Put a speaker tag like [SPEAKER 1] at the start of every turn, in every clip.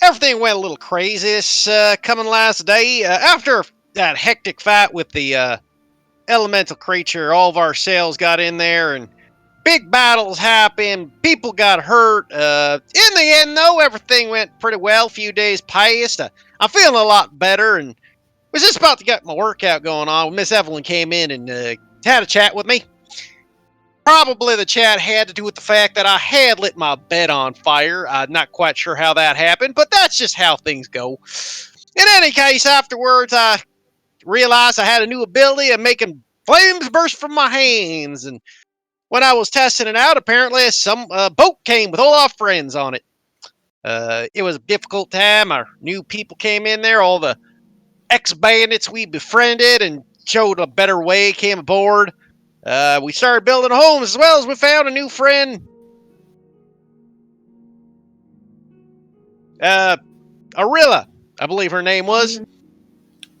[SPEAKER 1] Everything went a little crazy this coming last day. After that hectic fight with the elemental creature, all of our cells got in there and big battles happened. People got hurt. In the end, though, everything went pretty well. A few days passed. I'm feeling a lot better and was just about to get my workout going on when Miss Evelyn came in and had a chat with me. Probably the chat had to do with the fact that I had lit my bed on fire. I'm not quite sure how that happened, but that's just how things go. In any case, afterwards, I realized I had a new ability of making flames burst from my hands. And when I was testing it out, apparently some boat came with all our friends on it. It was a difficult time. Our new people came in there. All the ex-bandits we befriended and showed a better way came aboard. We started building homes as well as we found a new friend. Arilla, I believe her name was.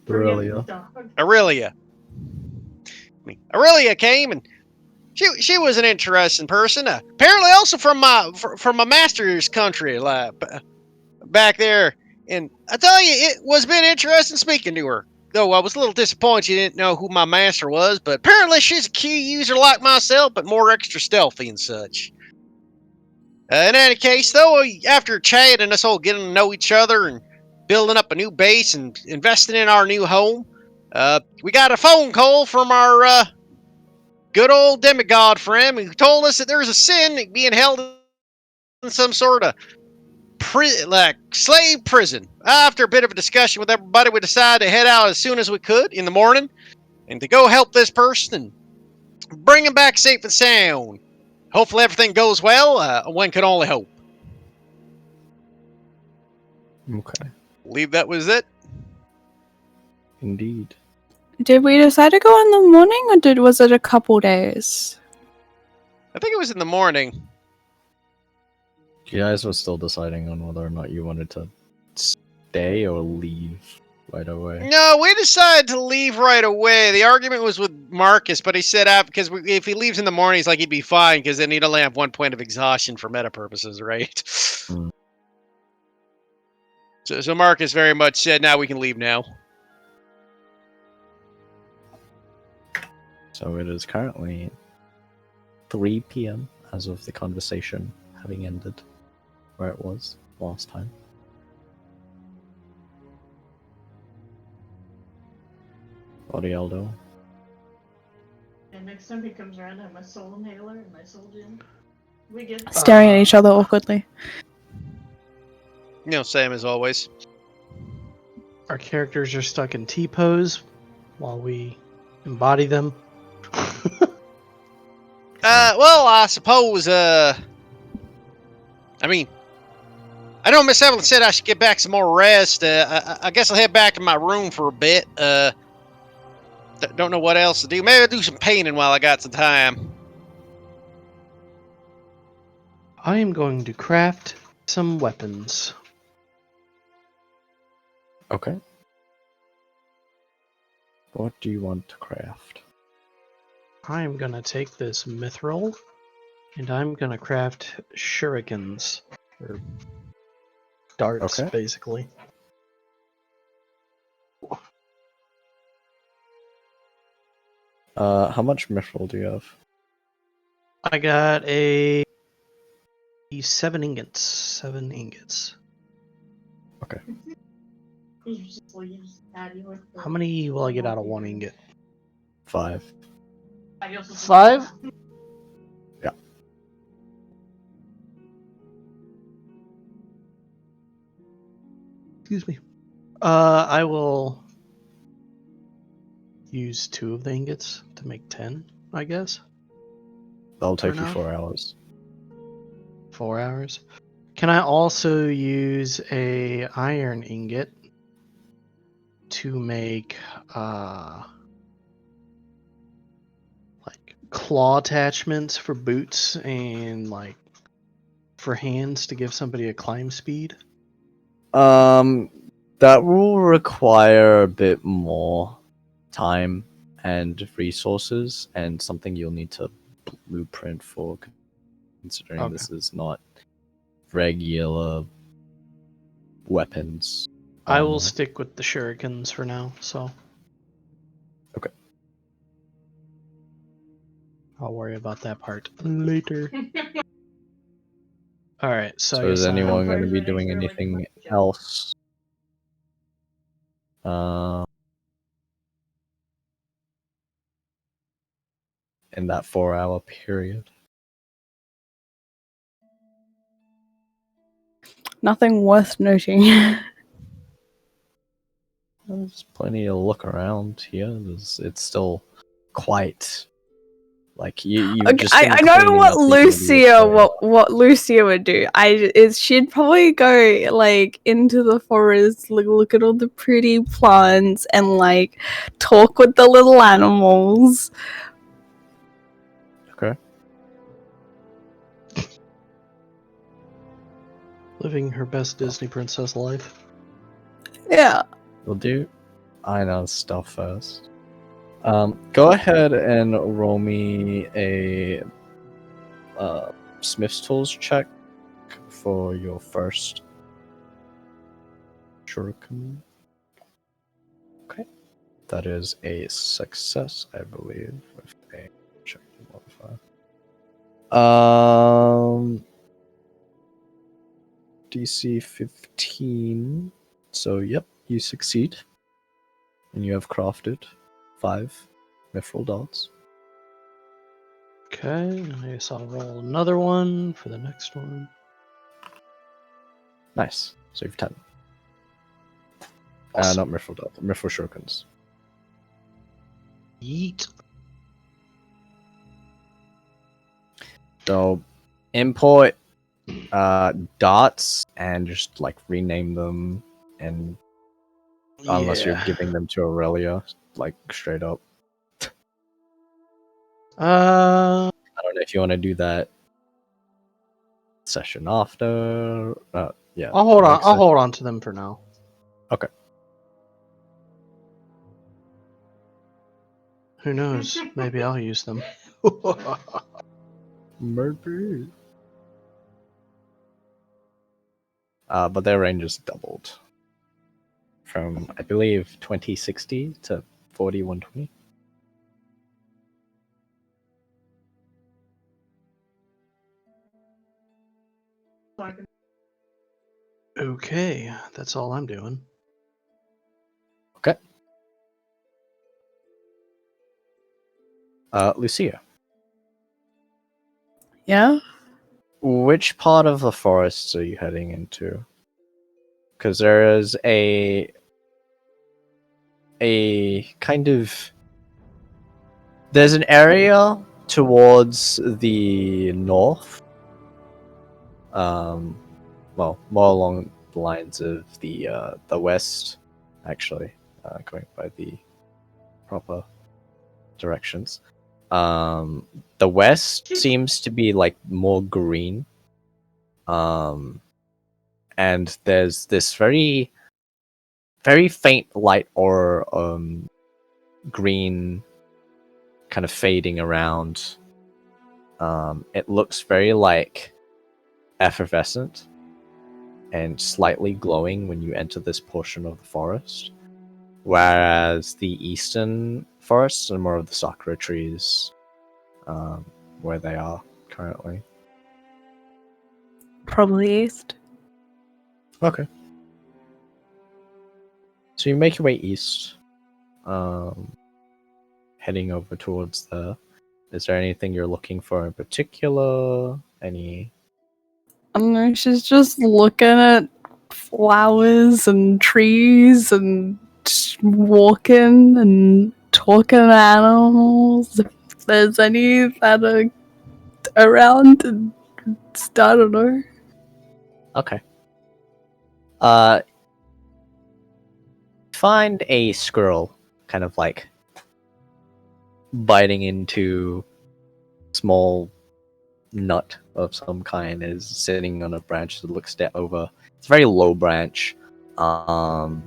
[SPEAKER 2] Aurelia.
[SPEAKER 1] Aurelia. Aurelia came and she was an interesting person. Apparently also from my master's country, back there. And I tell you, it was been interesting speaking to her. Though I was a little disappointed she didn't know who my master was, but apparently she's a key user like myself, but more extra stealthy and such. In any case, though, after chatting and us all getting to know each other and building up a new base and investing in our new home, we got a phone call from our good old demigod friend who told us that there's a sin being held in some sort of slave prison. After a bit of a discussion with everybody, we decided to head out as soon as we could in the morning and to go help this person and bring him back safe and sound. Hopefully everything goes well. One can only hope.
[SPEAKER 2] Okay.
[SPEAKER 1] I believe that was it.
[SPEAKER 2] Indeed.
[SPEAKER 3] Did we decide to go in the morning, or was it a couple days?
[SPEAKER 1] I think it was in the morning.
[SPEAKER 2] You guys were still deciding on whether or not you wanted to stay or leave right away.
[SPEAKER 1] No, we decided to leave right away. The argument was with Marcus, but he said because if he leaves in the morning, he's like he'd be fine because then he'd only have 1 point of exhaustion for meta purposes, right?
[SPEAKER 2] Mm.
[SPEAKER 1] So Marcus very much said, "Now we can leave now."
[SPEAKER 2] So it is currently 3 p.m. as of the conversation having ended where it was last time. What do y'all do?
[SPEAKER 4] And next time he comes around, I have my soul inhaler and my soul gem. We get
[SPEAKER 3] Staring at each other awkwardly.
[SPEAKER 1] Same as always.
[SPEAKER 5] Our characters are stuck in T-pose while we embody them.
[SPEAKER 1] Well, I suppose, I know Miss Evelyn said I should get back some more rest. I guess I'll head back to my room for a bit. Don't know what else to do. Maybe I'll do some painting while I got some time.
[SPEAKER 5] I am going to craft some weapons.
[SPEAKER 2] Okay. What do you want to craft?
[SPEAKER 5] I am going to take this mithril and I'm going to craft shurikens. Or darts,
[SPEAKER 2] Okay.
[SPEAKER 5] basically.
[SPEAKER 2] How much mithril do you have?
[SPEAKER 5] I got a 7 ingots. 7 ingots.
[SPEAKER 2] Okay.
[SPEAKER 5] How many will I get out of 1 ingot?
[SPEAKER 2] 5.
[SPEAKER 5] 5?
[SPEAKER 2] Yeah.
[SPEAKER 5] Excuse me. I will use 2 of the ingots to make 10, I guess.
[SPEAKER 2] That'll take
[SPEAKER 5] For
[SPEAKER 2] you
[SPEAKER 5] now.
[SPEAKER 2] 4 hours.
[SPEAKER 5] 4 hours. Can I also use a iron ingot to make like claw attachments for boots and like for hands to give somebody a climb speed?
[SPEAKER 2] That will require a bit more time and resources, and something you'll need to blueprint for, considering
[SPEAKER 5] Okay.
[SPEAKER 2] this is not regular weapons.
[SPEAKER 5] I will
[SPEAKER 2] armor.
[SPEAKER 5] stick with the shurikens for now, so.
[SPEAKER 2] Okay.
[SPEAKER 5] I'll worry about that part later. Alright, so I
[SPEAKER 2] So is
[SPEAKER 5] guess
[SPEAKER 2] anyone going to
[SPEAKER 4] First,
[SPEAKER 2] be
[SPEAKER 4] I
[SPEAKER 2] doing
[SPEAKER 4] feel like
[SPEAKER 2] anything
[SPEAKER 4] my job.
[SPEAKER 2] else? In that 4-hour period?
[SPEAKER 3] Nothing worth noting.
[SPEAKER 2] There's plenty to look around here. It's still quite like you've
[SPEAKER 3] Okay,
[SPEAKER 2] just been
[SPEAKER 3] I know
[SPEAKER 2] cleaning
[SPEAKER 3] what
[SPEAKER 2] up the immediate
[SPEAKER 3] Lucia
[SPEAKER 2] area.
[SPEAKER 3] what Lucia would do. She'd probably go like into the forest, look at all the pretty plants, and like talk with the little animals.
[SPEAKER 2] Okay.
[SPEAKER 5] living her best Disney princess life.
[SPEAKER 3] Yeah.
[SPEAKER 2] We'll do Ina's stuff first. Go ahead and roll me a Smith's Tools check for your first shuriken. Okay. That is a success, I believe, with a check modifier. DC 15. So, yep, you succeed. And you have crafted 5 mithril darts.
[SPEAKER 5] Okay, I guess I'll roll another one for the next one.
[SPEAKER 2] Nice. So you've 10.
[SPEAKER 5] Awesome.
[SPEAKER 2] Not mithril darts, mithril shurikens.
[SPEAKER 5] Yeet.
[SPEAKER 2] So, import dots and just like rename them, and unless you're
[SPEAKER 5] Yeah.
[SPEAKER 2] giving them to Aurelia, like straight up. I don't know if you want to do that session after. Yeah.
[SPEAKER 5] I'll hold on.
[SPEAKER 2] next
[SPEAKER 5] I'll
[SPEAKER 2] session.
[SPEAKER 5] hold on to them for now.
[SPEAKER 2] Okay.
[SPEAKER 5] Who knows? Maybe I'll use them.
[SPEAKER 2] Murder. But their range is doubled from, I believe, 2060 to 4120.
[SPEAKER 4] So I can
[SPEAKER 5] Okay, that's all I'm doing.
[SPEAKER 2] Okay. Lucia,
[SPEAKER 3] Yeah.
[SPEAKER 2] which part of the forests are you heading into? Because there is a kind of, there's an area towards the north, well, more along the lines of the west, actually, going by the proper directions. The west seems to be like more green, and there's this very faint light or green kind of fading around. It looks very like effervescent and slightly glowing when you enter this portion of the forest, whereas the eastern forests are more of the sakura trees, where they are currently.
[SPEAKER 3] Probably east.
[SPEAKER 2] Okay. So you make your way east, heading over towards there. Is there anything you're looking for in particular? Any?
[SPEAKER 3] I don't know, she's just looking at flowers and trees and just walking and talking to animals. If there's any that are around, and I don't know.
[SPEAKER 2] Okay. Find a squirrel, kind of like biting into small nut of some kind, is sitting on a branch that looks over. It's a very low branch. Kind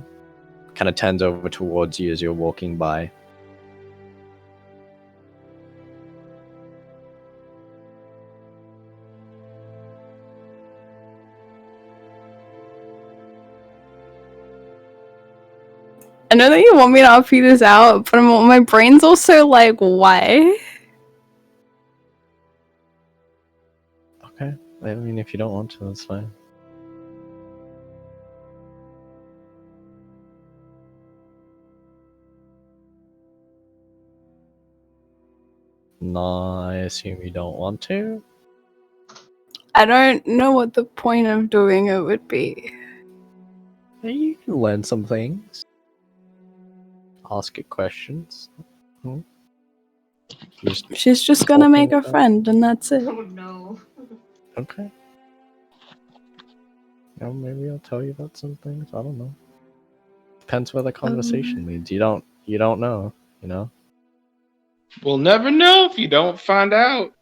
[SPEAKER 2] of turns over towards you as you're walking by.
[SPEAKER 3] I know that you want me to RP this out, but my brain's also like, why?
[SPEAKER 2] Okay. I mean, if you don't want to, that's fine. No, I assume you don't want to.
[SPEAKER 3] I don't know what the point of doing it would be.
[SPEAKER 2] You can learn some things. Ask it questions. Just
[SPEAKER 3] She's just gonna
[SPEAKER 2] talking
[SPEAKER 3] make a
[SPEAKER 2] about-
[SPEAKER 3] friend, and that's it.
[SPEAKER 4] Oh no.
[SPEAKER 2] Okay. Well, maybe I'll tell you about some things. I don't know. Depends where the conversation leads. You don't know, you know?
[SPEAKER 6] We'll never know if you don't find out.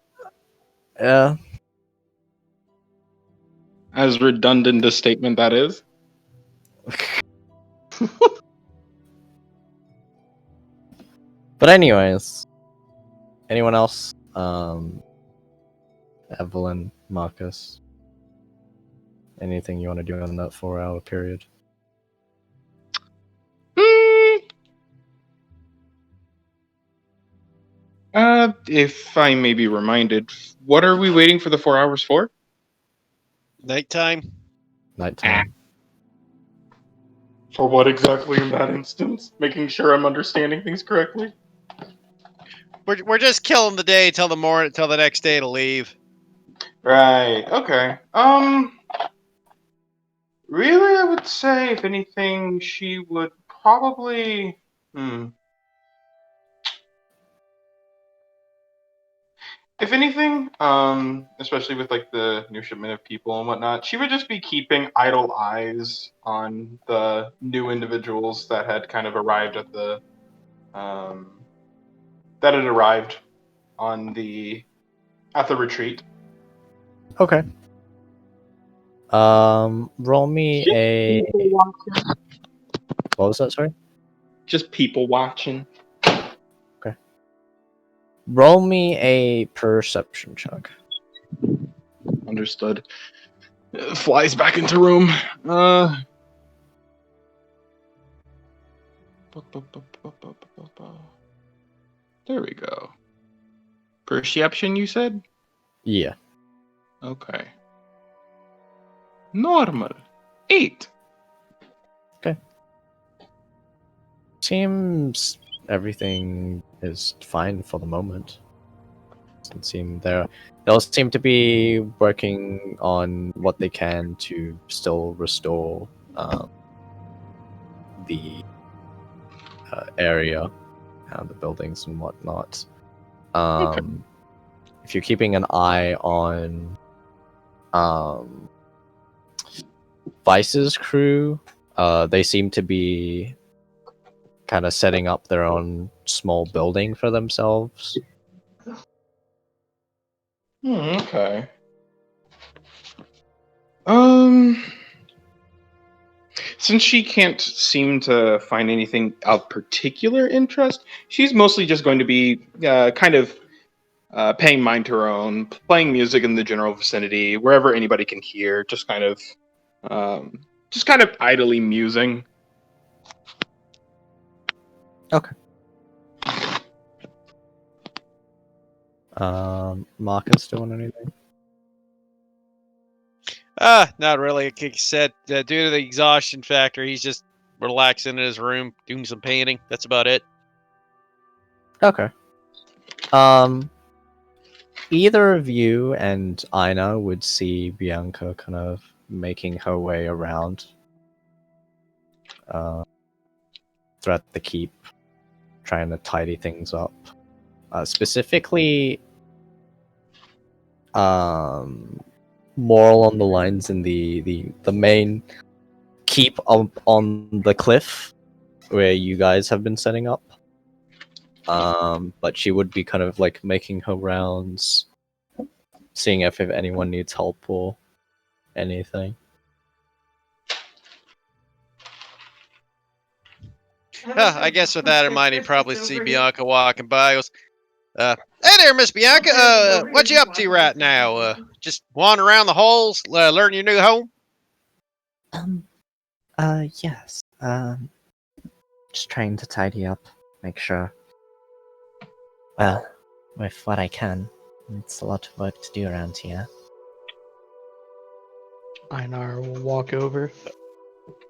[SPEAKER 2] Yeah.
[SPEAKER 6] As redundant a statement that is.
[SPEAKER 2] But anyways, anyone else? Evelyn, Marcus, anything you want to do in that 4-hour period?
[SPEAKER 6] If I may be reminded, what are we waiting for the 4 hours for?
[SPEAKER 1] Nighttime.
[SPEAKER 2] Nighttime.
[SPEAKER 6] For what exactly in that instance? Making sure I'm understanding things correctly.
[SPEAKER 1] We're just killing the day till the morning, till the next day to leave.
[SPEAKER 6] Right. Okay. Really, I would say, if anything, she would probably. If anything, especially with like the new shipment of people and whatnot, she would just be keeping idle eyes on the new individuals that had kind of arrived at the, that had arrived on the at the retreat.
[SPEAKER 2] Okay. Roll me a. What was that? Sorry.
[SPEAKER 6] Just people watching.
[SPEAKER 2] Roll me a perception check.
[SPEAKER 6] Understood. Flies back into room. There we go. Perception, you said?
[SPEAKER 2] Yeah.
[SPEAKER 6] Okay. Normal. 8.
[SPEAKER 2] Seems everything is fine for the moment. Doesn't seem they'll seem to be working on what they can to still restore the area, the buildings and whatnot. If you're keeping an eye on Vice's crew, they seem to be kind of setting up their own small building for themselves.
[SPEAKER 6] Okay. Since she can't seem to find anything of particular interest, she's mostly just going to be kind of paying mind to her own, playing music in the general vicinity, wherever anybody can hear, just kind of idly musing.
[SPEAKER 2] Okay. Marcus doing anything?
[SPEAKER 1] Not really. Like he said, due to the exhaustion factor, he's just relaxing in his room, doing some painting. That's about it.
[SPEAKER 2] Okay. Either of you and Ina would see Bianca kind of making her way around throughout the keep, trying to tidy things up. Specifically, more along the lines in the main keep up on the cliff where you guys have been setting up. But she would be kind of like making her rounds, seeing if anyone needs help or anything.
[SPEAKER 1] I guess with that in mind, he'd probably see Bianca walking by. Goes, "Hey there, Miss Bianca. What you up to right now? Just wandering around the halls, learning your new home?"
[SPEAKER 7] Yes.
[SPEAKER 2] Just trying to tidy up, make sure. Well, with what I can, it's a lot of work to do around here.
[SPEAKER 5] Einar will walk over.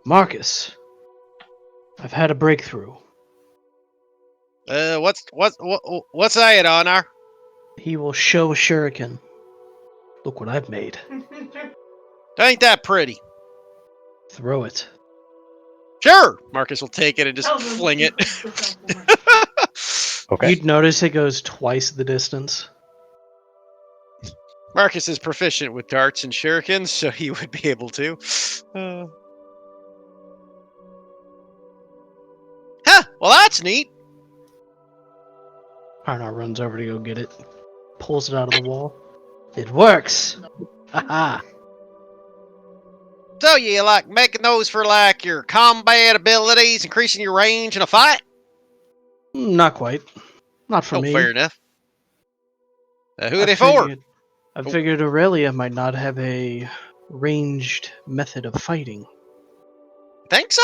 [SPEAKER 5] Marcus, I've had a breakthrough.
[SPEAKER 1] What's that, Honor?
[SPEAKER 5] He will show a shuriken. Look what I've made.
[SPEAKER 1] Ain't that pretty?
[SPEAKER 5] Throw it.
[SPEAKER 1] Sure. Marcus will take it and just
[SPEAKER 4] Tell them
[SPEAKER 1] fling it.
[SPEAKER 4] the self-warn.
[SPEAKER 2] Okay.
[SPEAKER 5] You'd notice it goes twice the distance.
[SPEAKER 1] Marcus is proficient with darts and shurikens, so he would be able to. Huh, well that's neat.
[SPEAKER 5] Einar runs over to go get it. Pulls it out of the wall. It works! Haha!
[SPEAKER 1] So you like making those for like your combat abilities, increasing your range in a fight?
[SPEAKER 5] Not quite. Not for
[SPEAKER 1] Oh,
[SPEAKER 5] me.
[SPEAKER 1] fair enough. Who are they for?
[SPEAKER 5] I figured Aurelia might not have a ranged method of fighting.
[SPEAKER 1] Think so?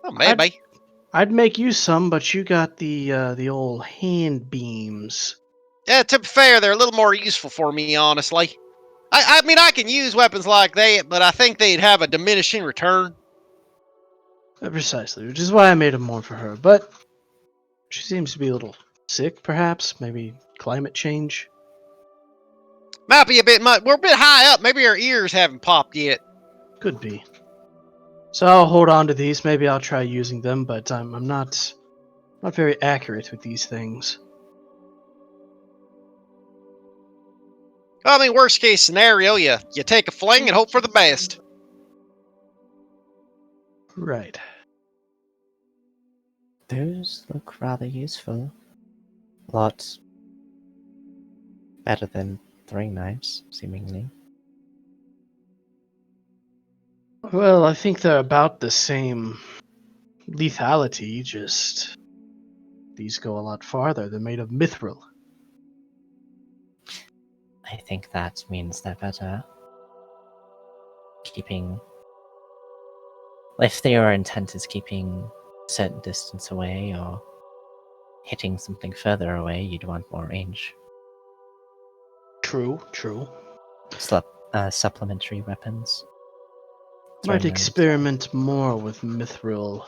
[SPEAKER 1] Oh, maybe.
[SPEAKER 5] I'd make you some, but you got the old hand beams.
[SPEAKER 1] Yeah, to be fair, they're a little more useful for me, honestly. I mean, I can use weapons like that, but I think they'd have a diminishing return.
[SPEAKER 5] Precisely, which is why I made them more for her. But she seems to be a little sick, perhaps. Maybe climate change.
[SPEAKER 1] Might be a bit much. We're a bit high up. Maybe our ears haven't popped yet.
[SPEAKER 5] Could be. So I'll hold on to these. Maybe I'll try using them, but I'm not very accurate with these things.
[SPEAKER 1] Well, I mean, worst case scenario, you take a fling and hope for the best.
[SPEAKER 5] Right.
[SPEAKER 2] Those look rather useful. A lot better than throwing knives, seemingly.
[SPEAKER 5] Well, I think they're about the same lethality, just these go a lot farther. They're made of mithril.
[SPEAKER 2] I think that means they're better. Keeping... If their intent is keeping a certain distance away or hitting something further away, you'd want more range.
[SPEAKER 5] True.
[SPEAKER 2] Supplementary weapons.
[SPEAKER 5] Might
[SPEAKER 2] Throwing
[SPEAKER 5] experiment more with mithril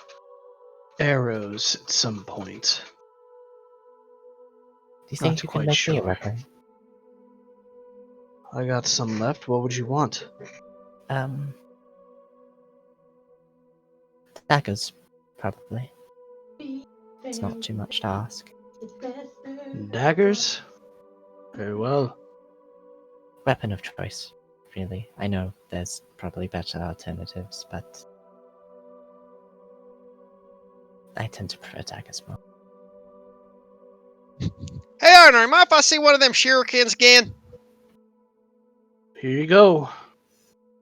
[SPEAKER 5] arrows at some point.
[SPEAKER 2] Do you think
[SPEAKER 5] Not
[SPEAKER 2] you
[SPEAKER 5] quite
[SPEAKER 2] can make me a
[SPEAKER 5] sure.
[SPEAKER 2] weapon?
[SPEAKER 5] I got some left. What would you want?
[SPEAKER 2] Daggers, probably. It's not too much to ask.
[SPEAKER 5] Daggers? Very well.
[SPEAKER 2] Weapon of choice, really. I know there's probably better alternatives, but I tend to prefer daggers more.
[SPEAKER 1] Hey, Arnold, mind if I see one of them shurikens again?
[SPEAKER 5] Here you go.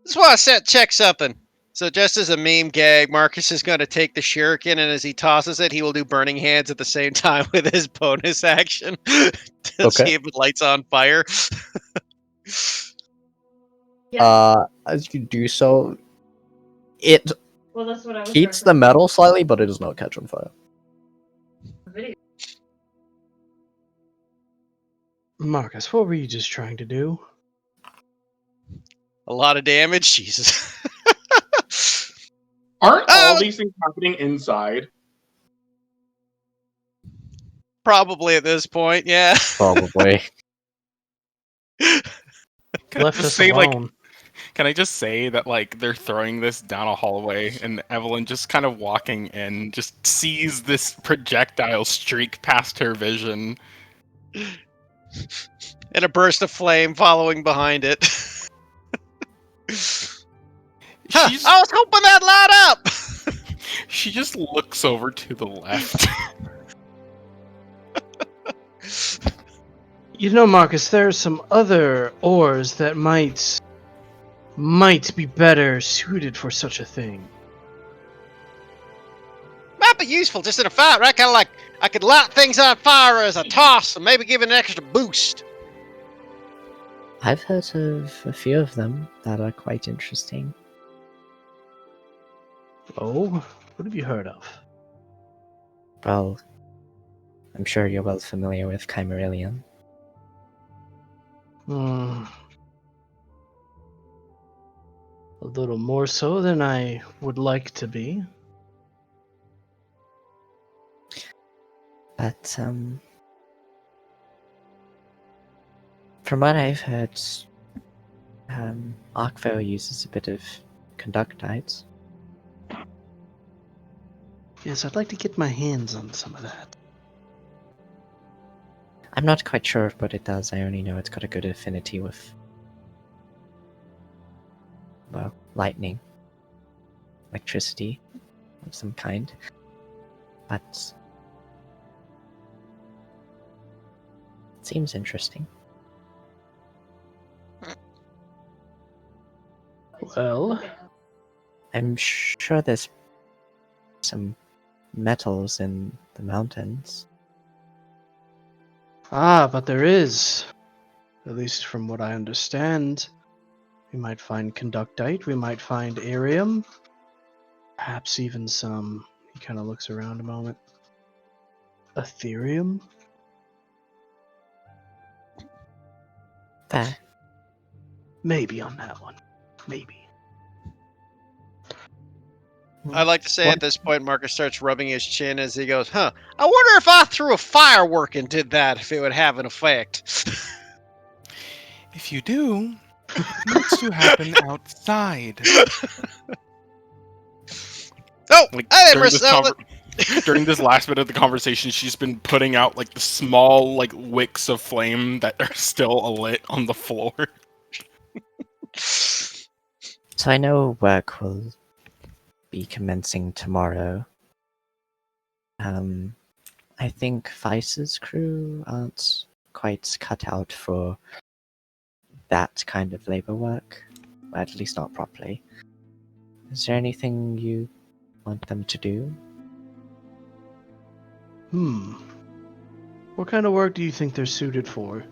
[SPEAKER 1] Just want to check something. So just as a meme gag, Marcus is going to take the shuriken, and as he tosses it, he will do burning hands at the same time with his bonus action to
[SPEAKER 2] Okay.
[SPEAKER 1] see if it lights on fire.
[SPEAKER 2] As you do so, it
[SPEAKER 4] Well, that's what I was
[SPEAKER 2] heats the metal slightly, but it does not catch on fire.
[SPEAKER 4] video.
[SPEAKER 5] Marcus, what were you just trying to do?
[SPEAKER 1] A lot of damage, Jesus.
[SPEAKER 6] Aren't all
[SPEAKER 1] Oh!
[SPEAKER 6] these things happening inside?
[SPEAKER 1] Probably at this point, yeah.
[SPEAKER 2] Probably.
[SPEAKER 5] Left us
[SPEAKER 7] Say, like,
[SPEAKER 5] alone.
[SPEAKER 7] Can I just say that, like, they're throwing this down a hallway, and Evelyn just kind of walking in just sees this projectile streak past her vision.
[SPEAKER 1] And a burst of flame following behind it. Huh,
[SPEAKER 7] She's,
[SPEAKER 1] I was hoping that'd light up!
[SPEAKER 7] she just looks over to the left.
[SPEAKER 5] You know, Marcus, there are some other ores that might be better suited for such a thing.
[SPEAKER 1] Might be useful just in a fight, right? Kind of like I could light things on fire as a toss and maybe give it an extra boost.
[SPEAKER 2] I've heard of a few of them that are quite interesting.
[SPEAKER 5] Oh, what have you heard of?
[SPEAKER 2] Well, I'm sure you're well familiar with Chimarillion.
[SPEAKER 5] Hmm. A little more so than I would like to be.
[SPEAKER 2] But, from what I've heard, Arkvale uses a bit of conductite.
[SPEAKER 5] Yes, I'd like to get my hands on some of that.
[SPEAKER 2] I'm not quite sure what it does, I only know it's got a good affinity with, well, lightning, electricity of some kind. But it seems interesting.
[SPEAKER 5] Well,
[SPEAKER 2] I'm sure there's some metals in the mountains.
[SPEAKER 5] but there is. At least from what I understand. We might find conductite, we might find arium, perhaps even some. He kind of looks around a moment. Ethereum?
[SPEAKER 2] Fair.
[SPEAKER 5] Maybe on that one. Maybe.
[SPEAKER 1] I like to say
[SPEAKER 2] What?
[SPEAKER 1] at this point, Marcus starts rubbing his chin as he goes, "Huh? I wonder if I threw a firework and did that, if it would have an effect."
[SPEAKER 7] If you do, it needs to happen outside.
[SPEAKER 1] Oh,
[SPEAKER 7] Like
[SPEAKER 1] I never
[SPEAKER 7] during this
[SPEAKER 1] settled
[SPEAKER 7] during this last bit of the conversation, she's been putting out like the small like wicks of flame that are still lit on the floor.
[SPEAKER 1] it.
[SPEAKER 2] So I know work will be commencing tomorrow. I think Vice's crew aren't quite cut out for that kind of labor work, or at least not properly. Is there anything you want them to do?
[SPEAKER 5] What kind of work do you think they're suited for?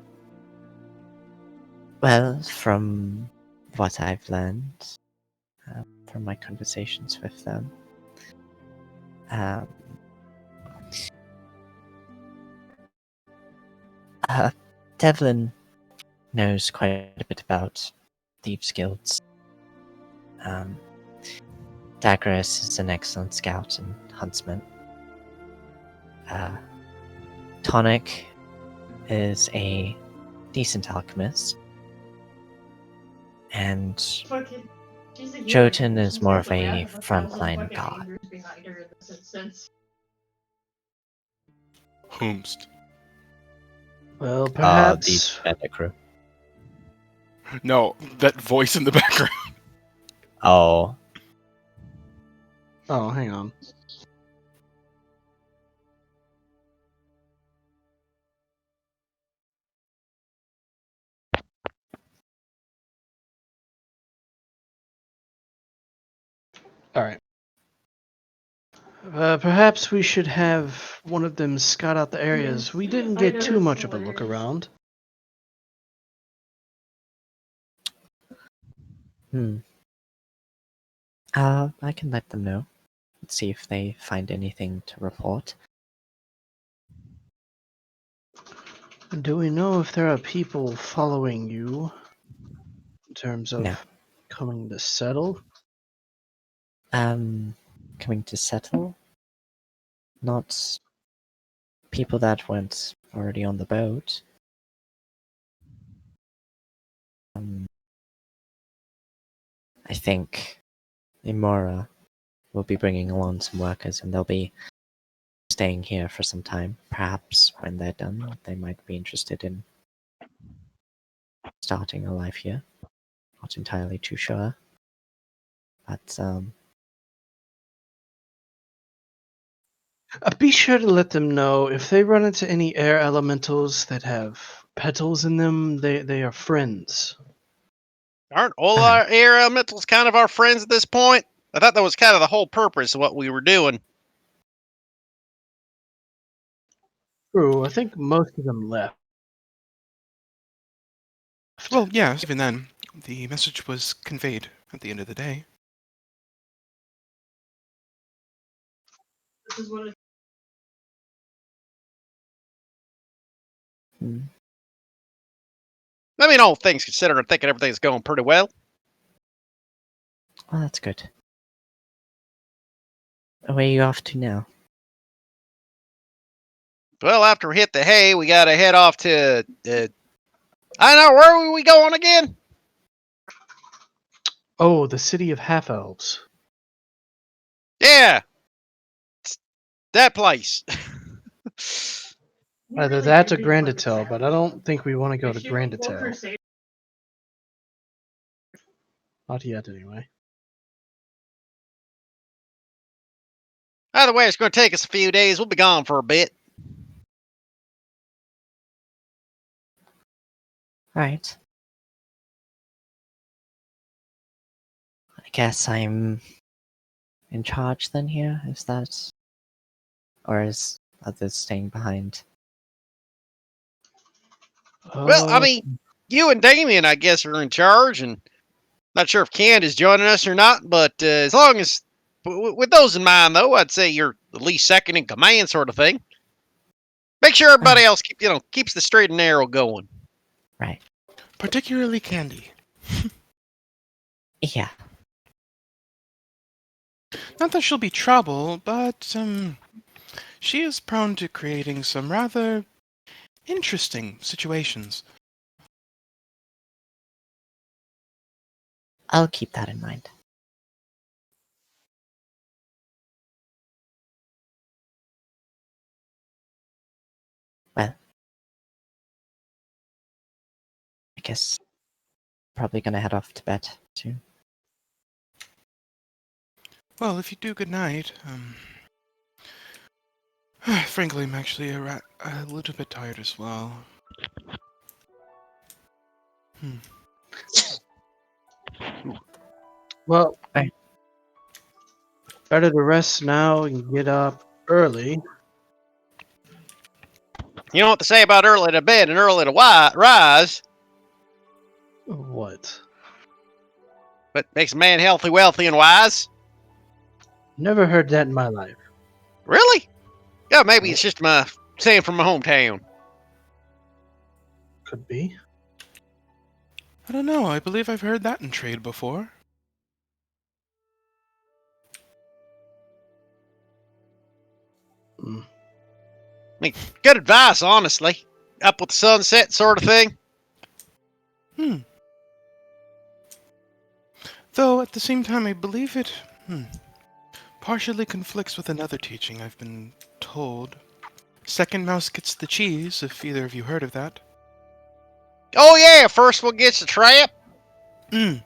[SPEAKER 2] Well, from what I've learned from my conversations with them, Devlin knows quite a bit about thieves' guilds. Dagras is an excellent scout and huntsman. Tonic is a decent alchemist. And
[SPEAKER 4] Fucking, she's a healer.
[SPEAKER 2] Jotun is
[SPEAKER 4] She's
[SPEAKER 2] more
[SPEAKER 4] got
[SPEAKER 2] of
[SPEAKER 4] the
[SPEAKER 2] a
[SPEAKER 4] wrath of a thousand
[SPEAKER 2] frontline
[SPEAKER 4] fucking
[SPEAKER 2] god.
[SPEAKER 4] angers behind her in this instance.
[SPEAKER 7] Whomst.
[SPEAKER 5] Well,
[SPEAKER 2] The
[SPEAKER 5] perhaps.
[SPEAKER 2] Beta crew.
[SPEAKER 7] No, that voice in the background.
[SPEAKER 2] Oh,
[SPEAKER 5] Oh, hang on. Alright. Perhaps we should have one of them scout out the areas.
[SPEAKER 4] Yes,
[SPEAKER 5] We didn't
[SPEAKER 4] I
[SPEAKER 5] get
[SPEAKER 4] know,
[SPEAKER 5] too
[SPEAKER 4] it's
[SPEAKER 5] much of a look
[SPEAKER 4] hilarious.
[SPEAKER 5] around.
[SPEAKER 2] I can let them know. Let's see if they find anything to report.
[SPEAKER 5] Do we know if there are people following you in terms of
[SPEAKER 2] No.
[SPEAKER 5] coming to settle?
[SPEAKER 2] Coming to settle? Not people that weren't already on the boat. I think Imora will be bringing along some workers and they'll be staying here for some time. Perhaps when they're done, they might be interested in starting a life here. Not entirely too sure. But,
[SPEAKER 5] Be sure to let them know if they run into any air elementals that have petals in them, they are friends.
[SPEAKER 1] Aren't all our air elementals kind of our friends at this point? I thought that was kind of the whole purpose of what we were doing.
[SPEAKER 5] True, I think most of them left.
[SPEAKER 7] Well, yeah, even then, the message was conveyed at the end of the day.
[SPEAKER 4] This is what it
[SPEAKER 1] I mean, all things considered, I'm thinking everything's going pretty well.
[SPEAKER 8] Well, that's good. Where are you off to now?
[SPEAKER 1] Well, after we hit the hay, we gotta head off to. I know, where were we going again?
[SPEAKER 5] Oh, the city of half elves.
[SPEAKER 1] Yeah, it's that place.
[SPEAKER 5] Either that or Granditel, but I don't think we want to go to Granditel. Not yet, anyway.
[SPEAKER 1] Either way, it's going to take us a few days. We'll be gone for a bit.
[SPEAKER 8] Right. I guess I'm in charge then here, is that? Or is others staying behind?
[SPEAKER 1] Well, I mean, you and Damien, I guess, are in charge, and not sure if Candace joining us or not, but as long as, with those in mind, though, I'd say you're at least second in command, sort of thing. Make sure everybody else keeps the straight and narrow going.
[SPEAKER 8] Right.
[SPEAKER 7] Particularly Candy.
[SPEAKER 8] Yeah.
[SPEAKER 7] Not that she'll be trouble, but she is prone to creating some rather interesting situations.
[SPEAKER 8] I'll keep that in mind. Well, I guess probably gonna head off to bed soon.
[SPEAKER 7] Well, if you do, good night. Frankly, I'm actually a little bit tired as well.
[SPEAKER 5] Well,
[SPEAKER 8] Right.
[SPEAKER 5] better to rest now and get up early.
[SPEAKER 1] You know what they say about early to bed and early to rise?
[SPEAKER 5] What?
[SPEAKER 1] But makes a man healthy, wealthy, and wise.
[SPEAKER 5] Never heard that in my life.
[SPEAKER 1] Really? Yeah, maybe it's just my saying from my hometown.
[SPEAKER 5] Could be.
[SPEAKER 7] I don't know, I believe I've heard that in trade before.
[SPEAKER 5] Hmm.
[SPEAKER 1] I mean, good advice, honestly. Up with the sunset sort of thing.
[SPEAKER 7] Though, at the same time, I believe it partially conflicts with another teaching I've been told. Second mouse gets the cheese, if either of you heard of that.
[SPEAKER 1] Oh yeah, first one gets the trap.
[SPEAKER 7] I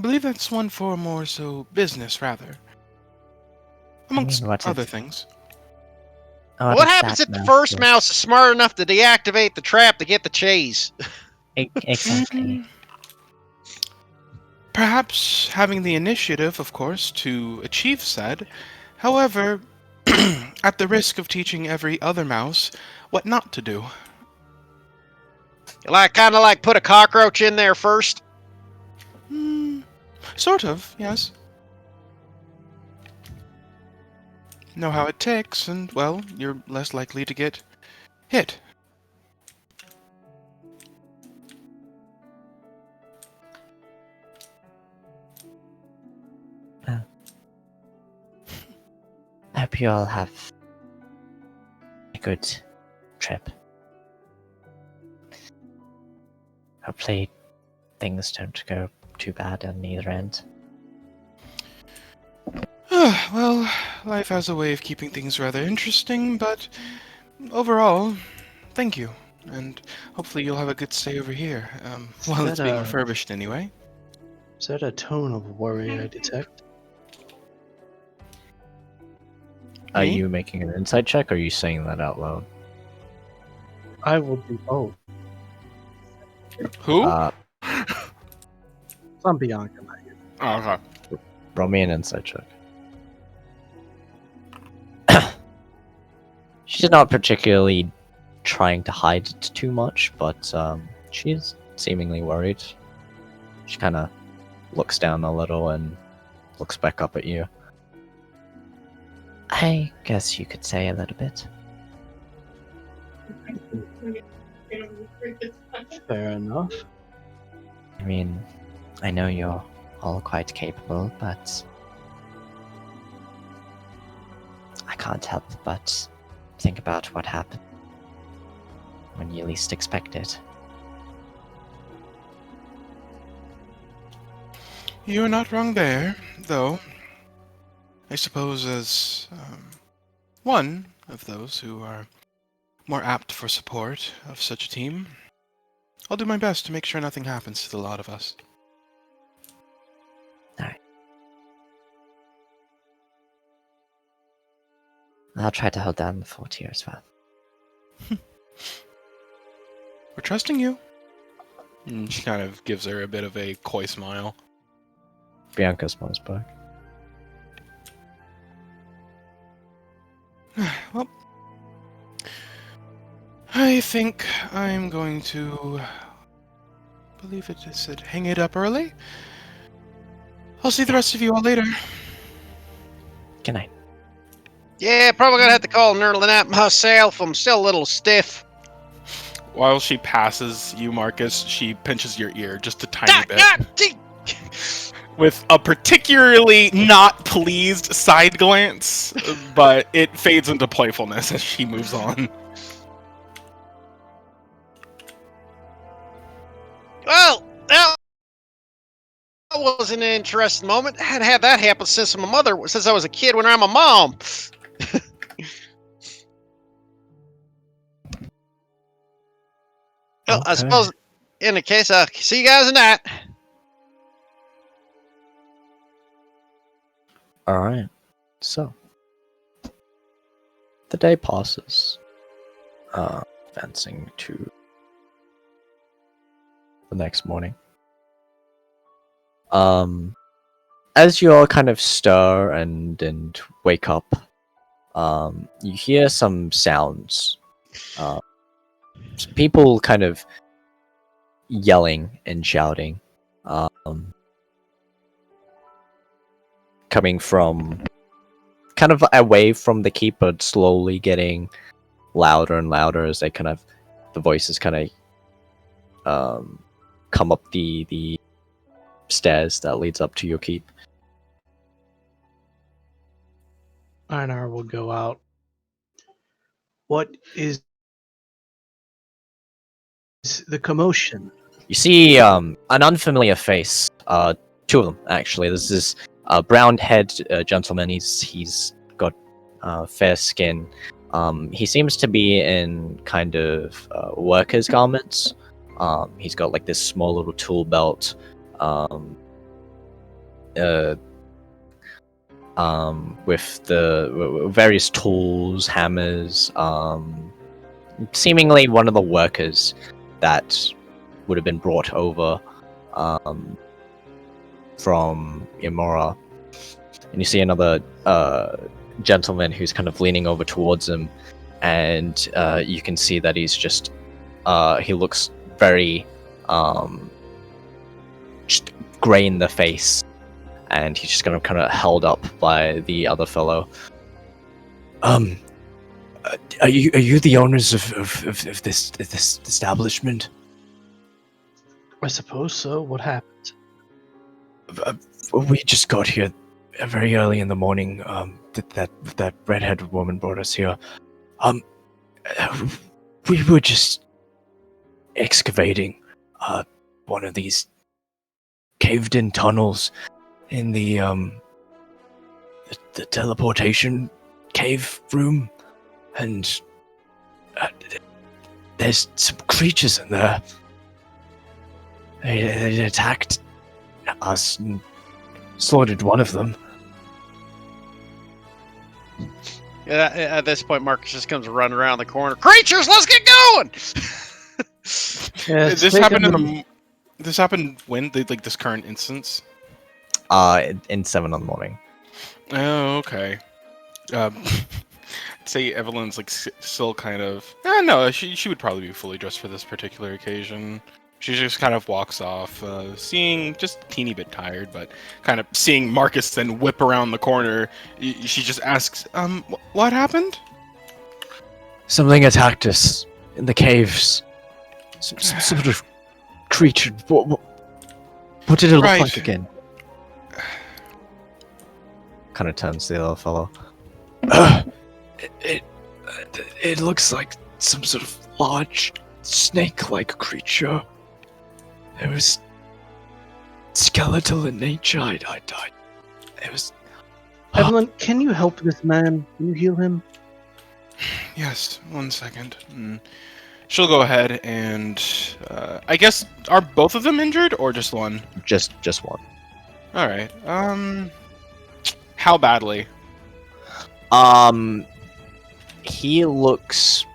[SPEAKER 7] believe that's one for more so business, rather. Amongst
[SPEAKER 8] what's
[SPEAKER 7] other
[SPEAKER 8] it?
[SPEAKER 7] things.
[SPEAKER 8] Oh,
[SPEAKER 1] What
[SPEAKER 8] does
[SPEAKER 1] happens
[SPEAKER 8] that
[SPEAKER 1] if the
[SPEAKER 8] mouse
[SPEAKER 1] first
[SPEAKER 8] get-
[SPEAKER 1] mouse is smart enough to deactivate the trap to get the cheese?
[SPEAKER 8] Exactly.
[SPEAKER 7] Perhaps having the initiative, of course, to achieve said. However, at the risk of teaching every other mouse what not to do.
[SPEAKER 1] Kind of like put a cockroach in there first.
[SPEAKER 7] Sort of, yes. Know how it ticks, and, well, you're less likely to get hit.
[SPEAKER 8] I hope you all have a good trip. Hopefully things don't go too bad on either end.
[SPEAKER 7] Well, life has a way of keeping things rather interesting, but overall, thank you. And hopefully you'll have a good stay over here, while it's being refurbished anyway.
[SPEAKER 5] Is that a tone of worry I detect?
[SPEAKER 2] Are
[SPEAKER 7] Me?
[SPEAKER 2] you making an insight check or are you saying that out loud?
[SPEAKER 5] I will do both.
[SPEAKER 7] Who?
[SPEAKER 5] Some Bianca might.
[SPEAKER 7] Oh, okay.
[SPEAKER 2] Roll me an insight check. She's not particularly trying to hide it too much, but she's seemingly worried. She kind of looks down a little and looks back up at you.
[SPEAKER 8] I guess you could say a little bit.
[SPEAKER 5] Fair enough.
[SPEAKER 8] I mean, I know you're all quite capable, but I can't help but think about what happened when you least expect it.
[SPEAKER 7] You're not wrong there, though. I suppose as one of those who are more apt for support of such a team, I'll do my best to make sure nothing happens to the lot of us.
[SPEAKER 8] Alright. I'll try to hold down the fort here as well.
[SPEAKER 7] We're trusting you. And she kind of gives her a bit of a coy smile.
[SPEAKER 2] Bianca smiles back.
[SPEAKER 7] Well, I think I'm going to believe it said hang it up early. I'll see the rest of you all later.
[SPEAKER 8] Good night.
[SPEAKER 1] Yeah, probably gonna have to call an early nap myself. I'm still a little stiff.
[SPEAKER 7] While she passes you, Marcus, she pinches your ear just a tiny
[SPEAKER 1] Ah,
[SPEAKER 7] bit.
[SPEAKER 1] ah, gee.
[SPEAKER 7] With a particularly not pleased side glance, but it fades into playfulness as she moves on.
[SPEAKER 1] Well, that was an interesting moment. I hadn't had that happen since I was a kid when I'm a mom. Well, I
[SPEAKER 2] Okay.
[SPEAKER 1] suppose in the case, see you guys in that.
[SPEAKER 2] Alright. So. The day passes. Advancing to the next morning. As you all kind of stir and wake up, you hear some sounds. People kind of yelling and shouting. Coming from kind of away from the keep, but slowly getting louder and louder as they the voices kind of come up the stairs that leads up to your keep.
[SPEAKER 5] Einar will go out. What is the commotion?
[SPEAKER 2] You see an unfamiliar face. Two of them actually. There's this brown-haired gentleman. He's got fair skin. He seems to be in kind of workers' garments. He's got like this small little tool belt. With the various tools, hammers. Seemingly one of the workers that would have been brought over from Imora. And you see another gentleman who's kind of leaning over towards him, and you can see that he's just he looks very just gray in the face, and he's just kind of held up by the other fellow. Are you the owners of this establishment?
[SPEAKER 5] I suppose so. What happened?
[SPEAKER 2] We just got here very early in the morning. That redheaded woman brought us here. We were just excavating one of these caved-in tunnels in the teleportation cave room, and there's some creatures in there. They attacked us and slaughtered one of them.
[SPEAKER 1] At this point, Marcus just comes running around the corner. Creatures, let's get going!
[SPEAKER 5] Yeah,
[SPEAKER 7] This happened this happened when? Like this current instance?
[SPEAKER 2] In 7 in the morning.
[SPEAKER 7] Oh, okay. I'd say Evelyn's like still kind of... no, she would probably be fully dressed for this particular occasion. She just kind of walks off, seeing just a teeny bit tired, but kind of seeing Marcus then whip around the corner. She just asks, what happened?
[SPEAKER 2] Something attacked us in the caves. Some sort of creature. What did it look
[SPEAKER 7] Right.
[SPEAKER 2] like again? Kind of turns to the other fellow. It looks like some sort of large snake-like creature. It was skeletal in nature. It was.
[SPEAKER 5] Evelyn, can you help this man? Can you heal him?
[SPEAKER 7] Yes, 1 second. She'll go ahead and I guess are both of them injured or just one?
[SPEAKER 2] Just one.
[SPEAKER 7] All right. How badly?
[SPEAKER 2] He looks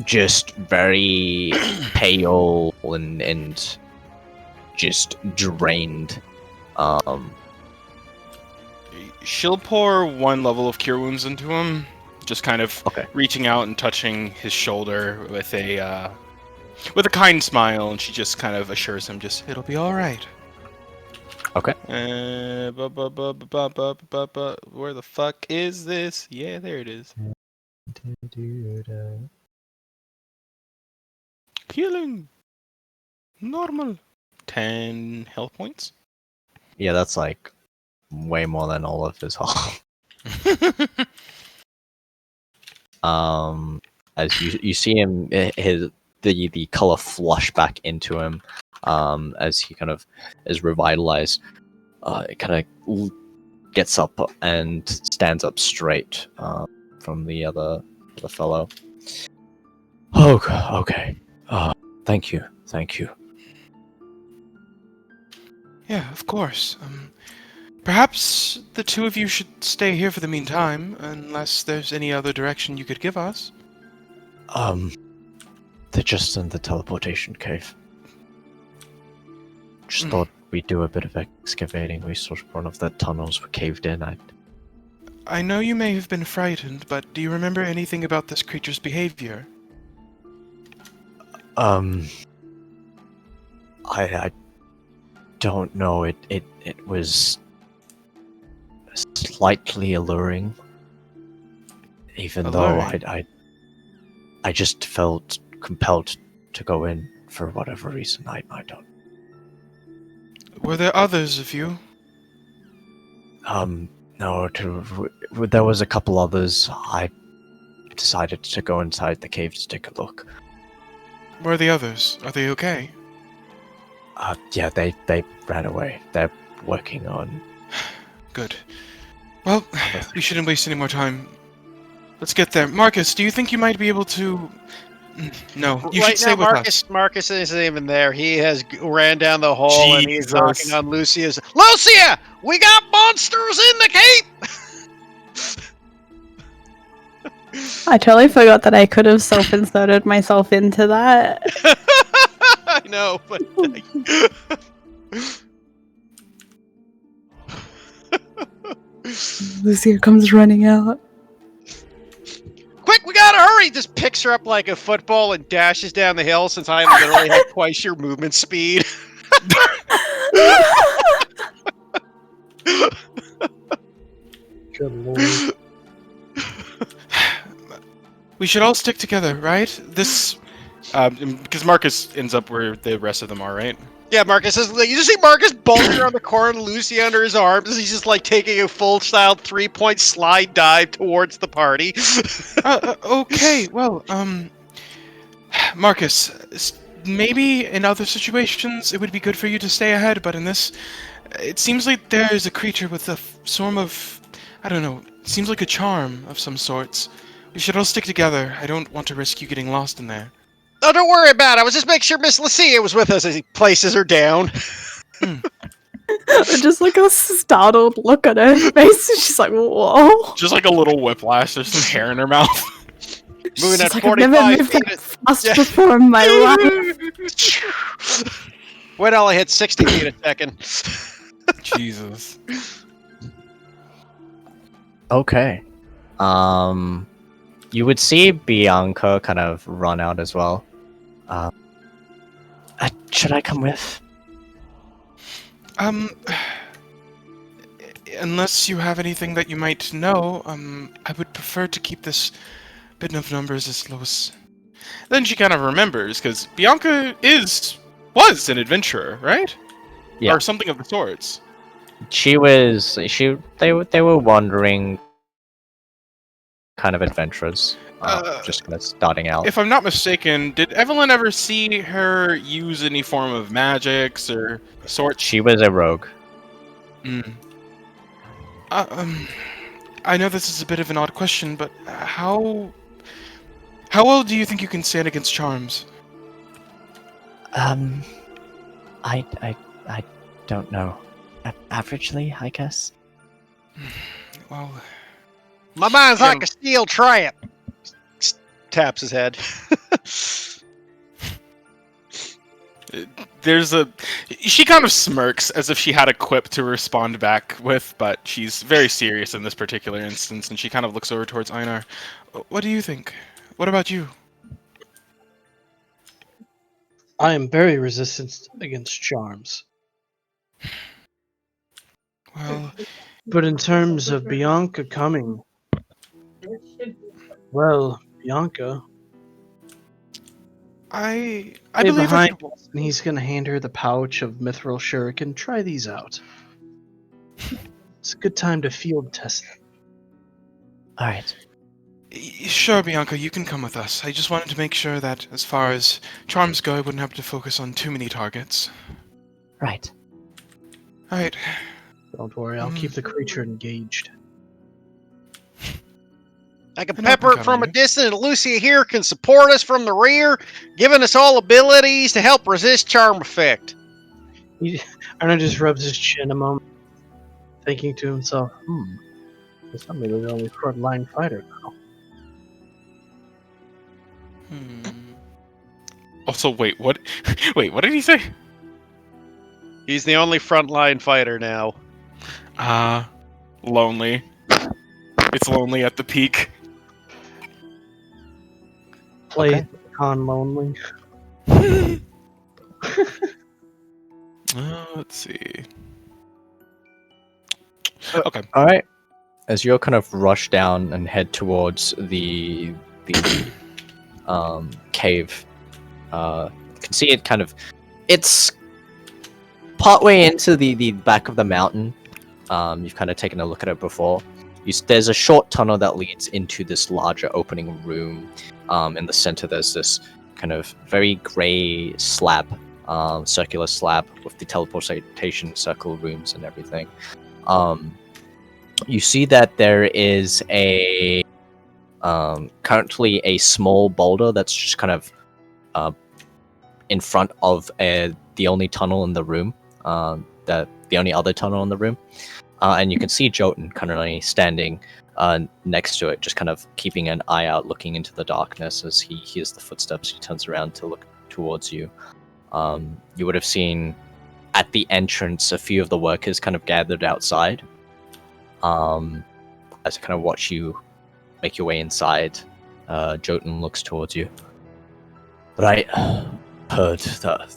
[SPEAKER 2] just very pale and just drained.
[SPEAKER 7] She'll pour 1 level of cure wounds into him, just kind of
[SPEAKER 2] Okay.
[SPEAKER 7] reaching out and touching his shoulder with a kind smile, and she just kind of assures him, just it'll be all right.
[SPEAKER 2] Okay.
[SPEAKER 7] Where the fuck is this? Yeah, there it is. Healing. Normal. 10 health points.
[SPEAKER 2] Yeah, that's like way more than all of his health. As you see him, the color flush back into him, as he kind of is revitalized. It kind of gets up and stands up straight from the other fellow. Oh, okay. Thank you.
[SPEAKER 7] Yeah, of course. Perhaps the 2 of you should stay here for the meantime, unless there's any other direction you could give us.
[SPEAKER 2] They're just in the teleportation cave. Just thought we'd do a bit of excavating. We saw one of the tunnels were caved in.
[SPEAKER 7] I know you may have been frightened, but do you remember anything about this creature's behavior?
[SPEAKER 2] I don't know. It was slightly alluring. Even
[SPEAKER 7] Alluring?
[SPEAKER 2] though I just felt compelled to go in for whatever reason. I don't.
[SPEAKER 7] Were there others of you?
[SPEAKER 2] No. There was a couple others. I decided to go inside the cave to take a look.
[SPEAKER 7] Where are the others? Are they okay?
[SPEAKER 2] Yeah, they ran away. They're working on.
[SPEAKER 7] Good. Well, we shouldn't waste any more time. Let's get there. Marcus, do you think you might be able to... No, you should stay with us.
[SPEAKER 1] Marcus isn't even there. He has ran down the hall and he's
[SPEAKER 7] Jesus.
[SPEAKER 1] knocking on Lucia's. Lucia, we got monsters in the cave.
[SPEAKER 3] I totally forgot that I could have self-inserted myself into that.
[SPEAKER 1] I know, but
[SPEAKER 3] Lucia comes running out.
[SPEAKER 1] quick, we gotta hurry! Just picks her up like a football and dashes down the hill since I literally have twice your movement speed.
[SPEAKER 5] Good lord.
[SPEAKER 7] We should all stick together, right? This... because Marcus ends up where the rest of them are, right?
[SPEAKER 1] Yeah, Marcus is. You just see Marcus bolting around the corner, Lucy under his arms, as he's just like taking a full-style 3-point slide dive towards the party.
[SPEAKER 7] Okay, well, Marcus, maybe in other situations it would be good for you to stay ahead, but in this, it seems like there is a creature with a form of, I don't know, it seems like a charm of some sorts. We should all stick together. I don't want to risk you getting lost in there.
[SPEAKER 1] Oh, don't worry about it. I was just making sure Miss Lucia was with us as he places her down.
[SPEAKER 3] Just like a startled look on her face. She's like, whoa.
[SPEAKER 7] Just like a little whiplash. There's some hair in her mouth.
[SPEAKER 1] Moving at
[SPEAKER 3] She's like, I've never
[SPEAKER 1] 45
[SPEAKER 3] moved
[SPEAKER 1] feet.
[SPEAKER 3] that fast before in my life.
[SPEAKER 1] Wait till I hit 60 feet a second.
[SPEAKER 7] Jesus.
[SPEAKER 2] Okay. You would see Bianca kind of run out as well. Should I come with?
[SPEAKER 7] Unless you have anything that you might know, I would prefer to keep this bit of numbers as low as... then she kind of remembers, because Bianca was an adventurer, right?
[SPEAKER 2] Yeah.
[SPEAKER 7] Or something of the sorts.
[SPEAKER 2] They were wandering kind of adventurers, just kind of starting out.
[SPEAKER 7] If I'm not mistaken, did Evelyn ever see her use any form of magics or sorts?
[SPEAKER 2] She was a rogue.
[SPEAKER 7] Mm. I know this is a bit of an odd question, but how well do you think you can stand against charms?
[SPEAKER 8] I don't know. Averagely, I guess.
[SPEAKER 7] Well,
[SPEAKER 1] My mind's like
[SPEAKER 7] And-
[SPEAKER 1] a steel trap. Taps his head.
[SPEAKER 7] she kind of smirks as if she had a quip to respond back with, but she's very serious in this particular instance, and she kind of looks over towards Einar. What do you think? What about you?
[SPEAKER 5] I am very resistant against charms.
[SPEAKER 7] Well,
[SPEAKER 5] But in terms of Bianca coming, well, Bianca,
[SPEAKER 7] I
[SPEAKER 5] stay
[SPEAKER 7] believe I
[SPEAKER 5] behind
[SPEAKER 7] can.
[SPEAKER 5] us, and he's gonna hand her the pouch of mithril shuriken. Try these out. It's a good time to field test them.
[SPEAKER 8] All right.
[SPEAKER 7] Sure, Bianca, you can come with us. I just wanted to make sure that, as far as charms go, I wouldn't have to focus on too many targets.
[SPEAKER 8] Right.
[SPEAKER 7] All right.
[SPEAKER 5] Don't worry, I'll keep the creature engaged.
[SPEAKER 1] I can
[SPEAKER 7] I know I can
[SPEAKER 1] pepper it
[SPEAKER 7] count
[SPEAKER 1] from
[SPEAKER 7] on
[SPEAKER 1] a
[SPEAKER 7] you.
[SPEAKER 1] distance. Lucia here can support us from the rear, giving us all abilities to help resist charm effect.
[SPEAKER 5] Arna just rubs his chin a moment, thinking to himself, guess I'm really the only frontline fighter now.
[SPEAKER 7] Also, wait, what? Wait, what did he say?
[SPEAKER 1] He's the only frontline fighter now.
[SPEAKER 7] Lonely. It's lonely at the peak.
[SPEAKER 5] Play
[SPEAKER 2] Okay.
[SPEAKER 5] con lonely.
[SPEAKER 7] Let's see.
[SPEAKER 2] Uh,
[SPEAKER 7] Okay.
[SPEAKER 2] All right. As you kind of rush down and head towards the cave, you can see it kind of. It's partway into the back of the mountain. You've kind of taken a look at it before. There's a short tunnel that leads into this larger opening room. In the center, there's this kind of very gray slab, circular slab with the teleportation circle rooms and everything. You see that there is a currently a small boulder that's just kind of in front of the only tunnel in the room, the only other tunnel in the room, and you can see Jotun currently standing next to it, just kind of keeping an eye out, looking into the darkness. As he hears the footsteps, he turns around to look towards you. You would have seen at the entrance a few of the workers kind of gathered outside. As I kind of watch you make your way inside, Jotun looks towards you. But I heard that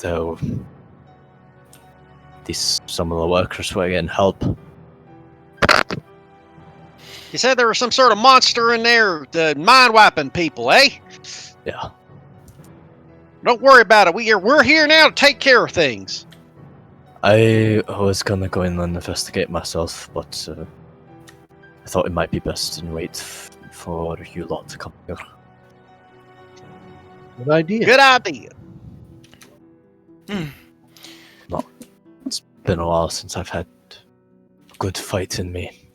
[SPEAKER 2] some of the workers were getting help.
[SPEAKER 1] You said there was some sort of monster in there, mind wiping people, eh?
[SPEAKER 2] Yeah.
[SPEAKER 1] Don't worry about it. We're here now to take care of things.
[SPEAKER 2] I was gonna go in and investigate myself, but I thought it might be best and wait for you lot to come here.
[SPEAKER 5] Good idea.
[SPEAKER 1] Good idea.
[SPEAKER 2] It's been a while since I've had a good fight in me.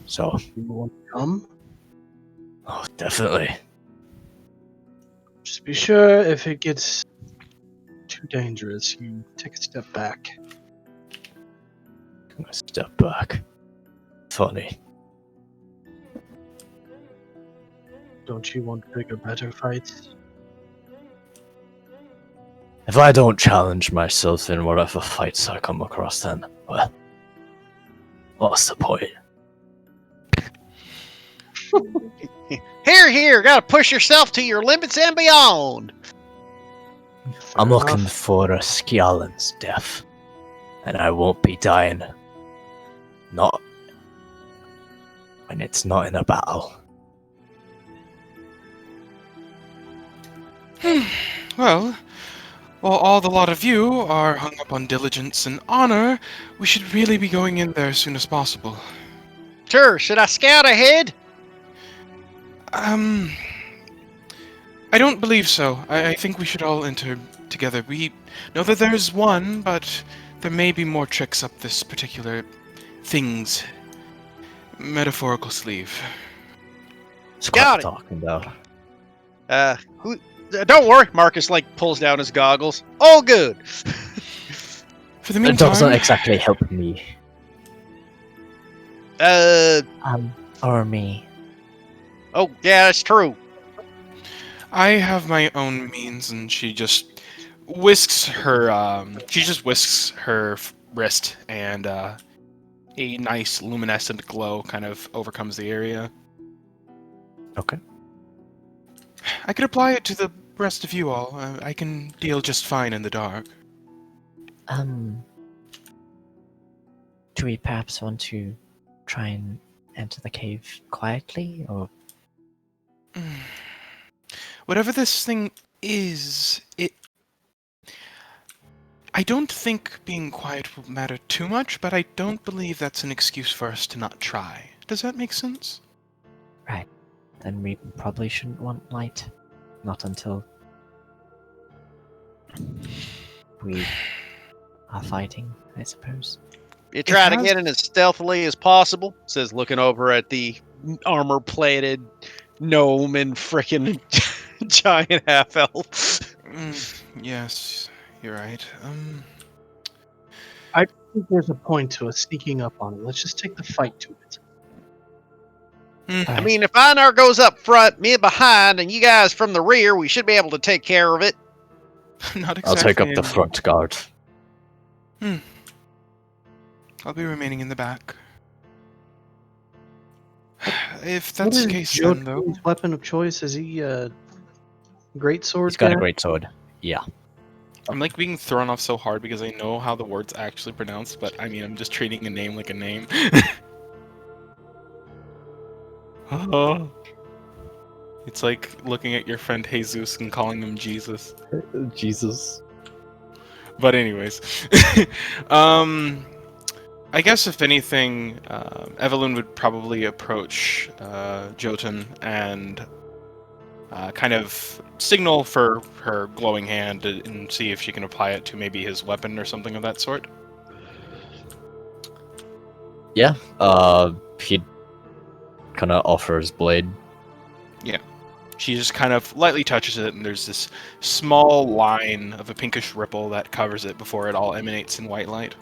[SPEAKER 2] So,
[SPEAKER 5] You want to come?
[SPEAKER 2] oh, definitely.
[SPEAKER 5] Just be sure if it gets too dangerous, you take a step back.
[SPEAKER 2] I'm gonna step back. Funny.
[SPEAKER 5] Don't you want bigger, better fights?
[SPEAKER 2] If I don't challenge myself in whatever fights I come across, then, well, what's the point?
[SPEAKER 1] Here. Gotta push yourself to your limits and beyond.
[SPEAKER 2] I'm
[SPEAKER 5] Fair
[SPEAKER 2] looking
[SPEAKER 5] enough.
[SPEAKER 2] for a Skjallen's death, and I won't be dying. Not when it's not in a battle.
[SPEAKER 7] Well, while all the lot of you are hung up on diligence and honor, we should really be going in there as soon as possible.
[SPEAKER 1] Sure, should I scout ahead?
[SPEAKER 7] I don't believe so. I think we should all enter together. We know that there's one, but there may be more tricks up this particular thing's metaphorical sleeve.
[SPEAKER 2] It's
[SPEAKER 1] Got
[SPEAKER 2] quite
[SPEAKER 1] it.
[SPEAKER 2] dark and out.
[SPEAKER 1] Don't worry. Marcus pulls down his goggles. All good.
[SPEAKER 7] For the
[SPEAKER 2] It
[SPEAKER 7] meantime,
[SPEAKER 2] doesn't exactly help me.
[SPEAKER 8] Or me.
[SPEAKER 1] Oh yeah, that's true.
[SPEAKER 7] I have my own means, and she just whisks her. She just whisks her wrist, and a nice luminescent glow kind of overcomes the area.
[SPEAKER 2] Okay.
[SPEAKER 7] I could apply it to the rest of you all. I can deal just fine in the dark.
[SPEAKER 8] Do we perhaps want to try and enter the cave quietly, or?
[SPEAKER 7] Whatever this thing is, I don't think being quiet will matter too much, but I don't believe that's an excuse for us to not try. Does that make sense?
[SPEAKER 8] Right. Then we probably shouldn't want light. Not until we are fighting, I suppose.
[SPEAKER 1] You try to
[SPEAKER 7] has-
[SPEAKER 1] get in as stealthily as possible, says looking over at the armor-plated gnome and frickin' giant half-elf.
[SPEAKER 7] Yes, you're right.
[SPEAKER 5] I think there's a point to us sneaking up on it. Let's just take the fight to it.
[SPEAKER 1] I mean, if Einar goes up front, me behind, and you guys from the rear, we should be able to take care of it.
[SPEAKER 7] Not exactly.
[SPEAKER 2] I'll take up the front guard.
[SPEAKER 7] I'll be remaining in the back. If
[SPEAKER 5] What
[SPEAKER 7] that's
[SPEAKER 5] is
[SPEAKER 7] the case, then, though.
[SPEAKER 5] Jotun's weapon of choice? Is he great sword?
[SPEAKER 2] He's got a
[SPEAKER 5] guy?
[SPEAKER 2] great sword. Yeah.
[SPEAKER 7] I'm like being thrown off so hard because I know how the word's actually pronounced, but I mean, I'm just treating a name like a name. Oh. It's like looking at your friend Jesus and calling him Jesus.
[SPEAKER 2] Jesus.
[SPEAKER 7] But anyways, I guess if anything, Evelyn would probably approach Jotun and kind of signal for her glowing hand and see if she can apply it to maybe his weapon or something of that sort.
[SPEAKER 2] Yeah. He'd kind of offer his blade.
[SPEAKER 7] She just kind of lightly touches it, and there's this small line of a pinkish ripple that covers it before it all emanates in white light.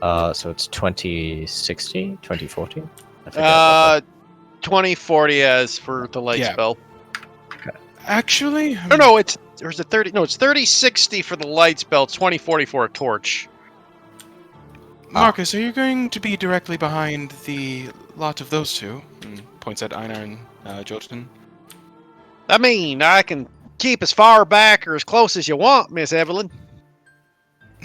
[SPEAKER 2] So it's 2060, 2040. I forget.
[SPEAKER 1] 2040 as for the light
[SPEAKER 7] Yeah.
[SPEAKER 1] spell.
[SPEAKER 7] Actually,
[SPEAKER 1] No, it's or is it 30? No, it's 3060 for the light spell. It's 2040 for a torch.
[SPEAKER 7] Marcus, are you going to be directly behind the lot of those two? And points at Einar and Jotun.
[SPEAKER 1] I mean, I can keep as far back or as close as you want, Miss Evelyn.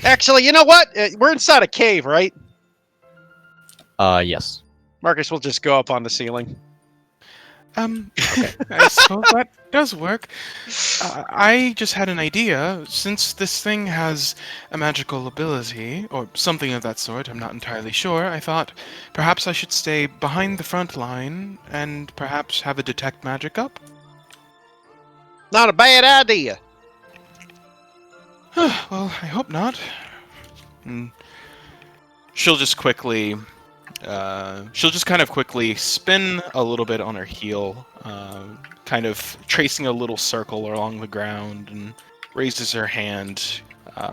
[SPEAKER 1] Actually, you know what? We're inside a cave, right?
[SPEAKER 2] Yes.
[SPEAKER 1] Marcus will just go up on the ceiling.
[SPEAKER 7] I suppose that does work. I just had an idea. Since this thing has a magical ability, or something of that sort, I'm not entirely sure, I thought perhaps I should stay behind the front line and perhaps have a detect magic up?
[SPEAKER 1] Not a bad idea.
[SPEAKER 7] Well, I hope not. She'll just quickly... she'll just kind of quickly spin a little bit on her heel, kind of tracing a little circle along the ground, and raises her hand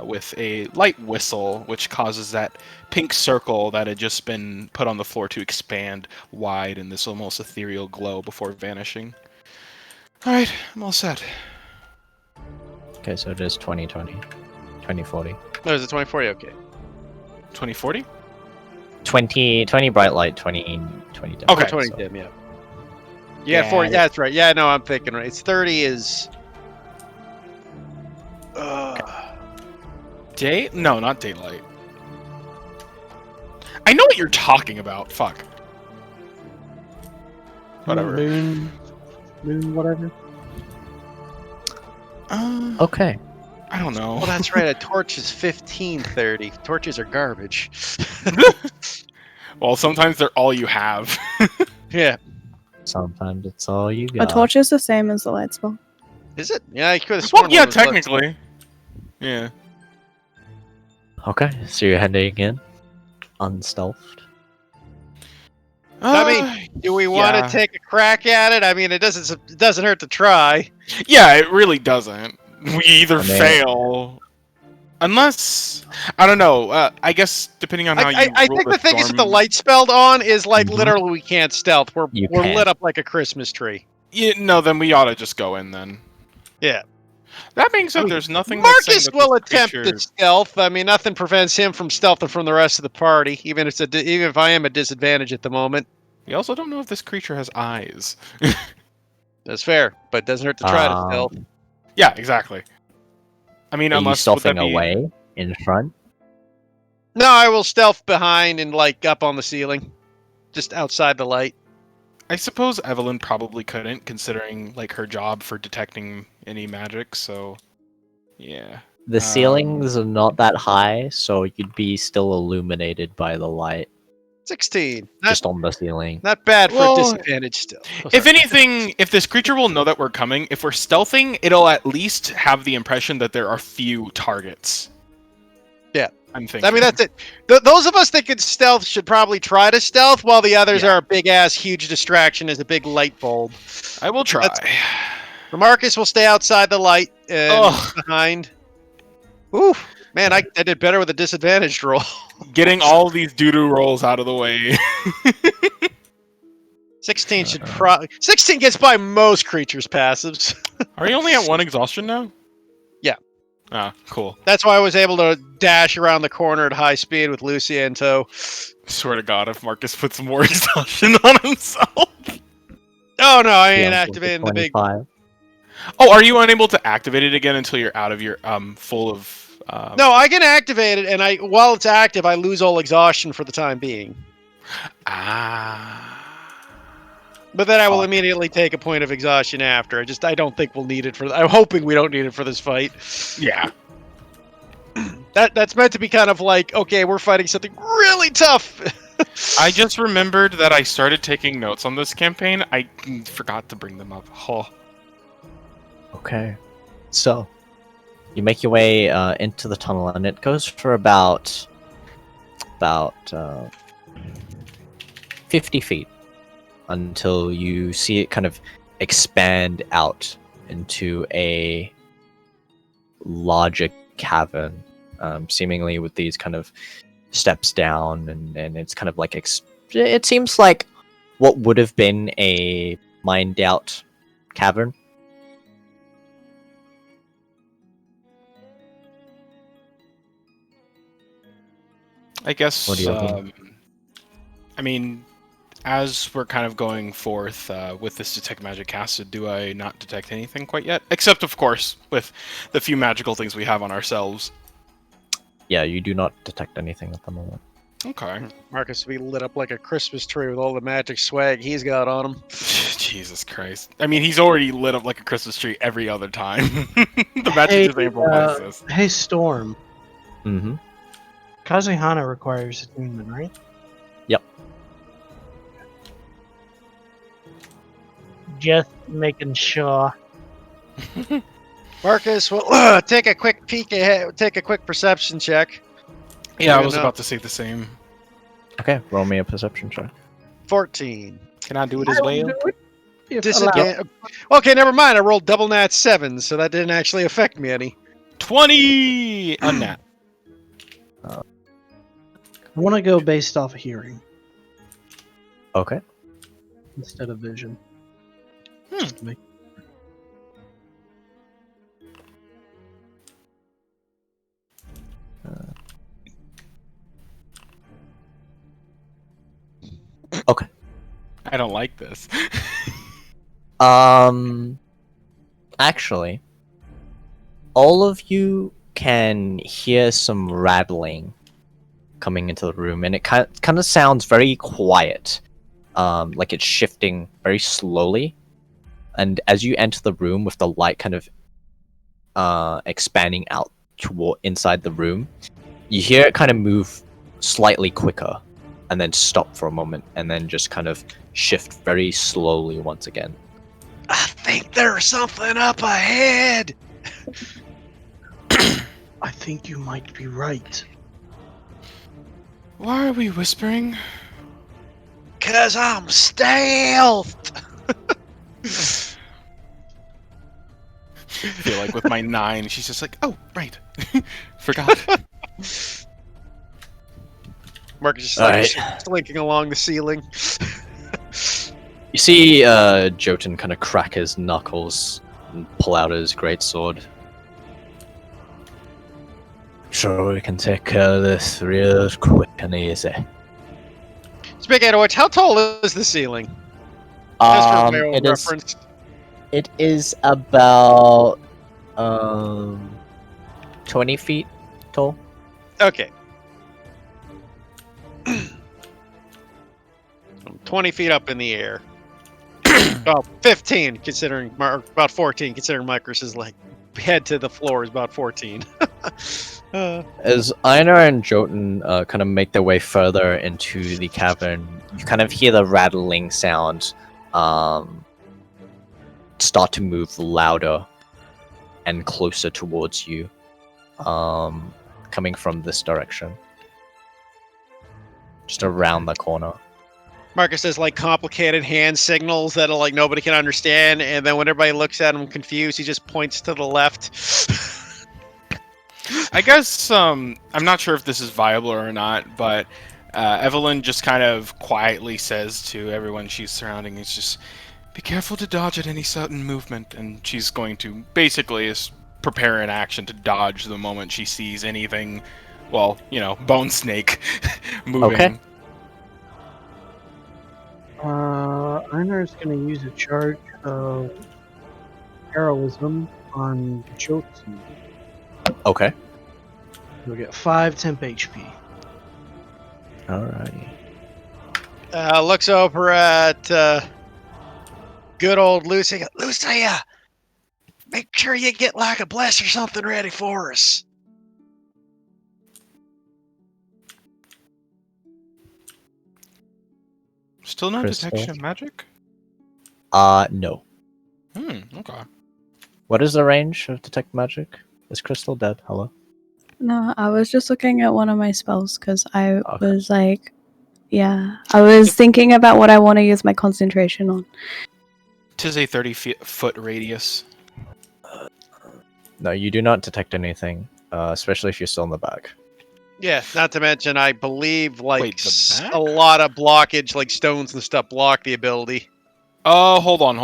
[SPEAKER 7] with a light whistle, which causes that pink circle that had just been put on the floor to expand wide in this almost ethereal glow before vanishing. Alright, I'm all set.
[SPEAKER 2] Okay, so it is 2020, 2040.
[SPEAKER 1] No, is it 2040? Okay.
[SPEAKER 7] 2040?
[SPEAKER 2] 20 bright light, 20 dim.
[SPEAKER 7] Okay.
[SPEAKER 1] 20
[SPEAKER 2] so-
[SPEAKER 1] dim, yeah. Yeah, 40. That's right. Yeah, no, I'm thinking right. It's 30 is.
[SPEAKER 7] Day? No, not daylight. I know what you're talking about. Fuck. Whatever.
[SPEAKER 5] Moon, whatever.
[SPEAKER 2] Okay.
[SPEAKER 7] I don't know.
[SPEAKER 1] Well, that's right. A torch is 1530. Torches are garbage.
[SPEAKER 7] Well, sometimes they're all you have.
[SPEAKER 1] Yeah.
[SPEAKER 2] Sometimes it's all you
[SPEAKER 3] A
[SPEAKER 2] got.
[SPEAKER 3] torch is the same as the light spell.
[SPEAKER 1] Is it? Yeah, I could have
[SPEAKER 7] Well,
[SPEAKER 1] sworn.
[SPEAKER 7] yeah,
[SPEAKER 1] one was less.
[SPEAKER 7] technically. Yeah.
[SPEAKER 2] Okay, so you're heading in, unstealthed.
[SPEAKER 1] I mean, do we want to take a crack at it? I mean, it doesn't hurt to try.
[SPEAKER 7] Yeah, it really doesn't. We either
[SPEAKER 2] I mean-
[SPEAKER 7] fail, unless I don't know. I guess depending on how you.
[SPEAKER 1] I
[SPEAKER 7] roll
[SPEAKER 1] think the thing is, with the
[SPEAKER 7] storm-
[SPEAKER 1] light spelled on, is like
[SPEAKER 2] Mhm.
[SPEAKER 1] literally we can't stealth. We're
[SPEAKER 2] You
[SPEAKER 1] lit
[SPEAKER 2] can't.
[SPEAKER 1] up like a Christmas tree.
[SPEAKER 7] Yeah, no, then we ought to just go in then.
[SPEAKER 1] Yeah.
[SPEAKER 7] That being said,
[SPEAKER 1] I mean,
[SPEAKER 7] there's nothing. that's saying
[SPEAKER 1] Marcus
[SPEAKER 7] that
[SPEAKER 1] will
[SPEAKER 7] this
[SPEAKER 1] attempt
[SPEAKER 7] creature-
[SPEAKER 1] to stealth. I mean, nothing prevents him from stealthing from the rest of the party, even if I am at disadvantage at the moment.
[SPEAKER 7] We also don't know if this creature has eyes.
[SPEAKER 1] That's fair, but it doesn't hurt to try to stealth.
[SPEAKER 7] Yeah, exactly. I mean,
[SPEAKER 2] Are you
[SPEAKER 7] unless would that
[SPEAKER 2] stealthing
[SPEAKER 7] be-
[SPEAKER 2] away in front?
[SPEAKER 1] No, I will stealth behind and like up on the ceiling, just outside the light.
[SPEAKER 7] I suppose Evelyn probably couldn't, considering like her job for detecting any magic. So, yeah.
[SPEAKER 2] The ceilings are not that high, so you'd be still illuminated by the light
[SPEAKER 1] 16.
[SPEAKER 2] just on the ceiling.
[SPEAKER 1] Not bad for
[SPEAKER 7] Well,
[SPEAKER 1] a disadvantage still. Oh,
[SPEAKER 7] If
[SPEAKER 1] sorry.
[SPEAKER 7] anything, if this creature will know that we're coming, if we're stealthing, it'll at least have the impression that there are few targets.
[SPEAKER 1] Yeah.
[SPEAKER 7] I'm thinking.
[SPEAKER 1] I mean, that's it. Those of us that can stealth should probably try to stealth, while the others
[SPEAKER 7] Yeah.
[SPEAKER 1] are a big ass, huge distraction as a big light bulb.
[SPEAKER 7] I will try.
[SPEAKER 1] That's- Marcus will stay outside the light and
[SPEAKER 7] Ugh.
[SPEAKER 1] behind. Ooh, man, I did better with a disadvantaged roll.
[SPEAKER 7] Getting all these doo-doo rolls out of the way.
[SPEAKER 1] 16 should 16 gets by most creatures' passives.
[SPEAKER 7] Are you only at 1 exhaustion now?
[SPEAKER 1] Yeah.
[SPEAKER 7] Ah, cool.
[SPEAKER 1] That's why I was able to dash around the corner at high speed with Lucia in tow.
[SPEAKER 7] Swear to God, if Marcus puts more exhaustion on himself.
[SPEAKER 1] Oh no, I ain't
[SPEAKER 2] Yeah,
[SPEAKER 1] activating the big.
[SPEAKER 2] 25.
[SPEAKER 7] Oh, are you unable to activate it again until you're out of your full of?
[SPEAKER 1] No, I can activate it, and while it's active, I lose all exhaustion for the time being.
[SPEAKER 7] Ah.
[SPEAKER 1] But then I will immediately take a point of exhaustion after. I don't think we'll need it for. I'm hoping we don't need it for this fight.
[SPEAKER 7] Yeah.
[SPEAKER 1] That's meant to be kind of like, okay, we're fighting something really tough.
[SPEAKER 7] I just remembered that I started taking notes on this campaign. I forgot to bring them up. Oh.
[SPEAKER 2] Okay. So, you make your way into the tunnel, and it goes for about 50 feet until you see it kind of expand out into a larger cavern, seemingly with these kind of steps down, and it's kind of like it seems like what would have been a mined out cavern.
[SPEAKER 7] I guess.
[SPEAKER 2] What do you think?
[SPEAKER 7] I mean, as we're kind of going forth with this detect magic casted, do I not detect anything quite yet? Except, of course, with the few magical things we have on ourselves.
[SPEAKER 2] Yeah, you do not detect anything at the moment.
[SPEAKER 7] Okay.
[SPEAKER 1] Marcus will be lit up like a Christmas tree with all the magic swag he's got on him.
[SPEAKER 7] Jesus Christ. I mean, he's already lit up like a Christmas tree every other time. The magic just amplifies this.
[SPEAKER 5] Hey, Storm.
[SPEAKER 2] Mm-hmm.
[SPEAKER 5] Kazehana requires attunement, right?
[SPEAKER 2] Yep.
[SPEAKER 5] Just making sure.
[SPEAKER 1] Marcus will take a quick peek ahead, take a quick perception check.
[SPEAKER 7] Yeah, I
[SPEAKER 1] You
[SPEAKER 7] was
[SPEAKER 1] know.
[SPEAKER 7] about to say the same.
[SPEAKER 2] Okay, roll me a perception check.
[SPEAKER 1] 14.
[SPEAKER 7] Can I do it as well?
[SPEAKER 1] Disadvantage. Okay, never mind. I rolled double nat 7, so that didn't actually affect me any.
[SPEAKER 7] 20 on that.
[SPEAKER 5] I want to go based off of hearing
[SPEAKER 2] Okay.
[SPEAKER 5] instead of vision.
[SPEAKER 7] Hmm.
[SPEAKER 5] Just to make-
[SPEAKER 7] I don't like this.
[SPEAKER 2] Actually, all of you can hear some rattling coming into the room, and it kind of sounds very quiet, like it's shifting very slowly. And as you enter the room with the light kind of expanding out toward inside the room. You hear it kind of move slightly quicker, and then stop for a moment, and then just kind of shift very slowly once again.
[SPEAKER 1] I think there's something up ahead.
[SPEAKER 5] I think you might be right.
[SPEAKER 7] Why are we whispering?
[SPEAKER 1] 'Cause I'm stealth.
[SPEAKER 7] I feel like with my 9, she's just like, oh, right. Forgot.
[SPEAKER 1] Marcus just
[SPEAKER 2] Alright.
[SPEAKER 1] slinking along the ceiling.
[SPEAKER 2] You see Jotun kind of crack his knuckles and pull out his greatsword. Sure, we can take care of this real quick and easy.
[SPEAKER 1] Speaking of which, how tall is the ceiling? Just for my own
[SPEAKER 2] It is.
[SPEAKER 1] reference.
[SPEAKER 2] It is about 20 feet tall.
[SPEAKER 1] Okay. 20 feet up in the air. About 15, considering about 14, considering Micros' like head to the floor is about 14.
[SPEAKER 2] As Einar and Jotun kind of make their way further into the cavern, you kind of hear the rattling sound start to move louder and closer towards you, coming from this direction, just around the corner.
[SPEAKER 1] Marcus has like complicated hand signals that like nobody can understand, and then when everybody looks at him confused, he just points to the left.
[SPEAKER 7] I guess I'm not sure if this is viable or not, but Evelyn just kind of quietly says to everyone she's surrounding, "It's just be careful to dodge at any sudden movement," and she's going to basically prepare an action to dodge the moment she sees anything, well, bone snake moving.
[SPEAKER 2] Okay.
[SPEAKER 5] Einar's gonna use a charge of heroism on Jotun.
[SPEAKER 2] Okay.
[SPEAKER 5] You'll get 5 temp HP.
[SPEAKER 2] Alrighty.
[SPEAKER 1] Looks over at good old Lucy. Lucia, make sure you get like a bless or something ready for us.
[SPEAKER 7] Still no
[SPEAKER 2] Crystal.
[SPEAKER 7] detection of magic?
[SPEAKER 2] No.
[SPEAKER 7] Okay.
[SPEAKER 2] What is the range of detect magic? Is Crystal dead? Hello?
[SPEAKER 3] No, I was just looking at one of my spells because I
[SPEAKER 2] Okay.
[SPEAKER 3] was like, yeah, I was thinking about what I want to use my concentration on.
[SPEAKER 7] 'Tis a 30-foot radius.
[SPEAKER 2] No, you do not detect anything, especially if you're still in the back.
[SPEAKER 1] Yeah, not to mention, I believe like
[SPEAKER 7] Wait, the back?
[SPEAKER 1] a lot of blockage, like stones and stuff, block the ability.
[SPEAKER 7] Oh, hold on.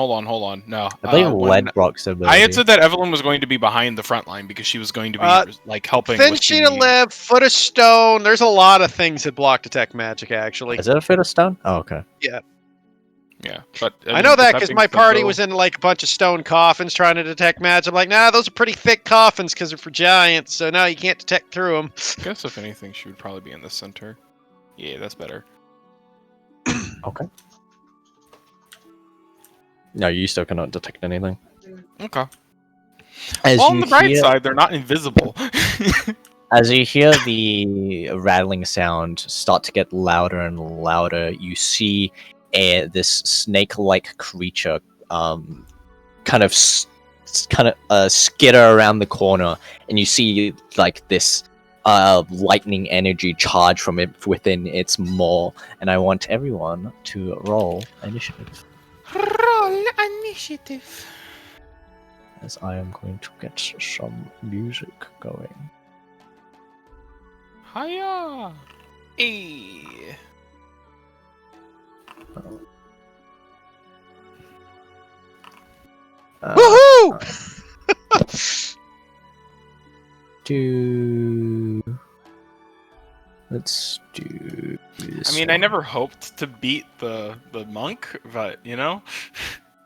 [SPEAKER 7] No.
[SPEAKER 2] I believe
[SPEAKER 7] when
[SPEAKER 2] lead blocks ability.
[SPEAKER 7] I had said that Evelyn was going to be behind the front line because she was going to be like helping
[SPEAKER 1] Thin
[SPEAKER 7] with
[SPEAKER 1] sheet of
[SPEAKER 7] the...
[SPEAKER 1] lead, foot of stone. There's a lot of things that block detect magic, actually.
[SPEAKER 2] Is it a foot of stone? Oh, okay.
[SPEAKER 7] Yeah, but
[SPEAKER 1] I know that because
[SPEAKER 7] being
[SPEAKER 1] my
[SPEAKER 7] said,
[SPEAKER 1] party
[SPEAKER 7] though,
[SPEAKER 1] was in like a bunch of stone coffins trying to detect magic. I'm like, nah, those are pretty thick coffins because they're for giants, so no, you can't detect through them.
[SPEAKER 7] I guess if anything, she would probably be in the center. Yeah, that's better.
[SPEAKER 2] Okay. No, you still cannot detect anything.
[SPEAKER 7] Okay.
[SPEAKER 2] As
[SPEAKER 7] Well, on
[SPEAKER 2] you
[SPEAKER 7] the bright
[SPEAKER 2] hear-
[SPEAKER 7] side, they're not invisible.
[SPEAKER 2] As you hear the rattling sound start to get louder and louder, you see this snake-like creature kind of skitter around the corner, and you see like this lightning energy charge from it within its maw. And I want everyone to roll initiative,
[SPEAKER 7] Roll initiative.
[SPEAKER 2] as I am going to get some music going.
[SPEAKER 7] Hiya! Hey.
[SPEAKER 1] Woohoo!
[SPEAKER 2] Let's do this.
[SPEAKER 7] I mean, I never hoped to beat the monk, but
[SPEAKER 2] No,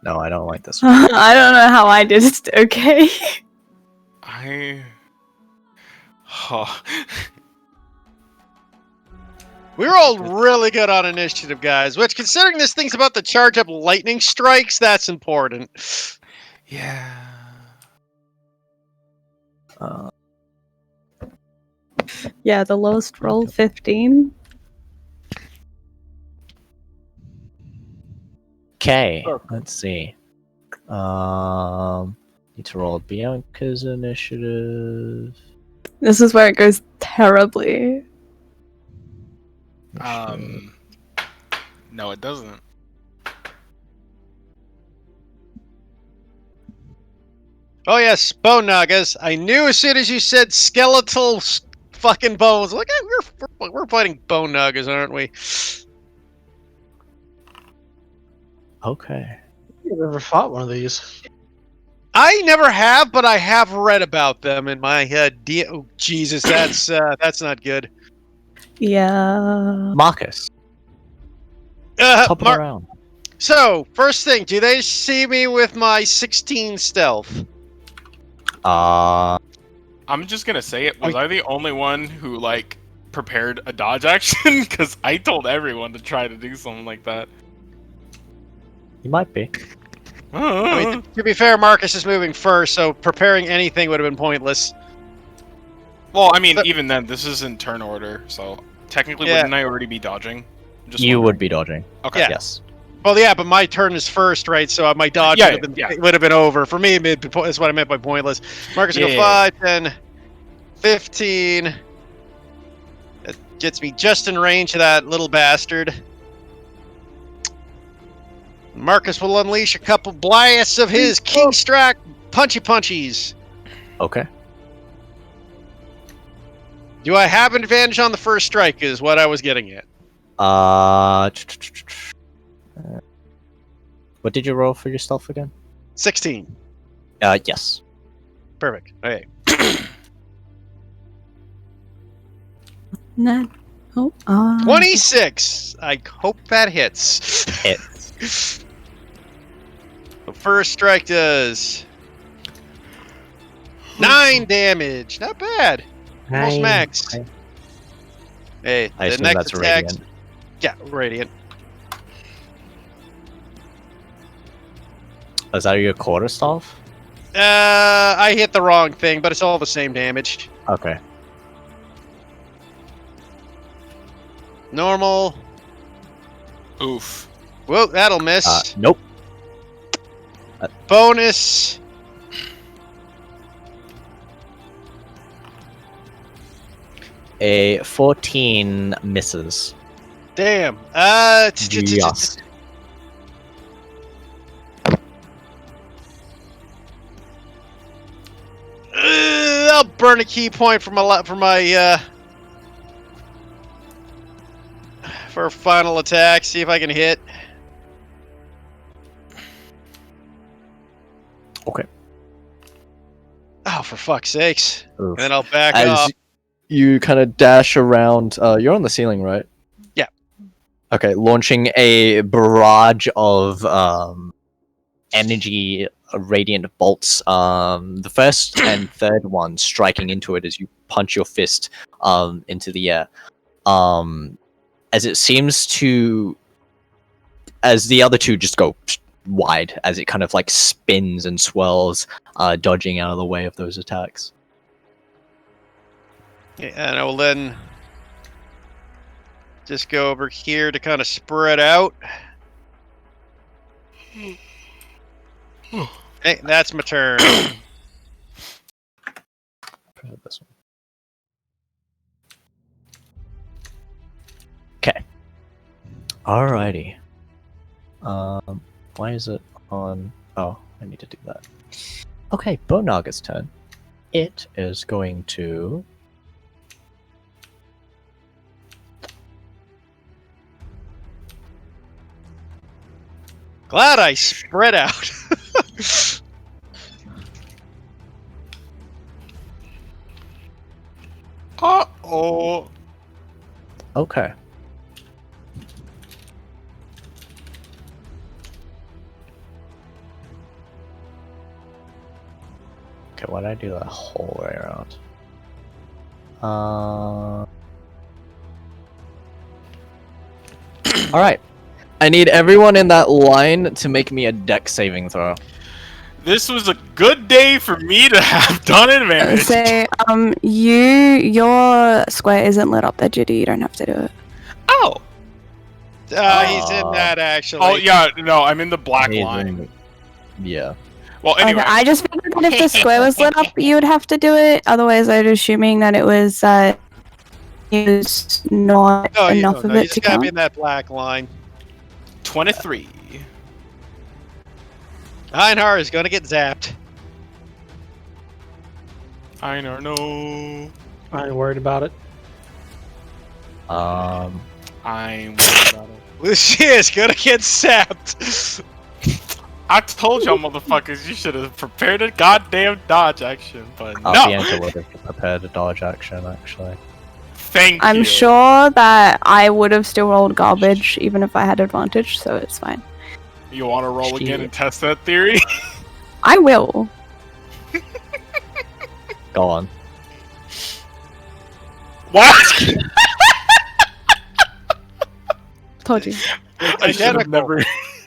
[SPEAKER 2] I don't like this.
[SPEAKER 3] I don't know how I did it. Okay.
[SPEAKER 1] We rolled really good on initiative, guys, which, considering this thing's about to charge up lightning strikes, that's important.
[SPEAKER 7] Yeah.
[SPEAKER 2] Uh,
[SPEAKER 3] Yeah, the lowest roll 15.
[SPEAKER 2] Okay,
[SPEAKER 1] Oh.
[SPEAKER 2] let's see. Need to roll Bianca's initiative.
[SPEAKER 3] This is where it goes terribly.
[SPEAKER 7] No, it doesn't.
[SPEAKER 1] Oh yes, bone nagas. I knew as soon as you said skeletal fucking bones. Look at we're fighting bone nagas, aren't we?
[SPEAKER 2] Okay.
[SPEAKER 5] You've ever fought one of these?
[SPEAKER 1] I never have, but I have read about them in my head. Oh Jesus, that's not good.
[SPEAKER 3] Yeah.
[SPEAKER 2] Marcus, top of the
[SPEAKER 1] Mark.
[SPEAKER 2] round.
[SPEAKER 1] So first thing, do they see me with my 16 stealth?
[SPEAKER 7] I'm just gonna say it. Was I the only one who like prepared a dodge action? Because I told everyone to try to do something like that.
[SPEAKER 2] You might be.
[SPEAKER 1] I mean, to be fair, Marcus is moving first, so preparing anything would have been pointless.
[SPEAKER 7] Well, I mean,
[SPEAKER 1] But-
[SPEAKER 7] even then, this is in turn order, so technically,
[SPEAKER 1] Yeah.
[SPEAKER 7] wouldn't I already be dodging? Just
[SPEAKER 2] You would
[SPEAKER 7] wondering.
[SPEAKER 2] be dodging.
[SPEAKER 7] Okay.
[SPEAKER 1] Yeah.
[SPEAKER 2] Yes.
[SPEAKER 1] Well, yeah, but my turn is first, right? So my dodge
[SPEAKER 7] Yeah,
[SPEAKER 1] would have been over. For me, that's what I meant by pointless. Marcus will go
[SPEAKER 7] Yeah.
[SPEAKER 1] 5, 10, 15. That gets me just in range of that little bastard. Marcus will unleash a couple blasts of his King Strack punchies.
[SPEAKER 2] Okay.
[SPEAKER 1] Do I have an advantage on the first strike? Is what I was getting at.
[SPEAKER 2] What did you roll for your stealth again?
[SPEAKER 1] 16.
[SPEAKER 2] Yes.
[SPEAKER 1] Perfect. Okay.
[SPEAKER 3] No. Oh,
[SPEAKER 1] 26. I hope that hits.
[SPEAKER 2] Hits.
[SPEAKER 1] The first strike does 9 damage. Not bad. Almost max.
[SPEAKER 2] Okay.
[SPEAKER 1] Hey,
[SPEAKER 2] I
[SPEAKER 1] the
[SPEAKER 2] assume
[SPEAKER 1] next
[SPEAKER 2] that's
[SPEAKER 1] attack.
[SPEAKER 2] radiant.
[SPEAKER 1] Yeah, radiant.
[SPEAKER 2] Is that your quarter stealth?
[SPEAKER 1] I hit the wrong thing, but it's all the same damage.
[SPEAKER 2] Okay.
[SPEAKER 1] Normal.
[SPEAKER 7] Oof.
[SPEAKER 1] Whoa, that'll miss.
[SPEAKER 2] Nope.
[SPEAKER 1] Bonus.
[SPEAKER 2] A 14 misses.
[SPEAKER 1] Damn.
[SPEAKER 2] Yes.
[SPEAKER 1] I'll burn a key point for my for a final attack. See if I can hit.
[SPEAKER 2] Okay.
[SPEAKER 1] Oh, for fuck's sakes!
[SPEAKER 2] Oof.
[SPEAKER 1] And then I'll back
[SPEAKER 2] As
[SPEAKER 1] off.
[SPEAKER 2] you kind of dash around, you're on the ceiling, right?
[SPEAKER 1] Yeah.
[SPEAKER 2] Okay, launching a barrage of energy radiant bolts. The first and third one striking into it as you punch your fist into the air. As it seems to, as the other two just go wide, as it kind of like spins and swirls, dodging out of the way of those attacks.
[SPEAKER 1] Yeah, and I will then just go over here to kind of spread out. Hey, that's my turn.
[SPEAKER 2] This one. Okay. Alrighty. Why is it on? Oh, I need to do that. Okay, Bonaga's turn. It is going to.
[SPEAKER 1] Glad I spread out.
[SPEAKER 7] Oh.
[SPEAKER 2] Okay. Okay, why did I do that whole way around? Alright. I need everyone in that line to make me a dex saving throw.
[SPEAKER 7] This was a good day for me to have done advantage.
[SPEAKER 3] So, your square isn't lit up there, Judy. You don't have to do it.
[SPEAKER 7] Oh.
[SPEAKER 1] He's in that actually.
[SPEAKER 7] Oh yeah, no, I'm in the black
[SPEAKER 2] He's
[SPEAKER 7] line.
[SPEAKER 2] Yeah.
[SPEAKER 7] Well, anyway.
[SPEAKER 3] Okay, I just figured that if the square was lit up, you would have to do it. Otherwise, I was assuming that it was not enough of
[SPEAKER 1] you
[SPEAKER 3] it
[SPEAKER 1] just
[SPEAKER 3] to
[SPEAKER 1] gotta be
[SPEAKER 3] count.
[SPEAKER 1] in that black line.
[SPEAKER 7] 23.
[SPEAKER 1] Einhar is gonna get zapped.
[SPEAKER 7] I don't know.
[SPEAKER 5] I ain't worried about it.
[SPEAKER 7] I'm worried about it.
[SPEAKER 1] Lucia's gonna get zapped.
[SPEAKER 7] I told y'all motherfuckers you should have prepared a goddamn dodge action, but no.
[SPEAKER 2] Bianca would have prepared a dodge action, actually.
[SPEAKER 7] Thank you.
[SPEAKER 3] I'm sure that I would have still rolled garbage even if I had advantage, so it's fine.
[SPEAKER 7] You want to roll again and test that theory?
[SPEAKER 3] I will.
[SPEAKER 2] Go on.
[SPEAKER 7] What?
[SPEAKER 3] Told you.
[SPEAKER 7] I should have never.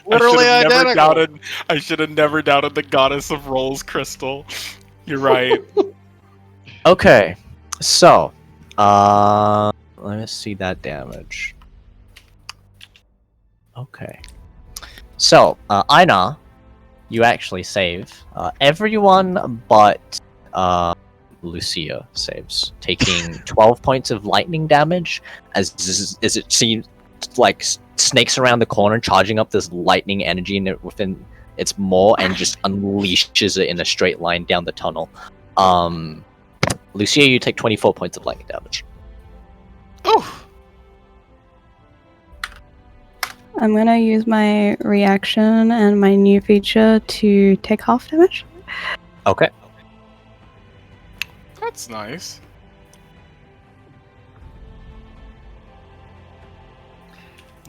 [SPEAKER 1] Literally identical.
[SPEAKER 7] I should have never doubted the goddess of rolls, Crystal. You're right.
[SPEAKER 2] Okay, so, let me see that damage. Okay. So, Aina, you actually save. Everyone but Lucia saves, taking 12 points of lightning damage as it seems like snakes around the corner, charging up this lightning energy within its maw and just unleashes it in a straight line down the tunnel. Lucia, you take 24 points of lightning damage.
[SPEAKER 7] Oh.
[SPEAKER 3] I'm gonna use my reaction and my new feature to take half damage.
[SPEAKER 2] Okay.
[SPEAKER 7] That's nice.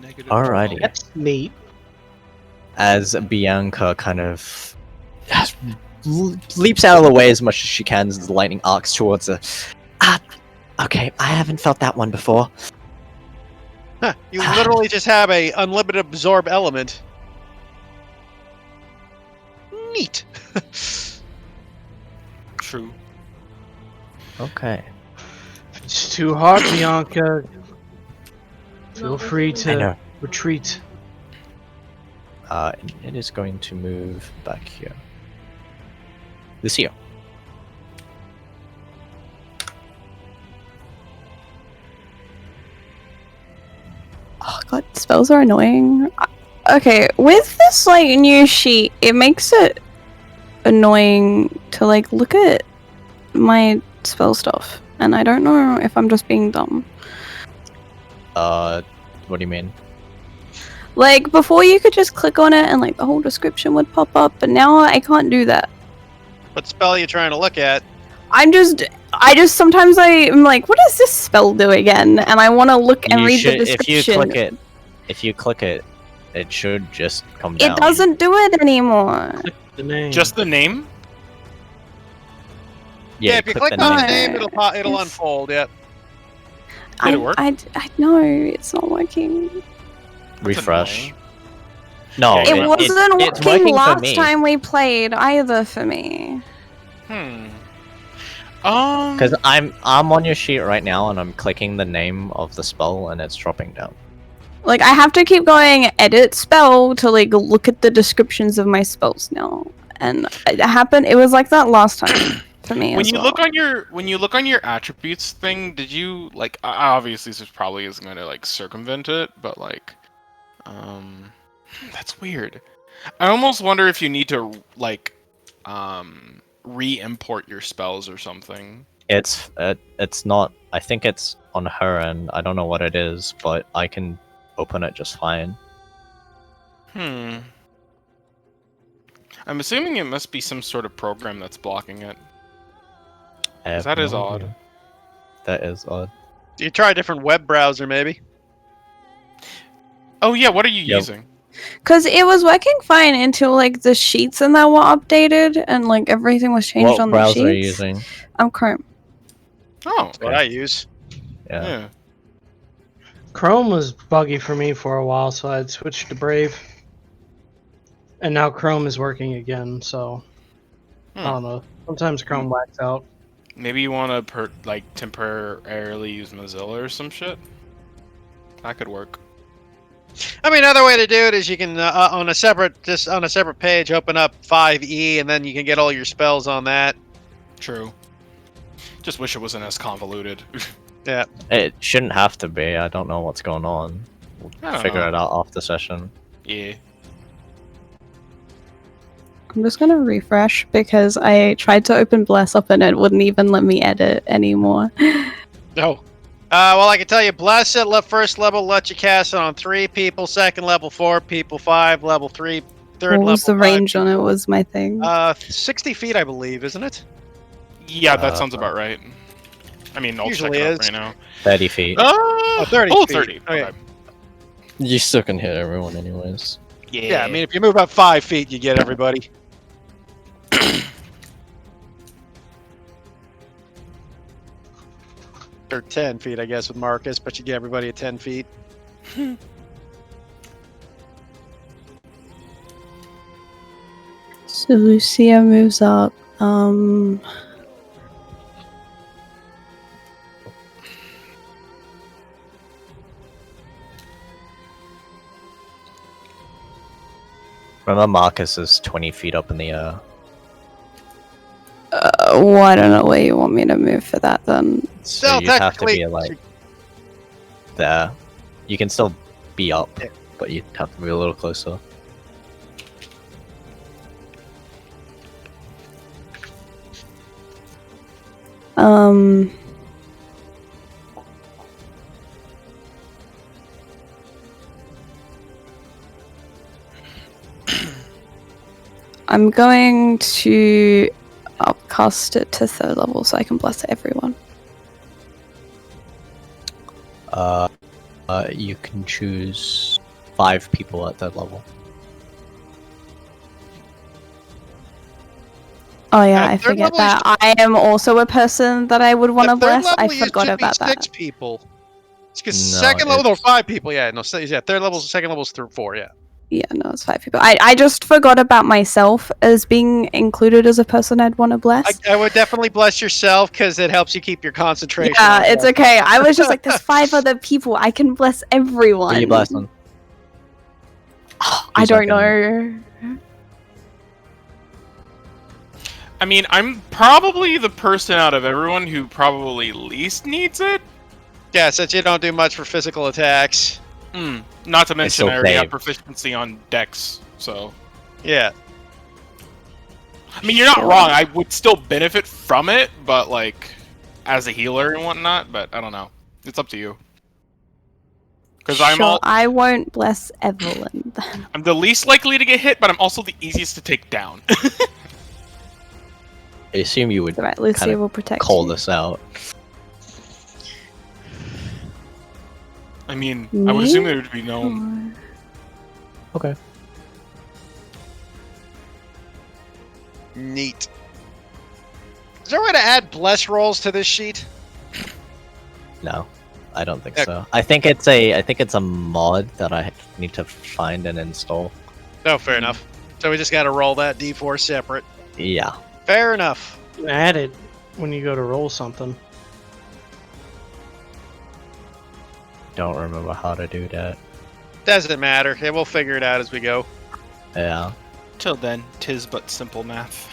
[SPEAKER 2] Alrighty.
[SPEAKER 5] That's neat.
[SPEAKER 2] As Bianca kind of leaps out of the way as much as she can as the lightning arcs towards her. Okay, I haven't felt that one before.
[SPEAKER 1] Huh, you literally just have a unlimited absorb element. Neat.
[SPEAKER 7] True.
[SPEAKER 2] Okay.
[SPEAKER 5] If it's too hard, Bianca, feel free
[SPEAKER 2] I
[SPEAKER 5] to
[SPEAKER 2] know.
[SPEAKER 5] retreat.
[SPEAKER 2] It is going to move back here. Lucia.
[SPEAKER 3] Oh god, spells are annoying. Okay, with this like new sheet, it makes it annoying to like look at my spell stuff, and I don't know if I'm just being dumb.
[SPEAKER 2] What do you mean?
[SPEAKER 3] Like before, you could just click on it and like the whole description would pop up, but now I can't do that.
[SPEAKER 1] What spell are you trying to look at?
[SPEAKER 3] I just sometimes I'm like, what does this spell do again? And I want to look and read the description.
[SPEAKER 2] If you click it, it should just come down.
[SPEAKER 3] It doesn't do it anymore.
[SPEAKER 5] Click the name.
[SPEAKER 7] Just the name?
[SPEAKER 1] Yeah, if you click
[SPEAKER 2] the
[SPEAKER 1] on
[SPEAKER 2] name.
[SPEAKER 1] the name, it'll unfold. Yep.
[SPEAKER 7] Did it work?
[SPEAKER 3] I know it's not working.
[SPEAKER 2] Refresh.
[SPEAKER 7] annoying.
[SPEAKER 2] No,
[SPEAKER 7] Yeah,
[SPEAKER 3] It wasn't
[SPEAKER 2] it's
[SPEAKER 3] working
[SPEAKER 2] working for
[SPEAKER 3] last
[SPEAKER 2] me.
[SPEAKER 3] time we played either for me.
[SPEAKER 2] Because I'm on your sheet right now and I'm clicking the name of the spell and it's dropping down.
[SPEAKER 3] Like I have to keep going edit spell to like look at the descriptions of my spells now. And it happened. It was like that last time for me.
[SPEAKER 7] When
[SPEAKER 3] as
[SPEAKER 7] you
[SPEAKER 3] well.
[SPEAKER 7] look on your attributes thing, did you like obviously this probably isn't going to like circumvent it, but like that's weird. I almost wonder if you need to like re-import your spells or something.
[SPEAKER 2] It's not. I think it's on her end. I don't know what it is, but I can open it just fine.
[SPEAKER 7] I'm assuming it must be some sort of program that's blocking it. That is odd.
[SPEAKER 2] That is odd.
[SPEAKER 1] You try a different web browser, maybe.
[SPEAKER 7] Oh yeah, what are you
[SPEAKER 2] Yep.
[SPEAKER 7] using?
[SPEAKER 3] Because it was working fine until like the sheets and that were updated and like everything was changed
[SPEAKER 2] What
[SPEAKER 3] on the
[SPEAKER 2] browser
[SPEAKER 3] sheets.
[SPEAKER 2] are you using?
[SPEAKER 3] I'm Chrome.
[SPEAKER 7] Oh,
[SPEAKER 1] That's what I use.
[SPEAKER 2] Yeah.
[SPEAKER 7] yeah.
[SPEAKER 5] Chrome was buggy for me for a while, so I'd switched to Brave. And now Chrome is working again, so I don't know. Sometimes Chrome whacks out.
[SPEAKER 7] Maybe you want to temporarily use Mozilla or some shit. That could work.
[SPEAKER 1] I mean, another way to do it is you can on a separate page open up 5e, and then you can get all your spells on that.
[SPEAKER 7] True. Just wish it wasn't as convoluted.
[SPEAKER 1] Yeah.
[SPEAKER 2] It shouldn't have to be. I don't know what's going on.
[SPEAKER 7] I
[SPEAKER 2] We'll
[SPEAKER 7] don't
[SPEAKER 2] figure
[SPEAKER 7] know.
[SPEAKER 2] it out off the session.
[SPEAKER 7] Yeah.
[SPEAKER 3] I'm just gonna refresh because I tried to open Bless up and it wouldn't even let me edit anymore.
[SPEAKER 1] No. Well, I can tell you, Bless it, first level, let you cast it on 3 people, second level 4 people, 5, level 3, third
[SPEAKER 3] What
[SPEAKER 1] level
[SPEAKER 3] was the
[SPEAKER 1] 5
[SPEAKER 3] range on it
[SPEAKER 1] people.
[SPEAKER 3] was my thing.
[SPEAKER 1] 60 feet, I believe, isn't it?
[SPEAKER 7] Yeah, that sounds about right. I mean, I'll check
[SPEAKER 1] Usually
[SPEAKER 7] it out
[SPEAKER 1] is.
[SPEAKER 7] right now.
[SPEAKER 2] 30 feet.
[SPEAKER 1] 30
[SPEAKER 7] oh,
[SPEAKER 1] feet.
[SPEAKER 7] 30.
[SPEAKER 1] Okay.
[SPEAKER 7] Okay.
[SPEAKER 2] You still can hit everyone anyways.
[SPEAKER 1] Yeah, I mean, if you move up 5 feet, you get everybody. Or 10 feet, I guess, with Marcus, but you get everybody at 10 feet.
[SPEAKER 3] So Lucia moves up.
[SPEAKER 2] Remember, Marcus is 20 feet up in the air.
[SPEAKER 3] Well, I don't know where you want me to move for that then.
[SPEAKER 2] So
[SPEAKER 1] Well,
[SPEAKER 2] you'd have to
[SPEAKER 1] technically,
[SPEAKER 2] be like there. You can still be up,
[SPEAKER 1] Yeah.
[SPEAKER 2] but you'd have to be a little closer.
[SPEAKER 3] I'm going to upcast it to 3rd level so I can bless everyone.
[SPEAKER 2] You can choose 5 people at that level.
[SPEAKER 3] Oh yeah, I
[SPEAKER 1] third
[SPEAKER 3] forget
[SPEAKER 1] level you
[SPEAKER 3] that. I am also a person that I would want to
[SPEAKER 1] At third
[SPEAKER 3] bless. I
[SPEAKER 1] level, you
[SPEAKER 3] forgot
[SPEAKER 1] should be
[SPEAKER 3] about that.
[SPEAKER 1] 6 people. Because
[SPEAKER 2] No,
[SPEAKER 1] second level, there were
[SPEAKER 2] it's-
[SPEAKER 1] 5 people. Yeah, no, yeah, third level, second level is through 4. Yeah.
[SPEAKER 3] Yeah, no, it's 5 people. I just forgot about myself as being included as a person I'd want to bless.
[SPEAKER 1] I would definitely bless yourself because it helps you keep your concentration.
[SPEAKER 3] Yeah,
[SPEAKER 1] on
[SPEAKER 3] it's
[SPEAKER 1] that.
[SPEAKER 3] okay. I was just like, there's 5 other people. I can bless everyone.
[SPEAKER 2] Who you blessing?
[SPEAKER 3] I
[SPEAKER 2] Who's not
[SPEAKER 3] don't know.
[SPEAKER 7] I mean, I'm probably the person out of everyone who probably least needs it.
[SPEAKER 1] Yeah, since you don't do much for physical attacks.
[SPEAKER 7] Not to mention, I already
[SPEAKER 2] okay.
[SPEAKER 7] have proficiency on Dex, so.
[SPEAKER 1] Yeah.
[SPEAKER 7] I mean, you're not wrong. I would still benefit from it, but like, as a healer and whatnot. But I don't know. It's up to you. Because
[SPEAKER 3] I won't bless Evelyn then.
[SPEAKER 7] I'm the least likely to get hit, but I'm also the easiest to take down.
[SPEAKER 2] I assume you would
[SPEAKER 3] Right, Lucia
[SPEAKER 2] kinda
[SPEAKER 3] will protect
[SPEAKER 2] call
[SPEAKER 3] you.
[SPEAKER 2] this out.
[SPEAKER 7] I mean, I would assume it would be known.
[SPEAKER 2] Okay.
[SPEAKER 1] Neat. Is there a way to add bless rolls to this sheet?
[SPEAKER 2] No, I don't think
[SPEAKER 1] Okay.
[SPEAKER 2] so. I think it's a mod that I need to find and install.
[SPEAKER 1] No, fair enough. So we just got to roll that d4 separate.
[SPEAKER 2] Yeah.
[SPEAKER 1] Fair enough.
[SPEAKER 5] Add it when you go to roll something.
[SPEAKER 2] Don't remember how to do that.
[SPEAKER 1] Doesn't matter. Yeah, we'll figure it out as we go.
[SPEAKER 2] Yeah.
[SPEAKER 7] Till then, 'tis but simple math.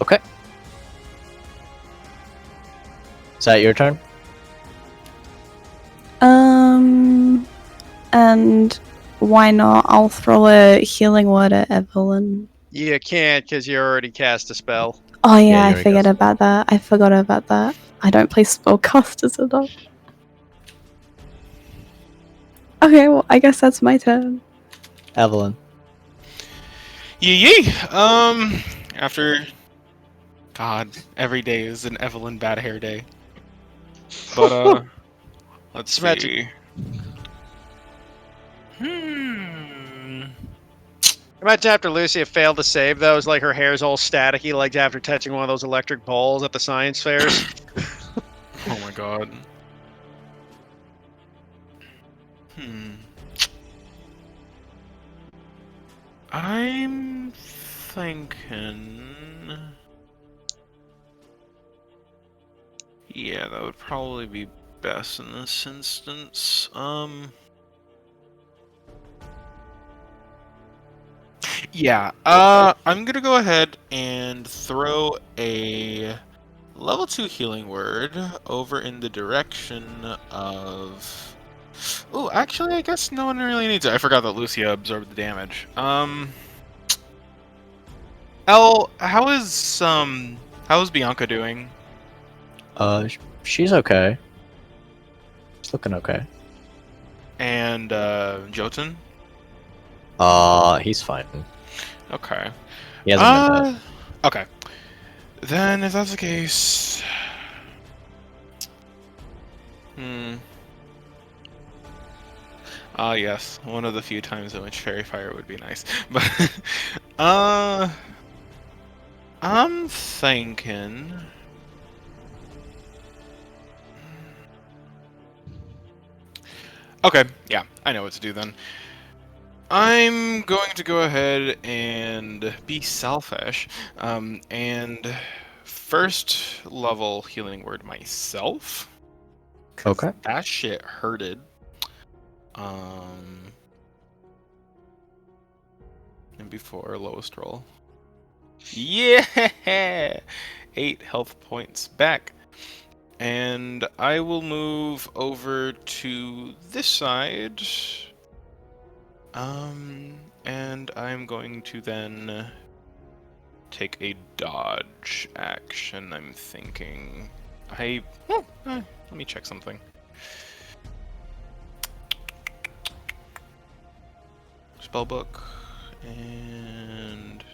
[SPEAKER 2] Okay. Is that your turn?
[SPEAKER 3] And why not? I'll throw a healing word at Evelyn.
[SPEAKER 1] You can't because you already cast a spell.
[SPEAKER 3] Oh yeah,
[SPEAKER 2] Yeah,
[SPEAKER 3] I
[SPEAKER 2] you're
[SPEAKER 3] forget
[SPEAKER 2] good.
[SPEAKER 3] about that. I forgot about that. I don't play spellcasters enough. Okay, well, I guess that's my turn.
[SPEAKER 2] Evelyn.
[SPEAKER 7] Yee. After. God, every day is an Evelyn bad hair day. But, let's see.
[SPEAKER 1] Imagine after Lucia failed to save those, like her hair's all staticky, like after touching one of those electric balls at the science fairs.
[SPEAKER 7] Oh my god. I'm thinking. Yeah, that would probably be best in this instance. Yeah, I'm gonna go ahead and throw a level 2 healing word over in the direction of... Oh, actually, I guess no one really needs it. I forgot that Lucia absorbed the damage. Elle, how's Bianca doing?
[SPEAKER 2] She's okay. She's looking okay.
[SPEAKER 7] And, Jotun?
[SPEAKER 2] He's fine.
[SPEAKER 7] Okay.
[SPEAKER 2] He hasn't been hit.
[SPEAKER 7] Okay. Then, if that's the case... yes. One of the few times in which Fairy Fire would be nice. But, I'm thinking... Okay, yeah, I know what to do then. I'm going to go ahead and be selfish, and first level healing word myself. 'Cause
[SPEAKER 2] Okay.
[SPEAKER 7] that shit hurted. And before lowest roll. Yeah! 8 health points back. And I will move over to this side. And I'm going to then take a dodge action, I'm thinking. Let me check something. Spellbook, and...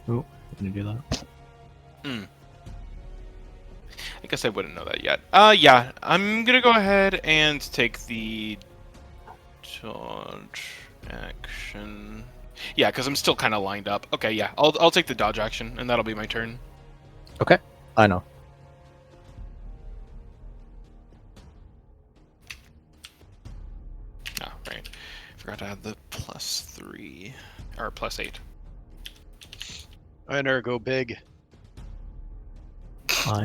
[SPEAKER 2] Oh, can you do that?
[SPEAKER 7] I guess I wouldn't know that yet. Yeah, I'm gonna go ahead and take the dodge action. Yeah, because I'm still kind of lined up. Okay, yeah, I'll take the dodge action, and that'll be my turn.
[SPEAKER 2] Okay, I know.
[SPEAKER 7] Oh, right. Forgot to add the +3 or +8.
[SPEAKER 1] I never go big.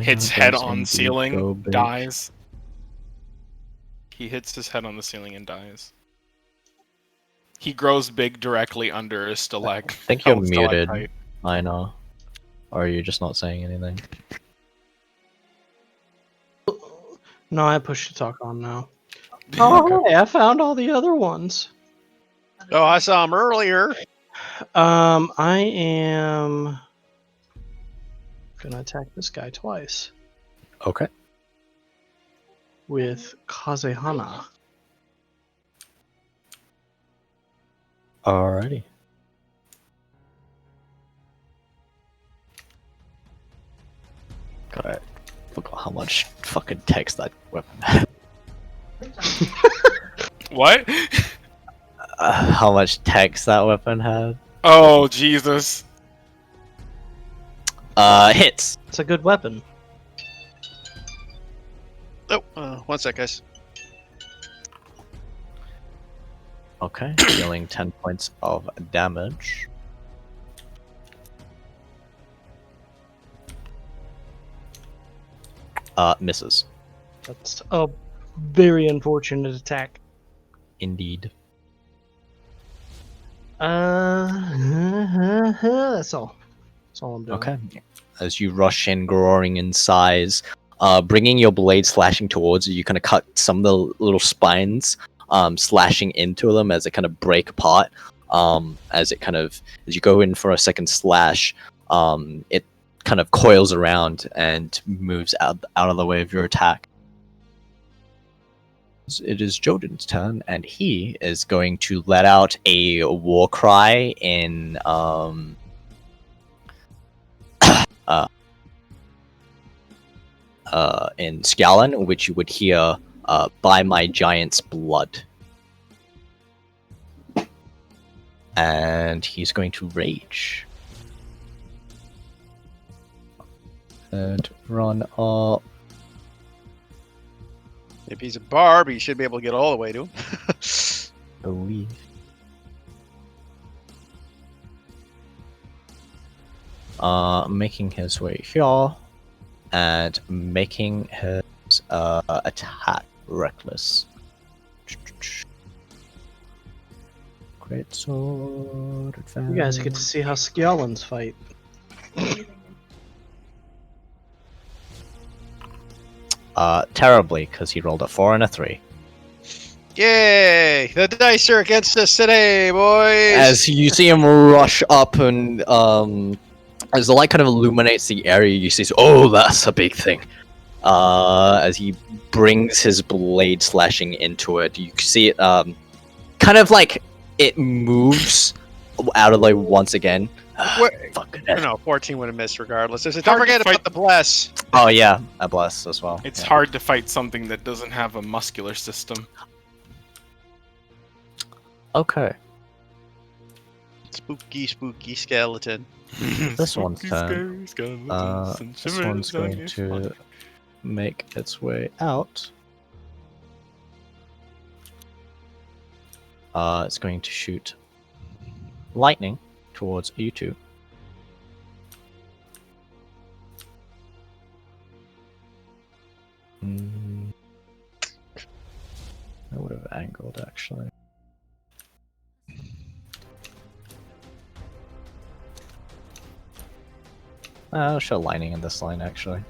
[SPEAKER 7] Hits head on ceiling, dies. He hits his head on the ceiling and dies. He grows big directly under a stalagmite.
[SPEAKER 2] I think you're muted. I know. Or are you just not saying anything?
[SPEAKER 5] No, I pushed to talk on now. Oh, hey, I found all the other ones.
[SPEAKER 1] Oh, I saw him earlier.
[SPEAKER 5] I am gonna attack this guy twice
[SPEAKER 2] Okay.
[SPEAKER 5] with Kazehana.
[SPEAKER 2] Alrighty. God, I forgot how much fucking text that weapon had.
[SPEAKER 7] What?
[SPEAKER 2] How much text that weapon had.
[SPEAKER 7] Oh, Jesus.
[SPEAKER 2] Hits.
[SPEAKER 5] It's a good weapon.
[SPEAKER 1] Oh, 1 sec, guys.
[SPEAKER 2] Okay, dealing 10 points of damage. Misses.
[SPEAKER 5] That's a very unfortunate attack.
[SPEAKER 2] Indeed.
[SPEAKER 5] That's all. That's all I'm doing.
[SPEAKER 2] Okay. As you rush in, growing in size, bringing your blade slashing towards you, you kind of cut some of the little spines, slashing into them as they kind of break apart. As you go in for a second slash, it kind of coils around and moves out of the way of your attack. It is Joden's turn, and he is going to let out a war cry in Scallon, which you would hear by my giant's blood. And he's going to rage. And run up.
[SPEAKER 1] If he's a barb, he should be able to get all the way to him.
[SPEAKER 2] Believe. making his way here and making his attack reckless. Great sword advance.
[SPEAKER 5] You guys get to see how Skjolans fight.
[SPEAKER 2] Terribly, because he rolled a 4 and a 3.
[SPEAKER 1] Yay! The dice are against us today, boys!
[SPEAKER 2] As you see him rush up and as the light kind of illuminates the area, you see, oh, that's a big thing. As he brings his blade slashing into it, you see it kind of like it moves out of the way once again. Fuck.
[SPEAKER 1] No, 14 would have missed regardless. Don't forget about the bless.
[SPEAKER 2] Oh yeah, a bless as well.
[SPEAKER 7] It's
[SPEAKER 2] yeah.
[SPEAKER 7] hard to fight something that doesn't have a muscular system.
[SPEAKER 2] Okay.
[SPEAKER 1] Spooky, spooky skeleton.
[SPEAKER 2] This one's turn.
[SPEAKER 7] This
[SPEAKER 2] This one's going to make its way out. It's going to shoot lightning towards you two. I would have angled actually. I'll show lightning in this line actually.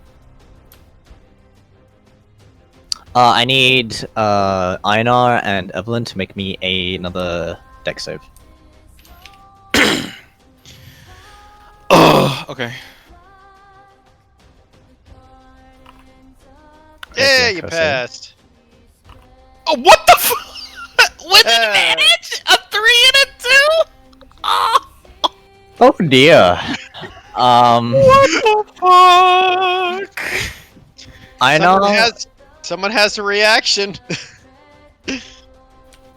[SPEAKER 2] I need Einar and Evelyn to make me another deck save.
[SPEAKER 7] Oh, okay.
[SPEAKER 1] Yeah, you passed.
[SPEAKER 7] Oh, what the with advantage? A 3 and a 2? Oh,
[SPEAKER 2] Oh dear.
[SPEAKER 7] what the fuck?
[SPEAKER 2] Einar,
[SPEAKER 1] Someone has a reaction.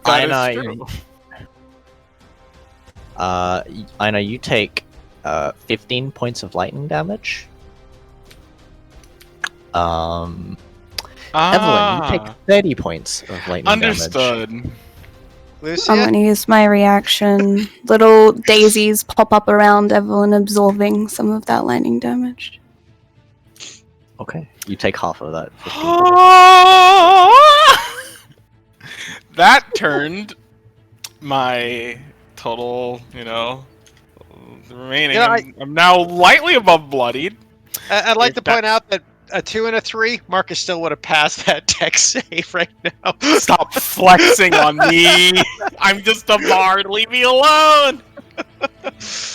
[SPEAKER 2] Einar, Einar, you take 15 points of lightning damage. Evelyn, you take 30 points of lightning
[SPEAKER 7] Understood.
[SPEAKER 2] damage.
[SPEAKER 1] Lucia?
[SPEAKER 3] I'm gonna use my reaction. Little daisies pop up around Evelyn, absorbing some of that lightning damage.
[SPEAKER 2] Okay, you take half of that. 15.
[SPEAKER 7] That turned my total, the remaining. I'm now lightly above bloodied.
[SPEAKER 1] I'd like to point out that a 2 and a 3, Marcus still would have passed that deck save right now.
[SPEAKER 7] Stop flexing on me. I'm just a bard. Leave me alone.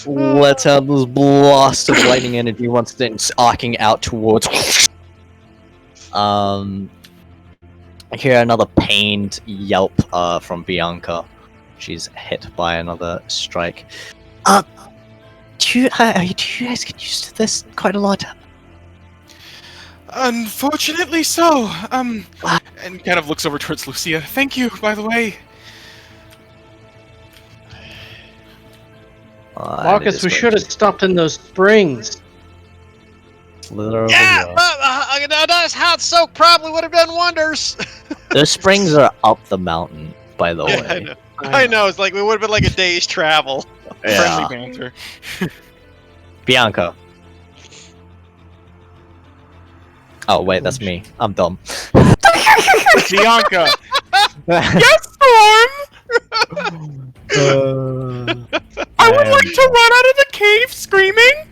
[SPEAKER 2] Let's have this blast of lightning energy once then arcing out towards. I hear another pained yelp from Bianca. She's hit by another strike. Do you guys get used to this quite a lot?
[SPEAKER 7] Unfortunately so. And kind of looks over towards Lucia. Thank you, by the way.
[SPEAKER 5] Marcus, we should have stopped in those springs.
[SPEAKER 1] Yeah, that hot soak probably would have done wonders.
[SPEAKER 2] The springs are up the mountain, by the
[SPEAKER 1] Yeah,
[SPEAKER 2] way.
[SPEAKER 1] I know. It's like we would have been like a day's travel.
[SPEAKER 2] Yeah.
[SPEAKER 7] Friendly banter.
[SPEAKER 2] Bianca. Oh wait, that's me. I'm dumb.
[SPEAKER 7] Bianca.
[SPEAKER 3] Yes, Storm! I would like to run out of the cave screaming!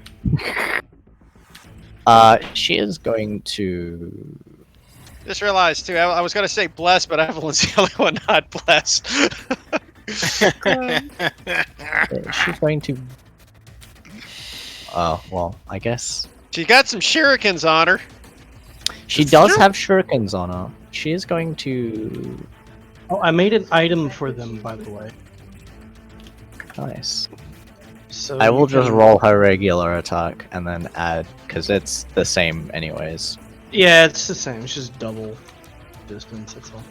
[SPEAKER 2] She is going to.
[SPEAKER 1] Just realized too. I was gonna say blessed, but Evelyn's the only one not blessed.
[SPEAKER 2] She's going to. Oh well, I guess
[SPEAKER 1] She got some shurikens on her.
[SPEAKER 2] she does have shurikens on her. She is going to.
[SPEAKER 5] Oh, I made an item for them, by the way.
[SPEAKER 2] Nice.
[SPEAKER 5] So
[SPEAKER 2] I will
[SPEAKER 5] you
[SPEAKER 2] just
[SPEAKER 5] can-
[SPEAKER 2] roll her regular attack and then add, because it's the same anyways.
[SPEAKER 5] Yeah, it's the same. It's just double distance. That's all.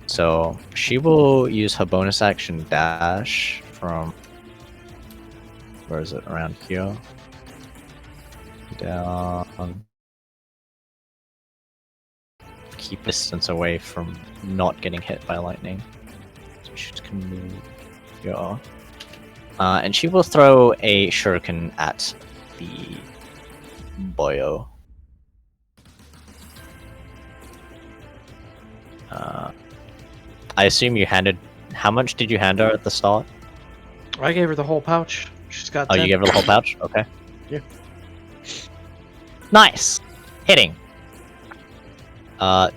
[SPEAKER 2] So she will use her bonus action dash from. Where is it? Around here. Down. Keep distance away from not getting hit by lightning. So she can move here. And she will throw a shuriken at the boyo. I assume you handed. How much did you hand her at the start?
[SPEAKER 5] I gave her the whole pouch. She's got
[SPEAKER 2] Oh,
[SPEAKER 5] 10.
[SPEAKER 2] you gave her the whole pouch? Okay.
[SPEAKER 5] Yeah.
[SPEAKER 2] Nice! Hitting.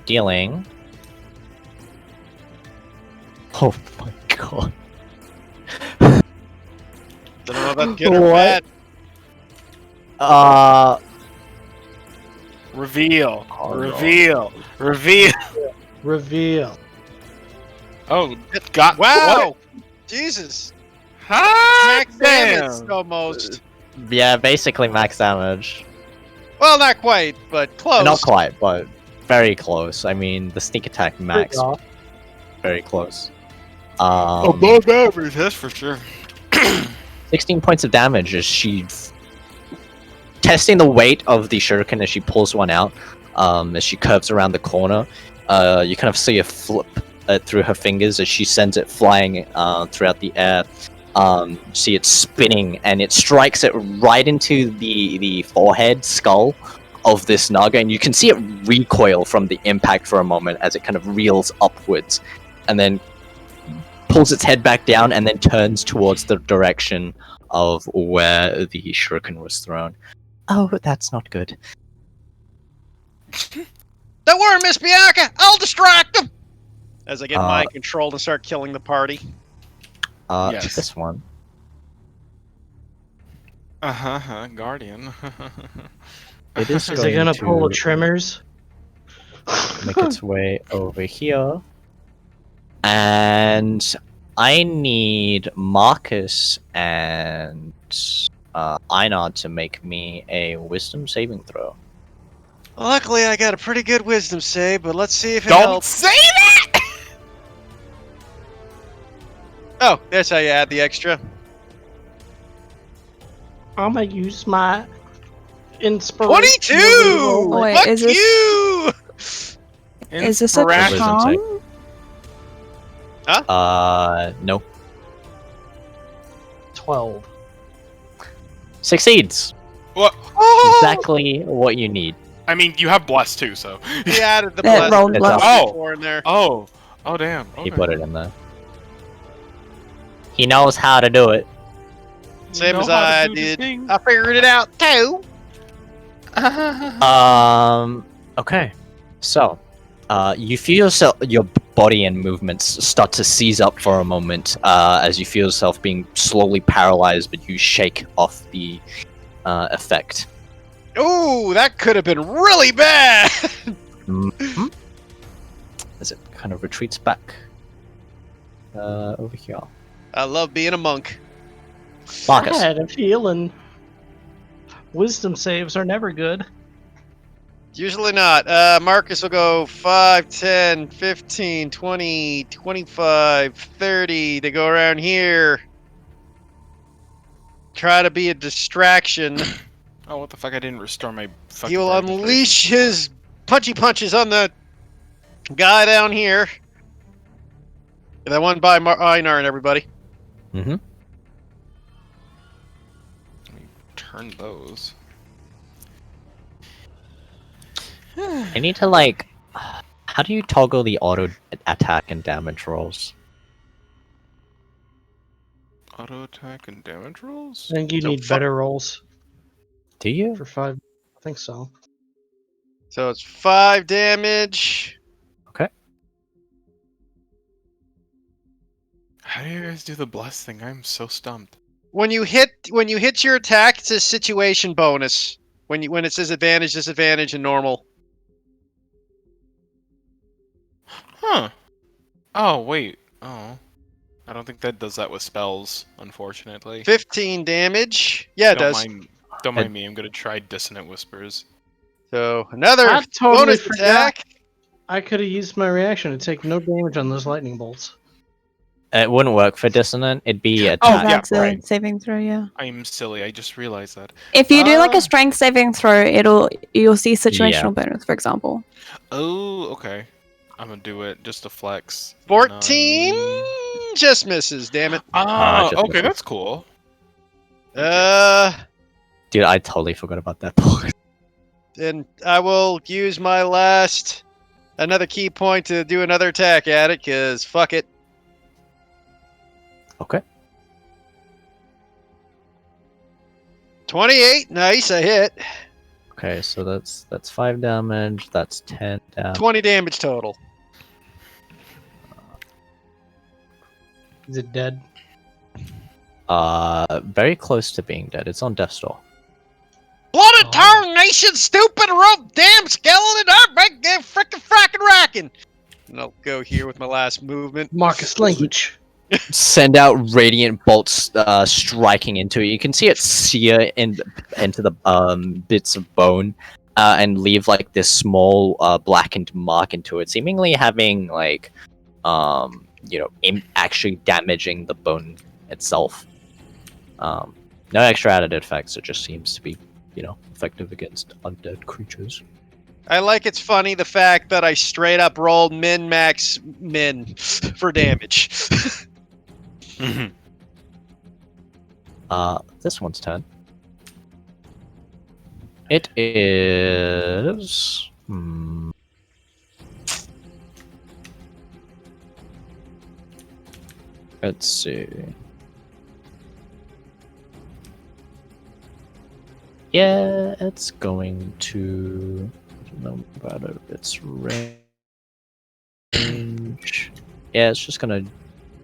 [SPEAKER 2] Dealing. Oh my god.
[SPEAKER 1] Don't know about good or
[SPEAKER 2] What?
[SPEAKER 1] bad.
[SPEAKER 7] Reveal.
[SPEAKER 2] Oh, no.
[SPEAKER 7] Reveal. Reveal.
[SPEAKER 5] Reveal.
[SPEAKER 7] Oh, God.
[SPEAKER 1] Wow! Jesus.
[SPEAKER 7] Hot
[SPEAKER 1] Max damage
[SPEAKER 7] damn.
[SPEAKER 1] almost.
[SPEAKER 2] Yeah, basically max damage.
[SPEAKER 1] Well, not quite, but close.
[SPEAKER 2] Not quite, but very close. I mean, the sneak attack max,
[SPEAKER 5] Yeah.
[SPEAKER 2] very close.
[SPEAKER 7] Above average, that's for sure.
[SPEAKER 2] 16 points of damage as she testing the weight of the shuriken as she pulls one out. As she curves around the corner, you kind of see a flip through her fingers as she sends it flying throughout the air. See it spinning, and it strikes it right into the forehead skull of this naga, and you can see it recoil from the impact for a moment as it kind of reels upwards, and then pulls its head back down, and then turns towards the direction of where the shuriken was thrown. Oh, that's not good.
[SPEAKER 1] Don't worry, Miss Bianca. I'll distract them. As I get
[SPEAKER 2] Uh,
[SPEAKER 1] mind controlled and start killing the party.
[SPEAKER 7] Yes.
[SPEAKER 2] This one.
[SPEAKER 7] Guardian.
[SPEAKER 2] It is
[SPEAKER 5] Is it gonna
[SPEAKER 2] to
[SPEAKER 5] pull the trimmers?
[SPEAKER 2] make its way over here. And I need Marcus and Einar to make me a wisdom saving throw.
[SPEAKER 1] Luckily, I got a pretty good wisdom save, but let's see if it
[SPEAKER 7] Don't
[SPEAKER 1] helps.
[SPEAKER 7] say that!
[SPEAKER 1] Oh, that's how you add the extra.
[SPEAKER 5] I'm gonna use my inspiration.
[SPEAKER 1] 22!
[SPEAKER 3] Wait,
[SPEAKER 1] Fuck
[SPEAKER 3] is this-
[SPEAKER 1] you!
[SPEAKER 3] Is this a
[SPEAKER 7] Inspiration.
[SPEAKER 2] Wisdom
[SPEAKER 3] charm?
[SPEAKER 2] No.
[SPEAKER 5] 12.
[SPEAKER 2] Succeeds.
[SPEAKER 7] What?
[SPEAKER 2] Exactly what you need.
[SPEAKER 7] I mean, you have blessed too, so.
[SPEAKER 1] He added the
[SPEAKER 3] It
[SPEAKER 1] blessing
[SPEAKER 3] rolled
[SPEAKER 2] It's
[SPEAKER 3] well.
[SPEAKER 2] up.
[SPEAKER 7] Oh.
[SPEAKER 1] in there.
[SPEAKER 7] Oh damn.
[SPEAKER 2] He
[SPEAKER 7] Okay.
[SPEAKER 2] put it in there. He knows how to do it.
[SPEAKER 7] You
[SPEAKER 1] Same
[SPEAKER 7] know
[SPEAKER 1] as
[SPEAKER 7] how to
[SPEAKER 1] I
[SPEAKER 7] do the
[SPEAKER 1] did.
[SPEAKER 7] thing.
[SPEAKER 1] I figured it out too.
[SPEAKER 2] Okay. So, you feel yourself, your body and movements start to seize up for a moment as you feel yourself being slowly paralyzed, but you shake off the effect.
[SPEAKER 1] Ooh, that could have been really bad.
[SPEAKER 2] Mhm. As it kind of retreats back over here.
[SPEAKER 1] I love being a monk.
[SPEAKER 2] Marcus.
[SPEAKER 5] I had a feeling wisdom saves are never good.
[SPEAKER 1] Usually not. Marcus will go 5, 10, 15, 20, 25, 30. They go around here. Try to be a distraction.
[SPEAKER 7] Oh, what the fuck? I didn't restore my fucking.
[SPEAKER 1] He will
[SPEAKER 7] concentration.
[SPEAKER 1] unleash his punchy punches on the guy down here. That one by Einar and everybody.
[SPEAKER 2] Mm-hmm.
[SPEAKER 7] Turn those.
[SPEAKER 2] I need to like. How do you toggle the auto attack and damage rolls?
[SPEAKER 7] Auto attack and damage rolls?
[SPEAKER 5] I think you
[SPEAKER 1] So
[SPEAKER 5] need better rolls
[SPEAKER 2] Do you?
[SPEAKER 5] for 5. I think so.
[SPEAKER 1] So it's 5 damage.
[SPEAKER 7] How do you guys do the bless thing? I'm so stumped.
[SPEAKER 1] When you hit your attack, it's a situation bonus. When it says advantage, disadvantage, and normal.
[SPEAKER 7] Huh. Oh, wait. Oh. I don't think that does that with spells, unfortunately.
[SPEAKER 1] 15 damage. Yeah, it
[SPEAKER 7] don't
[SPEAKER 1] does.
[SPEAKER 7] Don't mind me. I'm gonna try Dissonant Whispers.
[SPEAKER 1] So another
[SPEAKER 5] I totally
[SPEAKER 1] bonus
[SPEAKER 5] forgot.
[SPEAKER 1] attack.
[SPEAKER 5] I could have used my reaction to take no damage on those lightning bolts.
[SPEAKER 2] It wouldn't work for dissonant. It'd be
[SPEAKER 7] Oh,
[SPEAKER 2] attack.
[SPEAKER 7] yeah,
[SPEAKER 3] That's a
[SPEAKER 7] right.
[SPEAKER 3] saving throw, yeah.
[SPEAKER 7] I'm silly. I just realized that.
[SPEAKER 3] If you do like
[SPEAKER 7] Ah.
[SPEAKER 3] a strength saving throw, you'll see situational bonus, for example.
[SPEAKER 7] Oh, okay. I'm gonna do it just to flex.
[SPEAKER 1] 14
[SPEAKER 7] 9.
[SPEAKER 1] just misses. Damn it.
[SPEAKER 7] Ah,
[SPEAKER 2] just
[SPEAKER 7] okay,
[SPEAKER 2] misses.
[SPEAKER 7] that's cool.
[SPEAKER 1] Uh,
[SPEAKER 2] Dude, I totally forgot about that part.
[SPEAKER 1] And I will use my another key point to do another attack at it, because fuck it.
[SPEAKER 2] Okay.
[SPEAKER 1] 28, nice, I hit.
[SPEAKER 2] Okay, so that's 5 damage. That's 10 damage.
[SPEAKER 1] 20 damage total.
[SPEAKER 5] Is it dead?
[SPEAKER 2] Very close to being dead. It's on death's door.
[SPEAKER 1] Blood tarnation, stupid rope, damn skeleton, I'm frickin' frackin' racking. And I'll go here with my last movement.
[SPEAKER 5] Marcus language.
[SPEAKER 2] Send out radiant bolts striking into it. You can see it sear into the bits of bone and leave like this small blackened mark into it, seemingly having like actually damaging the bone itself. No extra added effects. It just seems to be effective against undead creatures.
[SPEAKER 1] I like it's funny the fact that I straight up rolled min-max for damage.
[SPEAKER 2] This one's turn. It is. Let's see. Yeah, it's going to. I don't know about its range. Yeah, it's just gonna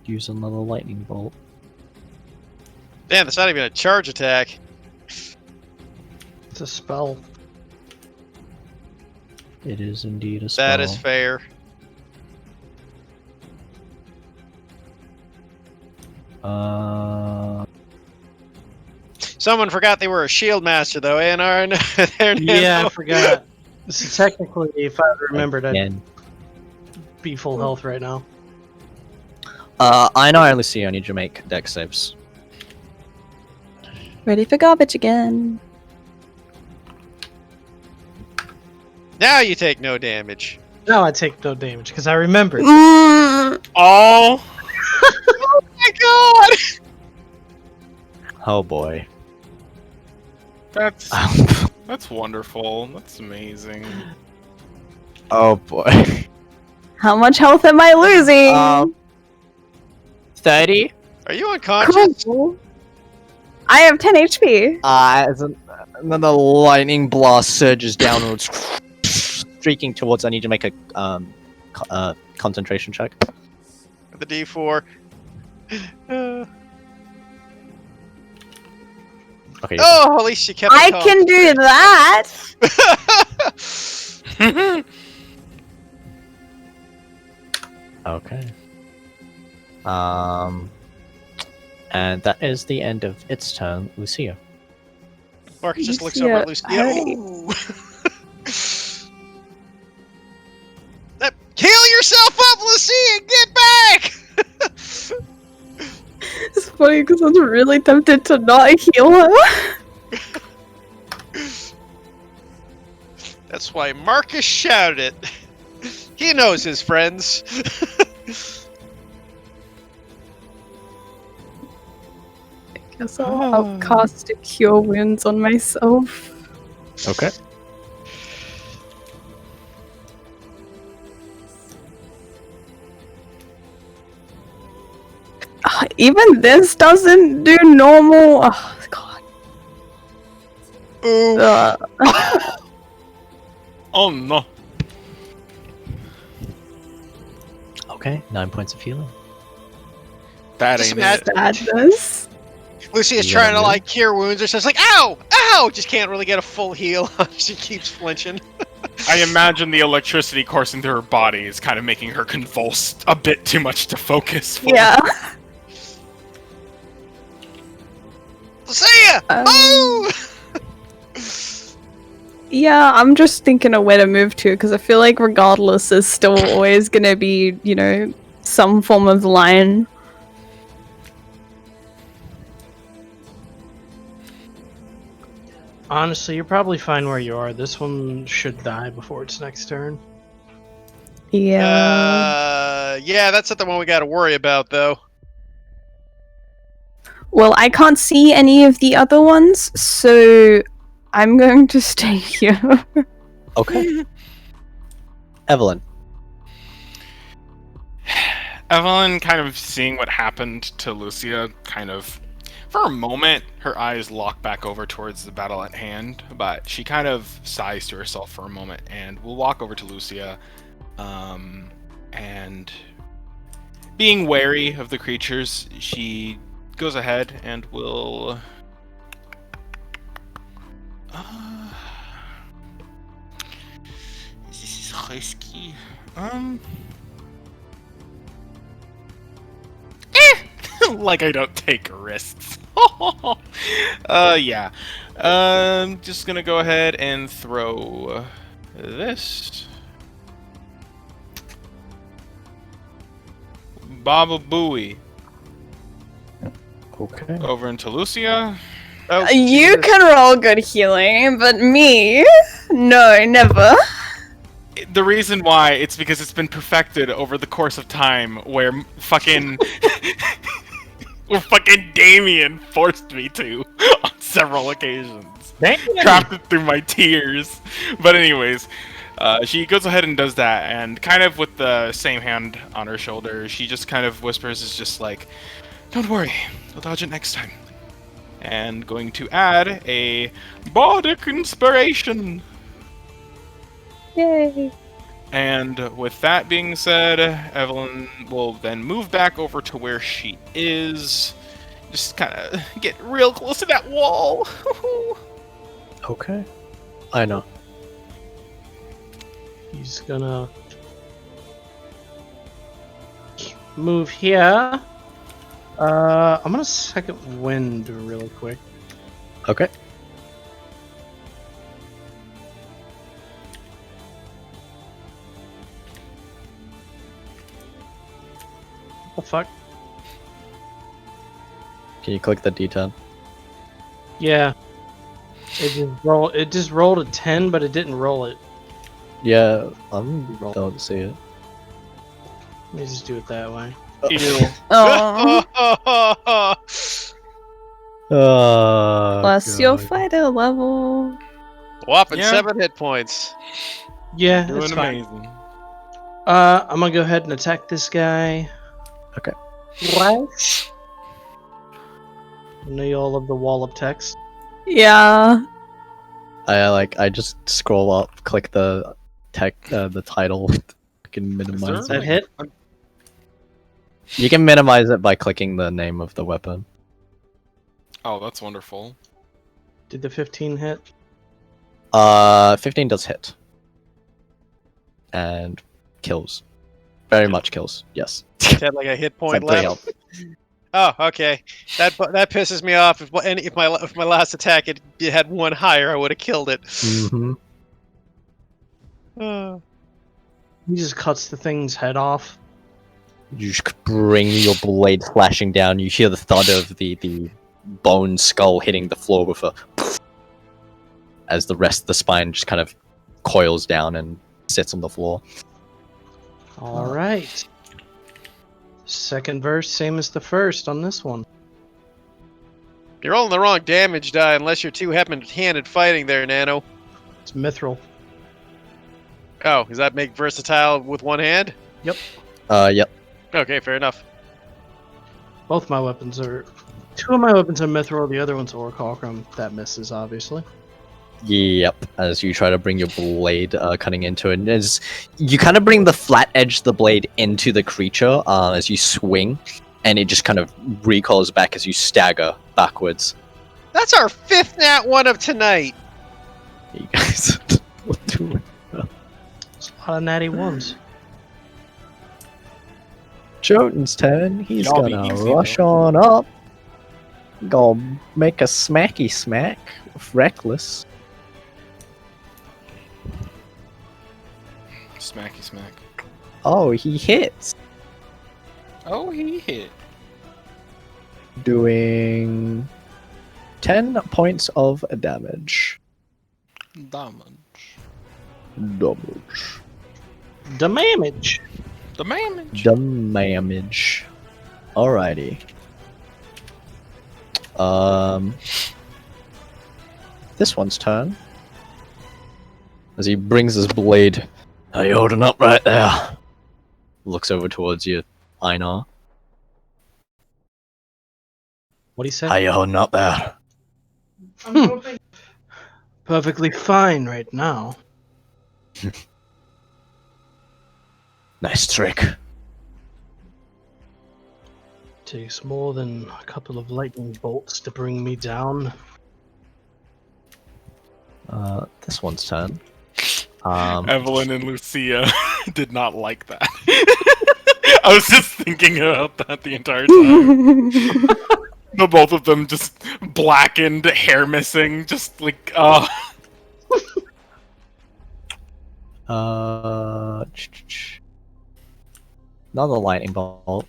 [SPEAKER 2] use another lightning bolt.
[SPEAKER 1] Damn, that's not even a charge attack.
[SPEAKER 5] It's a spell.
[SPEAKER 2] It is indeed a spell.
[SPEAKER 1] That is fair. Someone forgot they were a shield master, though, Anar.
[SPEAKER 5] Yeah, I forgot. So technically, if I remembered,
[SPEAKER 2] Again.
[SPEAKER 5] I'd be full health right now.
[SPEAKER 2] Einar and Lucia, I need you to make dex saves.
[SPEAKER 3] Ready for garbage again.
[SPEAKER 1] Now you take no damage.
[SPEAKER 5] No, I take no damage because I remembered.
[SPEAKER 3] Mm.
[SPEAKER 6] Oh,
[SPEAKER 1] Oh my god!
[SPEAKER 2] Oh boy.
[SPEAKER 7] That's wonderful. That's amazing.
[SPEAKER 2] Oh boy.
[SPEAKER 3] How much health am I losing?
[SPEAKER 2] 30.
[SPEAKER 1] Are you unconscious?
[SPEAKER 3] Cool. I have 10 HP.
[SPEAKER 2] And then the lightning blast surges downwards, streaking towards. I need to make a concentration check.
[SPEAKER 1] The D4.
[SPEAKER 2] Okay.
[SPEAKER 1] Oh, at least you kept
[SPEAKER 3] I
[SPEAKER 1] calm.
[SPEAKER 3] can do that.
[SPEAKER 2] Okay. And that is the end of its turn, Lucia.
[SPEAKER 1] Mark just looks over at Lucia.
[SPEAKER 3] Howdy.
[SPEAKER 1] Ooh. Heal yourself up, Lucia! Get back!
[SPEAKER 3] It's funny because I was really tempted to not heal her.
[SPEAKER 1] That's why Marcus shouted it. He knows his friends.
[SPEAKER 3] Guess I'll cast a Cure Wounds on myself.
[SPEAKER 2] Okay.
[SPEAKER 3] Even this doesn't do normal. Oh, God.
[SPEAKER 1] Ooh.
[SPEAKER 7] Oh no.
[SPEAKER 2] Okay. 9 points of healing.
[SPEAKER 7] That
[SPEAKER 1] Just
[SPEAKER 7] ain't
[SPEAKER 1] imagine-
[SPEAKER 7] it.
[SPEAKER 3] Sadness.
[SPEAKER 1] Lucia's
[SPEAKER 2] You
[SPEAKER 1] trying to
[SPEAKER 2] gonna
[SPEAKER 1] like cure wounds, or so it's like, ow! Ow! Just can't really get a full heal. She keeps flinching.
[SPEAKER 7] I imagine the electricity coursing through her body is kind of making her convulsed a bit too much to focus. For.
[SPEAKER 3] Yeah.
[SPEAKER 1] Lucia! Move!
[SPEAKER 3] Yeah, I'm just thinking of where to move to because I feel like regardless, there's still always gonna be, some form of line.
[SPEAKER 5] Honestly, you're probably fine where you are. This one should die before its next turn.
[SPEAKER 3] Yeah.
[SPEAKER 1] Yeah, that's not the one we got to worry about, though.
[SPEAKER 3] Well, I can't see any of the other ones, so I'm going to stay here.
[SPEAKER 2] Okay. Evelyn.
[SPEAKER 7] Evelyn, kind of seeing what happened to Lucia, kind of, for a moment, her eyes lock back over towards the battle at hand, but she kind of sighs to herself for a moment and will walk over to Lucia, and being wary of the creatures, she goes ahead and will... this is risky. Like I don't take risks. Yeah. Just gonna go ahead and throw this. Baba Booey
[SPEAKER 2] Okay.
[SPEAKER 7] over into Lucia.
[SPEAKER 1] Oh,
[SPEAKER 3] You
[SPEAKER 1] Jesus.
[SPEAKER 3] can roll good healing, but me? No, never.
[SPEAKER 7] The reason why, it's because it's been perfected over the course of time where fucking... where fucking Damien forced me to on several occasions. Trapped it through my tears. But anyways, she goes ahead and does that, and kind of with the same hand on her shoulder, she just kind of whispers, is just like, don't worry, we'll dodge it next time. And going to add a bardic inspiration.
[SPEAKER 3] Yay.
[SPEAKER 7] And with that being said, Evelyn will then move back over to where she is. Just kind of get real close to that wall.
[SPEAKER 2] Okay. I know.
[SPEAKER 5] He's gonna move here. I'm gonna second wind really quick.
[SPEAKER 2] Okay.
[SPEAKER 5] What the fuck?
[SPEAKER 2] Can you click the D10?
[SPEAKER 5] Yeah. It just rolled a 10, but it didn't roll it.
[SPEAKER 2] Yeah, don't see it.
[SPEAKER 5] Let me just do it that way.
[SPEAKER 7] Ew.
[SPEAKER 3] Oh, plus your
[SPEAKER 2] God.
[SPEAKER 3] fighter level.
[SPEAKER 1] Whopping
[SPEAKER 7] Yeah.
[SPEAKER 1] 7 hit points.
[SPEAKER 5] Yeah,
[SPEAKER 7] Doing
[SPEAKER 5] it's fine.
[SPEAKER 7] amazing.
[SPEAKER 5] I'm gonna go ahead and attack this guy.
[SPEAKER 2] Okay.
[SPEAKER 5] Right. I know you all love the wall of text.
[SPEAKER 3] Yeah.
[SPEAKER 2] I just scroll up, click the the title. You can minimize
[SPEAKER 5] Does that
[SPEAKER 2] it.
[SPEAKER 5] hit?
[SPEAKER 2] You can minimize it by clicking the name of the weapon.
[SPEAKER 7] Oh, that's wonderful.
[SPEAKER 5] Did the 15 hit?
[SPEAKER 2] 15 does hit. And kills. Very much kills, yes.
[SPEAKER 1] Had like a hit
[SPEAKER 2] It's
[SPEAKER 1] point
[SPEAKER 2] like 3
[SPEAKER 1] left.
[SPEAKER 2] health.
[SPEAKER 1] Oh, okay. That pisses me off. If my last attack it had 1 higher, I would have killed it.
[SPEAKER 2] Mm-hmm.
[SPEAKER 5] He just cuts the thing's head off.
[SPEAKER 2] You just bring your blade flashing down. You hear the thud of the bone skull hitting the floor with a as the rest of the spine just kind of coils down and sits on the floor.
[SPEAKER 5] All right. Second verse, same as the first on this one.
[SPEAKER 1] You're rolling the wrong damage die unless you're two-handed fighting there, Nano.
[SPEAKER 5] It's mithril.
[SPEAKER 1] Oh, does that make versatile with 1 hand?
[SPEAKER 5] Yep.
[SPEAKER 2] Yep.
[SPEAKER 1] Okay, fair enough.
[SPEAKER 5] Both my weapons are... 2 of my weapons are mithril, the other one's orichalcum. That misses, obviously.
[SPEAKER 2] Yep, as you try to bring your blade cutting into it. And as you kind of bring the flat edge of the blade into the creature as you swing, and it just kind of recoils back as you stagger backwards.
[SPEAKER 1] That's our 5th nat 1 of tonight.
[SPEAKER 2] You guys are doing well.
[SPEAKER 5] It's a lot of natty ones.
[SPEAKER 2] Jotun's turn. He's
[SPEAKER 7] Y'all be
[SPEAKER 2] gonna
[SPEAKER 7] easy,
[SPEAKER 2] rush
[SPEAKER 7] though.
[SPEAKER 2] on up. Gonna make a smacky smack with Reckless.
[SPEAKER 7] Smacky smack.
[SPEAKER 2] Oh, he hits.
[SPEAKER 7] Oh, he hit.
[SPEAKER 2] Doing 10 points of damage.
[SPEAKER 7] Damage.
[SPEAKER 2] Damage.
[SPEAKER 5] Damage!
[SPEAKER 7] The damage.
[SPEAKER 2] Damage. Alrighty. This one's turn. As he brings his blade. Are you holding up right there? Looks over towards you, Einar.
[SPEAKER 5] What do you say?
[SPEAKER 2] How you holding up there?
[SPEAKER 4] I'm hoping
[SPEAKER 5] Perfectly fine right now.
[SPEAKER 2] Nice trick.
[SPEAKER 5] Takes more than a couple of bolts to bring me down.
[SPEAKER 2] This one's turn.
[SPEAKER 7] Evelyn and Lucia did not like that. I was just thinking about that the entire time. The both of them just blackened, hair missing, just like,
[SPEAKER 2] Another lightning bolt.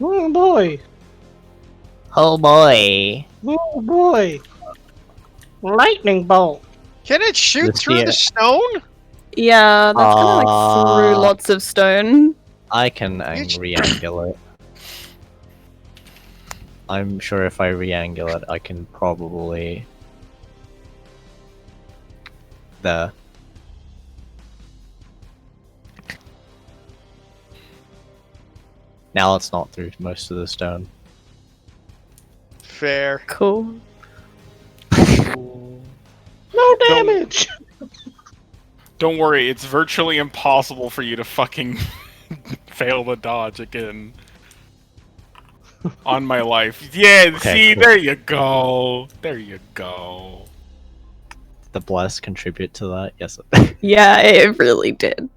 [SPEAKER 5] Oh boy!
[SPEAKER 8] Oh boy.
[SPEAKER 5] Oh boy! Lightning bolt!
[SPEAKER 1] Can it shoot
[SPEAKER 2] Let's
[SPEAKER 1] through
[SPEAKER 2] see
[SPEAKER 1] the
[SPEAKER 2] it.
[SPEAKER 1] stone?
[SPEAKER 3] Yeah, that's gonna like through lots of stone.
[SPEAKER 2] I can re-angle it. I'm sure if I re-angle it, I can probably... There. Now it's not through most of the stone.
[SPEAKER 1] Fair.
[SPEAKER 3] Cool.
[SPEAKER 5] No damage!
[SPEAKER 7] don't worry, it's virtually impossible for you to fucking fail the dodge again. On my life. Yeah,
[SPEAKER 2] Okay,
[SPEAKER 7] see,
[SPEAKER 2] cool.
[SPEAKER 7] there you go. There you go.
[SPEAKER 2] The bless contribute to that? Yes.
[SPEAKER 3] Yeah, it really did.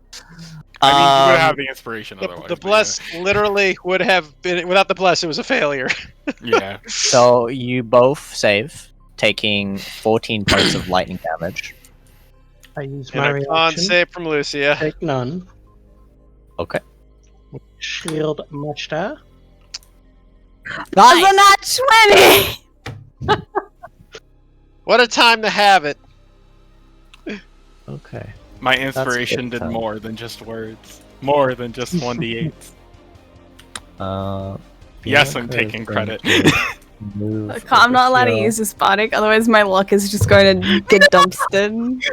[SPEAKER 7] I mean, you would have the inspiration otherwise.
[SPEAKER 1] The
[SPEAKER 7] but
[SPEAKER 1] bless literally would have been, without the bless, it was a failure.
[SPEAKER 7] Yeah.
[SPEAKER 2] So you both save, taking 14 points of lightning damage.
[SPEAKER 5] I use
[SPEAKER 1] And
[SPEAKER 5] my
[SPEAKER 1] a con
[SPEAKER 5] reaction.
[SPEAKER 1] save from Lucia.
[SPEAKER 5] Take none.
[SPEAKER 2] Okay.
[SPEAKER 5] Shield Mushta.
[SPEAKER 3] That's a nat 20!
[SPEAKER 1] What a time to have it.
[SPEAKER 2] Okay.
[SPEAKER 7] My inspiration
[SPEAKER 2] good
[SPEAKER 7] did
[SPEAKER 2] time.
[SPEAKER 7] more than just words. More than just 1d8s. Yes, I'm
[SPEAKER 2] Bianca is
[SPEAKER 7] taking
[SPEAKER 2] going
[SPEAKER 7] credit.
[SPEAKER 2] to move
[SPEAKER 3] I'm not allowed to
[SPEAKER 2] here.
[SPEAKER 3] use this bardic, otherwise my luck is just going to get dumpstered.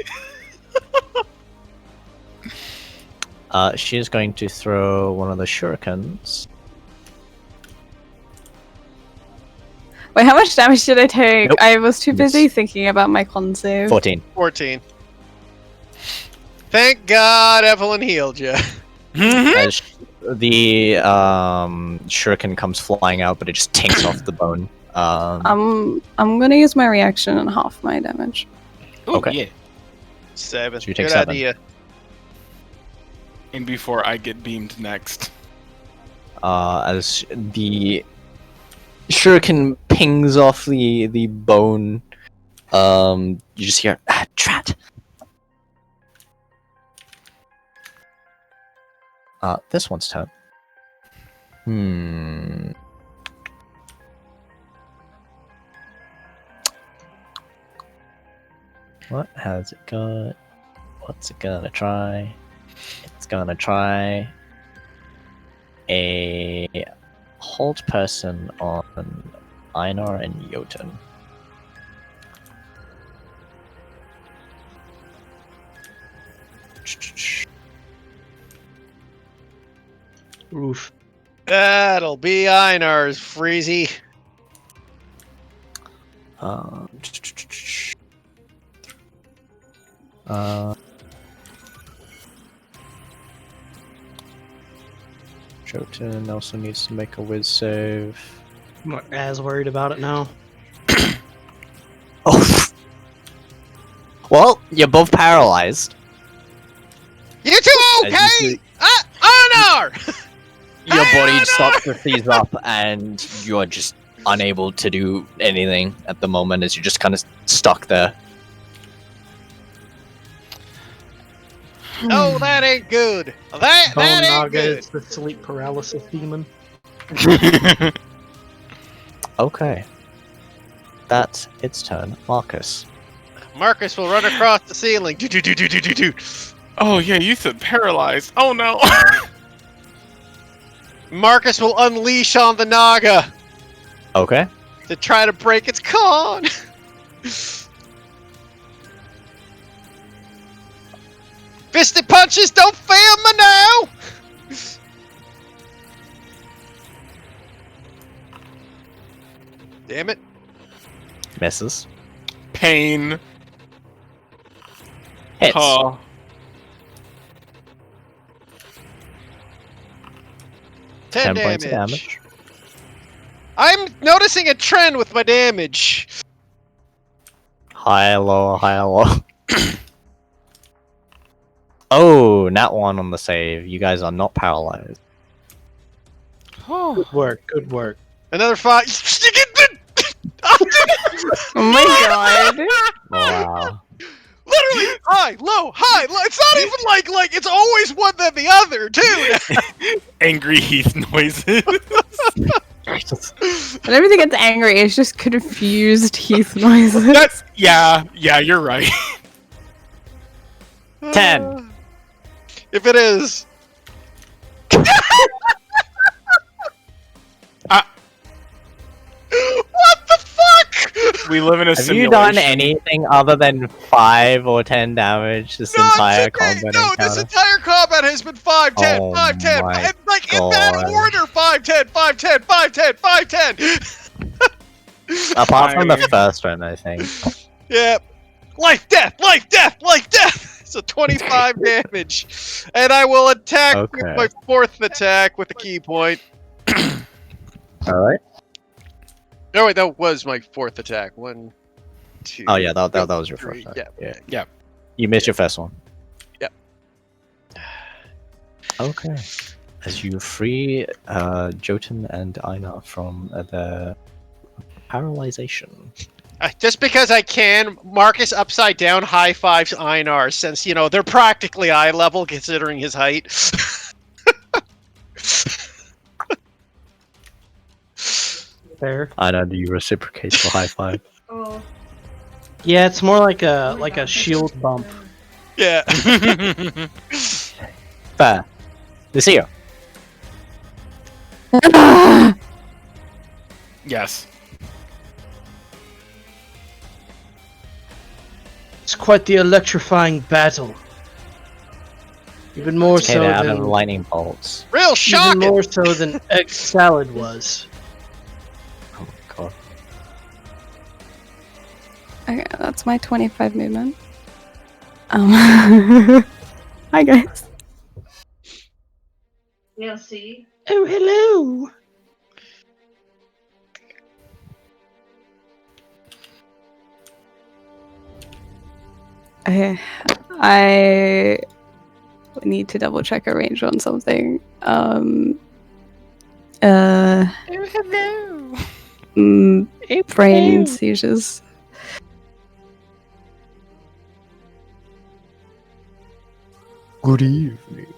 [SPEAKER 2] She is going to throw one of the shurikens.
[SPEAKER 3] Wait, how much damage did I take?
[SPEAKER 2] Nope.
[SPEAKER 3] I was too busy
[SPEAKER 2] Miss.
[SPEAKER 3] thinking about my con save.
[SPEAKER 2] 14.
[SPEAKER 1] 14. Thank God Evelyn healed you.
[SPEAKER 2] As the shuriken comes flying out, but it just tinks off the bone.
[SPEAKER 3] I'm gonna use my reaction and half my damage.
[SPEAKER 7] Ooh,
[SPEAKER 2] Okay.
[SPEAKER 7] yeah.
[SPEAKER 1] 7.
[SPEAKER 2] So you take
[SPEAKER 1] Good
[SPEAKER 2] 7.
[SPEAKER 1] idea.
[SPEAKER 7] And before I get beamed next.
[SPEAKER 2] As the shuriken pings off the bone, you just hear "Drat." This one's turn. What has it got? What's it gonna try? It's gonna try a hold person on Einar and Jotun.
[SPEAKER 5] Oof.
[SPEAKER 1] That'll be Einar's Freezy.
[SPEAKER 2] Jotun also needs to make a whiz save.
[SPEAKER 5] I'm not as worried about it now.
[SPEAKER 2] Oh! Well, you're both paralyzed.
[SPEAKER 1] You two
[SPEAKER 2] As
[SPEAKER 1] okay?
[SPEAKER 2] you
[SPEAKER 1] Einar!
[SPEAKER 2] Your
[SPEAKER 1] Hey,
[SPEAKER 2] body
[SPEAKER 1] Einar!
[SPEAKER 2] starts to freeze up, and you're just unable to do anything at the moment as you're just kind of stuck there.
[SPEAKER 1] Oh, that ain't good. That
[SPEAKER 5] Bone
[SPEAKER 1] ain't
[SPEAKER 5] Naga
[SPEAKER 1] good.
[SPEAKER 5] is the sleep paralysis demon.
[SPEAKER 2] Okay. That's its turn. Marcus.
[SPEAKER 1] Marcus will run across the ceiling. Do.
[SPEAKER 7] Oh yeah, you said paralyzed. Oh no.
[SPEAKER 1] Marcus will unleash on the Naga
[SPEAKER 2] Okay.
[SPEAKER 1] to try to break its con. Fisted punches don't fail me now. Damn it.
[SPEAKER 2] Misses.
[SPEAKER 7] Pain.
[SPEAKER 2] Hits.
[SPEAKER 7] Oh.
[SPEAKER 1] Ten
[SPEAKER 2] 10 points of
[SPEAKER 1] damage.
[SPEAKER 2] damage.
[SPEAKER 1] I'm noticing a trend with my damage.
[SPEAKER 2] High, low, high, low. Oh, nat 1 on the save. You guys are not paralyzed.
[SPEAKER 7] Oh.
[SPEAKER 5] Good work. Good work.
[SPEAKER 1] Another 5.
[SPEAKER 3] Oh my god.
[SPEAKER 2] Wow.
[SPEAKER 1] Literally, high, low, high, low. It's not even like it's always one then the other, dude.
[SPEAKER 7] Angry Heath noises.
[SPEAKER 3] Whenever he gets angry, it's just confused Heath noises.
[SPEAKER 7] yeah, you're right.
[SPEAKER 2] 10.
[SPEAKER 1] If it is. What the fuck?
[SPEAKER 7] We live in a
[SPEAKER 2] Have
[SPEAKER 7] simulation.
[SPEAKER 2] you done anything other than 5 or 10 damage this entire combat
[SPEAKER 1] No,
[SPEAKER 2] encounter?
[SPEAKER 1] this entire combat has been 5, 10,
[SPEAKER 2] Oh
[SPEAKER 1] 5, 10.
[SPEAKER 2] my
[SPEAKER 1] Like in that
[SPEAKER 2] God.
[SPEAKER 1] order 5, 10, 5, 10, 5, 10, 5, 10.
[SPEAKER 2] Apart from the first one, I think.
[SPEAKER 1] Yeah. Life, death, life, death, life, death. So 25 damage. And I will attack with
[SPEAKER 2] Okay.
[SPEAKER 1] my 4th attack with the key point.
[SPEAKER 2] Alright.
[SPEAKER 1] No, wait, that was my 4th attack. 1, 2.
[SPEAKER 2] Oh yeah, that was your
[SPEAKER 1] 3.
[SPEAKER 2] first.
[SPEAKER 1] Yeah.
[SPEAKER 7] Yeah.
[SPEAKER 2] You missed your first one.
[SPEAKER 1] Yep.
[SPEAKER 2] Okay. As you free Jotun and Einar from the paralyzation.
[SPEAKER 1] Just because I can, Marcus upside down high fives Einar, since, you know, they're practically eye level considering his height.
[SPEAKER 5] Fair.
[SPEAKER 2] Einar, do you reciprocate the high five?
[SPEAKER 4] Oh.
[SPEAKER 5] Yeah, it's more like a shield bump.
[SPEAKER 1] Yeah.
[SPEAKER 2] Fair. Lucio.
[SPEAKER 7] Yes.
[SPEAKER 5] It's quite the electrifying battle. Even more
[SPEAKER 2] Okay,
[SPEAKER 5] so
[SPEAKER 2] they're out
[SPEAKER 5] than
[SPEAKER 2] of the lightning bolts.
[SPEAKER 1] Real
[SPEAKER 5] even
[SPEAKER 1] shocking.
[SPEAKER 5] more so than egg salad was.
[SPEAKER 2] Oh my god.
[SPEAKER 3] Okay, that's my 25 movement. Hi guys.
[SPEAKER 4] Yeah, see?
[SPEAKER 5] Oh, hello.
[SPEAKER 3] I need to double check a range on something.
[SPEAKER 7] Hello.
[SPEAKER 3] Brain seizures.
[SPEAKER 2] Good evening.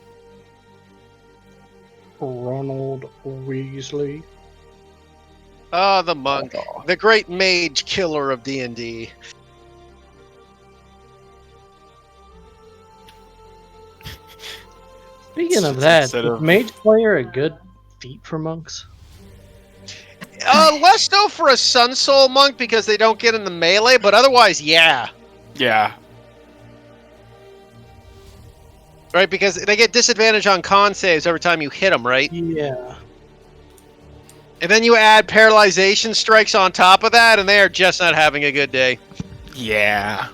[SPEAKER 5] Ronald Weasley.
[SPEAKER 1] Ah, the monk. The great mage killer of D&D.
[SPEAKER 5] Speaking of that,
[SPEAKER 7] Instead
[SPEAKER 5] is
[SPEAKER 7] of-
[SPEAKER 5] Mage Slayer a good feat for monks?
[SPEAKER 1] Less so for a Sun Soul monk because they don't get in the melee, but otherwise, yeah.
[SPEAKER 7] Yeah.
[SPEAKER 1] Right, because they get disadvantage on con saves every time you hit them, right?
[SPEAKER 5] Yeah.
[SPEAKER 1] And then you add paralyzation strikes on top of that, and they are just not having a good day.
[SPEAKER 7] Yeah.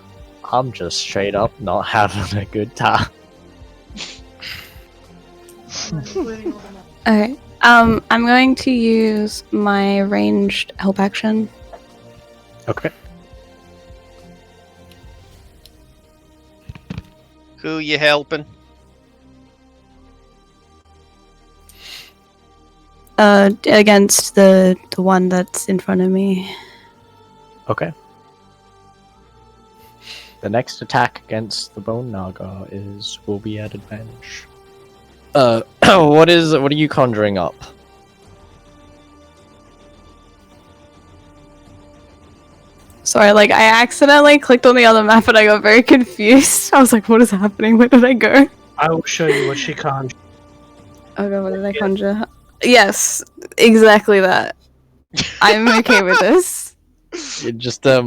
[SPEAKER 2] I'm just straight up not having a good time.
[SPEAKER 3] Okay. I'm going to use my ranged help action.
[SPEAKER 2] Okay.
[SPEAKER 1] Who you helping?
[SPEAKER 3] Against the one that's in front of me.
[SPEAKER 2] Okay. The next attack against the Bone Naga will be at advantage. What are you conjuring up?
[SPEAKER 3] Sorry, I accidentally clicked on the other map and I got very confused. I was like, what is happening? Where did I go?
[SPEAKER 5] I will show you what she conjured.
[SPEAKER 3] Oh god, what did I conjure? Yes, exactly that. I'm okay with this.
[SPEAKER 2] It just
[SPEAKER 3] But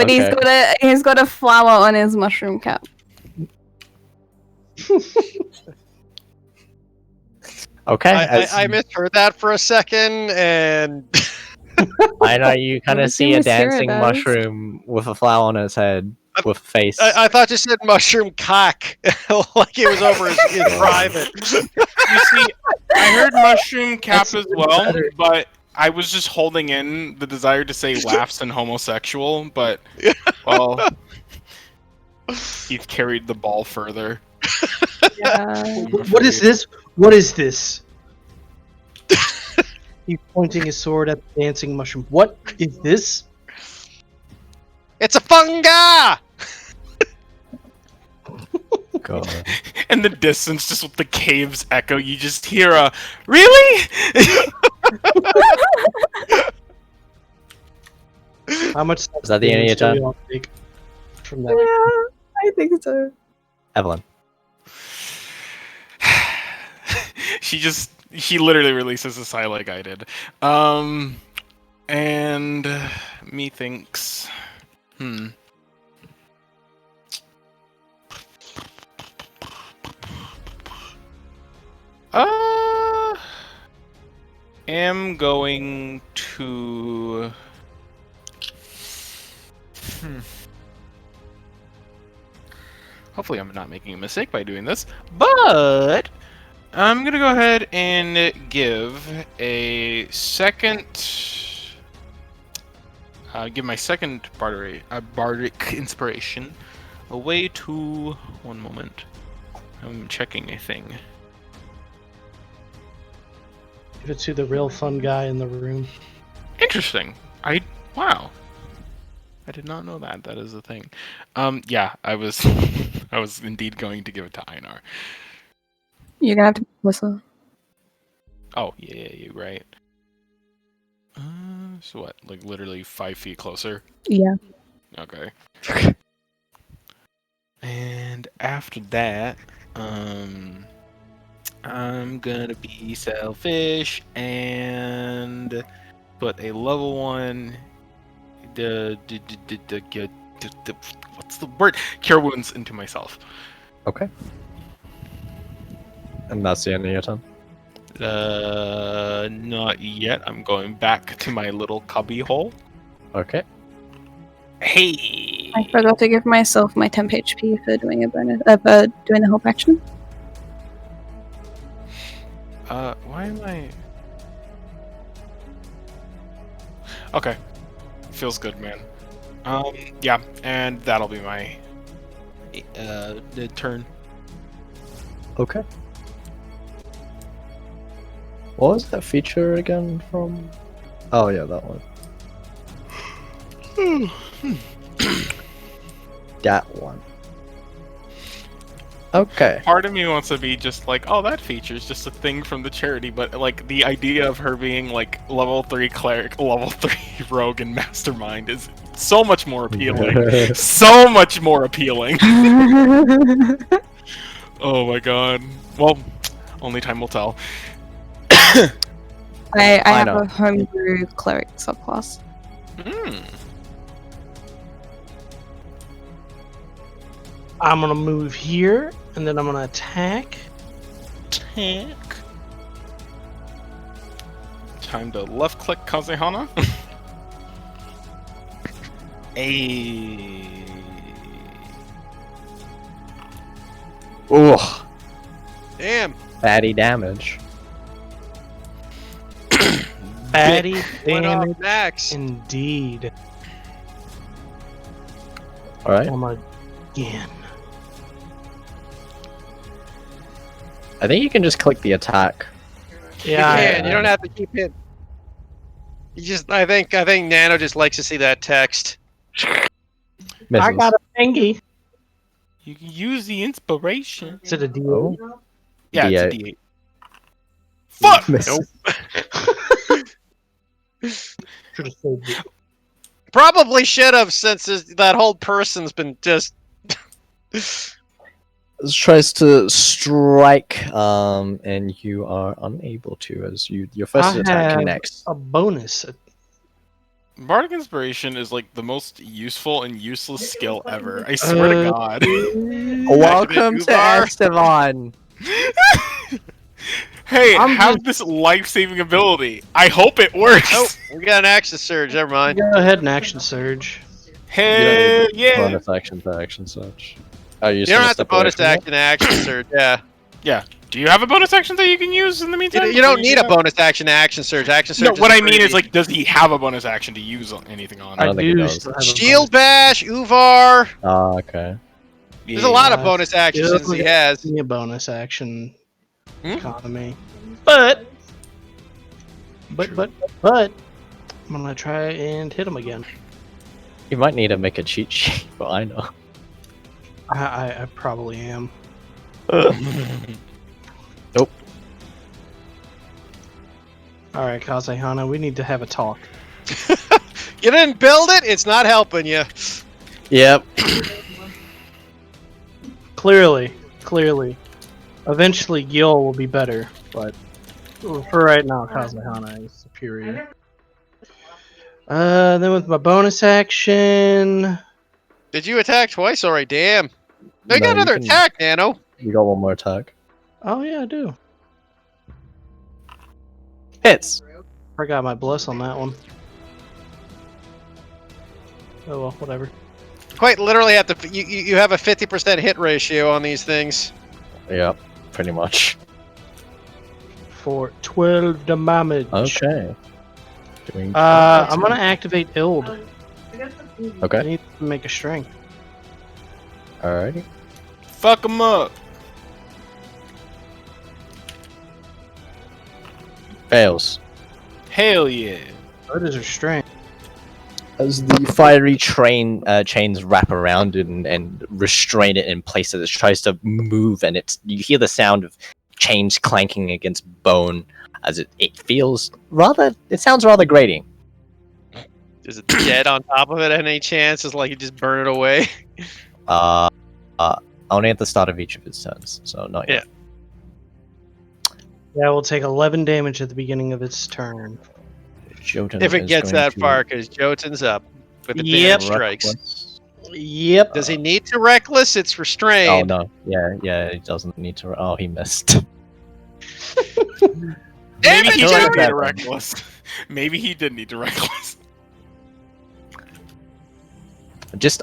[SPEAKER 2] okay.
[SPEAKER 3] he's got a flower on his mushroom cap.
[SPEAKER 2] Okay.
[SPEAKER 1] I misheard that for a second, and
[SPEAKER 2] I know you kind of
[SPEAKER 3] Everything
[SPEAKER 2] see a
[SPEAKER 3] was here, it
[SPEAKER 2] dancing
[SPEAKER 3] does.
[SPEAKER 2] mushroom with a flower on its head with a face.
[SPEAKER 1] I thought you said mushroom cock, like it was over his private.
[SPEAKER 7] You see, I heard mushroom cap
[SPEAKER 5] That's
[SPEAKER 7] as
[SPEAKER 5] even
[SPEAKER 7] well,
[SPEAKER 5] better.
[SPEAKER 7] but I was just holding in the desire to say laughs and homosexual, but well, Heath carried the ball further.
[SPEAKER 3] Yeah.
[SPEAKER 5] What is this? What is this? He's pointing his sword at the dancing mushroom. What is this?
[SPEAKER 1] It's a funga.
[SPEAKER 2] God.
[SPEAKER 7] In the distance, just with the caves echo, you just hear a really?
[SPEAKER 5] How much
[SPEAKER 2] Is that the end of your
[SPEAKER 5] damage do we
[SPEAKER 2] turn?
[SPEAKER 5] all take from
[SPEAKER 3] Yeah,
[SPEAKER 5] that?
[SPEAKER 3] I think so.
[SPEAKER 2] Evelyn.
[SPEAKER 7] She literally releases a sigh like I did. And methinks, am going to hopefully I'm not making a mistake by doing this, but I'm gonna go ahead and give a second. Give my second bardic inspiration away to. One moment. I'm checking a thing.
[SPEAKER 5] Give it to the real fun guy in the room.
[SPEAKER 7] Interesting. Wow. I did not know that. That is a thing. Yeah, I was I was indeed going to give it to Einar.
[SPEAKER 3] You're gonna have to be closer.
[SPEAKER 7] Oh, yeah, you're right. So what? Like literally 5 feet closer?
[SPEAKER 3] Yeah.
[SPEAKER 7] Okay. And after that, I'm gonna be selfish and put a level 1 what's the word? Cure wounds into myself.
[SPEAKER 2] Okay. And that's the end of your turn.
[SPEAKER 7] Not yet. I'm going back to my little cubby hole.
[SPEAKER 2] Okay.
[SPEAKER 7] Hey.
[SPEAKER 3] I forgot to give myself my temp HP for doing a bonus doing the help action.
[SPEAKER 7] Why am I? Okay. Feels good, man. Yeah, and that'll be my the turn.
[SPEAKER 2] Okay. What was that feature again from? Oh yeah, that one. That one. Okay.
[SPEAKER 7] Part of me wants to be just like, oh, that feature is just a thing from the charity, but like the idea of her being like level 3 cleric, level 3 rogue, and mastermind is so much more appealing. So much more appealing. Oh my god. Well, only time will tell.
[SPEAKER 3] I have
[SPEAKER 2] know.
[SPEAKER 3] a homebrew cleric subclass.
[SPEAKER 5] I'm gonna move here, and then I'm gonna attack.
[SPEAKER 7] Time to left click Kazehana. Ayy.
[SPEAKER 2] Ugh.
[SPEAKER 1] Damn.
[SPEAKER 2] Fatty damage.
[SPEAKER 5] Fatty
[SPEAKER 1] Went off
[SPEAKER 5] damage
[SPEAKER 1] Max.
[SPEAKER 5] indeed.
[SPEAKER 2] Alright.
[SPEAKER 5] Again.
[SPEAKER 2] I think you can just click the attack.
[SPEAKER 5] Yeah,
[SPEAKER 1] You can. You don't have to keep hitting. You just. I think Nano just likes to see that text.
[SPEAKER 2] Misses.
[SPEAKER 5] I got a thingy.
[SPEAKER 7] You can use the inspiration.
[SPEAKER 5] Is it a D8?
[SPEAKER 2] Oh.
[SPEAKER 7] Yeah, it's a
[SPEAKER 2] D8.
[SPEAKER 7] D8. Fuck!
[SPEAKER 2] Misses.
[SPEAKER 5] Should have saved it.
[SPEAKER 1] Probably should have, since that whole person's been just.
[SPEAKER 2] tries to strike, and you are unable to, as your first
[SPEAKER 5] I
[SPEAKER 2] attack
[SPEAKER 5] have
[SPEAKER 2] connects.
[SPEAKER 5] a bonus.
[SPEAKER 7] Bardic Inspiration is like the most useful and useless skill ever. I swear to God.
[SPEAKER 2] Welcome to
[SPEAKER 1] Uvar.
[SPEAKER 2] Esteban.
[SPEAKER 7] Hey,
[SPEAKER 5] I'm
[SPEAKER 7] have this life-saving ability. I hope it works.
[SPEAKER 1] Oh, we got an action surge. Never mind.
[SPEAKER 5] Go ahead and action surge.
[SPEAKER 2] You don't need
[SPEAKER 7] Hell
[SPEAKER 2] the
[SPEAKER 7] yeah.
[SPEAKER 2] bonus action to action such. Are you
[SPEAKER 1] You
[SPEAKER 2] just
[SPEAKER 1] don't
[SPEAKER 2] gonna
[SPEAKER 1] have to
[SPEAKER 2] step away
[SPEAKER 1] bonus
[SPEAKER 2] from that?
[SPEAKER 1] action surge. Yeah.
[SPEAKER 7] Yeah. Do you have a bonus action that you can use in the meantime?
[SPEAKER 1] You
[SPEAKER 7] before
[SPEAKER 1] don't need
[SPEAKER 7] do
[SPEAKER 1] a
[SPEAKER 7] that?
[SPEAKER 1] bonus action surge. Action surge.
[SPEAKER 7] No, what
[SPEAKER 1] is
[SPEAKER 7] I mean
[SPEAKER 1] free.
[SPEAKER 7] is, like, does he have a bonus action to use on anything on
[SPEAKER 2] I
[SPEAKER 5] I
[SPEAKER 2] don't think he
[SPEAKER 5] do
[SPEAKER 2] does.
[SPEAKER 5] still have a
[SPEAKER 1] Shield bash, Uvar.
[SPEAKER 2] Ah, okay.
[SPEAKER 1] There's a lot of
[SPEAKER 5] Yeah,
[SPEAKER 1] bonus actions
[SPEAKER 5] still
[SPEAKER 1] he
[SPEAKER 5] got
[SPEAKER 1] has.
[SPEAKER 5] me a bonus action
[SPEAKER 1] Hmm?
[SPEAKER 5] economy. But I'm gonna try and hit him again.
[SPEAKER 2] You might need to make a cheat sheet, but I know.
[SPEAKER 5] I probably am.
[SPEAKER 2] Nope.
[SPEAKER 5] Alright, Kazehana, we need to have a talk.
[SPEAKER 1] You didn't build it. It's not helping you.
[SPEAKER 2] Yep.
[SPEAKER 5] Clearly. Eventually Gil will be better, but for right now Kazehana is superior. Then with my bonus action,
[SPEAKER 1] Did you attack twice already? Damn. They
[SPEAKER 2] No,
[SPEAKER 1] got
[SPEAKER 2] you
[SPEAKER 1] another
[SPEAKER 2] can-
[SPEAKER 1] attack, Nano.
[SPEAKER 2] You got one more attack.
[SPEAKER 5] oh yeah, I do.
[SPEAKER 2] Hits.
[SPEAKER 5] Forgot my bless on that one. Oh well, whatever.
[SPEAKER 1] Quite literally have to. You have a 50% hit ratio on these things.
[SPEAKER 2] Yep. Pretty much.
[SPEAKER 5] For 12 damage.
[SPEAKER 2] Okay. Doing
[SPEAKER 5] I'm gonna activate Ild. I
[SPEAKER 2] Okay.
[SPEAKER 5] need to make a strength.
[SPEAKER 2] Alrighty.
[SPEAKER 7] Fuck him up.
[SPEAKER 2] Fails.
[SPEAKER 7] Hell yeah.
[SPEAKER 5] What is her strength?
[SPEAKER 2] As the fiery chains wrap around it and restrain it in place as it tries to move, and you hear the sound of chains clanking against bone as it feels rather. It sounds rather grating.
[SPEAKER 1] Is it dead on top of it? Any chance? It's like you just burn it away.
[SPEAKER 2] Only at the start of each of its turns, so not yet.
[SPEAKER 5] Yeah, will take 11 damage at the beginning of its turn.
[SPEAKER 2] Jotun
[SPEAKER 1] If it
[SPEAKER 2] is
[SPEAKER 1] gets
[SPEAKER 2] going
[SPEAKER 1] that
[SPEAKER 2] to
[SPEAKER 1] far, because Jotun's up with the
[SPEAKER 5] Yep.
[SPEAKER 1] damage strikes.
[SPEAKER 2] reckless.
[SPEAKER 5] Yep.
[SPEAKER 1] Does he need to reckless? It's
[SPEAKER 2] Oh
[SPEAKER 1] restrained.
[SPEAKER 2] no! Yeah, he doesn't need to. Oh, he missed.
[SPEAKER 1] Damn
[SPEAKER 7] Maybe
[SPEAKER 1] it,
[SPEAKER 7] he
[SPEAKER 2] Joey!
[SPEAKER 7] did
[SPEAKER 1] Jody!
[SPEAKER 7] need to reckless. Maybe he did need to reckless.
[SPEAKER 2] Just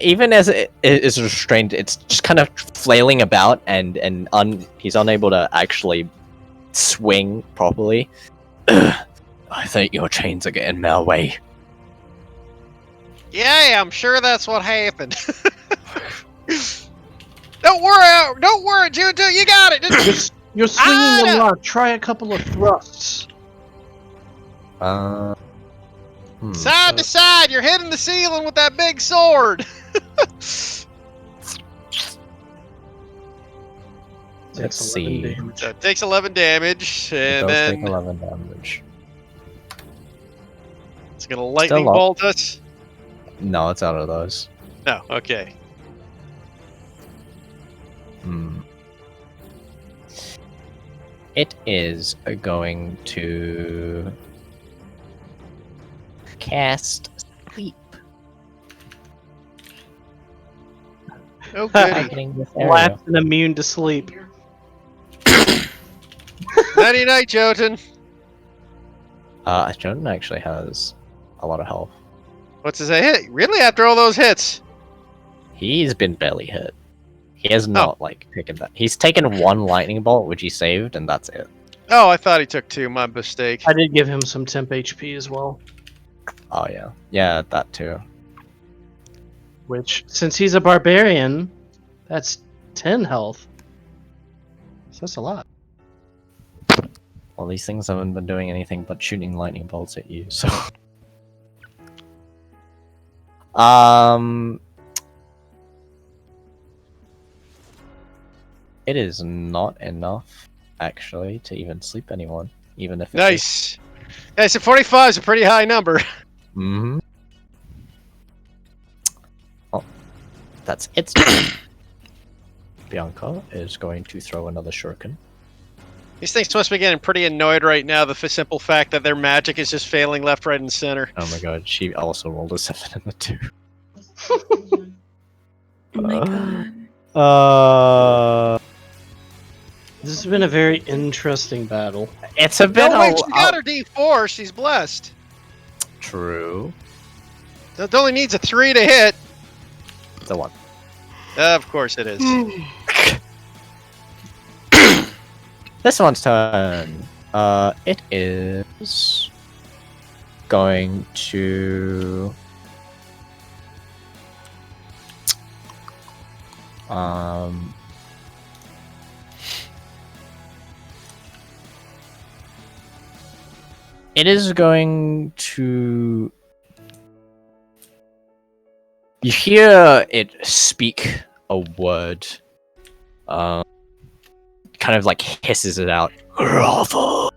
[SPEAKER 2] even as it is restrained, it's just kind of flailing about, and he's unable to actually swing properly. I think your chains are getting in my way.
[SPEAKER 1] Yeah, I'm sure that's what happened. Don't worry, Juju, you got it.
[SPEAKER 5] You're swinging a
[SPEAKER 1] no.
[SPEAKER 5] lot. Try a couple of thrusts.
[SPEAKER 1] Side to side, you're hitting the ceiling with that big sword.
[SPEAKER 2] Let's
[SPEAKER 5] Takes 11
[SPEAKER 2] see.
[SPEAKER 5] damage.
[SPEAKER 1] So it takes 11 damage,
[SPEAKER 2] It
[SPEAKER 1] and
[SPEAKER 2] does take
[SPEAKER 1] then
[SPEAKER 2] 11 damage.
[SPEAKER 1] it's gonna lightning
[SPEAKER 2] up.
[SPEAKER 1] bolt us.
[SPEAKER 2] No, it's out of those.
[SPEAKER 1] No, okay.
[SPEAKER 2] It is going to cast sleep.
[SPEAKER 1] Oh, goody.
[SPEAKER 2] Targeting this area.
[SPEAKER 5] Last and immune to sleep.
[SPEAKER 1] Nighty night, Jotun.
[SPEAKER 2] Jordan actually has a lot of health.
[SPEAKER 1] What's his hit? Really? After all those hits?
[SPEAKER 2] He's been barely hit. He has not taken that. He's taken one lightning bolt, which he saved, and that's it.
[SPEAKER 1] Oh, I thought he took 2. My mistake.
[SPEAKER 5] I did give him some temp HP as well.
[SPEAKER 2] Oh yeah, that too.
[SPEAKER 5] Which, since he's a barbarian, that's 10 health. So that's a lot.
[SPEAKER 2] Well, these things haven't been doing anything but shooting lightning bolts at you. So, it is not enough actually to even sleep anyone, even if
[SPEAKER 1] Nice. Nice. So 45 is a pretty high number.
[SPEAKER 2] Mm-hmm. Oh, that's its Bianca is going to throw another shuriken.
[SPEAKER 1] These things must be getting pretty annoyed right now. The simple fact that their magic is just failing left, right, and center.
[SPEAKER 2] Oh my god, she also rolled a 7 and a 2.
[SPEAKER 3] Oh my god.
[SPEAKER 5] This has been a very interesting battle.
[SPEAKER 2] It's a bit.
[SPEAKER 1] Oh wait, she got her D4. She's blessed.
[SPEAKER 2] True.
[SPEAKER 1] It only needs a 3 to hit.
[SPEAKER 2] The one.
[SPEAKER 1] Of course it is.
[SPEAKER 2] This one's turn. It is going to it is going to. You hear it speak a word. Kind of like hisses it out. Grovel.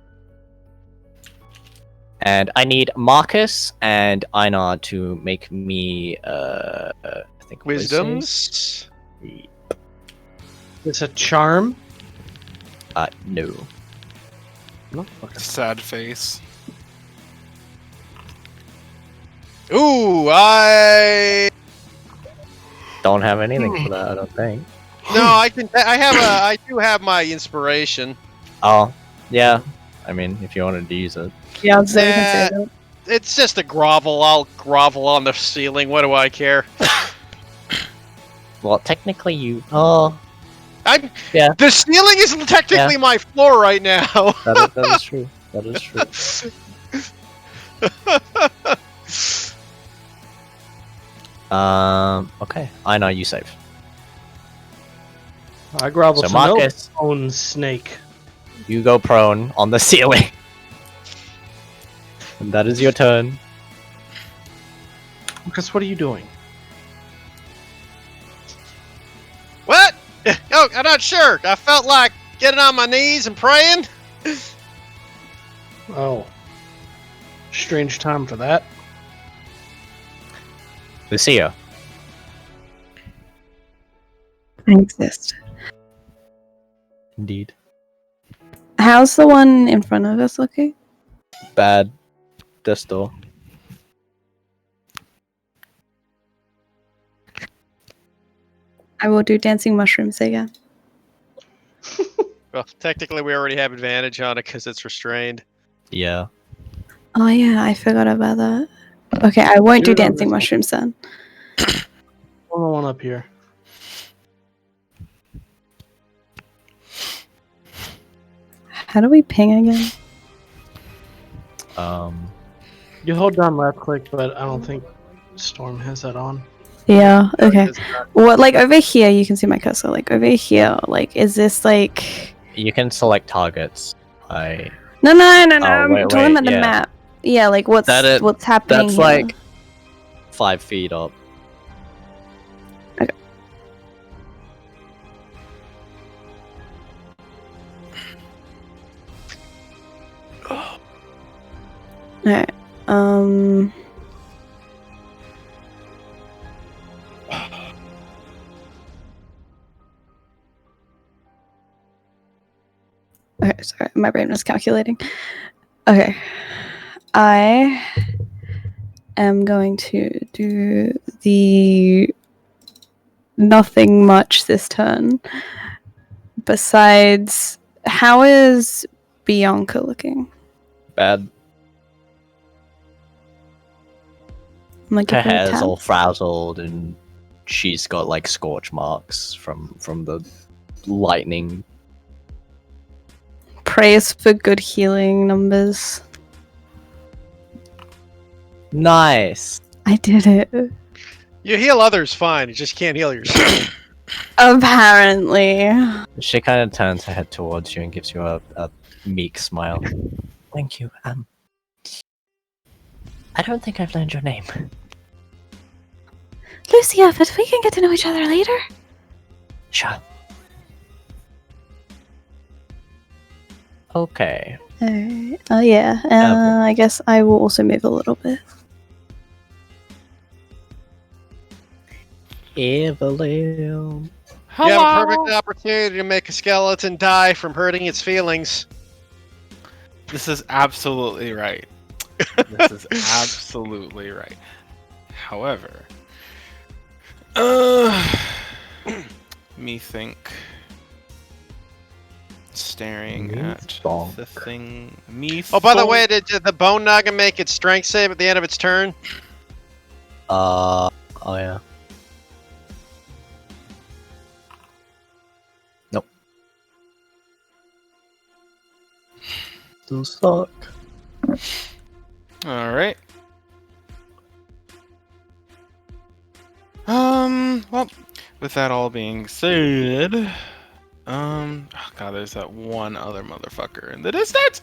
[SPEAKER 2] And I need Marcus and Einar to make me, I think
[SPEAKER 1] Wisdoms.
[SPEAKER 5] It's a charm.
[SPEAKER 2] No.
[SPEAKER 5] No?
[SPEAKER 7] Sad face.
[SPEAKER 1] Ooh, I
[SPEAKER 2] Don't have anything for that, I don't think.
[SPEAKER 1] no, I do have my inspiration.
[SPEAKER 2] Oh, yeah. I mean, if you wanted to use it.
[SPEAKER 3] Yeah, I'll say, we can say that.
[SPEAKER 1] It's just a grovel. I'll grovel on the ceiling. What do I care?
[SPEAKER 2] Well, technically you... Oh,
[SPEAKER 1] I'm.
[SPEAKER 2] Yeah.
[SPEAKER 1] The ceiling is technically my floor right now.
[SPEAKER 2] that is true. That is true. Okay. Einar, you save.
[SPEAKER 5] I grovel
[SPEAKER 2] So
[SPEAKER 5] to
[SPEAKER 2] Marcus,
[SPEAKER 5] no own snake.
[SPEAKER 2] you go prone on the ceiling. And that is your turn.
[SPEAKER 5] Marcus, what are you doing?
[SPEAKER 1] What? Oh, I'm not sure. I felt like getting on my knees and praying.
[SPEAKER 5] Oh. Strange time for that.
[SPEAKER 2] Lucia.
[SPEAKER 3] I exist.
[SPEAKER 2] Indeed.
[SPEAKER 3] How's the one in front of us looking?
[SPEAKER 2] Bad. This door.
[SPEAKER 3] I will do dancing mushrooms again.
[SPEAKER 1] Well, technically, we already have advantage on it because it's restrained.
[SPEAKER 2] Yeah.
[SPEAKER 3] Oh yeah, I forgot about that. Okay, I won't do
[SPEAKER 5] Do it on
[SPEAKER 3] dancing
[SPEAKER 5] this one.
[SPEAKER 3] mushrooms then.
[SPEAKER 5] One up here.
[SPEAKER 3] How do we ping again?
[SPEAKER 5] You hold down left click, but I don't think Storm has that on.
[SPEAKER 3] Yeah, okay.
[SPEAKER 1] It's not-
[SPEAKER 3] What, like over here, you can see my cursor. Like over here, like, is this like.
[SPEAKER 2] You can select targets.
[SPEAKER 3] No, I'm
[SPEAKER 2] wait,
[SPEAKER 3] talking about the
[SPEAKER 2] yeah.
[SPEAKER 3] map. Yeah, like what's happening
[SPEAKER 2] That's
[SPEAKER 3] here?
[SPEAKER 2] like 5 feet up.
[SPEAKER 3] Okay. Alright. Okay, sorry, my brain was calculating. Okay. I am going to do the nothing much this turn. Besides, how is Bianca looking?
[SPEAKER 2] Bad.
[SPEAKER 3] I'm like,
[SPEAKER 2] Her
[SPEAKER 3] give me a
[SPEAKER 2] hair's
[SPEAKER 3] tap.
[SPEAKER 2] all frazzled and she's got like scorch marks from the lightning.
[SPEAKER 3] Praise for good healing numbers.
[SPEAKER 2] Nice.
[SPEAKER 3] I did it.
[SPEAKER 1] You heal others fine. You just can't heal yourself.
[SPEAKER 3] Apparently.
[SPEAKER 2] She kind of turns her head towards you and gives you a meek smile. Thank you. I don't think I've learned your name.
[SPEAKER 3] Lucia, but we can get to know each other later.
[SPEAKER 2] Sure. Okay.
[SPEAKER 3] Alright. Oh yeah. I guess I will also move a little bit.
[SPEAKER 2] Evelyn.
[SPEAKER 1] You have a perfect opportunity to make a skeleton die from hurting its feelings.
[SPEAKER 7] This is absolutely right. This is absolutely right. However, me think staring at
[SPEAKER 2] bonk.
[SPEAKER 7] the thing. Me.
[SPEAKER 1] Oh, by the
[SPEAKER 7] thonk.
[SPEAKER 1] way, did the bone noggin make its strength save at the end of its turn?
[SPEAKER 2] Oh yeah. Nope. Still suck.
[SPEAKER 7] All right. Well, with that all being said, oh god, there's that one other motherfucker in the distance.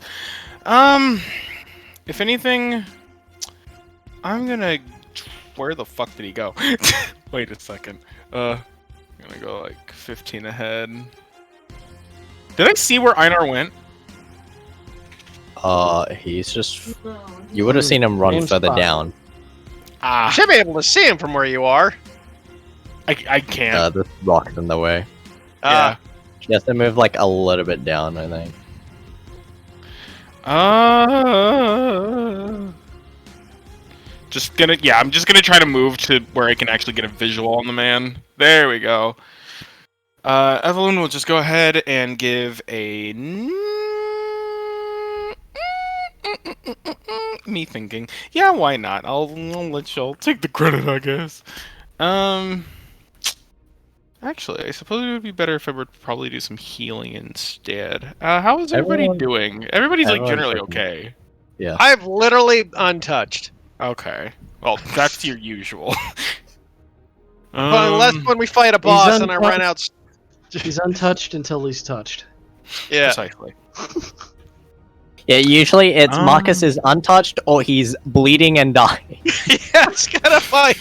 [SPEAKER 7] If anything, I'm gonna. Where the fuck did he go? Wait a second. I'm gonna go like 15 ahead. Did I see where Einar went?
[SPEAKER 2] He's just.
[SPEAKER 4] No,
[SPEAKER 2] You would have seen him run
[SPEAKER 5] Same
[SPEAKER 2] further
[SPEAKER 5] spot.
[SPEAKER 2] down.
[SPEAKER 1] You
[SPEAKER 7] Ah,
[SPEAKER 1] should be able to see him from where you are.
[SPEAKER 7] I can't.
[SPEAKER 2] This rock's in the way.
[SPEAKER 7] Yeah.
[SPEAKER 2] She has to move like a little bit down, I think.
[SPEAKER 7] I'm just gonna try to move to where I can actually get a visual on the man. There we go. Evelyn will just go ahead and give a me thinking. Yeah, why not? I'll let y'all take the credit, I guess. Actually, I suppose it would be better if I would probably do some healing instead. How is everybody
[SPEAKER 2] Everyone-
[SPEAKER 7] doing? Everybody's like
[SPEAKER 2] everyone's
[SPEAKER 7] generally
[SPEAKER 2] looking-
[SPEAKER 7] okay.
[SPEAKER 2] Yeah.
[SPEAKER 1] I've literally untouched.
[SPEAKER 7] Okay. Well, that's your usual.
[SPEAKER 1] But unless when we fight a boss and I run
[SPEAKER 5] untouched.
[SPEAKER 1] out.
[SPEAKER 5] He's untouched until he's touched.
[SPEAKER 1] Yeah.
[SPEAKER 7] Precisely.
[SPEAKER 2] Yeah, usually it's
[SPEAKER 7] Um.
[SPEAKER 2] Marcus is untouched or he's bleeding and dying.
[SPEAKER 1] Yeah, it's gonna fight.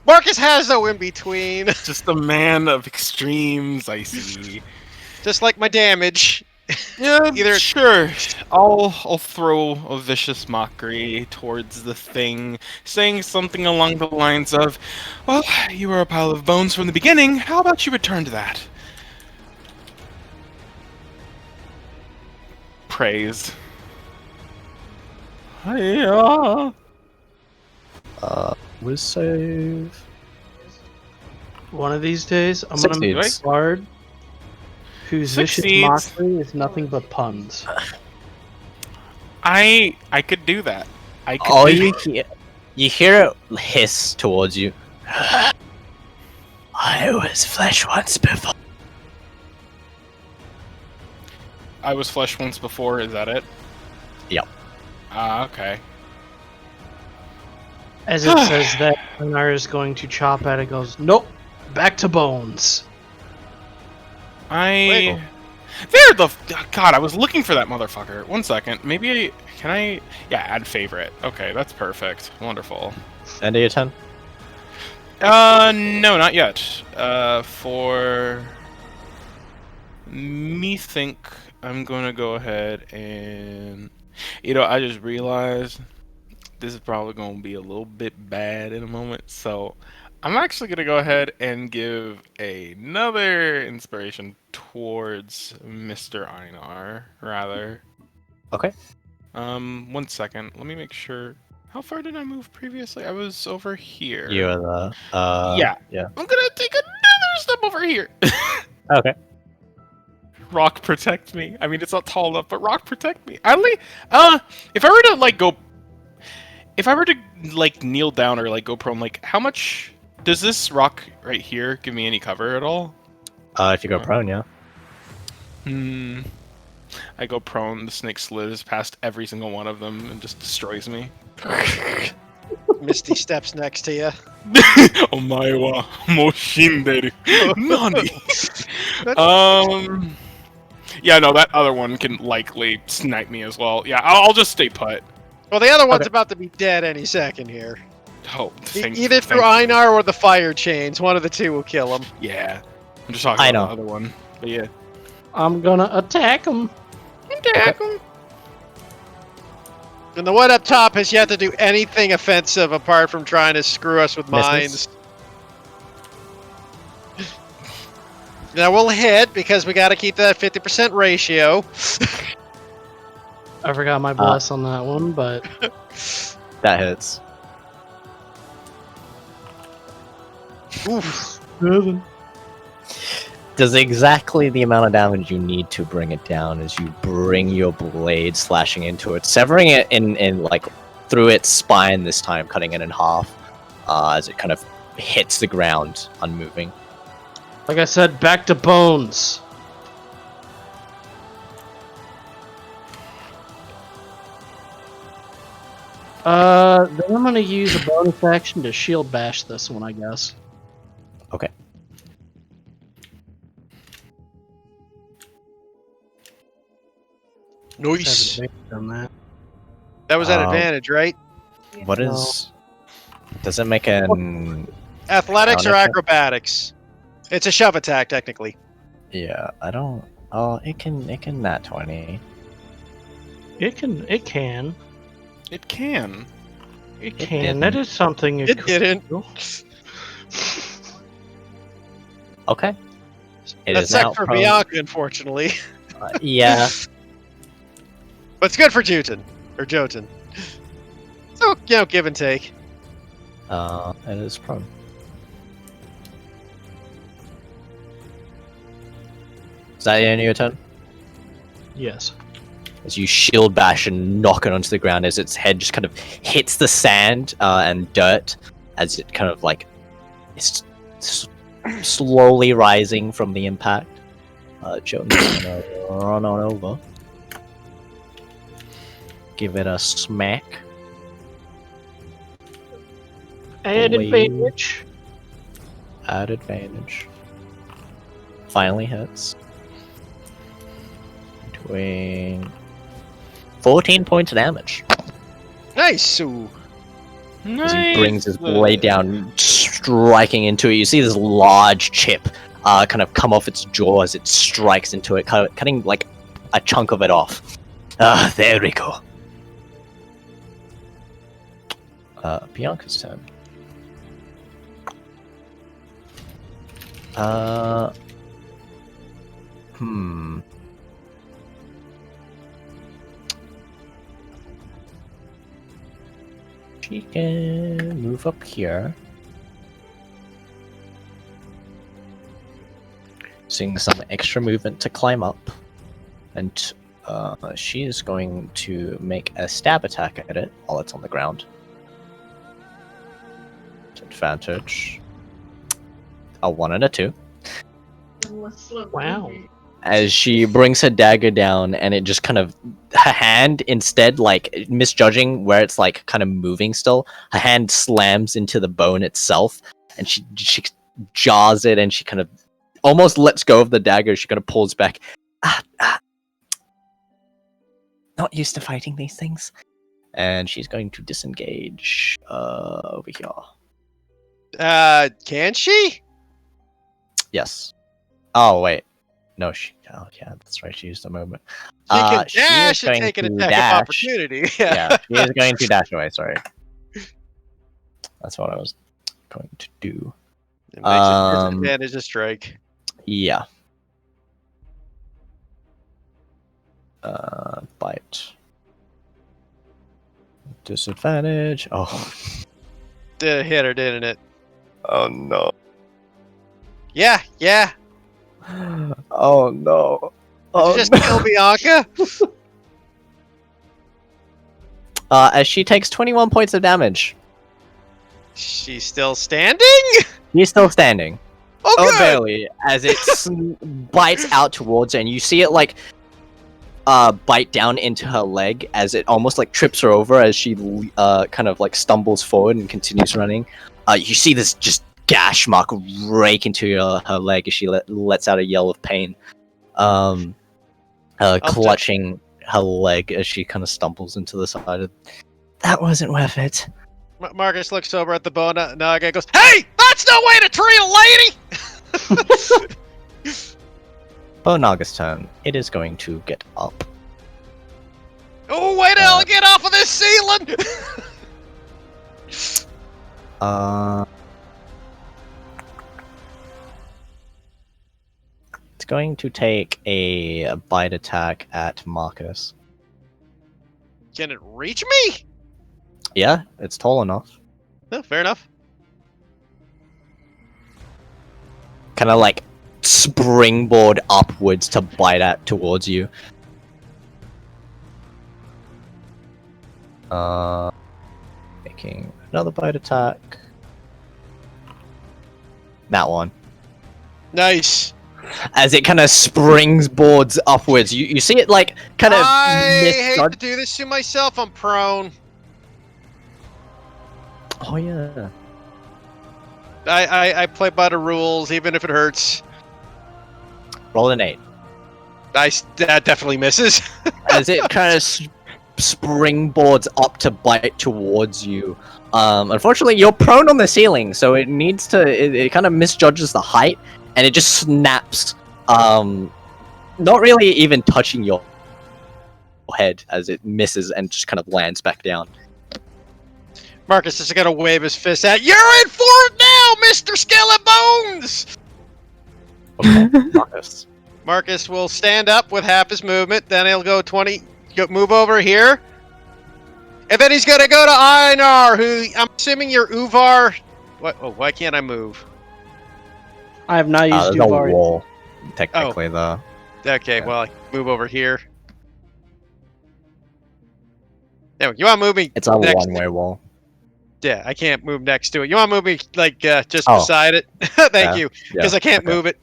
[SPEAKER 1] Marcus has no in between.
[SPEAKER 7] Just a man of extremes, I see.
[SPEAKER 1] Just like my damage.
[SPEAKER 7] Yeah,
[SPEAKER 1] Either-
[SPEAKER 7] sure. I'll throw a vicious mockery towards the thing, saying something along the lines of, "Well, you were a pile of bones from the beginning. How about you return to that?" Praise. Hiya.
[SPEAKER 2] Whiz save.
[SPEAKER 5] One of these days, I'm gonna make a
[SPEAKER 2] Succeeds.
[SPEAKER 5] bard whose vicious
[SPEAKER 7] Succeeds.
[SPEAKER 5] mockery is nothing but puns.
[SPEAKER 7] I could do that. I could
[SPEAKER 2] Oh,
[SPEAKER 7] do
[SPEAKER 2] you hear it hiss towards you. I was flesh once before.
[SPEAKER 7] I was flesh once before, is that it?
[SPEAKER 2] Yep.
[SPEAKER 7] Okay.
[SPEAKER 5] As it says that, Einar is going to chop at it. Goes, nope, back to bones.
[SPEAKER 7] There the God, I was looking for that motherfucker. 1 second. Maybe can I add favorite. Okay, that's perfect. Wonderful.
[SPEAKER 2] End of your turn.
[SPEAKER 7] No, not yet. For me think I'm gonna go ahead and I just realized this is probably gonna be a little bit bad in a moment, so I'm actually gonna go ahead and give another inspiration towards Mr. Einar, rather.
[SPEAKER 2] Okay.
[SPEAKER 7] 1 second. Let me make sure. How far did I move previously? I was over here.
[SPEAKER 2] You are the.
[SPEAKER 7] Yeah.
[SPEAKER 2] Yeah.
[SPEAKER 7] I'm gonna take another step over here.
[SPEAKER 2] Okay.
[SPEAKER 7] Rock protect me. I mean, it's not tall enough, but rock protect me. If I were to kneel down or go prone, how much does this rock right here give me any cover at all?
[SPEAKER 2] If you go prone, yeah.
[SPEAKER 7] I go prone. The snake slithers past every single one of them and just destroys me.
[SPEAKER 1] Misty steps next to you.
[SPEAKER 7] Omae wa moshinderu. Nani? Yeah, no, that other one can likely snipe me as well. Yeah, I'll just stay put.
[SPEAKER 1] Well, the other one's about to be dead any second here.
[SPEAKER 7] Oh,
[SPEAKER 1] Either through Einar or the fire chains. One of the two will kill him.
[SPEAKER 7] Yeah. I'm just talking about the other one. But yeah.
[SPEAKER 5] I'm gonna attack him.
[SPEAKER 7] Attack him.
[SPEAKER 1] And the one up top has yet to do anything offensive apart from trying to screw us with mines. Now we'll hit because we got to keep that 50% ratio.
[SPEAKER 5] I forgot my bless on that one, but
[SPEAKER 2] That hits.
[SPEAKER 1] Oof.
[SPEAKER 2] Does exactly the amount of damage you need to bring it down as you bring your blade slashing into it, severing it in like through its spine this time, cutting it in half as it kind of hits the ground, unmoving.
[SPEAKER 5] like I said, back to bones. Then I'm gonna use a bonus action to shield bash this one, I guess.
[SPEAKER 2] Okay.
[SPEAKER 1] Nice.
[SPEAKER 5] Have advantage on that.
[SPEAKER 1] That was at advantage, right?
[SPEAKER 2] What is? Does it make an?
[SPEAKER 1] Athletics or
[SPEAKER 2] Counter check?
[SPEAKER 1] acrobatics? It's a shove attack, technically.
[SPEAKER 2] Yeah, I don't. Oh, it can nat 20.
[SPEAKER 5] It can.
[SPEAKER 7] It can.
[SPEAKER 5] It can.
[SPEAKER 2] didn't.
[SPEAKER 5] That is something
[SPEAKER 1] It
[SPEAKER 5] could
[SPEAKER 1] didn't.
[SPEAKER 5] do.
[SPEAKER 2] Okay. It
[SPEAKER 1] That
[SPEAKER 2] is now
[SPEAKER 1] sucked for
[SPEAKER 2] prone.
[SPEAKER 1] Bianca, unfortunately.
[SPEAKER 2] Yeah.
[SPEAKER 1] But it's good for Juten. Or Jotun. So, give and take.
[SPEAKER 2] It is prone. Is that the end of your turn?
[SPEAKER 5] Yes.
[SPEAKER 2] As you shield bash and knock it onto the ground as its head just kind of hits the sand and dirt as it kind of like is slowly rising from the impact. Jotun's gonna run on over. Give it a smack.
[SPEAKER 5] Add
[SPEAKER 2] Away.
[SPEAKER 5] advantage.
[SPEAKER 2] Add advantage. Finally hits. Doing 14 points of damage.
[SPEAKER 1] Nice. Ooh.
[SPEAKER 2] As he brings his blade down, striking into it. You see this large chip kind of come off its jaw as it strikes into it, cutting like a chunk of it off. There we go. Bianca's turn. She can move up here. Seeing some extra movement to climb up. And she is going to make a stab attack at it while it's on the ground. Advantage. A 1 and a 2.
[SPEAKER 5] Wow.
[SPEAKER 2] As she brings her dagger down and it just kind of, her hand instead, like misjudging where it's like kind of moving still, her hand slams into the bone itself and she jars it and she kind of almost lets go of the dagger. She kind of pulls back. Not used to fighting these things. And she's going to disengage over here.
[SPEAKER 1] Can she?
[SPEAKER 2] Yes. Oh, wait. No, oh, yeah, that's right. She used a moment.
[SPEAKER 1] She can
[SPEAKER 2] She is
[SPEAKER 1] dash and
[SPEAKER 2] going
[SPEAKER 1] take an
[SPEAKER 2] to
[SPEAKER 1] attack
[SPEAKER 2] dash.
[SPEAKER 1] of opportunity.
[SPEAKER 2] Yeah, she is going to dash away. Sorry. That's what I was going to do.
[SPEAKER 1] It makes it disadvantage to strike.
[SPEAKER 2] Yeah. Bite. Disadvantage. Oh.
[SPEAKER 1] Did hit her, didn't it?
[SPEAKER 2] Oh no.
[SPEAKER 1] Yeah.
[SPEAKER 2] Oh no.
[SPEAKER 1] Did you just kill Bianca?
[SPEAKER 2] As she takes 21 points of damage.
[SPEAKER 1] She's still standing?
[SPEAKER 2] She's still standing.
[SPEAKER 1] Oh, good.
[SPEAKER 2] Barely, as it bites out towards her, and you see it like bite down into her leg as it almost like trips her over as she kind of like stumbles forward and continues running. You see this just gash mark rake into her leg as she lets out a yell of pain, clutching her leg as she kind of stumbles into the side of. That wasn't worth it.
[SPEAKER 1] Marcus looks over at the Bona Naga and goes, "Hey, that's no way to treat a lady!"
[SPEAKER 2] Bonaga's turn. It is going to get up.
[SPEAKER 1] Oh, wait till I get off of this ceiling!
[SPEAKER 2] going to take a bite attack at Marcus.
[SPEAKER 1] Can it reach me?
[SPEAKER 2] Yeah, it's tall enough.
[SPEAKER 1] Oh, fair enough.
[SPEAKER 2] Kind of like springboard upwards to bite at towards you. Making another bite attack. That one.
[SPEAKER 1] Nice.
[SPEAKER 2] As it kind of springboards upwards, you see it like kind of.
[SPEAKER 1] I hate to do this to myself. I'm prone.
[SPEAKER 2] Oh yeah.
[SPEAKER 1] I play by the rules, even if it hurts.
[SPEAKER 2] Roll an 8.
[SPEAKER 1] That definitely misses.
[SPEAKER 2] As it kind of springboards up to bite towards you. Unfortunately, you're prone on the ceiling, so it needs to. It kind of misjudges the height, and it just snaps. Not really even touching your head as it misses and just kind of lands back down.
[SPEAKER 1] Marcus is gonna wave his fist at you're in for it now, Mr. Skeleton Bones!
[SPEAKER 2] Okay, Marcus.
[SPEAKER 1] Marcus will stand up with half his movement, then he'll go 20, move over here. And then he's gonna go to Einar, who I'm assuming you're Uvar. What? Oh, why can't I move?
[SPEAKER 5] I have not used
[SPEAKER 2] There's a
[SPEAKER 5] Duvar.
[SPEAKER 2] wall, technically, though.
[SPEAKER 1] Okay,
[SPEAKER 2] Yeah.
[SPEAKER 1] well, I move over here. No, you want to move me
[SPEAKER 2] It's a
[SPEAKER 1] next
[SPEAKER 2] one-way wall.
[SPEAKER 1] Yeah, I can't move next to it. You want to move me, like, just
[SPEAKER 2] Oh.
[SPEAKER 1] beside it? Thank
[SPEAKER 2] Yeah,
[SPEAKER 1] you, because I can't
[SPEAKER 2] okay.
[SPEAKER 1] move it.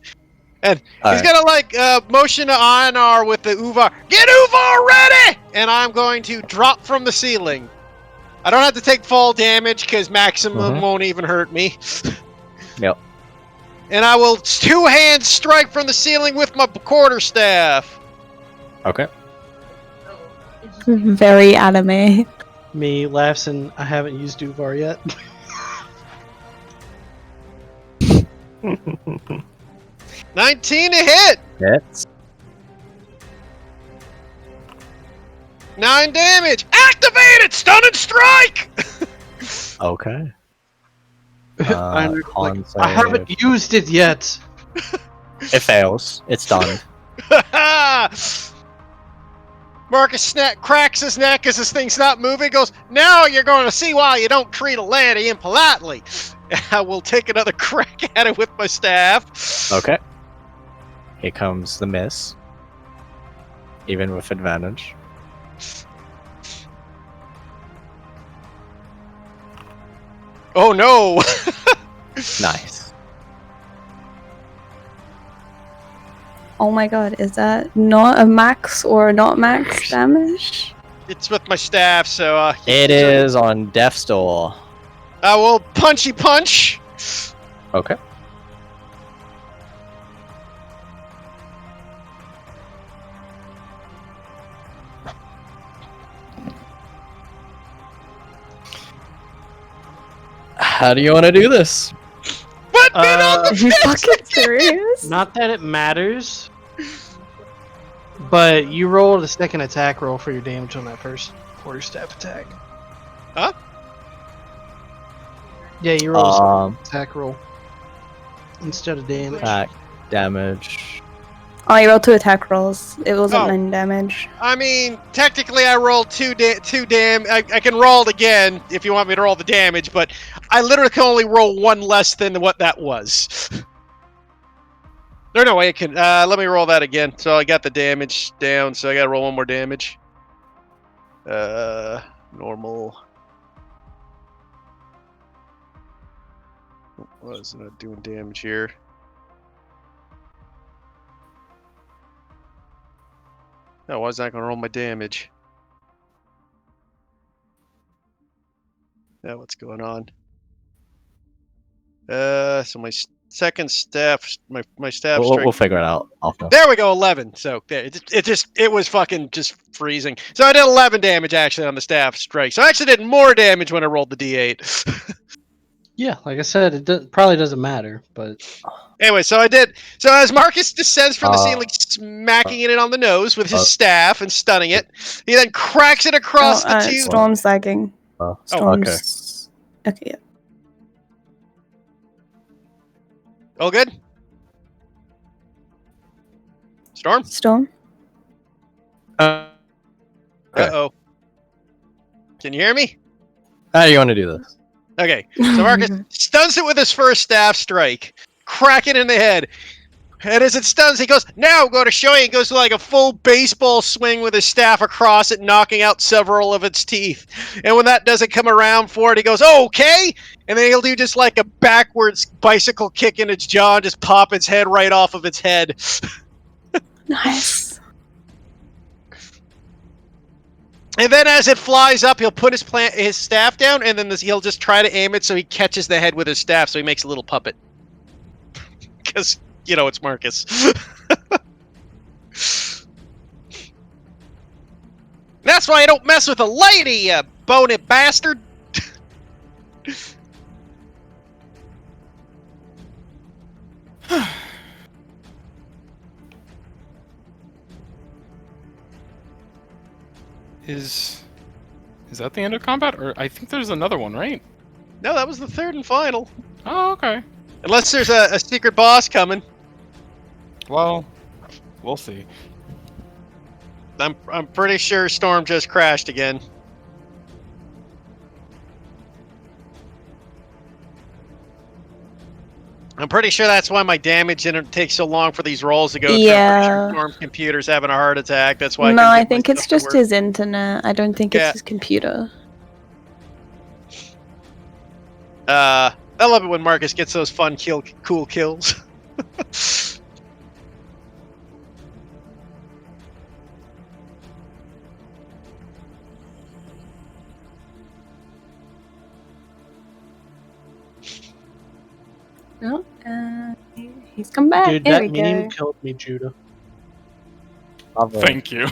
[SPEAKER 1] And
[SPEAKER 2] All
[SPEAKER 1] he's
[SPEAKER 2] right.
[SPEAKER 1] gonna, like, motion to Einar with the Uvar. Get Uvar ready! And I'm going to drop from the ceiling. I don't have to take fall damage, because maximum won't even hurt me.
[SPEAKER 2] Yep.
[SPEAKER 1] And I will two-hand strike from the ceiling with my quarterstaff.
[SPEAKER 2] Okay.
[SPEAKER 3] Very anime.
[SPEAKER 5] Me laughs and I haven't used Duvar yet.
[SPEAKER 1] 19 to hit!
[SPEAKER 2] Hits.
[SPEAKER 1] 9 damage! Activated! Stun and strike!
[SPEAKER 2] Okay.
[SPEAKER 5] I'm
[SPEAKER 2] con
[SPEAKER 5] I haven't
[SPEAKER 2] save.
[SPEAKER 5] used it yet.
[SPEAKER 2] It fails. It's done.
[SPEAKER 1] Marcus cracks his neck as this thing's not moving. Goes, now you're going to see why you don't treat a lady impolitely. I will take another crack at it with my staff.
[SPEAKER 2] Okay. Here comes the miss. Even with advantage.
[SPEAKER 1] Oh no!
[SPEAKER 2] Nice.
[SPEAKER 3] Oh my god, is that not a max or not max damage?
[SPEAKER 1] It's with my staff, so
[SPEAKER 2] It is on Death's Door.
[SPEAKER 1] I will punchy punch.
[SPEAKER 2] Okay. How do you want to do this?
[SPEAKER 1] Put me on
[SPEAKER 3] Are
[SPEAKER 1] the
[SPEAKER 3] you
[SPEAKER 1] fence
[SPEAKER 3] fucking
[SPEAKER 1] again!
[SPEAKER 3] serious?
[SPEAKER 5] Not that it matters, but you rolled a second attack roll for your damage on that first quarterstaff attack.
[SPEAKER 1] Huh?
[SPEAKER 5] Yeah, you rolled a second
[SPEAKER 2] Um,
[SPEAKER 5] attack roll instead of damage.
[SPEAKER 2] attack, damage.
[SPEAKER 3] Oh, you rolled 2 attack rolls. It wasn't
[SPEAKER 1] Oh.
[SPEAKER 3] 9 damage.
[SPEAKER 1] I mean, technically, I rolled two damage. I can roll it again if you want me to roll the damage, but I literally can only roll 1 less than what that was. There's no way it can. Let me roll that again. So I got the damage down, so I gotta roll 1 more damage. Normal. Why is it not doing damage here? No, why is that gonna roll my damage? Yeah, what's going on? So my second staff, my staff
[SPEAKER 2] We'll
[SPEAKER 1] strength.
[SPEAKER 2] figure it out after.
[SPEAKER 1] There we go, 11. So there, it was fucking just freezing. So I did 11 damage actually on the staff strike. So I actually did more damage when I rolled the d8.
[SPEAKER 5] Yeah, like I said, it probably doesn't matter, but
[SPEAKER 1] Anyway, so I did. So as Marcus descends from the ceiling, smacking it on the nose with his staff and stunning it, he then cracks it across the two.
[SPEAKER 3] Storm's lagging.
[SPEAKER 2] Oh,
[SPEAKER 3] Storm's... Okay, yeah.
[SPEAKER 1] All good? Storm?
[SPEAKER 3] Storm.
[SPEAKER 2] Okay.
[SPEAKER 1] Uh-oh. Can you hear me?
[SPEAKER 2] How do you want to do this?
[SPEAKER 1] Okay, so Marcus stuns it with his first staff strike, crack it in the head. And as it stuns, he goes, now go to show you. He goes like a full baseball swing with his staff across it, knocking out several of its teeth. And when that doesn't come around for it, he goes, okay. And then he'll do just like a backwards bicycle kick in its jaw and just pop its head right off of its head.
[SPEAKER 3] Nice.
[SPEAKER 1] And then as it flies up, he'll put his staff down, and then he'll just try to aim it so he catches the head with his staff, so he makes a little puppet. Because, you know, it's Marcus. That's why I don't mess with a lady, you bony bastard!
[SPEAKER 7] Is that the end of combat? Or I think there's another one, right?
[SPEAKER 1] No, that was the third and final.
[SPEAKER 7] Oh, okay.
[SPEAKER 1] Unless there's a secret boss coming.
[SPEAKER 7] Well, we'll see.
[SPEAKER 1] I'm pretty sure Storm just crashed again. I'm pretty sure that's why my damage didn't take so long for these rolls to go through. I'm pretty
[SPEAKER 3] Yeah.
[SPEAKER 1] sure Storm's computer's having a heart attack. That's why.
[SPEAKER 3] No, I
[SPEAKER 1] couldn't get
[SPEAKER 3] think
[SPEAKER 1] my
[SPEAKER 3] it's
[SPEAKER 1] stuff to
[SPEAKER 3] just
[SPEAKER 1] work.
[SPEAKER 3] his internet. I don't think
[SPEAKER 1] Yeah.
[SPEAKER 3] it's his computer.
[SPEAKER 1] I love it when Marcus gets those fun cool kills.
[SPEAKER 3] Oh, he's come back.
[SPEAKER 5] Dude,
[SPEAKER 3] There
[SPEAKER 5] that
[SPEAKER 3] we
[SPEAKER 5] meme
[SPEAKER 3] go.
[SPEAKER 5] killed me, Judah.
[SPEAKER 7] Thank you.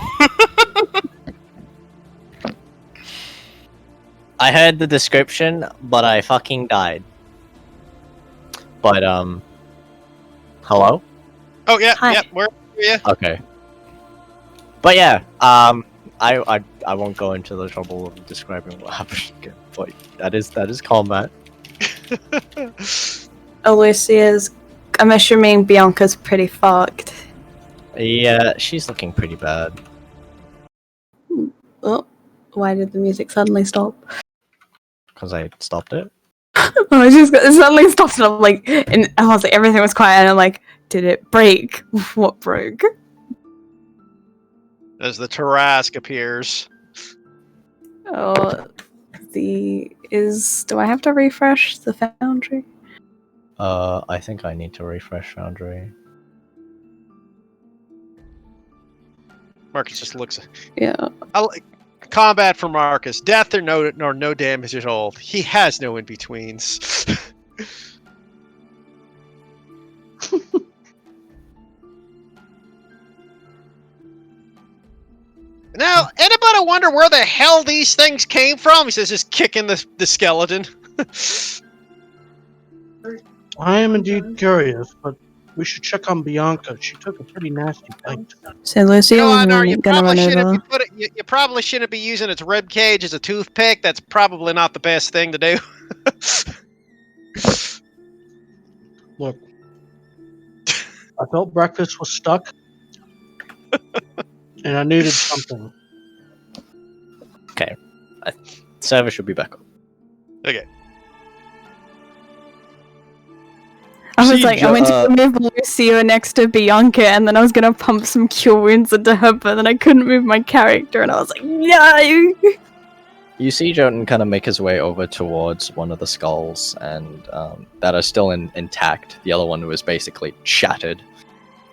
[SPEAKER 8] I heard the description, but I fucking died. But hello?
[SPEAKER 1] Oh yeah,
[SPEAKER 3] Hi.
[SPEAKER 1] yeah. Where are you?
[SPEAKER 8] Okay. But yeah, I won't go into the trouble of describing what happened again. But that is combat.
[SPEAKER 3] Alicia's. I'm assuming Bianca's pretty fucked.
[SPEAKER 8] Yeah, she's looking pretty bad.
[SPEAKER 3] Oh, why did the music suddenly stop?
[SPEAKER 8] Because I stopped it.
[SPEAKER 3] It suddenly stopped, and I'm like, and I was like, everything was quiet, and I'm like, did it break? What broke?
[SPEAKER 1] As the Tarask appears.
[SPEAKER 3] Oh, do I have to refresh the foundry?
[SPEAKER 2] I think I need to refresh Foundry.
[SPEAKER 1] Marcus just looks.
[SPEAKER 3] Yeah.
[SPEAKER 1] Combat for Marcus. Death or no damage at all. He has no in betweens. Now, anybody wonder where the hell these things came from? He says, just kicking the skeleton.
[SPEAKER 5] I am indeed curious, but we should check on Bianca. She took a pretty nasty bite.
[SPEAKER 3] So Lucia
[SPEAKER 1] No,
[SPEAKER 3] was
[SPEAKER 1] Honor, you
[SPEAKER 3] gonna
[SPEAKER 1] probably
[SPEAKER 3] run
[SPEAKER 1] shouldn't
[SPEAKER 3] over.
[SPEAKER 1] be you probably shouldn't be using its rib cage as a toothpick. That's probably not the best thing to do.
[SPEAKER 5] Look, I felt breakfast was stuck, and I needed something.
[SPEAKER 2] Server should be back up.
[SPEAKER 1] Okay.
[SPEAKER 3] I was
[SPEAKER 2] See,
[SPEAKER 3] like, I went to move Lucia next to Bianca, and then I was gonna pump some cure wounds into her, but then I couldn't move my character, and I was like, no!
[SPEAKER 2] You see Jotun kind of make his way over towards one of the skulls, and that are still intact. The other one was basically shattered.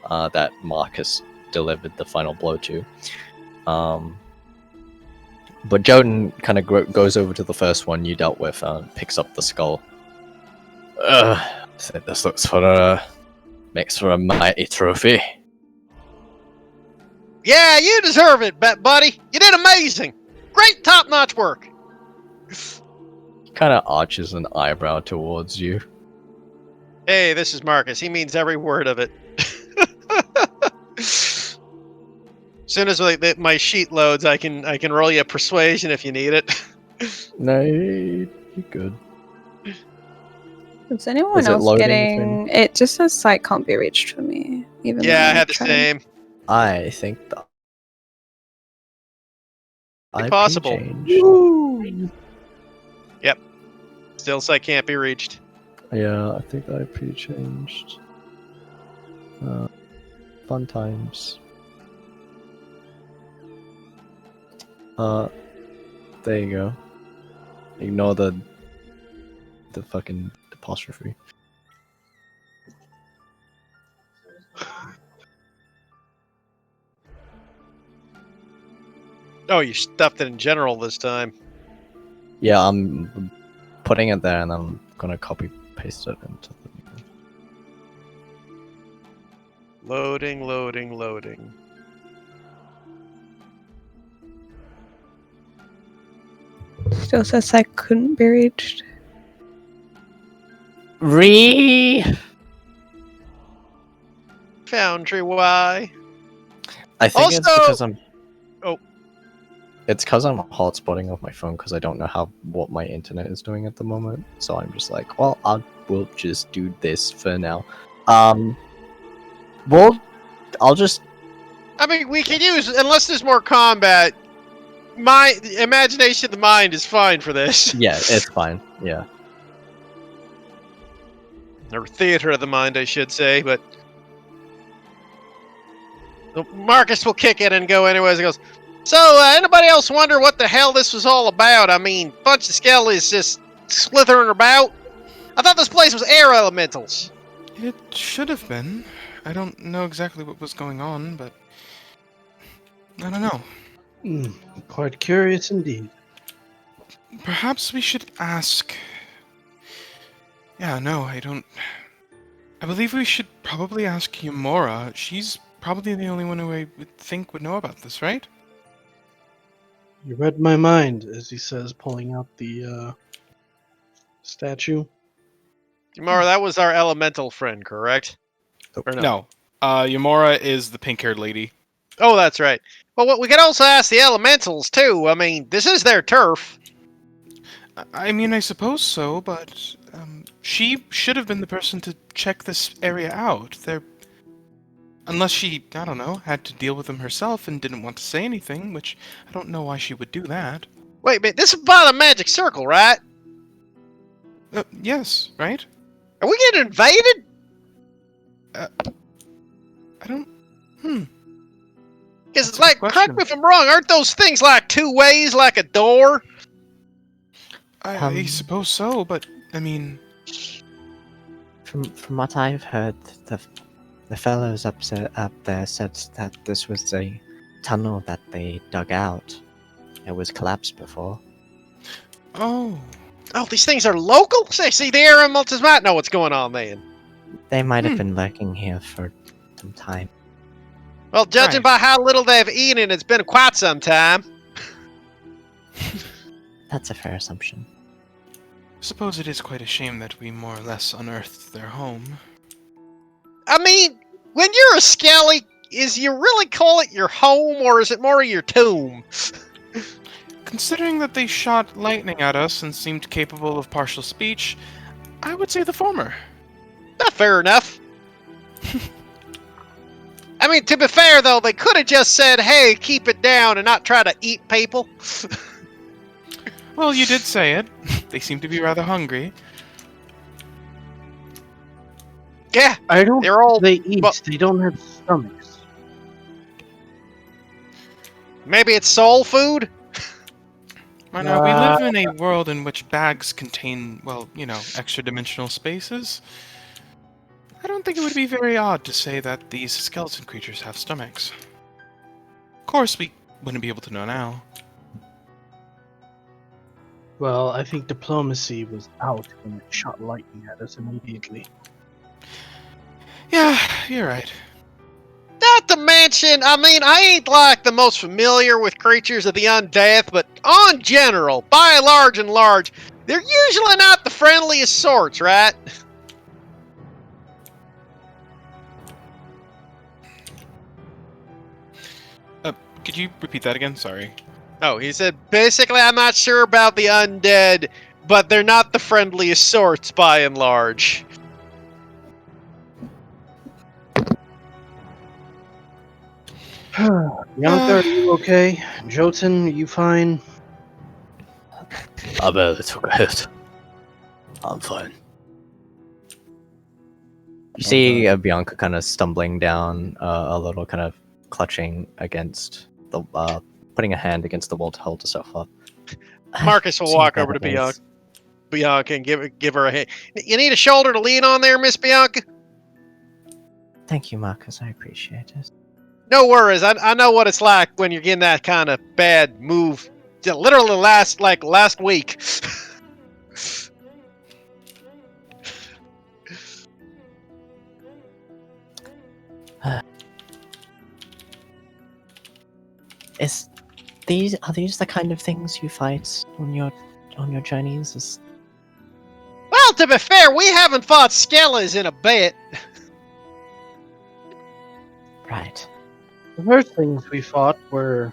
[SPEAKER 2] That Marcus delivered the final blow to. But Jotun kind of goes over to the first one you dealt with, picks up the skull. So this makes for a mighty trophy.
[SPEAKER 1] Yeah, you deserve it, buddy. You did amazing. Great top-notch work.
[SPEAKER 2] He kind of arches an eyebrow towards you.
[SPEAKER 1] Hey, this is Marcus. He means every word of it. As soon as my sheet loads, I can roll you a persuasion if you need it.
[SPEAKER 2] No, you're good.
[SPEAKER 3] Is anyone
[SPEAKER 2] Is it
[SPEAKER 3] else
[SPEAKER 2] loading
[SPEAKER 3] getting... It just says site can't be reached for me. Even
[SPEAKER 1] Yeah,
[SPEAKER 3] though
[SPEAKER 1] I had the
[SPEAKER 3] tried.
[SPEAKER 1] same.
[SPEAKER 2] I think the IP
[SPEAKER 1] Possible.
[SPEAKER 2] change.
[SPEAKER 5] Woo!
[SPEAKER 1] Still site can't be reached.
[SPEAKER 2] Yeah, I think the IP changed. Fun times. There you go. Ignore the fucking apostrophe.
[SPEAKER 1] Oh, you stuffed it in general this time.
[SPEAKER 2] Yeah, I'm putting it there and I'm gonna copy paste it into the.
[SPEAKER 1] Loading, loading, loading.
[SPEAKER 3] Still says I couldn't be reached.
[SPEAKER 1] Foundry Y.
[SPEAKER 2] I think it's
[SPEAKER 1] Also-
[SPEAKER 2] because I'm.
[SPEAKER 1] Oh.
[SPEAKER 2] It's because I'm hotspotting off my phone because I don't know what my internet is doing at the moment. So I'm just like, well, we'll just do this for now. I'll just.
[SPEAKER 1] I mean, we can use, unless there's more combat, my imagination of the mind is fine for this.
[SPEAKER 2] Yeah, it's fine. Yeah.
[SPEAKER 1] Or theater of the mind, I should say, but... Marcus will kick it and go anyways. He goes, so, anybody else wonder what the hell this was all about? I mean, bunch of skellies just slithering about. I thought this place was air elementals.
[SPEAKER 7] It should have been. I don't know exactly what was going on, but I don't know.
[SPEAKER 5] Quite curious indeed.
[SPEAKER 7] Perhaps we should ask... Yeah, no, I don't... I believe we should probably ask Yamora. She's probably the only one who I would think would know about this, right?
[SPEAKER 5] You read my mind, as he says, pulling out the statue.
[SPEAKER 1] Mara, that was our elemental friend, correct? Or no?
[SPEAKER 7] No. Yamora is the pink-haired lady.
[SPEAKER 1] Oh, that's right. Well, we could also ask the elementals, too. I mean, this is their turf.
[SPEAKER 7] I mean, I suppose so, but she should have been the person to check this area out. Unless she, I don't know, had to deal with them herself and didn't want to say anything, which I don't know why she would do that.
[SPEAKER 1] Wait, but this is by the magic circle, right?
[SPEAKER 7] Yes, right?
[SPEAKER 1] Are we getting invaded?
[SPEAKER 7] I don't...
[SPEAKER 1] Because,
[SPEAKER 7] That's a good
[SPEAKER 1] correct
[SPEAKER 7] question.
[SPEAKER 1] me if I'm wrong, aren't those things like two ways, like a door?
[SPEAKER 7] I suppose so, but, I mean...
[SPEAKER 8] From what I've heard, the fellows up there said that this was a tunnel that they dug out. It was collapsed before.
[SPEAKER 7] Oh.
[SPEAKER 1] Oh, these things are local? See, the air elementals might know what's going on, then.
[SPEAKER 8] They might have been lurking here for some time.
[SPEAKER 1] Well, judging by how little they've eaten, it's been quite some time.
[SPEAKER 8] That's a fair assumption.
[SPEAKER 7] Suppose it is quite a shame that we more or less unearthed their home.
[SPEAKER 1] I mean, when you're a skelly, is you really call it your home, or is it more of your tomb?
[SPEAKER 7] Considering that they shot lightning at us and seemed capable of partial speech, I would say the former.
[SPEAKER 1] Not fair enough. I mean, to be fair, though, they could have just said, hey, keep it down and not try to eat people.
[SPEAKER 7] Well, you did say it. They seem to be rather hungry.
[SPEAKER 1] Yeah,
[SPEAKER 5] I don't.
[SPEAKER 1] they're all...
[SPEAKER 5] They eat.
[SPEAKER 1] well-
[SPEAKER 5] They don't have stomachs.
[SPEAKER 1] Maybe it's soul food?
[SPEAKER 7] Right now, we live in a world in which bags contain, well, you know, extra-dimensional spaces. I don't think it would be very odd to say that these skeleton creatures have stomachs. Of course, we wouldn't be able to know now.
[SPEAKER 5] Well, I think diplomacy was out when it shot lightning at us immediately.
[SPEAKER 7] Yeah, you're right.
[SPEAKER 1] Not to mention, I mean, I ain't like the most familiar with creatures of the undeath, but on general, by large and large, they're usually not the friendliest sorts, right?
[SPEAKER 7] Could you repeat that again? Sorry.
[SPEAKER 1] Oh, he said, basically, I'm not sure about the undead, but they're not the friendliest sorts by and large.
[SPEAKER 5] Bianca, are you okay? Jotun, are you fine?
[SPEAKER 2] I barely took a hit. I'm fine. You see Bianca kind of stumbling down a little, kind of clutching against the, putting a hand against the wall to hold herself up.
[SPEAKER 1] Marcus will
[SPEAKER 8] See
[SPEAKER 1] walk
[SPEAKER 8] that
[SPEAKER 1] over to
[SPEAKER 8] it is.
[SPEAKER 1] Bianca and give her a hand. You need a shoulder to lean on there, Miss Bianca?
[SPEAKER 8] Thank you, Marcus. I appreciate it.
[SPEAKER 1] No worries. I know what it's like when you're getting that kind of bad move. Literally last week.
[SPEAKER 8] Are these the kind of things you fight on your journeys?
[SPEAKER 1] Well, to be fair, we haven't fought skellies in a bit.
[SPEAKER 8] Right.
[SPEAKER 5] The first things we fought were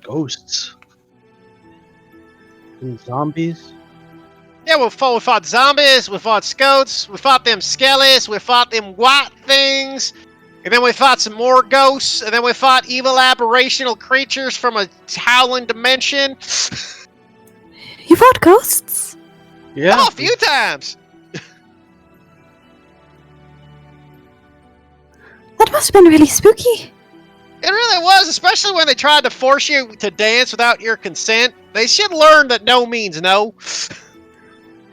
[SPEAKER 5] ghosts and zombies.
[SPEAKER 1] Yeah, we fought zombies, we fought scouts, we fought them skellies, we fought them white things, and then we fought some more ghosts, and then we fought evil aberrational creatures from a howling dimension.
[SPEAKER 3] You fought ghosts?
[SPEAKER 5] Yeah,
[SPEAKER 1] Oh, a few times.
[SPEAKER 3] That must have been really spooky.
[SPEAKER 1] It really was, especially when they tried to force you to dance without your consent. They should learn that no means no.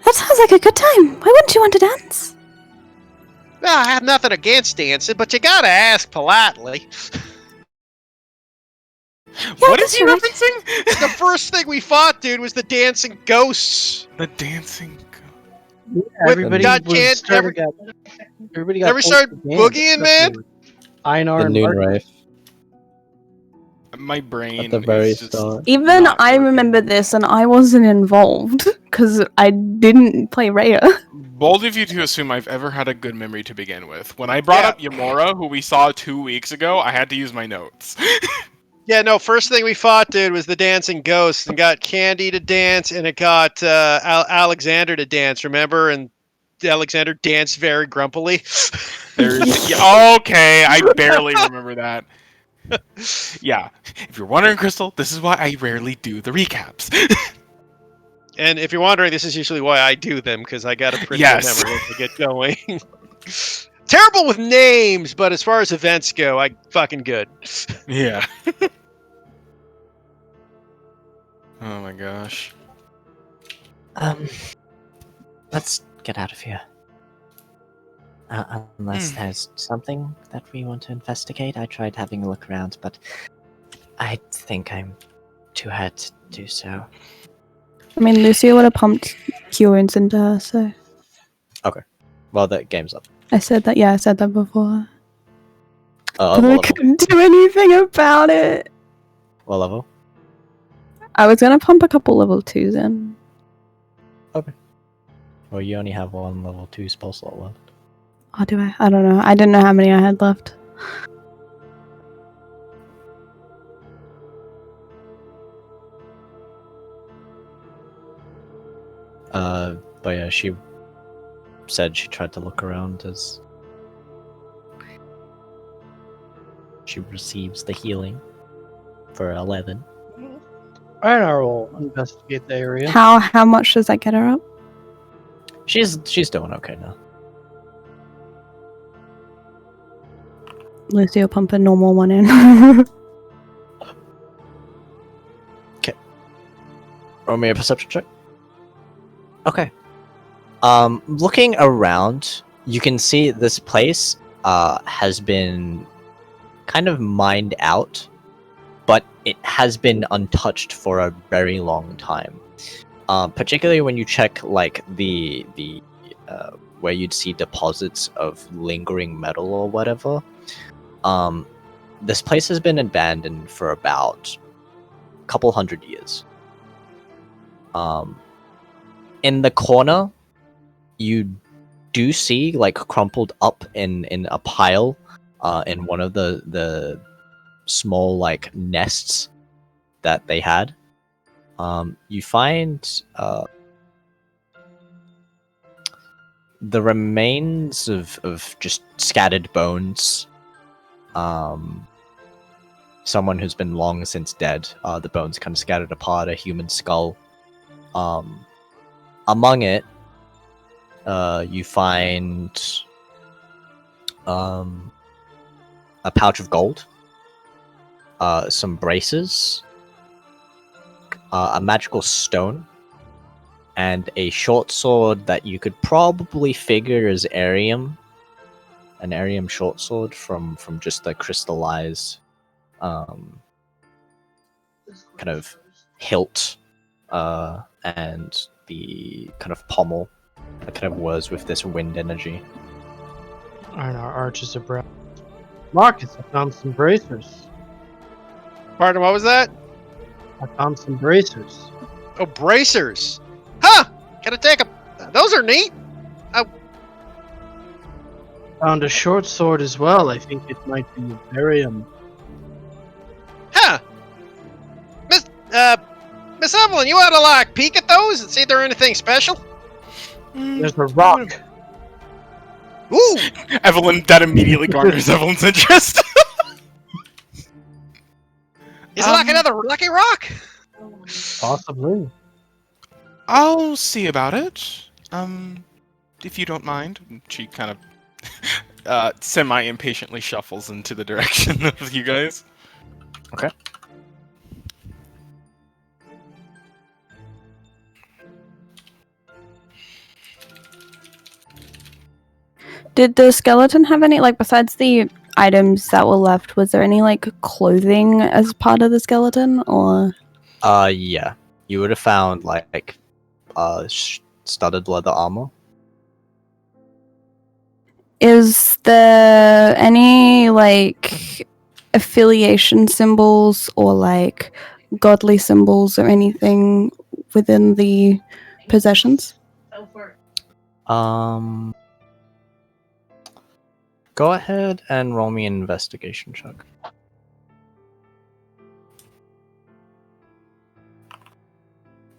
[SPEAKER 3] That sounds like a good time. Why wouldn't you want to dance?
[SPEAKER 1] Well, I have nothing against dancing, but you gotta ask politely.
[SPEAKER 7] What
[SPEAKER 3] that's
[SPEAKER 7] is he
[SPEAKER 3] right.
[SPEAKER 7] referencing?
[SPEAKER 1] The first thing we fought, dude, was the dancing ghosts.
[SPEAKER 7] The dancing.
[SPEAKER 5] everybody
[SPEAKER 1] got
[SPEAKER 5] was
[SPEAKER 1] canned-
[SPEAKER 5] started got everybody got
[SPEAKER 1] Never
[SPEAKER 5] forced
[SPEAKER 1] started
[SPEAKER 5] to dance,
[SPEAKER 1] boogieing,
[SPEAKER 5] except
[SPEAKER 1] man?
[SPEAKER 5] for Einar
[SPEAKER 2] The
[SPEAKER 5] and
[SPEAKER 2] noon
[SPEAKER 5] Martin.
[SPEAKER 2] rave
[SPEAKER 7] My brain
[SPEAKER 2] at the very
[SPEAKER 7] is just
[SPEAKER 2] start.
[SPEAKER 3] Even
[SPEAKER 7] not
[SPEAKER 3] I
[SPEAKER 7] working.
[SPEAKER 3] remember this, and I wasn't involved because I didn't play Rhea.
[SPEAKER 7] Bold of you to assume I've ever had a good memory to begin with. When I brought up Yamura, who we saw 2 weeks ago, I had to use my notes.
[SPEAKER 1] Yeah, no, first thing we fought, dude, was the dancing ghosts and got Candy to dance, and it got Alexander to dance, remember? And Alexander danced very grumpily.
[SPEAKER 7] Yeah, okay, I barely remember that. Yeah, if you're wondering, Crystal, this is why I rarely do the recaps.
[SPEAKER 1] And if you're wondering, this is usually why I do them, because I got a pretty
[SPEAKER 7] Yes.
[SPEAKER 1] good memory once I get going. Terrible with names, but as far as events go, I fucking good.
[SPEAKER 7] Yeah. Oh my gosh.
[SPEAKER 8] Let's get out of here. Unless there's something that we want to investigate. I tried having a look around, but I think I'm too hurt to do so.
[SPEAKER 3] I mean, Lucia would have pumped cure wounds into her, so
[SPEAKER 2] Well, the game's up.
[SPEAKER 3] I said that. Yeah, I said that before.
[SPEAKER 2] What
[SPEAKER 3] But I
[SPEAKER 2] level?
[SPEAKER 3] couldn't do anything about it.
[SPEAKER 2] What level?
[SPEAKER 3] I was gonna pump a couple level 2s in.
[SPEAKER 2] Well, you only have one level 2 spell slot left.
[SPEAKER 3] Oh, do I? I don't know. I didn't know how many I had left.
[SPEAKER 2] But yeah, she said she tried to look around as she receives the healing for 11.
[SPEAKER 5] Einar will investigate the area.
[SPEAKER 3] How much does that get her up?
[SPEAKER 2] She's doing okay now.
[SPEAKER 3] Lucy will pump a normal one in.
[SPEAKER 2] Roll me a perception check. Okay. Looking around, you can see this place has been kind of mined out, but it has been untouched for a very long time. Particularly when you check like the where you'd see deposits of lingering metal or whatever. This place has been abandoned for about a couple hundred years. In the corner, you do see like crumpled up in a pile in one of the small like nests that they had. You find the remains of just scattered bones, someone who's been long since dead. The bones kind of scattered apart, a human skull. Among it, you find a pouch of gold, some braces, a magical stone, and a short sword that you could probably figure is Arium. An Arium short sword from just the crystallized kind of hilt and the kind of pommel that kind of was with this wind energy.
[SPEAKER 5] Arnar arches a brow. Marcus, I found some bracers.
[SPEAKER 1] Pardon, what was that?
[SPEAKER 5] I found some bracers.
[SPEAKER 1] Oh, bracers. Huh! Can I take a... Those are neat.
[SPEAKER 5] Found a short sword as well. I think it might be a barium.
[SPEAKER 1] Huh. Miss Evelyn, you ought to, like, peek at those and see if they're anything special?
[SPEAKER 5] There's a rock.
[SPEAKER 1] Ooh!
[SPEAKER 7] Evelyn, that immediately garners Evelyn's interest.
[SPEAKER 1] Is it like another lucky rock?
[SPEAKER 5] Possibly.
[SPEAKER 7] I'll see about it. If you don't mind. She kind of semi-impatiently shuffles into the direction of you guys.
[SPEAKER 2] Okay.
[SPEAKER 3] Did the skeleton have any, like, besides the items that were left, was there any, like, clothing as part of the skeleton, or?
[SPEAKER 2] Yeah. You would have found, like studded leather armor.
[SPEAKER 3] Is there any, like, affiliation symbols or, like, godly symbols or anything within the possessions?
[SPEAKER 4] Go for it.
[SPEAKER 2] Go ahead and roll me an investigation check.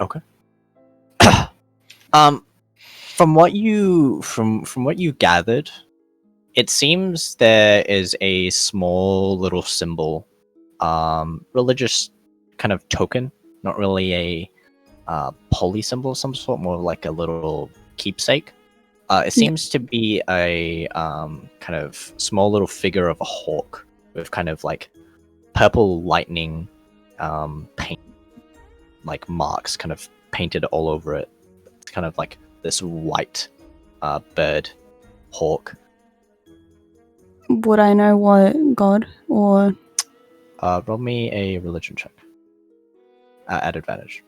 [SPEAKER 2] Okay. From what you gathered, it seems there is a small little symbol, religious kind of token, not really a poly symbol of some sort, more like a little keepsake. It seems to be a kind of small little figure of a hawk with kind of like purple lightning paint, like marks kind of painted all over it. It's kind of like this white bird hawk.
[SPEAKER 3] Would I know what god or?
[SPEAKER 2] Roll me a religion check at advantage.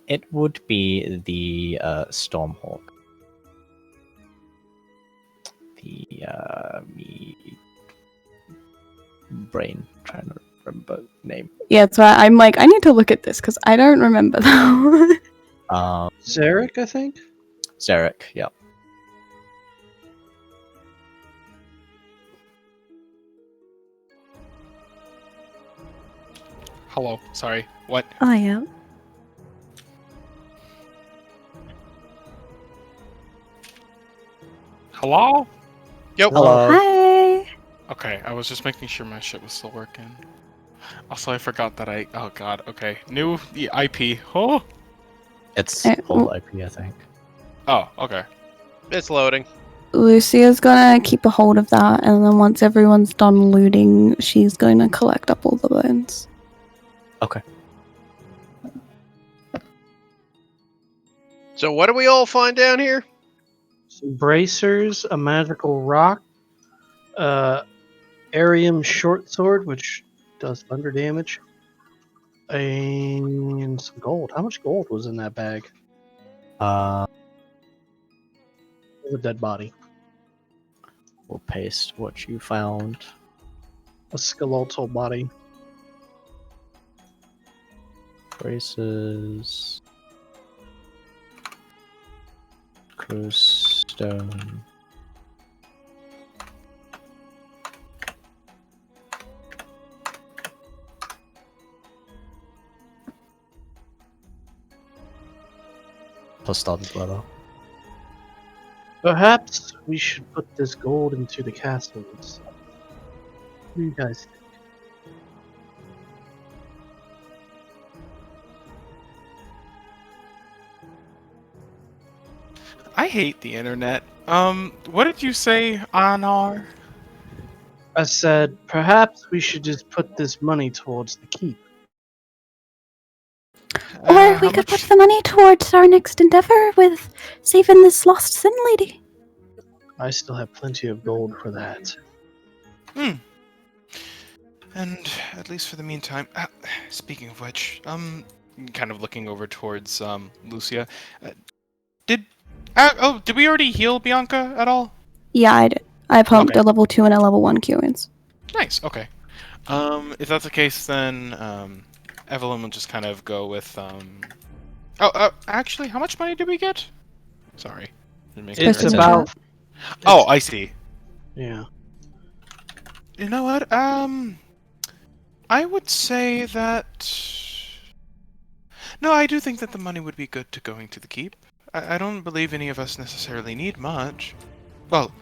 [SPEAKER 2] It would be the Stormhawk. Me brain trying to remember name.
[SPEAKER 3] Yeah, so I'm like, I need to look at this because I don't remember that.
[SPEAKER 5] Zarek, I think?
[SPEAKER 2] Zarek, yeah.
[SPEAKER 7] Hello, sorry. What?
[SPEAKER 3] Oh, yeah.
[SPEAKER 7] Hello?
[SPEAKER 1] Yep.
[SPEAKER 2] Hello.
[SPEAKER 3] Hi.
[SPEAKER 7] Okay, I was just making sure my shit was still working. Also, I forgot that oh god, okay. New IP. Oh!
[SPEAKER 2] It's
[SPEAKER 3] well-
[SPEAKER 2] old IP, I think.
[SPEAKER 7] Oh, okay.
[SPEAKER 1] It's loading.
[SPEAKER 3] Lucia's gonna keep a hold of that, and then once everyone's done looting, she's going to collect up all the bones.
[SPEAKER 2] Okay.
[SPEAKER 1] So what do we all find down here?
[SPEAKER 5] Some bracers, a magical rock, Arium short sword, which does thunder damage, and some gold. How much gold was in that bag? A dead body.
[SPEAKER 2] We'll paste what you found.
[SPEAKER 5] A skeletal body.
[SPEAKER 2] Braces. Cruise stone. Plus studded leather.
[SPEAKER 5] Perhaps we should put this gold into the castle itself. do you guys think?
[SPEAKER 7] I hate the internet. What did you say, Anar?
[SPEAKER 5] I said, perhaps we should just put this money towards the keep.
[SPEAKER 3] Or
[SPEAKER 7] How
[SPEAKER 3] we could put
[SPEAKER 7] much?
[SPEAKER 3] the money towards our next endeavor with saving this lost sin lady.
[SPEAKER 5] I still have plenty of gold for that.
[SPEAKER 7] And at least for the meantime, speaking of which, kind of looking over towards Lucia, did did we already heal Bianca at all?
[SPEAKER 3] Yeah, I did. I pumped
[SPEAKER 7] Okay.
[SPEAKER 3] a level 2 and a level 1 Q-ins.
[SPEAKER 7] Nice. Okay. If that's the case, then Evelyn will just kind of go with actually, how much money did we get? Sorry. Didn't make
[SPEAKER 5] It's
[SPEAKER 3] Posted in
[SPEAKER 5] about.
[SPEAKER 7] Oh, I see.
[SPEAKER 5] Yeah.
[SPEAKER 7] You know what? I would say that. No, I do think that the money would be good to going to the keep. I don't believe any of us necessarily need much. Well,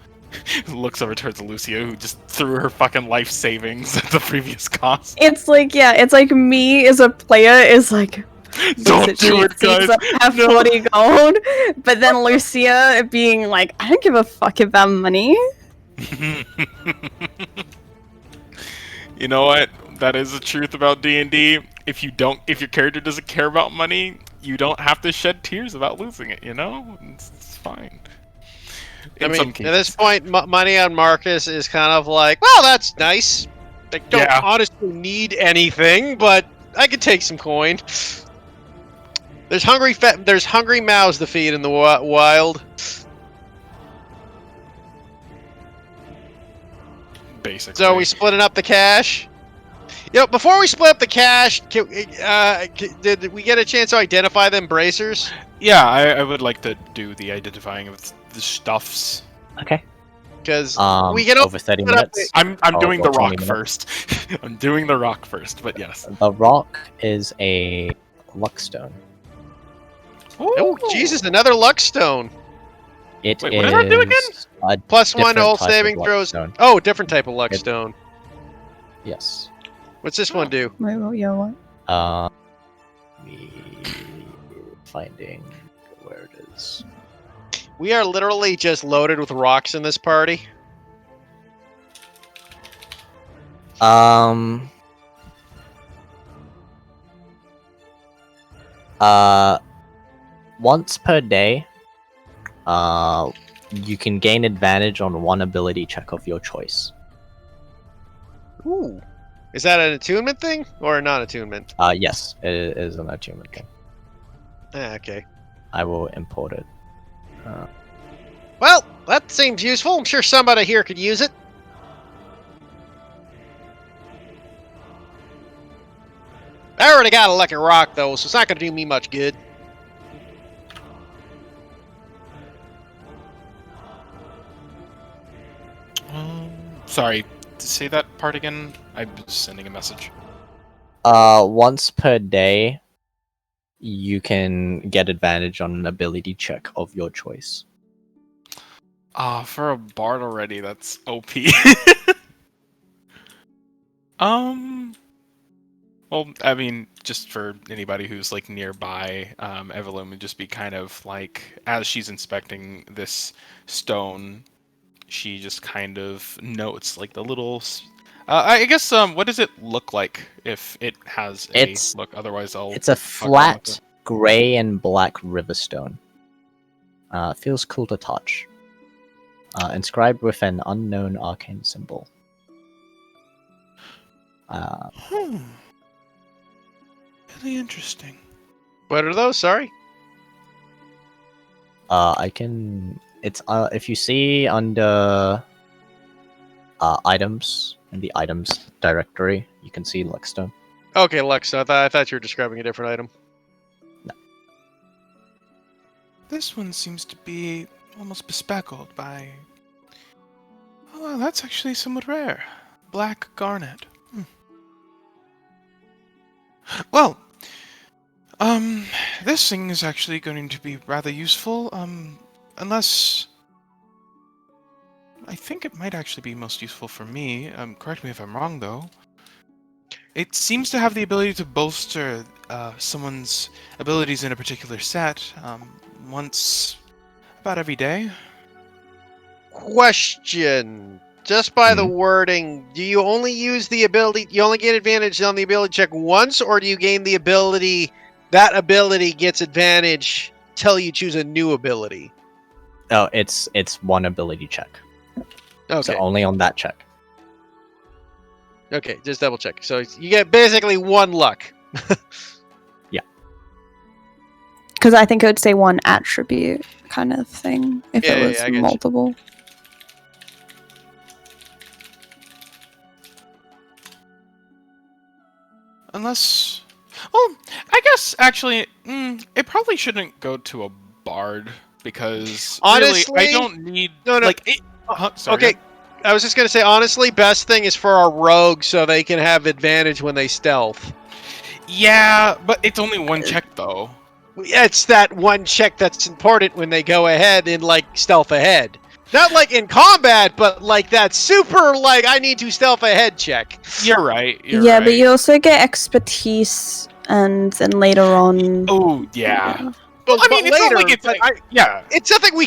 [SPEAKER 7] looks over towards Lucia, who just threw her fucking life savings at the previous cost.
[SPEAKER 3] It's like, yeah, it's like me as a player is like,
[SPEAKER 7] Don't do it, guys!
[SPEAKER 3] Have
[SPEAKER 7] No.
[SPEAKER 3] 40 gold, but then Lucia being like, I don't give a fuck about money.
[SPEAKER 7] You know what? That is the truth about D&D. If your character doesn't care about money, you don't have to shed tears about losing it. You know, it's fine.
[SPEAKER 1] I mean, at this point, money on Marcus is kind of like, well, that's nice. I don't honestly need anything, but I could take some coin. There's hungry mouths to feed in the wild.
[SPEAKER 7] Basically.
[SPEAKER 1] So we splitting up the cash. Before we split up the cash, did we get a chance to identify them bracers?
[SPEAKER 7] Yeah, I would like to do the identifying of the stuffs.
[SPEAKER 2] Okay.
[SPEAKER 1] Because we get
[SPEAKER 2] over 30 minutes.
[SPEAKER 7] I'm doing the rock
[SPEAKER 2] 20 minutes.
[SPEAKER 7] first. I'm doing the rock first, but yes.
[SPEAKER 2] The rock is a luckstone.
[SPEAKER 1] Oh, Jesus, another luck stone.
[SPEAKER 2] It
[SPEAKER 7] Wait, what does that do again?
[SPEAKER 2] a
[SPEAKER 1] +1 to all
[SPEAKER 2] different type
[SPEAKER 1] saving
[SPEAKER 2] of
[SPEAKER 1] throws.
[SPEAKER 2] luckstone.
[SPEAKER 1] Oh, different type of luck stone.
[SPEAKER 2] Yes.
[SPEAKER 1] What's this one do?
[SPEAKER 3] Wait, what?
[SPEAKER 2] Me finding where it is.
[SPEAKER 1] We are literally just loaded with rocks in this party.
[SPEAKER 2] Once per day, you can gain advantage on one ability check of your choice.
[SPEAKER 1] Ooh. Is that an attunement thing or a non-attunement?
[SPEAKER 2] Yes, it is an attunement thing.
[SPEAKER 1] Okay.
[SPEAKER 2] I will import it.
[SPEAKER 1] Well, that seems useful. I'm sure somebody here could use it. I already got a lucky rock, though, so it's not going to do me much good.
[SPEAKER 7] Sorry, say that part again. I was sending a message.
[SPEAKER 2] Once per day, you can get advantage on an ability check of your choice.
[SPEAKER 7] For a bard already, that's OP. Well, I mean, just for anybody who's like nearby, Evelyn would just be kind of like, as she's inspecting this stone, she just kind of notes like the little. I guess. What does it look like if it has a look? Otherwise,
[SPEAKER 2] It's a flat gray and black riverstone. Feels cool to touch. Inscribed with an unknown arcane symbol.
[SPEAKER 7] Really interesting.
[SPEAKER 1] What are those? Sorry.
[SPEAKER 2] I can. It's if you see under items in the items directory, you can see Luckstone.
[SPEAKER 1] Okay, Lux. I thought you were describing a different item.
[SPEAKER 2] No.
[SPEAKER 7] This one seems to be almost bespeckled by. Oh, well, that's actually somewhat rare. Black garnet. Well, this thing is actually going to be rather useful, unless... I think it might actually be most useful for me. Correct me if I'm wrong, though. It seems to have the ability to bolster someone's abilities in a particular set once about every day.
[SPEAKER 1] Question. Just by the
[SPEAKER 2] Mhm.
[SPEAKER 1] wording, do you only use the ability, you only get advantage on the ability check once, or do you gain the ability, that ability gets advantage till you choose a new ability?
[SPEAKER 2] Oh, it's one ability check.
[SPEAKER 1] Okay.
[SPEAKER 2] So only on that check.
[SPEAKER 1] Okay, just double check. So you get basically one luck.
[SPEAKER 3] Because I think it would say one attribute kind of thing if
[SPEAKER 1] Yeah,
[SPEAKER 3] it
[SPEAKER 1] yeah,
[SPEAKER 3] was
[SPEAKER 1] yeah, I get you.
[SPEAKER 3] multiple.
[SPEAKER 7] Unless... Well, I guess, actually, it probably shouldn't go to a bard, because, really, I
[SPEAKER 1] Honestly-
[SPEAKER 7] don't need...
[SPEAKER 1] No, no.
[SPEAKER 7] Like, sorry,
[SPEAKER 1] Okay,
[SPEAKER 7] go ahead.
[SPEAKER 1] I was just gonna say, honestly, best thing is for our rogues so they can have advantage when they stealth.
[SPEAKER 7] Yeah, but it's only one check, though.
[SPEAKER 1] It's that one check that's important when they go ahead and, like, stealth ahead. Not like in combat, but like that super, like, I need to stealth ahead check.
[SPEAKER 7] You're right, you're
[SPEAKER 3] Yeah,
[SPEAKER 7] right.
[SPEAKER 3] but you also get expertise, and then later on.
[SPEAKER 7] Oh, yeah.
[SPEAKER 3] Yeah.
[SPEAKER 7] Well, I mean,
[SPEAKER 1] But
[SPEAKER 7] it's
[SPEAKER 1] later,
[SPEAKER 7] not like it's...
[SPEAKER 1] but
[SPEAKER 7] yeah.
[SPEAKER 1] it's something we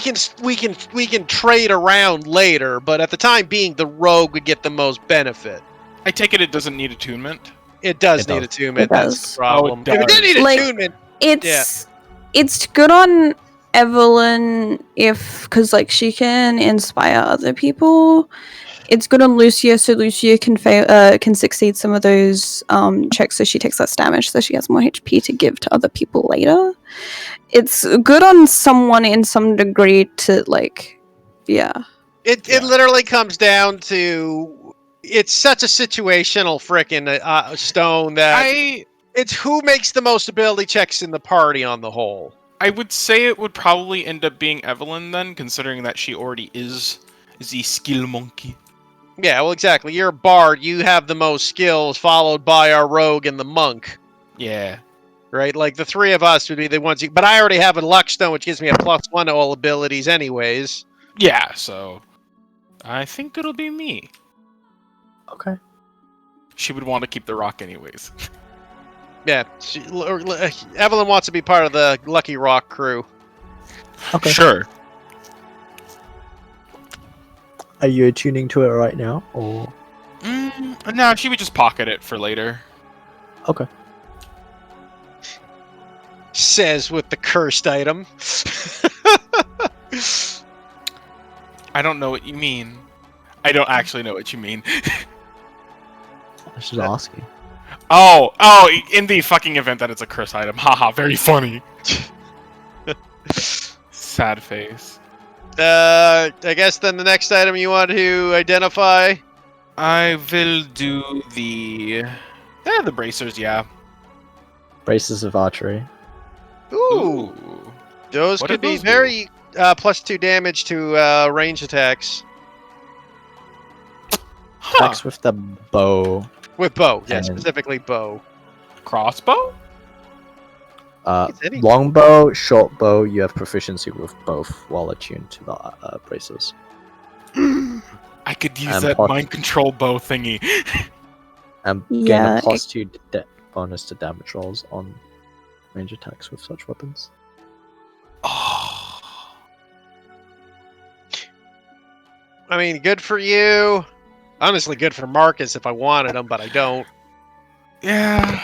[SPEAKER 1] can trade around later, but at the time being, the rogue would get the most benefit.
[SPEAKER 7] I take it doesn't need attunement.
[SPEAKER 1] It does
[SPEAKER 2] It
[SPEAKER 1] need
[SPEAKER 2] does.
[SPEAKER 1] attunement.
[SPEAKER 3] It
[SPEAKER 1] That's
[SPEAKER 3] does.
[SPEAKER 1] the problem.
[SPEAKER 7] Oh, it
[SPEAKER 1] If it didn't
[SPEAKER 7] does.
[SPEAKER 1] need
[SPEAKER 3] Like-
[SPEAKER 1] attunement,
[SPEAKER 3] It's good on Evelyn because like she can inspire other people. It's good on Lucia, so Lucia can succeed some of those checks, so she takes less damage, so she has more HP to give to other people later. It's good on someone in some degree to like, yeah.
[SPEAKER 1] it
[SPEAKER 7] Yeah.
[SPEAKER 1] literally comes down to, it's such a situational frickin' stone that it's who makes the most ability checks in the party on the whole.
[SPEAKER 7] I would say it would probably end up being Evelyn then, considering that she already is the skill monkey.
[SPEAKER 1] Yeah, well, exactly. You're a bard. You have the most skills, followed by our rogue and the monk.
[SPEAKER 7] Yeah.
[SPEAKER 1] Right? Like, the three of us would be the ones but I already have a luck stone, which gives me a +1 to all abilities anyways.
[SPEAKER 7] Yeah, so I think it'll be me.
[SPEAKER 2] Okay.
[SPEAKER 7] She would want to keep the rock anyways.
[SPEAKER 1] Yeah. Evelyn wants to be part of the Lucky Rock crew.
[SPEAKER 2] Okay.
[SPEAKER 7] Sure.
[SPEAKER 2] Are you attuning to it right now, or?
[SPEAKER 7] No, she would just pocket it for later.
[SPEAKER 2] Okay.
[SPEAKER 1] Says with the cursed item.
[SPEAKER 7] I don't know what you mean. I don't actually know what you mean.
[SPEAKER 2] I should ask you.
[SPEAKER 7] Oh, in the fucking event that it's a curse item. Haha, very funny. Sad face.
[SPEAKER 1] I guess then the next item you want to identify.
[SPEAKER 7] I will do the bracers, yeah.
[SPEAKER 2] Braces of archery.
[SPEAKER 1] Ooh. Those
[SPEAKER 7] What
[SPEAKER 1] could
[SPEAKER 7] do
[SPEAKER 1] be
[SPEAKER 7] those do?
[SPEAKER 1] very +2 damage to range attacks.
[SPEAKER 7] Huh.
[SPEAKER 2] Attacks with the bow.
[SPEAKER 1] With bow, yeah,
[SPEAKER 2] And-
[SPEAKER 1] specifically bow.
[SPEAKER 7] Crossbow?
[SPEAKER 1] It's any-
[SPEAKER 2] Longbow, short bow. You have proficiency with both while attuned to the braces.
[SPEAKER 7] I could use
[SPEAKER 2] And
[SPEAKER 7] that
[SPEAKER 2] plus-
[SPEAKER 7] mind control bow thingy.
[SPEAKER 2] And gain
[SPEAKER 3] Yeah,
[SPEAKER 2] a +2 bonus to damage rolls on range attacks with such weapons.
[SPEAKER 7] Oh.
[SPEAKER 1] I mean, good for you. Honestly, good for Marcus if I wanted him, but I don't.
[SPEAKER 7] Yeah.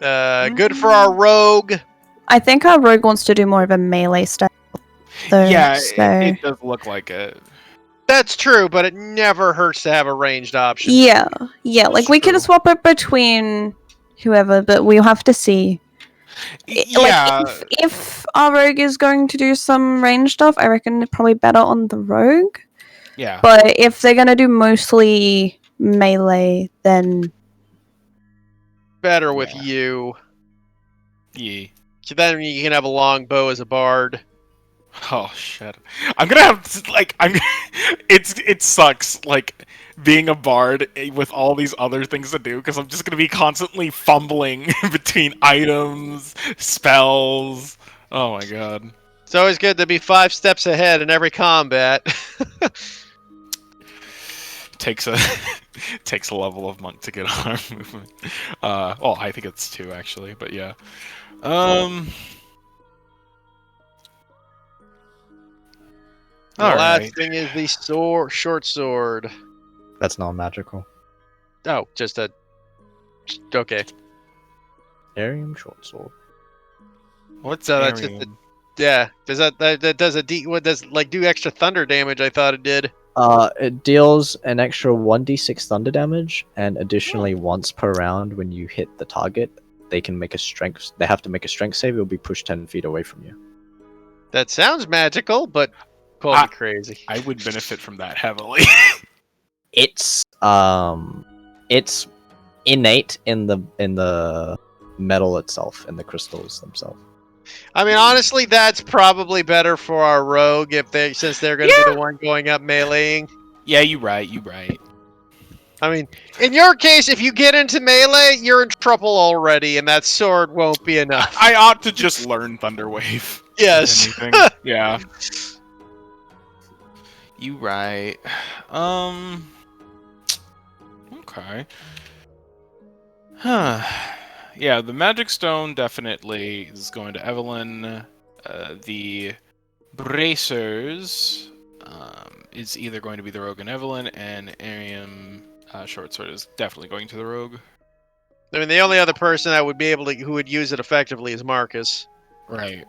[SPEAKER 1] Good for our rogue.
[SPEAKER 3] I think our rogue wants to do more of a melee style. Though,
[SPEAKER 7] Yeah,
[SPEAKER 3] so...
[SPEAKER 7] it does look like it.
[SPEAKER 1] That's true, but it never hurts to have a ranged option.
[SPEAKER 3] Yeah, yeah. Like we
[SPEAKER 7] True.
[SPEAKER 3] can swap it between whoever, but we'll have to see.
[SPEAKER 7] Yeah.
[SPEAKER 3] Like if our rogue is going to do some range stuff, I reckon it's probably better on the rogue.
[SPEAKER 7] Yeah.
[SPEAKER 3] But if they're gonna do mostly melee, then
[SPEAKER 1] Better with
[SPEAKER 7] Yeah.
[SPEAKER 1] you.
[SPEAKER 7] Yeah.
[SPEAKER 1] So then you can have a long bow as a bard.
[SPEAKER 7] Oh shit! I'm gonna have like it sucks like being a bard with all these other things to do because I'm just gonna be constantly fumbling between items, spells. Oh my god.
[SPEAKER 1] It's always good to be 5 steps ahead in every combat.
[SPEAKER 9] Takes a takes a level of monk to get arm movement. Well, I think it's 2 actually, but yeah.
[SPEAKER 1] The
[SPEAKER 9] All
[SPEAKER 1] last
[SPEAKER 9] right.
[SPEAKER 1] thing is the short sword.
[SPEAKER 2] That's not magical.
[SPEAKER 1] Oh, just a. Okay.
[SPEAKER 2] Arium short sword.
[SPEAKER 9] What's
[SPEAKER 1] So that's just
[SPEAKER 9] Arium?
[SPEAKER 1] Yeah. Does that does a D? What does like do extra thunder damage? I thought it did.
[SPEAKER 2] It deals an extra 1d6 thunder damage, and additionally, once per round, when you hit the target, they can make a strength. They have to make a strength save. It will be pushed 10 feet away from you.
[SPEAKER 1] That sounds magical, but call me crazy.
[SPEAKER 9] I would benefit from that heavily.
[SPEAKER 2] It's innate in the metal itself, in the crystals themselves.
[SPEAKER 1] I mean, honestly, that's probably better for our rogue since they're going to be the one going up meleeing.
[SPEAKER 9] Yeah, you right. You right.
[SPEAKER 1] I mean, in your case, if you get into melee, you're in trouble already, and that sword won't be enough.
[SPEAKER 9] I ought to just learn Thunderwave.
[SPEAKER 1] Yes.
[SPEAKER 9] If anything. Yeah. You right. Okay. Huh. Yeah, the magic stone definitely is going to Evelyn. The bracers is either going to be the rogue and Evelyn, and Arium short sword is definitely going to the rogue.
[SPEAKER 1] I mean, the only other person that would be able to who would use it effectively is Marcus.
[SPEAKER 9] Right.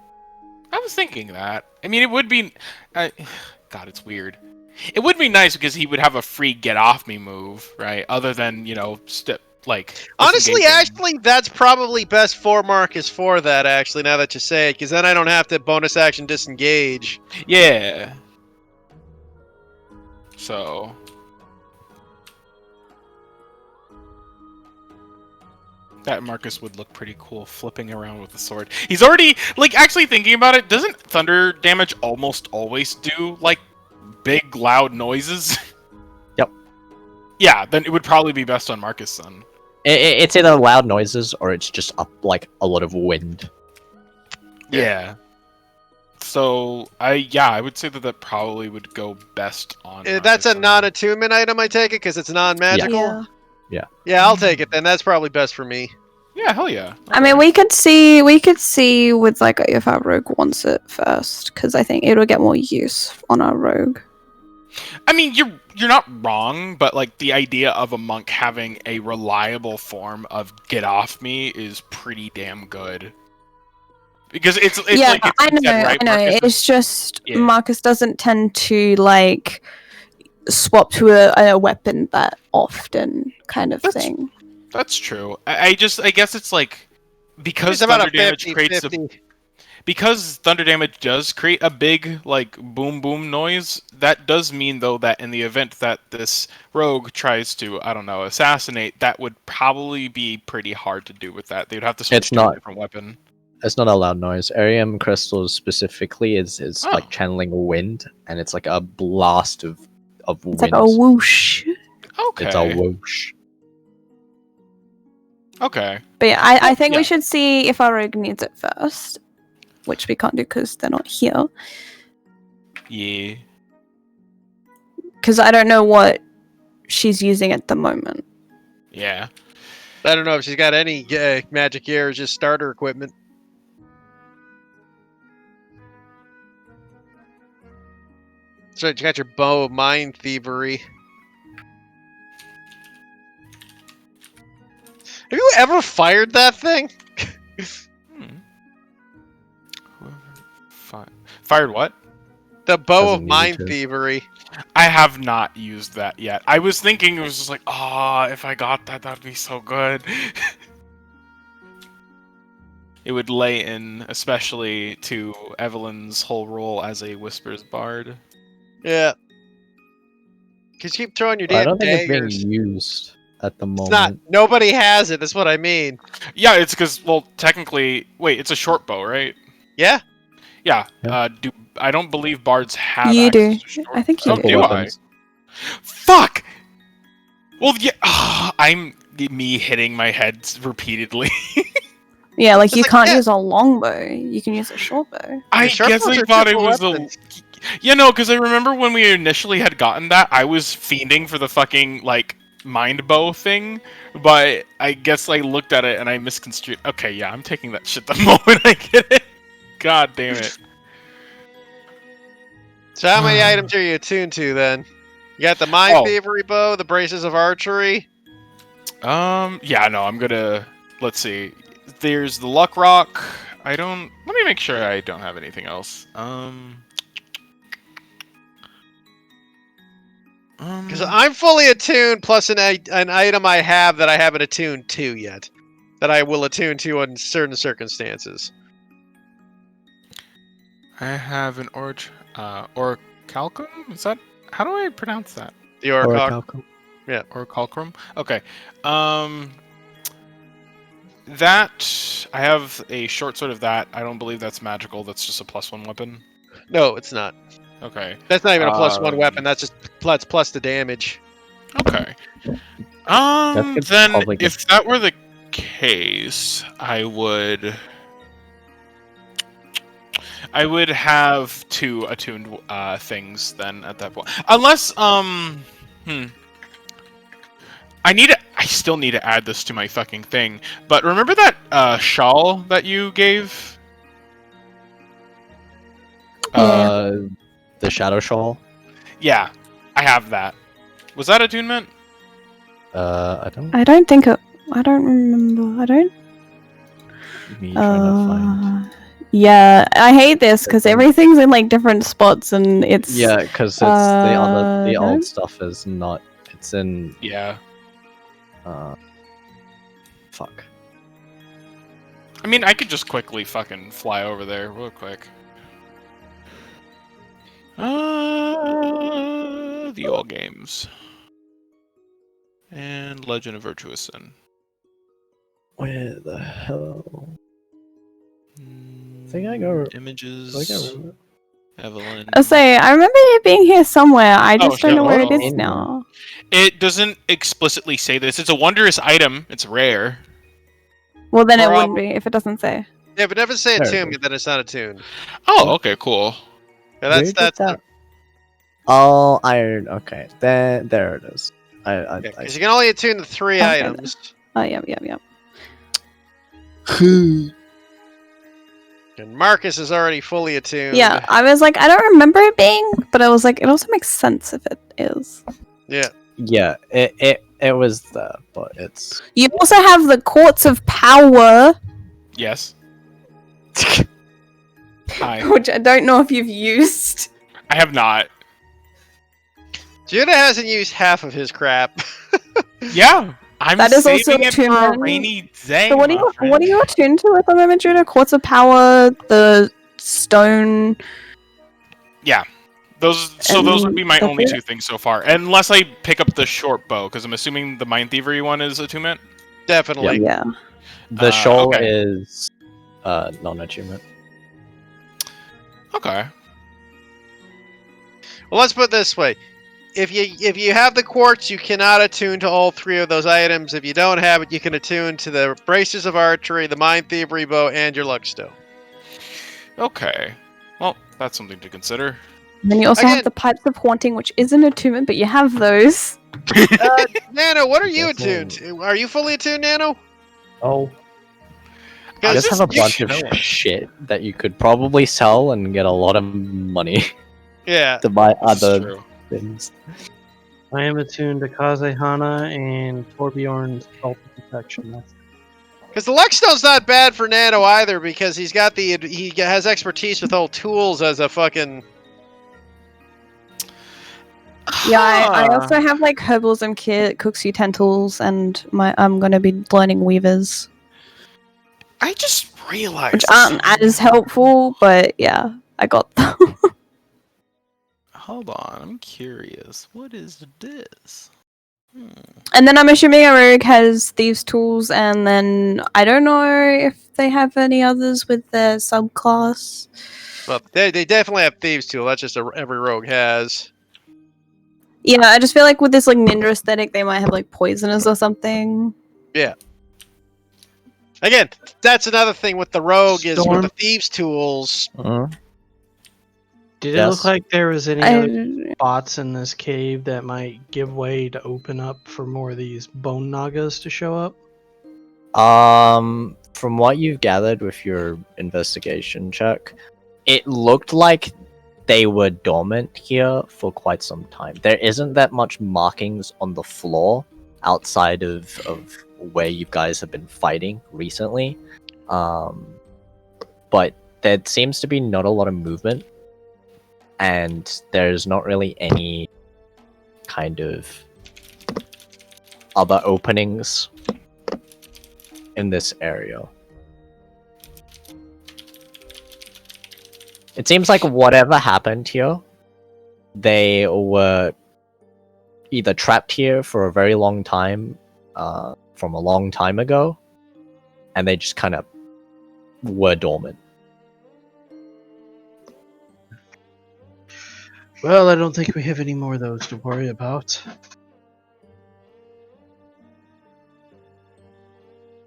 [SPEAKER 9] I was thinking that. I mean, it would be. God, it's weird. It would be nice because he would have a free get off me move, right? Other than
[SPEAKER 1] Honestly,
[SPEAKER 9] disengaging.
[SPEAKER 1] actually, that's probably best for Marcus for that. Actually, now that you say it, because then I don't have to bonus action disengage.
[SPEAKER 9] Yeah. So. That Marcus would look pretty cool flipping around with the sword. He's already, actually thinking about it, doesn't thunder damage almost always do, big, loud noises?
[SPEAKER 2] Yep.
[SPEAKER 9] Yeah, then it would probably be best on Marcus then.
[SPEAKER 2] It's either loud noises or it's just a lot of wind.
[SPEAKER 9] Yeah. So, I would say that probably would go best on
[SPEAKER 1] That's a
[SPEAKER 9] Marcus then.
[SPEAKER 1] non-attunement item, I take it, because it's non-magical?
[SPEAKER 3] Yeah.
[SPEAKER 1] Yeah, I'll take it then. That's probably best for me.
[SPEAKER 9] Yeah, hell yeah.
[SPEAKER 3] I mean, we could see with if our rogue wants it first, because I think it'll get more use on our rogue.
[SPEAKER 9] I mean, you're not wrong, but the idea of a monk having a reliable form of get off me is pretty damn good. Because it's
[SPEAKER 3] yeah,
[SPEAKER 9] like
[SPEAKER 3] I know,
[SPEAKER 9] said, right?
[SPEAKER 3] I know.
[SPEAKER 9] Marcus
[SPEAKER 3] It's just
[SPEAKER 9] yeah.
[SPEAKER 3] Marcus doesn't tend to swap to a weapon that often, kind of thing.
[SPEAKER 9] That's true. I guess it's because
[SPEAKER 1] It's about
[SPEAKER 9] thunder
[SPEAKER 1] a
[SPEAKER 9] damage
[SPEAKER 1] 50,
[SPEAKER 9] creates
[SPEAKER 1] 50.
[SPEAKER 9] because thunder damage does create a big boom boom noise. That does mean though that in the event that this rogue tries to assassinate, that would probably be pretty hard to do with that. They'd have to switch to a different weapon.
[SPEAKER 2] It's not a loud noise. Arium crystals specifically is like channeling wind, and it's like a blast of
[SPEAKER 3] It's
[SPEAKER 2] wind.
[SPEAKER 3] like a whoosh.
[SPEAKER 9] Okay.
[SPEAKER 2] It's a whoosh.
[SPEAKER 9] Okay.
[SPEAKER 3] But yeah, I think
[SPEAKER 9] yeah.
[SPEAKER 3] we should see if our rogue needs it first, which we can't do because they're not here.
[SPEAKER 9] Yeah.
[SPEAKER 3] Because I don't know what she's using at the moment.
[SPEAKER 9] Yeah.
[SPEAKER 1] I don't know if she's got any magic gear or just starter equipment. So you got your bow of mind thievery. Have you ever fired that thing?
[SPEAKER 9] Fired what?
[SPEAKER 1] The bow
[SPEAKER 2] Doesn't
[SPEAKER 1] of
[SPEAKER 2] need
[SPEAKER 1] mind
[SPEAKER 2] to.
[SPEAKER 1] thievery.
[SPEAKER 9] I have not used that yet. I was thinking it was just if I got that, that'd be so good. It would lay in, especially to Evelyn's whole role as a Whispers Bard.
[SPEAKER 1] Yeah. Cause you keep throwing your
[SPEAKER 2] I
[SPEAKER 1] damn
[SPEAKER 2] don't think
[SPEAKER 1] daggers.
[SPEAKER 2] it's being used at the moment.
[SPEAKER 1] It's not. Nobody has it. That's what I mean.
[SPEAKER 9] Yeah, it's because, technically... Wait, it's a short bow, right?
[SPEAKER 1] Yeah.
[SPEAKER 9] Yeah.
[SPEAKER 2] Yeah.
[SPEAKER 9] I don't believe bards have
[SPEAKER 3] You do.
[SPEAKER 9] access to short
[SPEAKER 3] I think you
[SPEAKER 9] bows.
[SPEAKER 3] do.
[SPEAKER 9] Do
[SPEAKER 2] weapons.
[SPEAKER 9] I? Fuck! Well, yeah, I'm me hitting my head repeatedly.
[SPEAKER 3] Yeah, like
[SPEAKER 1] It's
[SPEAKER 3] you
[SPEAKER 1] like,
[SPEAKER 3] can't
[SPEAKER 1] yeah.
[SPEAKER 3] use a longbow. You can use a short bow.
[SPEAKER 9] I
[SPEAKER 1] short
[SPEAKER 9] guess
[SPEAKER 1] bows
[SPEAKER 9] I
[SPEAKER 1] are
[SPEAKER 9] thought it
[SPEAKER 1] simple
[SPEAKER 9] was
[SPEAKER 1] weapons.
[SPEAKER 9] because I remember when we initially had gotten that, I was fiending for the fucking like mind bow thing, but I guess I looked at it and I misconstrued. Okay, yeah, I'm taking that shit the moment I get it. God damn it.
[SPEAKER 1] So how many items are you attuned to then? You got the Mind
[SPEAKER 9] Oh.
[SPEAKER 1] Thievery Bow, the Braces of Archery.
[SPEAKER 9] Yeah, no, I'm gonna. Let's see. There's the Luck Rock. I don't. Let me make sure I don't have anything else.
[SPEAKER 1] Because I'm fully attuned, plus an item I have that I haven't attuned to yet. That I will attune to in certain circumstances.
[SPEAKER 9] I have an orichalcum. Is that how do I pronounce that?
[SPEAKER 1] The Orichalcum.
[SPEAKER 8] Orichalcum.
[SPEAKER 9] Orichalcum. Okay. That I have a short sword of that. I don't believe that's magical. That's just a +1 weapon.
[SPEAKER 1] No, it's not.
[SPEAKER 9] Okay.
[SPEAKER 1] That's not even a +1 weapon. That's just plus the damage.
[SPEAKER 9] Okay.
[SPEAKER 2] could
[SPEAKER 9] Then
[SPEAKER 2] probably get-
[SPEAKER 9] if that were the case, I would have 2 attuned things then at that point. Unless I still need to add this to my fucking thing. But remember that shawl that you gave?
[SPEAKER 2] The Shadow Shawl.
[SPEAKER 9] Yeah, I have that. Was that attunement?
[SPEAKER 2] I don't.
[SPEAKER 3] I don't think it. I don't remember. I don't.
[SPEAKER 2] Me trying to find.
[SPEAKER 3] Yeah, I hate this because everything's in like different spots and it's.
[SPEAKER 2] Yeah, because it's the
[SPEAKER 3] no?
[SPEAKER 2] old stuff is not. It's in.
[SPEAKER 9] Yeah.
[SPEAKER 2] Fuck.
[SPEAKER 9] I mean, I could just quickly fucking fly over there real quick. The old games. And Legend of Virtuous Sin.
[SPEAKER 2] Where the hell? I think I go.
[SPEAKER 9] Images.
[SPEAKER 2] I think I remember.
[SPEAKER 9] Evelyn.
[SPEAKER 3] I say, I remember it being here somewhere. I just don't
[SPEAKER 9] yeah,
[SPEAKER 3] know where it
[SPEAKER 2] well,
[SPEAKER 3] is now.
[SPEAKER 9] It doesn't explicitly say this. It's a wondrous item. It's rare.
[SPEAKER 3] Well, then it
[SPEAKER 1] Prob-
[SPEAKER 3] wouldn't be if it doesn't say.
[SPEAKER 1] Yeah, but never say
[SPEAKER 2] There it
[SPEAKER 1] attuned,
[SPEAKER 2] is.
[SPEAKER 1] then it's not attuned.
[SPEAKER 9] Oh, okay, cool.
[SPEAKER 1] Yeah,
[SPEAKER 2] Where did that? Oh, iron. Okay, there it is.
[SPEAKER 1] Because you can only attune to 3
[SPEAKER 3] Okay.
[SPEAKER 1] items.
[SPEAKER 3] Oh, yep.
[SPEAKER 1] And Marcus is already fully attuned.
[SPEAKER 3] Yeah, I was like, I don't remember it being, but I was like, it also makes sense if it is.
[SPEAKER 1] Yeah.
[SPEAKER 2] Yeah, it was there, but it's.
[SPEAKER 3] You also have the Courts of Power,
[SPEAKER 9] Yes. Hi.
[SPEAKER 3] which I don't know if you've used.
[SPEAKER 9] I have not.
[SPEAKER 1] Judah hasn't used half of his crap.
[SPEAKER 9] Yeah. I'm
[SPEAKER 3] That is also
[SPEAKER 9] saving it for a
[SPEAKER 3] attunement.
[SPEAKER 9] rainy day.
[SPEAKER 3] So what
[SPEAKER 9] my
[SPEAKER 3] are you
[SPEAKER 9] friend.
[SPEAKER 3] attuned to at the moment, Judah? Courts of Power, the stone.
[SPEAKER 9] Yeah. Those would be my
[SPEAKER 3] And
[SPEAKER 9] only
[SPEAKER 3] that's
[SPEAKER 9] 2 things so far. Unless I pick up the short bow, because I'm assuming the Mind Thievery one is attunement.
[SPEAKER 1] Definitely.
[SPEAKER 3] Yeah.
[SPEAKER 2] The shawl
[SPEAKER 9] okay.
[SPEAKER 2] is non-achievement.
[SPEAKER 9] Okay.
[SPEAKER 1] Well, let's put it this way. If you have the quartz, you cannot attune to all 3 of those items. If you don't have it, you can attune to the Braces of Archery, the Mind Thievery Bow, and your Luckstone.
[SPEAKER 9] Okay. Well, that's something to consider.
[SPEAKER 3] And then you also
[SPEAKER 1] Again-
[SPEAKER 3] have the Pipes of Haunting, which isn't attunement, but you have those.
[SPEAKER 1] Nano, what are you
[SPEAKER 2] That's
[SPEAKER 1] attuned to? Are you fully attuned, Nano?
[SPEAKER 2] Oh. I
[SPEAKER 1] Because
[SPEAKER 2] just have a bunch of shit that you could probably sell and get a lot of money
[SPEAKER 1] yeah.
[SPEAKER 2] to buy
[SPEAKER 9] This is
[SPEAKER 2] other
[SPEAKER 9] true.
[SPEAKER 2] things.
[SPEAKER 5] I am attuned to Kazehana and Torbjorn's Cult of Protection. That's
[SPEAKER 1] Because the Luckstone's not bad for Nano either, because he has expertise with all tools as a fucking.
[SPEAKER 3] Yeah, I also have like herbalism kit, cooks utensils, and I'm gonna be learning weavers,
[SPEAKER 9] I just realized.
[SPEAKER 3] which aren't as helpful, but yeah, I got them.
[SPEAKER 9] Hold on, I'm curious. What is this?
[SPEAKER 3] And then I'm assuming a rogue has thieves' tools, and then I don't know if they have any others with their subclass.
[SPEAKER 1] Well, they definitely have Thieves' Tool. That's just every rogue has.
[SPEAKER 3] Yeah, I just feel like with this like ninja aesthetic, they might have like poisoners or something.
[SPEAKER 1] Yeah. Again, that's another thing with the rogue is with
[SPEAKER 5] Storm?
[SPEAKER 1] the thieves' tools.
[SPEAKER 5] Did it
[SPEAKER 2] Yes.
[SPEAKER 5] look like there was any other
[SPEAKER 3] I,
[SPEAKER 5] spots in this cave that might give way to open up for more of these bone nagas to show up?
[SPEAKER 2] From what you've gathered with your investigation check, it looked like they were dormant here for quite some time. There isn't that much markings on the floor outside of where you guys have been fighting recently. But there seems to be not a lot of movement, and there's not really any kind of other openings in this area. It seems like whatever happened here, they were either trapped here for a very long time, from a long time ago, and they just kind of were dormant.
[SPEAKER 5] Well, I don't think we have any more of those to worry about.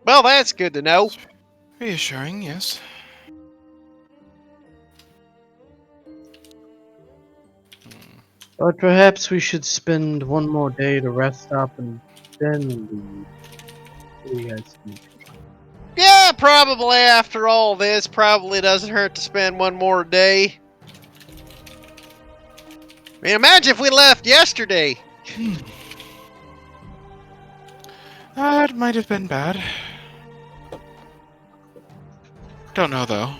[SPEAKER 1] Well, that's good to know.
[SPEAKER 7] Reassuring, yes.
[SPEAKER 5] But perhaps we should spend one more day to rest up and then leave. What do you guys think?
[SPEAKER 1] Yeah, probably after all this, probably doesn't hurt to spend one more day. I mean, imagine if we left yesterday.
[SPEAKER 7] That might have been bad. Don't know, though.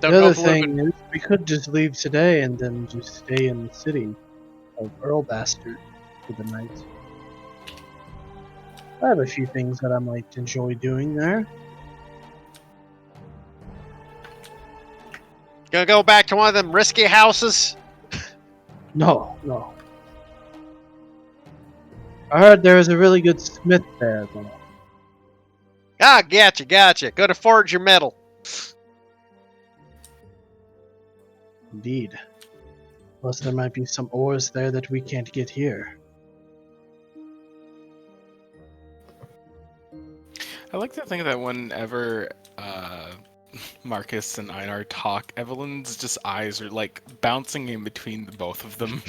[SPEAKER 1] Don't
[SPEAKER 5] The
[SPEAKER 1] know
[SPEAKER 5] other
[SPEAKER 1] if it would've
[SPEAKER 5] thing is, we could just leave today and then just stay in the city of Earl Bastard for the night. I have a few things that I might enjoy doing there.
[SPEAKER 1] Gonna go back to one of them risky houses.
[SPEAKER 5] No, no. I heard there is a really good smith there, though.
[SPEAKER 1] Ah, gotcha. Go to forge your metal.
[SPEAKER 5] Indeed. Plus, there might be some ores there that we can't get here.
[SPEAKER 9] I like to think that whenever Marcus and Einar talk, Evelyn's just eyes are like bouncing in between the both of them.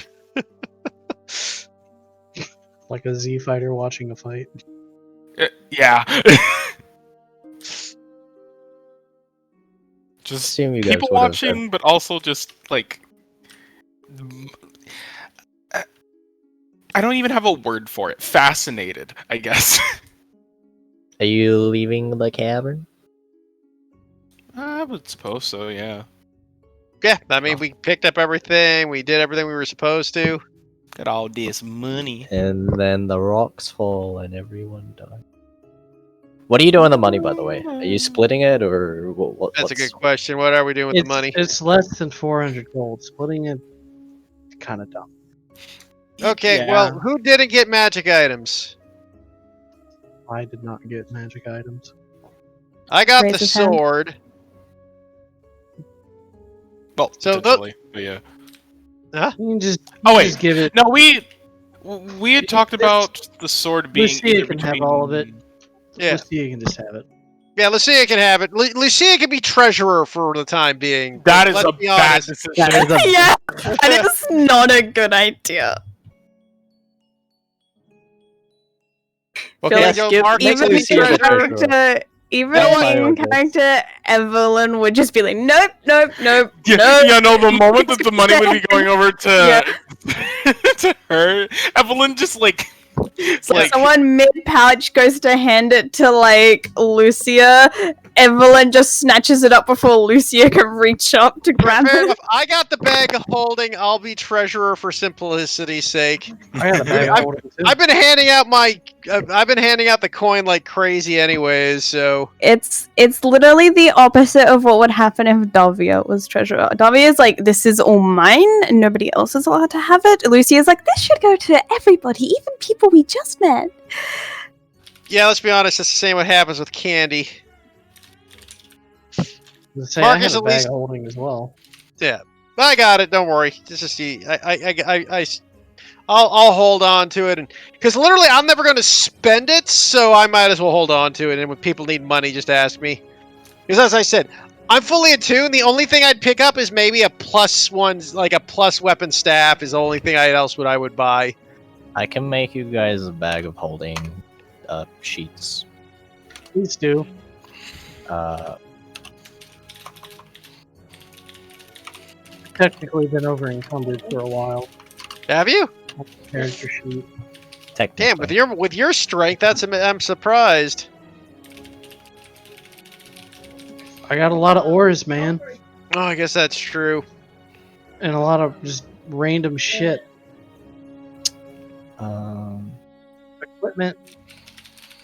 [SPEAKER 5] Like a Z fighter watching a fight.
[SPEAKER 9] Yeah. Just
[SPEAKER 2] Assume you guys
[SPEAKER 9] people
[SPEAKER 2] would've
[SPEAKER 9] watching, but also just like I don't even have a word for it. Fascinated, I guess.
[SPEAKER 2] Are you leaving the cavern?
[SPEAKER 9] I would suppose so, yeah.
[SPEAKER 1] Yeah, I mean, we picked up everything. We did everything we were supposed to.
[SPEAKER 9] Got all this money.
[SPEAKER 2] And then the rocks fall and everyone dies. What are you doing with the money, by the way? Are you splitting it, or what?
[SPEAKER 1] That's a good question. What are we doing with the money?
[SPEAKER 5] It's less than 400 gold. Splitting it, kind of dumb.
[SPEAKER 1] Okay,
[SPEAKER 7] Yeah.
[SPEAKER 1] well, who didn't get magic items?
[SPEAKER 5] I did not get magic items.
[SPEAKER 1] I got
[SPEAKER 3] Raise
[SPEAKER 1] the
[SPEAKER 3] his hand.
[SPEAKER 1] sword.
[SPEAKER 9] Well,
[SPEAKER 1] So
[SPEAKER 9] potentially, but yeah.
[SPEAKER 5] You can just,
[SPEAKER 9] Oh, wait.
[SPEAKER 5] just give it.
[SPEAKER 9] No, we had talked about the sword being
[SPEAKER 5] Lucia
[SPEAKER 9] either
[SPEAKER 5] can have
[SPEAKER 9] between
[SPEAKER 5] all of it.
[SPEAKER 1] Yeah,
[SPEAKER 5] Lucia can just have it.
[SPEAKER 1] yeah. Lucia can have it. Lucia can be treasurer for the time being.
[SPEAKER 9] That is
[SPEAKER 1] Let's
[SPEAKER 9] a
[SPEAKER 1] be
[SPEAKER 9] bad
[SPEAKER 1] honest.
[SPEAKER 9] decision.
[SPEAKER 3] yeah, that is not a good idea.
[SPEAKER 1] Okay,
[SPEAKER 3] Feel like
[SPEAKER 1] go
[SPEAKER 5] give-
[SPEAKER 1] Mark,
[SPEAKER 5] make
[SPEAKER 3] Even
[SPEAKER 2] Lucia
[SPEAKER 3] in
[SPEAKER 2] the treasurer.
[SPEAKER 3] character, even
[SPEAKER 1] You know what?
[SPEAKER 3] in character, Evelyn would just be like, nope.
[SPEAKER 9] Yeah, no, the moment that the money would be going over to to her, Evelyn just like
[SPEAKER 3] So someone mid-pouch goes to hand it to, like, Lucia. Evelyn just snatches it up before Lucia can reach up to grab
[SPEAKER 1] fair
[SPEAKER 3] it.
[SPEAKER 1] enough. I got the bag of holding. I'll be treasurer for simplicity's sake.
[SPEAKER 5] I got a bag of holding too.
[SPEAKER 1] I've been handing out I've been handing out the coin like crazy, anyways. So
[SPEAKER 3] It's literally the opposite of what would happen if Davia was treasurer. Davia's like, this is all mine, and nobody else is allowed to have it. Lucia's like, this should go to everybody, even people we just met.
[SPEAKER 1] yeah, let's be honest. It's the same what happens with candy.
[SPEAKER 5] Say,
[SPEAKER 1] Marcus,
[SPEAKER 5] I have a
[SPEAKER 1] at
[SPEAKER 5] bag
[SPEAKER 1] least-
[SPEAKER 5] of holding as well.
[SPEAKER 1] Yeah, I got it. Don't worry. This is I'll hold on to it, and because literally I'm never going to spend it, so I might as well hold on to it. And when people need money, just ask me. Because as I said, I'm fully attuned. The only thing I'd pick up is maybe a +1, like a plus weapon staff, is the only thing I would buy.
[SPEAKER 2] I can make you guys a bag of holding sheets.
[SPEAKER 5] Please do. Technically been over encumbered for a while.
[SPEAKER 1] Have you?
[SPEAKER 5] Character sheet.
[SPEAKER 2] Technically.
[SPEAKER 1] Damn, with your strength, I'm surprised.
[SPEAKER 5] I got a lot of ores, man,
[SPEAKER 1] Oh, I guess that's true.
[SPEAKER 5] and a lot of just random shit. Equipment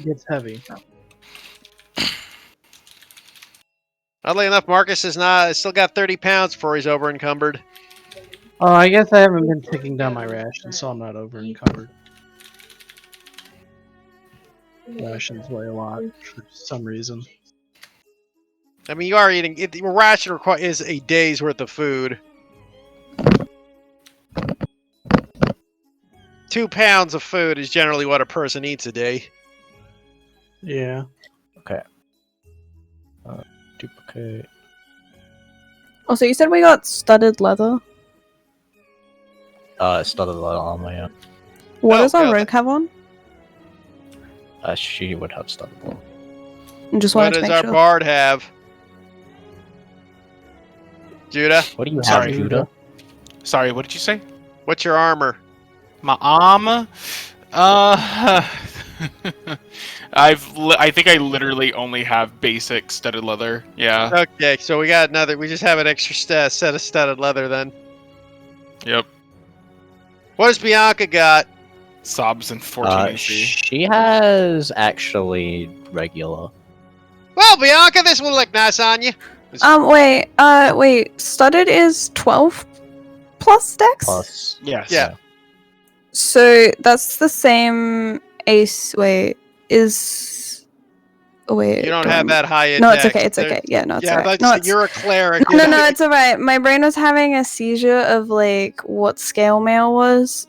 [SPEAKER 5] gets heavy.
[SPEAKER 1] Oddly enough, Marcus is not. Still got 30 pounds before he's over encumbered.
[SPEAKER 5] Oh, I guess I haven't been taking down my rations, so I'm not over encumbered. Rations weigh a lot for some reason.
[SPEAKER 1] I mean, you are eating. The ration is a day's worth of food. 2 pounds of food is generally what a person eats a day.
[SPEAKER 5] Yeah.
[SPEAKER 2] Okay. Duplicate.
[SPEAKER 3] Oh, so you said we got studded leather.
[SPEAKER 2] Started a lot of armor, yeah.
[SPEAKER 3] What
[SPEAKER 1] Oh,
[SPEAKER 3] does our
[SPEAKER 1] God.
[SPEAKER 3] rogue have on?
[SPEAKER 2] She would have started a lot.
[SPEAKER 3] I just
[SPEAKER 1] What
[SPEAKER 3] wanted to
[SPEAKER 1] does
[SPEAKER 3] make
[SPEAKER 1] our
[SPEAKER 3] sure.
[SPEAKER 1] bard have?
[SPEAKER 2] Judah? What do you
[SPEAKER 9] Sorry.
[SPEAKER 2] have, Judah?
[SPEAKER 9] Sorry, what did you say?
[SPEAKER 1] What's your armor?
[SPEAKER 9] My arm? I think I literally only have basic studded leather. Yeah.
[SPEAKER 1] Okay, so we got another. We just have an extra set of studded leather then.
[SPEAKER 9] Yep.
[SPEAKER 1] What does Bianca got?
[SPEAKER 9] Sobs and 14 AC.
[SPEAKER 2] She has actually regular.
[SPEAKER 1] Well, Bianca, this will look nice on you.
[SPEAKER 3] Wait. Studded is 12 plus dex?
[SPEAKER 2] Plus.
[SPEAKER 9] Yes.
[SPEAKER 1] Yeah.
[SPEAKER 3] So that's the same ace. Wait, is. Oh, wait.
[SPEAKER 1] You don't have that high in
[SPEAKER 3] No, it's
[SPEAKER 1] dex.
[SPEAKER 3] okay. It's okay. Yeah, no, it's
[SPEAKER 1] Yeah,
[SPEAKER 3] alright.
[SPEAKER 1] that's,
[SPEAKER 3] No, it's...
[SPEAKER 1] you're a cleric.
[SPEAKER 3] No, it's alright. My brain was having a seizure of like what scale mail was.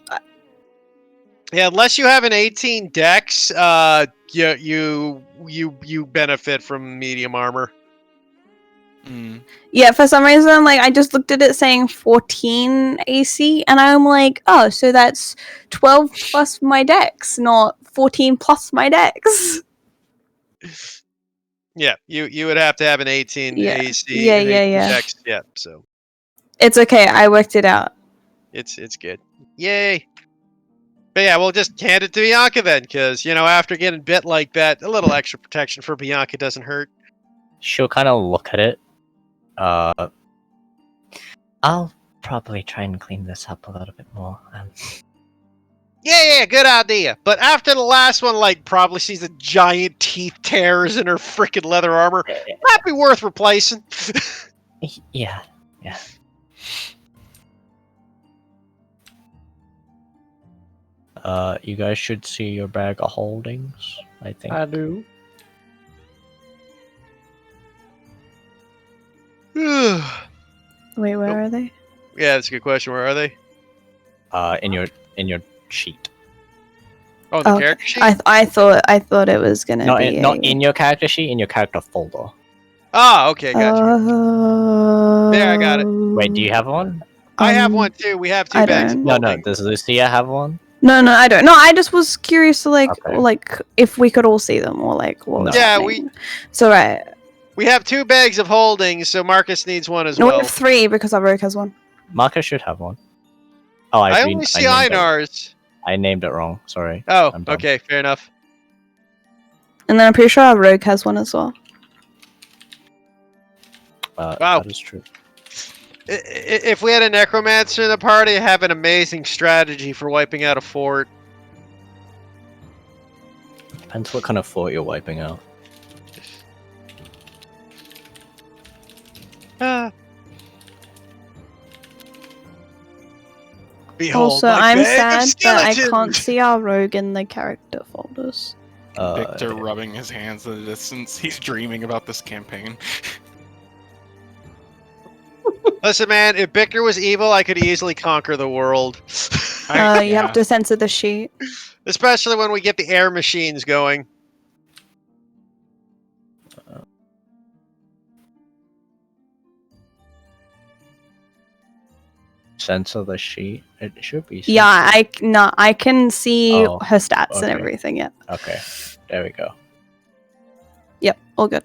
[SPEAKER 1] Yeah, unless you have an 18 dex, you benefit from medium armor.
[SPEAKER 9] Mm.
[SPEAKER 3] Yeah, for some reason, like I just looked at it saying 14 AC, and I'm like, oh, so that's 12 plus my dex, not 14 plus my dex.
[SPEAKER 1] Yeah, you would have to have an 18
[SPEAKER 3] Yeah.
[SPEAKER 1] AC,
[SPEAKER 3] Yeah,
[SPEAKER 1] an
[SPEAKER 3] yeah,
[SPEAKER 1] 18
[SPEAKER 3] yeah.
[SPEAKER 1] dex. Yeah, so
[SPEAKER 3] It's okay. I worked it out.
[SPEAKER 1] it's good. Yay! But yeah, we'll just hand it to Bianca then, because after getting bit like that, a little extra protection for Bianca doesn't hurt.
[SPEAKER 2] She'll kind of look at it. I'll probably try and clean this up a little bit more.
[SPEAKER 1] Yeah, good idea. But after the last one, probably sees the giant teeth tears in her freaking leather armor, might be worth replacing.
[SPEAKER 2] Yeah. You guys should see your bag of holdings, I think.
[SPEAKER 5] I do.
[SPEAKER 1] Yeah,
[SPEAKER 3] Wait, where are they?
[SPEAKER 1] that's a good question. Where are they?
[SPEAKER 2] In your sheet.
[SPEAKER 1] Oh, the
[SPEAKER 3] Okay.
[SPEAKER 1] character sheet?
[SPEAKER 3] I thought it was gonna be
[SPEAKER 2] Not in your character sheet, in your character folder.
[SPEAKER 1] Ah, okay, gotcha. There, I got it.
[SPEAKER 2] Wait, do you have one?
[SPEAKER 1] I have one too. We have two
[SPEAKER 3] I
[SPEAKER 1] bags.
[SPEAKER 3] don't.
[SPEAKER 1] of
[SPEAKER 2] No,
[SPEAKER 1] holding.
[SPEAKER 2] does Lucia have one?
[SPEAKER 3] No, I don't. No, I just was curious to
[SPEAKER 2] Okay.
[SPEAKER 3] like if we could all see them or like what was
[SPEAKER 1] Yeah,
[SPEAKER 3] happening. It's alright.
[SPEAKER 1] We have 2 bags of holdings, so Marcus needs one as
[SPEAKER 3] No, we
[SPEAKER 1] well.
[SPEAKER 3] have 3 because our rogue has one.
[SPEAKER 2] Marcus should have one. Oh,
[SPEAKER 1] I only see Einar's.
[SPEAKER 2] I named it wrong. Sorry.
[SPEAKER 1] Oh,
[SPEAKER 2] I'm dumb.
[SPEAKER 1] okay, fair enough.
[SPEAKER 3] And then I'm pretty sure our rogue has one as well.
[SPEAKER 1] Wow.
[SPEAKER 2] That is true.
[SPEAKER 1] If we had a necromancer in the party, I have an amazing strategy for wiping out a fort.
[SPEAKER 2] Depends what kind of fort you're wiping out.
[SPEAKER 1] Behold,
[SPEAKER 3] Also,
[SPEAKER 1] my
[SPEAKER 3] I'm
[SPEAKER 1] bag of
[SPEAKER 3] sad that I
[SPEAKER 1] skeletons!
[SPEAKER 3] can't see our rogue in the character folders.
[SPEAKER 9] Victor rubbing his hands at a distance. He's dreaming about this campaign.
[SPEAKER 1] Listen, man, if Bicker was evil, I could easily conquer the world.
[SPEAKER 3] You
[SPEAKER 9] Yeah.
[SPEAKER 3] have to censor the sheet.
[SPEAKER 1] Especially when we get the air machines going.
[SPEAKER 2] Censor the sheet. It should be.
[SPEAKER 3] Yeah,
[SPEAKER 2] censored.
[SPEAKER 3] I can see
[SPEAKER 2] Oh,
[SPEAKER 3] her stats and
[SPEAKER 2] okay.
[SPEAKER 3] everything. Yeah.
[SPEAKER 2] Okay, there we go.
[SPEAKER 3] Yep, all good.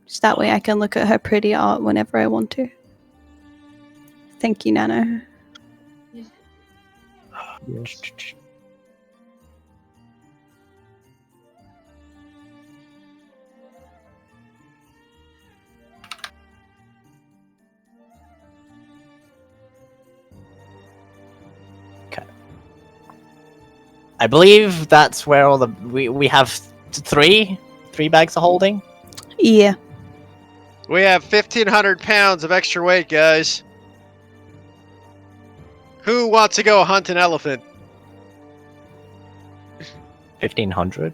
[SPEAKER 3] Just that way I can look at her pretty art whenever I want to. Thank you, Nano.
[SPEAKER 2] I believe that's where all the we have three bags of holding.
[SPEAKER 3] Yeah.
[SPEAKER 1] We have 1,500 pounds of extra weight, guys. Who wants to go hunt an elephant?
[SPEAKER 2] 1,500.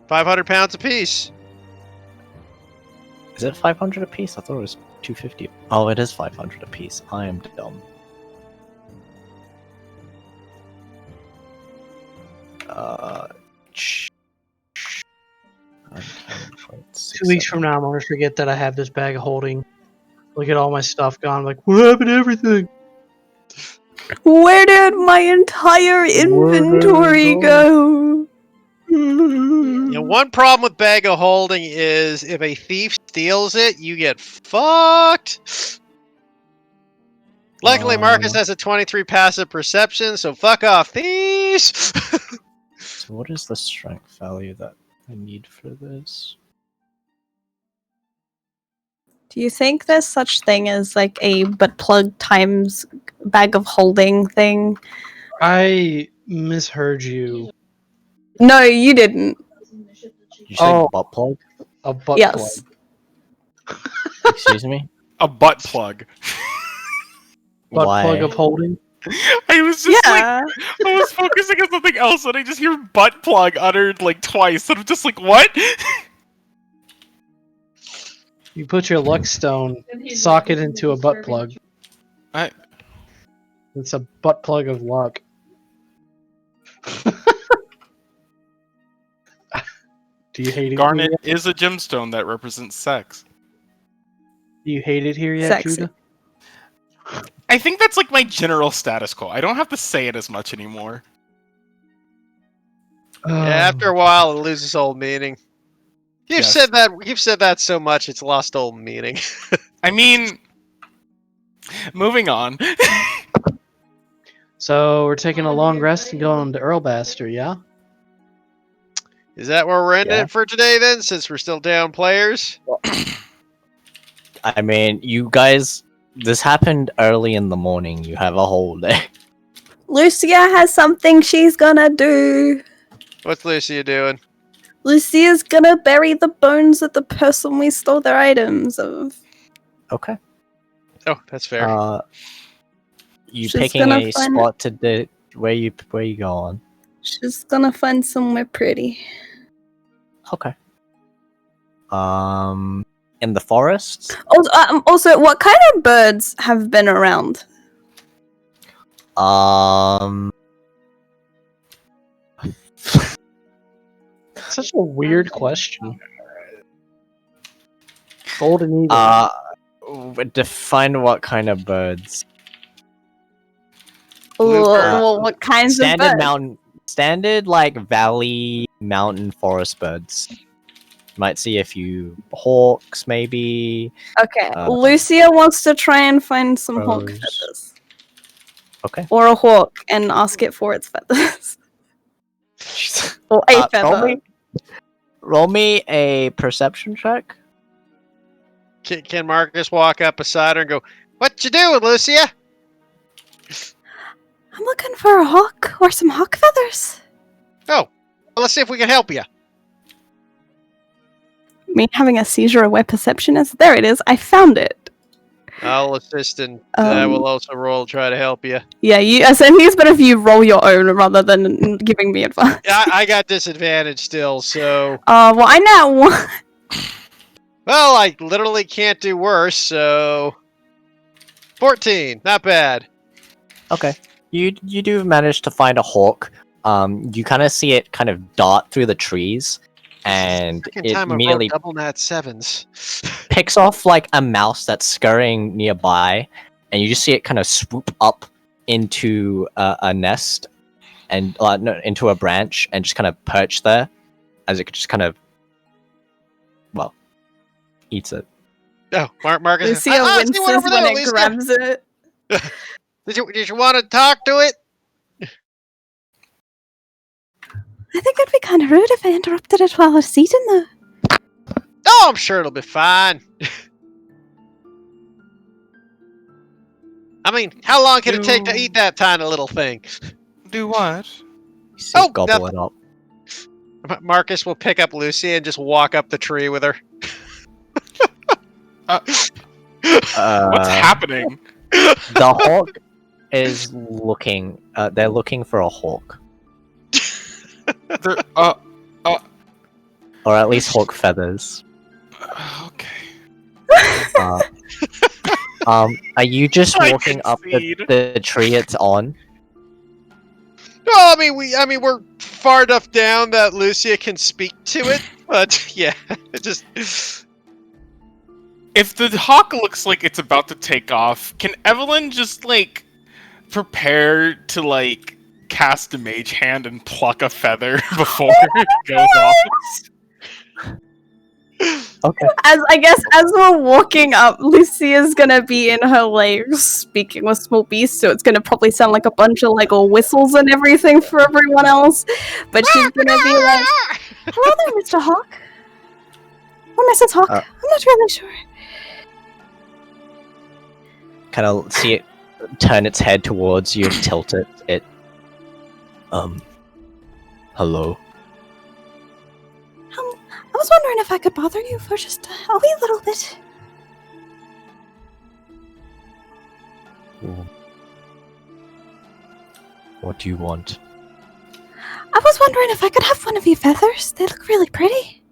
[SPEAKER 1] 500 pounds apiece.
[SPEAKER 2] Is it 500 a piece? I thought it was 250. Oh, it is 500 a piece. I am dumb. Ch-
[SPEAKER 5] 2 weeks from now, I'm gonna forget that I have this bag of holding. Look at all my stuff gone. I'm like, what happened to everything?
[SPEAKER 3] Where did my entire inventory go?
[SPEAKER 1] You know, one problem with bag of holding is if a thief steals it, you get fucked. Luckily, Marcus has a 23 passive perception, so fuck off, thieves!
[SPEAKER 2] So what is the strength value that I need for this?
[SPEAKER 3] Do you think there's such thing as like a butt plug times bag of holding thing?
[SPEAKER 5] I misheard you.
[SPEAKER 3] No, you didn't.
[SPEAKER 2] Did you say
[SPEAKER 5] Oh.
[SPEAKER 2] butt plug?
[SPEAKER 5] A butt
[SPEAKER 3] Yes.
[SPEAKER 5] plug.
[SPEAKER 2] Excuse me?
[SPEAKER 9] A butt plug.
[SPEAKER 5] Butt
[SPEAKER 2] Why?
[SPEAKER 5] plug of holding.
[SPEAKER 9] I was just like,
[SPEAKER 3] Yeah.
[SPEAKER 9] I was focusing on something else, and I just hear butt plug uttered like twice, and I'm just like, what?
[SPEAKER 5] You put your luck stone socket into a butt plug.
[SPEAKER 9] I-
[SPEAKER 5] It's a butt plug of luck. Do you hate it?
[SPEAKER 9] Garnet
[SPEAKER 5] Here
[SPEAKER 9] is a gemstone that represents sex.
[SPEAKER 5] yet? Do you hate it here yet,
[SPEAKER 3] Sexy.
[SPEAKER 5] Judah?
[SPEAKER 9] I think that's like my general status quo. I don't have to say it as much anymore.
[SPEAKER 1] Yeah, after a while, it loses all meaning. You've
[SPEAKER 9] Yes.
[SPEAKER 1] said that. You've said that so much, it's lost all meaning.
[SPEAKER 9] I mean, moving on.
[SPEAKER 5] So we're taking a long rest and going to Earlbaster, yeah?
[SPEAKER 1] Is that where we're ending
[SPEAKER 2] Yeah.
[SPEAKER 1] it for today, then? Since we're still down players.
[SPEAKER 2] I mean, you guys, this happened early in the morning. You have a whole day.
[SPEAKER 3] Lucia has something she's gonna do.
[SPEAKER 1] What's Lucia doing?
[SPEAKER 3] Lucia's gonna bury the bones of the person we stole their items of.
[SPEAKER 2] Okay.
[SPEAKER 1] Oh, that's fair.
[SPEAKER 2] You
[SPEAKER 3] She's
[SPEAKER 2] picking
[SPEAKER 3] gonna
[SPEAKER 2] a
[SPEAKER 3] find
[SPEAKER 2] spot to where you going?
[SPEAKER 3] She's gonna find somewhere pretty.
[SPEAKER 2] Okay. In the forest.
[SPEAKER 3] Also, what kind of birds have been around?
[SPEAKER 5] Such a weird question. Golden eagle.
[SPEAKER 2] Define what kind of birds.
[SPEAKER 1] Bluebird.
[SPEAKER 3] What kinds of
[SPEAKER 2] Standard
[SPEAKER 3] birds?
[SPEAKER 2] mountain, standard like valley, mountain, forest birds. Might see a few hawks, maybe.
[SPEAKER 3] Okay, Lucia wants to try and find some hawk
[SPEAKER 2] Crows.
[SPEAKER 3] feathers.
[SPEAKER 2] Okay.
[SPEAKER 3] Or a hawk and ask it for its feathers. Or a feather.
[SPEAKER 2] Roll me a perception check.
[SPEAKER 1] Can Marcus walk up beside her and go, "What you doing, Lucia?"
[SPEAKER 3] I'm looking for a hawk or some hawk feathers.
[SPEAKER 1] Oh, well, let's see if we can help you.
[SPEAKER 3] Me having a seizure of where perception is? There it is. I found it.
[SPEAKER 1] I'll assist and I will also roll, try to help you.
[SPEAKER 3] Yeah, I said it's better if you roll your own rather than giving me advice.
[SPEAKER 1] I got disadvantage still, so.
[SPEAKER 3] Well, I know one.
[SPEAKER 1] Well, I literally can't do worse, so 14, not bad.
[SPEAKER 2] Okay. You do manage to find a hawk. You kind of see it kind of dart through the trees, and
[SPEAKER 1] Second
[SPEAKER 2] it
[SPEAKER 1] time I've rolled
[SPEAKER 2] immediately
[SPEAKER 1] double nat 7s.
[SPEAKER 2] picks off like a mouse that's scurrying nearby, and you just see it kind of swoop up into a nest and no, into a branch and just kind of perch there as it just kind of, well, eats it.
[SPEAKER 1] Oh, Marcus.
[SPEAKER 3] Lucia
[SPEAKER 1] I see
[SPEAKER 3] winces
[SPEAKER 1] one over
[SPEAKER 3] when
[SPEAKER 1] there,
[SPEAKER 3] it
[SPEAKER 1] Lisa.
[SPEAKER 3] grabs it.
[SPEAKER 1] Did you want to talk to it?
[SPEAKER 10] I think it'd be kind of rude if I interrupted it while I was eating, though.
[SPEAKER 1] Oh, I'm sure it'll be fine. I mean, how long can it take to eat that tiny little thing?
[SPEAKER 9] Do what?
[SPEAKER 2] You see
[SPEAKER 1] Oh,
[SPEAKER 2] it gobble it up.
[SPEAKER 1] Marcus will pick up Lucy and just walk up the tree with her.
[SPEAKER 9] What's happening?
[SPEAKER 2] The hawk is looking. They're looking for a hawk,
[SPEAKER 9] They're,
[SPEAKER 2] or at least hawk feathers.
[SPEAKER 9] okay.
[SPEAKER 2] Are you just
[SPEAKER 9] I
[SPEAKER 2] walking up
[SPEAKER 9] concede.
[SPEAKER 2] the tree it's on?
[SPEAKER 1] Well, I mean, we're far enough down that Lucia can speak to it, but yeah, it just.
[SPEAKER 9] If the hawk looks like it's about to take off, can Evelyn just like prepare to like cast a mage hand and pluck a feather before it goes off?
[SPEAKER 2] Okay.
[SPEAKER 3] As we're walking up, Lucia's gonna be in her legs speaking with small beasts, so it's gonna probably sound like a bunch of like whistles and everything for everyone else. But she's gonna be like,
[SPEAKER 10] Hello there, Mr. Hawk. Or Mrs. Hawk. I'm not really sure.
[SPEAKER 2] Kind of see it turn its head towards you and tilt it. Hello.
[SPEAKER 10] I was wondering if I could bother you for just a wee little bit.
[SPEAKER 2] What do you want?
[SPEAKER 10] I was wondering if I could have one of your feathers. They look really pretty.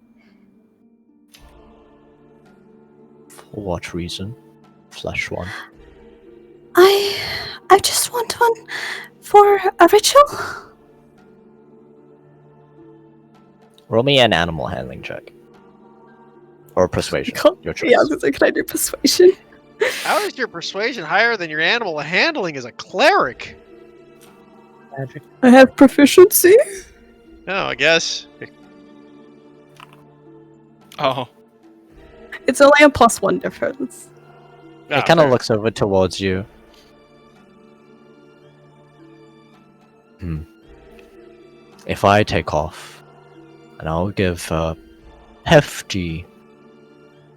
[SPEAKER 2] For what reason? Flesh one.
[SPEAKER 10] I just want one for a ritual.
[SPEAKER 2] Roll me an animal handling check. Or persuasion. Your choice.
[SPEAKER 3] yeah, I was gonna say, can I do persuasion?
[SPEAKER 1] How is your persuasion higher than your animal handling as a cleric?
[SPEAKER 3] I have proficiency.
[SPEAKER 1] Oh, I guess.
[SPEAKER 9] Oh,
[SPEAKER 3] It's only a +1 difference.
[SPEAKER 2] It kind of looks over towards you. If I take off, and I'll give a hefty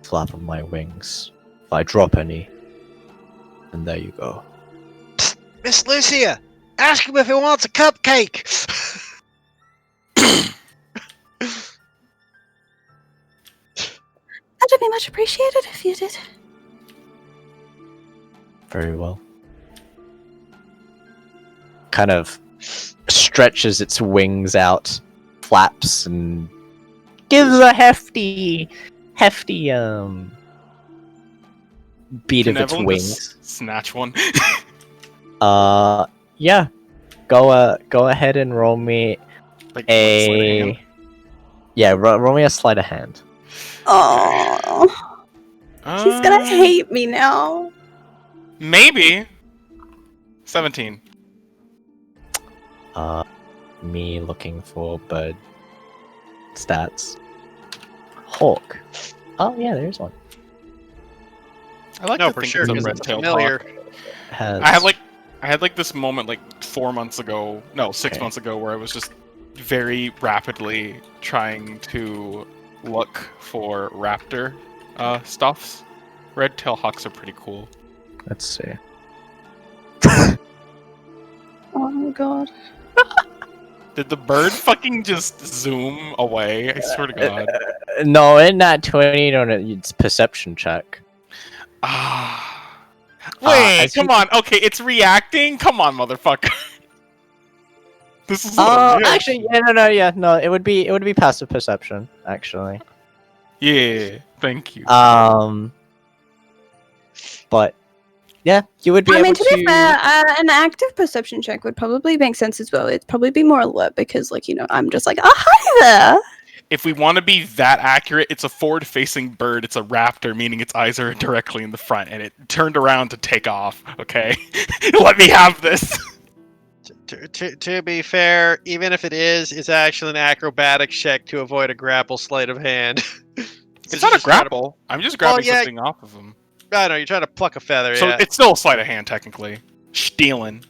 [SPEAKER 2] flap of my wings. If I drop any, and there you go.
[SPEAKER 1] Miss Lucia, ask him if he wants a cupcake.
[SPEAKER 10] That would be much appreciated if you did.
[SPEAKER 2] Very well. Kind of stretches its wings out, flaps, and gives a hefty beat
[SPEAKER 9] can
[SPEAKER 2] of its
[SPEAKER 9] Evelyn
[SPEAKER 2] wings.
[SPEAKER 9] just snatch one?
[SPEAKER 2] Yeah. Go ahead and roll me
[SPEAKER 9] Like sleight of hand?
[SPEAKER 2] roll me a sleight of hand.
[SPEAKER 3] Oh, she's gonna hate me now.
[SPEAKER 9] Maybe. 17.
[SPEAKER 2] Me looking for bird stats. Hawk. Oh yeah, there's one.
[SPEAKER 9] I like
[SPEAKER 1] No,
[SPEAKER 9] to
[SPEAKER 1] for
[SPEAKER 9] think
[SPEAKER 1] sure,
[SPEAKER 9] it's a
[SPEAKER 1] because it's
[SPEAKER 9] red-tailed
[SPEAKER 1] familiar.
[SPEAKER 9] hawk. I had like this moment like 4 months ago, no, 6
[SPEAKER 2] Okay.
[SPEAKER 9] months ago, where I was just very rapidly trying to look for raptor stuffs. Red-tailed hawks are pretty cool.
[SPEAKER 2] Let's see.
[SPEAKER 3] Oh my god.
[SPEAKER 9] Did the bird fucking just zoom away? I swear to God.
[SPEAKER 2] No, in that 20, it's perception check.
[SPEAKER 9] Wait,
[SPEAKER 2] as
[SPEAKER 9] come
[SPEAKER 2] you-
[SPEAKER 9] on. Okay, it's reacting? Come on, motherfucker. This is
[SPEAKER 2] Oh,
[SPEAKER 9] real.
[SPEAKER 2] actually, no. It would be passive perception, actually.
[SPEAKER 9] Yeah, thank you.
[SPEAKER 2] But yeah, you would be
[SPEAKER 10] I
[SPEAKER 2] able
[SPEAKER 10] mean, to be fair, an active perception check would probably make sense as well. It'd probably be more alert because, like, I'm just like, oh, hi there.
[SPEAKER 9] If we want to be that accurate, it's a forward-facing bird. It's a raptor, meaning its eyes are directly in the front, and it turned around to take off. Okay, let me have this.
[SPEAKER 1] To be fair, even if it is, it's actually an acrobatics check to avoid a grapple sleight of hand.
[SPEAKER 9] It's not a grapple. I'm just grabbing
[SPEAKER 1] yeah.
[SPEAKER 9] something off of him.
[SPEAKER 1] I know, you're trying to pluck a feather,
[SPEAKER 9] So
[SPEAKER 1] yeah.
[SPEAKER 9] it's still a sleight of hand, technically. Stealing.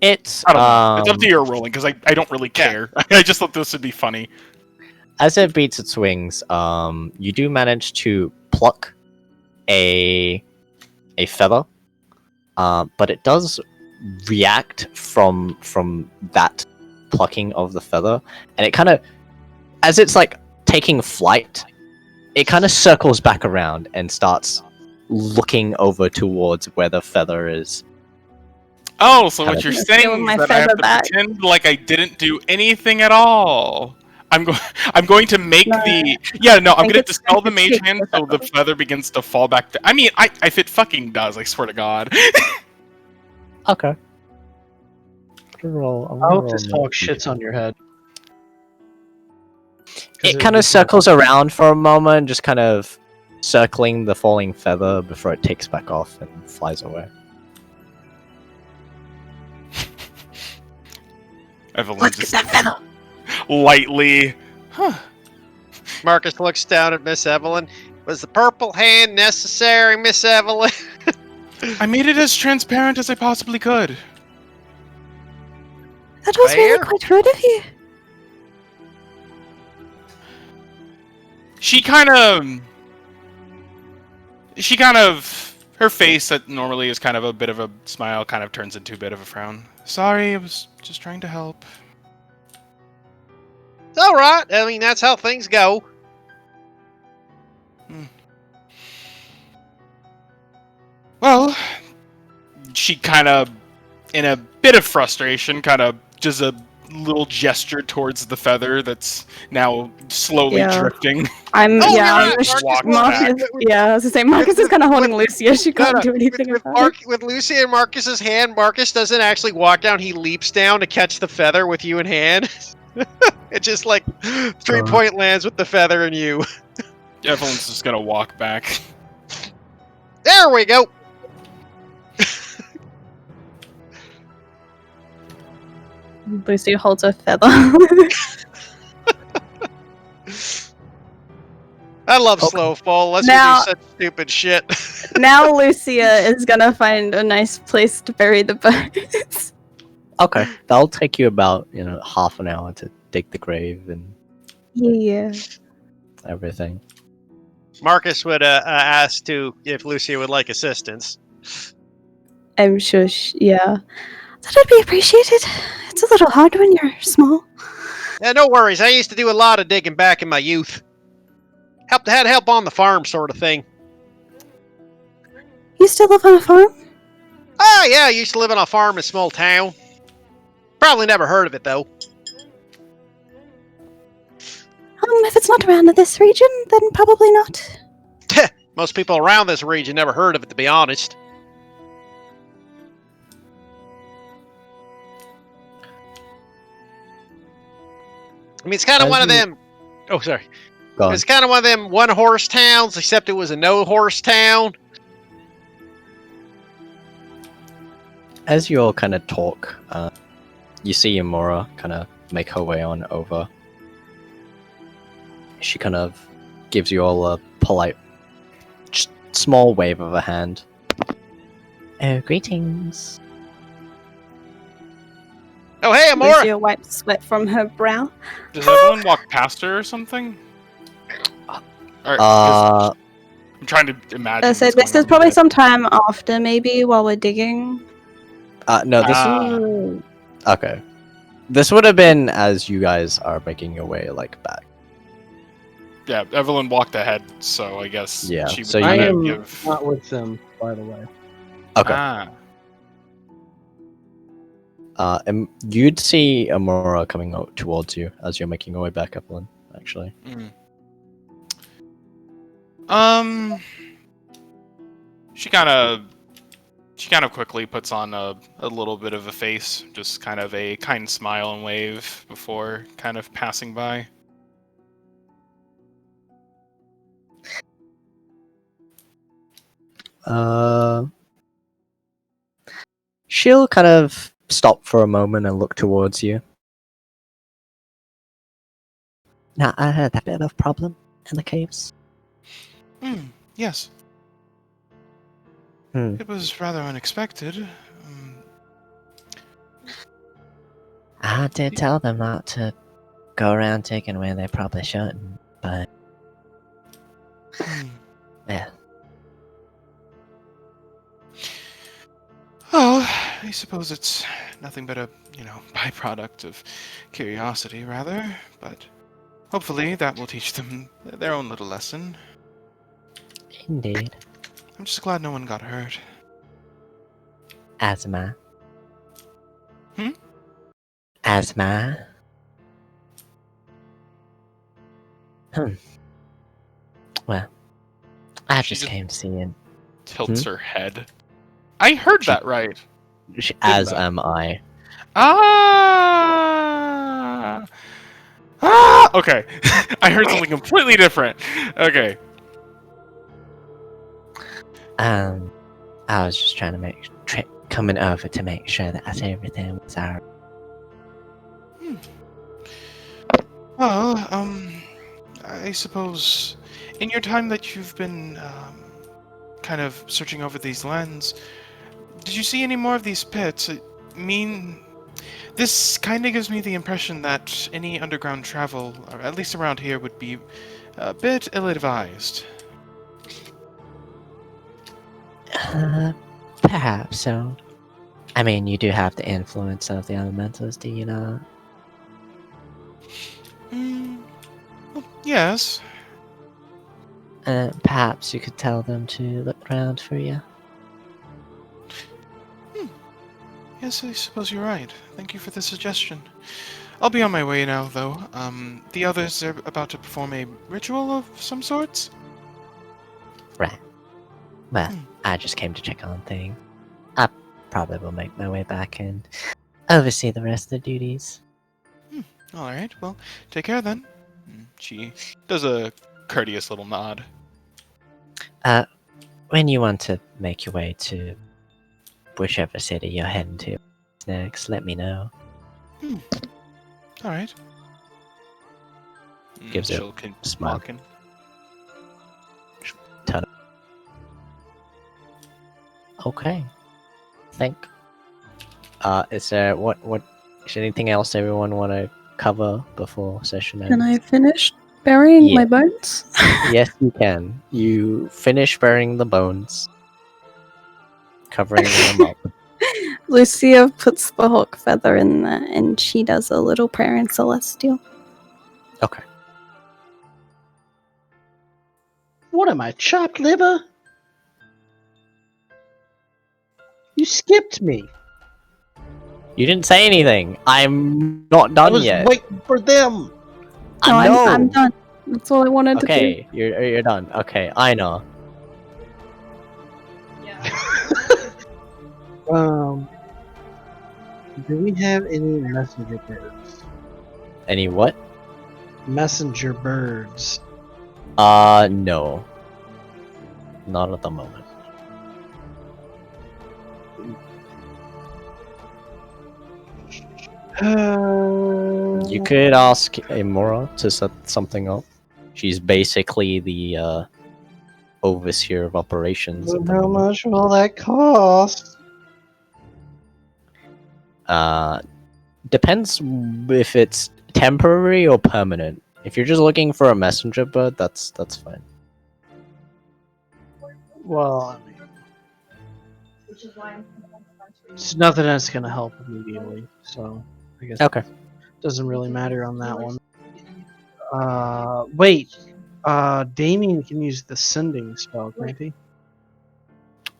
[SPEAKER 2] it's
[SPEAKER 9] I don't know. It's up to your rolling, because I don't really care. I just thought this would be funny.
[SPEAKER 2] as it beats its wings, you do manage to pluck a feather, but it does react from that plucking of the feather, and it kind of, as it's like taking flight, it kind of circles back around and starts looking over towards where the feather is.
[SPEAKER 9] Oh, so what you're
[SPEAKER 10] Stealing
[SPEAKER 9] saying
[SPEAKER 10] my
[SPEAKER 9] is that I have
[SPEAKER 10] feather
[SPEAKER 9] to
[SPEAKER 10] back.
[SPEAKER 9] pretend like I didn't do anything at all. I'm going to make
[SPEAKER 10] No.
[SPEAKER 9] I'm going to
[SPEAKER 10] it's
[SPEAKER 9] dispel the
[SPEAKER 10] going to
[SPEAKER 9] mage
[SPEAKER 10] take
[SPEAKER 9] hand
[SPEAKER 10] the
[SPEAKER 9] so the feather begins to fall back. I mean, if it fucking does, I swear to God.
[SPEAKER 2] Okay.
[SPEAKER 5] I hope this hawk shits on your head.
[SPEAKER 2] It kind of circles around for a moment, just kind of circling the falling feather before it takes back off and flies away.
[SPEAKER 9] Evelyn
[SPEAKER 10] Let's
[SPEAKER 9] just
[SPEAKER 10] get that feather.
[SPEAKER 9] lightly.
[SPEAKER 1] Marcus looks down at Miss Evelyn. Was the purple hand necessary, Miss Evelyn?
[SPEAKER 9] I made it as transparent as I possibly could.
[SPEAKER 10] That was really
[SPEAKER 1] Fair.
[SPEAKER 10] quite rude of you.
[SPEAKER 9] She kind of, her face that normally is kind of a bit of a smile kind of turns into a bit of a frown. Sorry, I was just trying to help.
[SPEAKER 1] It's alright. I mean, that's how things go.
[SPEAKER 9] Well, she kind of, in a bit of frustration, kind of does a little gesture towards the feather that's now slowly drifting.
[SPEAKER 10] I'm
[SPEAKER 1] Oh,
[SPEAKER 10] yeah.
[SPEAKER 1] you're
[SPEAKER 10] I'm
[SPEAKER 1] right,
[SPEAKER 10] sh-
[SPEAKER 9] Marcus.
[SPEAKER 10] Marcus. Yeah, I was gonna say Marcus is kind of holding Lucia. She can't do anything about it.
[SPEAKER 1] With Lucy and Marcus's hand, Marcus doesn't actually walk down. He leaps down to catch the feather with you in hand. It just like 3-point lands with the feather and you.
[SPEAKER 9] Evelyn's just gonna walk back.
[SPEAKER 1] There we go.
[SPEAKER 3] Lucy holds a feather.
[SPEAKER 1] I love slow fall. Let's
[SPEAKER 3] Now-
[SPEAKER 1] do such stupid shit.
[SPEAKER 3] Now Lucia is gonna find a nice place to bury the bones.
[SPEAKER 2] Okay, that'll take you about half an hour to dig the grave and
[SPEAKER 3] Yeah.
[SPEAKER 2] everything.
[SPEAKER 1] Marcus would ask if Lucia would like assistance.
[SPEAKER 3] I'm sure. Yeah. That would be appreciated. It's a little hard when you're small.
[SPEAKER 1] Yeah, no worries. I used to do a lot of digging back in my youth. Had help on the farm, sort of thing.
[SPEAKER 10] You still live on a farm?
[SPEAKER 1] Oh yeah, I used to live on a farm in a small town. Probably never heard of it though.
[SPEAKER 10] If it's not around this region, then probably not.
[SPEAKER 1] Most people around this region never heard of it, to be honest. I mean, it's kind of one of them. Oh, sorry.
[SPEAKER 2] Go on.
[SPEAKER 1] It's kind of one of them one-horse towns, except it was a no-horse town.
[SPEAKER 2] As you all kind of talk, you see Yamura kind of make her way on over. She kind of gives you all a polite, just small wave of a hand. Oh, greetings.
[SPEAKER 1] Oh, hey, Amora!
[SPEAKER 10] Lucia wipes sweat from her brow.
[SPEAKER 9] Does everyone walk past her or something? Or,
[SPEAKER 2] Uh,
[SPEAKER 9] I'm trying to imagine.
[SPEAKER 10] So
[SPEAKER 9] what's
[SPEAKER 10] this
[SPEAKER 9] going
[SPEAKER 10] is
[SPEAKER 9] on
[SPEAKER 10] probably
[SPEAKER 9] with it.
[SPEAKER 10] some time after, maybe, while we're digging.
[SPEAKER 2] no, this okay. This would have been as you guys are making your way back.
[SPEAKER 9] Yeah, Evelyn walked ahead, so I guess
[SPEAKER 2] Yeah,
[SPEAKER 9] she would
[SPEAKER 2] so
[SPEAKER 5] I
[SPEAKER 2] you-
[SPEAKER 5] am
[SPEAKER 9] give.
[SPEAKER 5] not with them, by the way.
[SPEAKER 2] Okay.
[SPEAKER 9] Ah.
[SPEAKER 2] And you'd see Amora coming out towards you as you're making your way back, Evelyn. actually.
[SPEAKER 9] She kind of quickly puts on a little bit of a face, just kind of a kind smile and wave before kind of passing by.
[SPEAKER 2] She'll kind of stop for a moment and look towards you.
[SPEAKER 8] Now, I heard that bit of a problem in the caves.
[SPEAKER 9] Yes. It was rather unexpected.
[SPEAKER 8] I did tell them not to go around taking away they probably shouldn't, but yeah.
[SPEAKER 9] Oh, I suppose it's nothing but a, byproduct of curiosity, rather. But hopefully that will teach them their own little lesson.
[SPEAKER 8] Indeed.
[SPEAKER 9] I'm just glad no one got hurt.
[SPEAKER 8] Asthma.
[SPEAKER 9] Hmm?
[SPEAKER 8] Asthma. Well, I
[SPEAKER 9] She
[SPEAKER 8] just came to see you.
[SPEAKER 9] Tilts her head. I heard that right.
[SPEAKER 2] As am I.
[SPEAKER 9] Okay. I heard something completely different. Okay.
[SPEAKER 8] I was just trying to coming over to make sure that everything was alright.
[SPEAKER 9] Well, I suppose in your time that you've been kind of searching over these lands, did you see any more of these pits? I mean, this kind of gives me the impression that any underground travel, or at least around here, would be a bit ill-advised.
[SPEAKER 8] Perhaps so. I mean, you do have the influence of the elementals, do you not?
[SPEAKER 9] Well, yes.
[SPEAKER 8] Perhaps you could tell them to look around for you.
[SPEAKER 9] Yes, I suppose you're right. Thank you for the suggestion. I'll be on my way now, though. The others are about to perform a ritual of some sorts?
[SPEAKER 8] Right. Well, I just came to check on things. I probably will make my way back and oversee the rest of the duties.
[SPEAKER 9] Alright, well, take care then. She does a courteous little nod.
[SPEAKER 8] When you want to make your way to whichever city you're heading to next, let me know.
[SPEAKER 9] Alright.
[SPEAKER 2] Gives it
[SPEAKER 9] She'll
[SPEAKER 2] a smile.
[SPEAKER 9] walking.
[SPEAKER 8] Okay.
[SPEAKER 2] Think. Is there is there anything else everyone want to cover before session ends?
[SPEAKER 3] Can I finish burying my bones?
[SPEAKER 2] Yes, you can. You finish burying the bones, covering them up.
[SPEAKER 10] Lucia puts the hawk feather in there and she does a little prayer in Celestial.
[SPEAKER 2] Okay.
[SPEAKER 5] What am I, chopped liver? You skipped me.
[SPEAKER 2] You didn't say anything. I'm not
[SPEAKER 5] I
[SPEAKER 2] done
[SPEAKER 5] was
[SPEAKER 2] yet.
[SPEAKER 5] waiting for them.
[SPEAKER 10] No,
[SPEAKER 2] I know.
[SPEAKER 10] I'm done. That's all I wanted to do.
[SPEAKER 2] Okay, you're done. Okay, I know.
[SPEAKER 5] Do we have any messenger birds?
[SPEAKER 2] Any what?
[SPEAKER 5] Messenger birds.
[SPEAKER 2] No. Not at the moment. You could ask Imura to set something up. She's basically the overseer of operations. At the
[SPEAKER 5] How
[SPEAKER 2] moment.
[SPEAKER 5] much will that cost?
[SPEAKER 2] Depends if it's temporary or permanent. If you're just looking for a messenger bird, that's fine.
[SPEAKER 5] Well, I mean, it's nothing that's gonna help immediately, so I guess
[SPEAKER 2] Okay.
[SPEAKER 5] it doesn't really matter on that one. Wait. Damien can use the sending spell, can't he?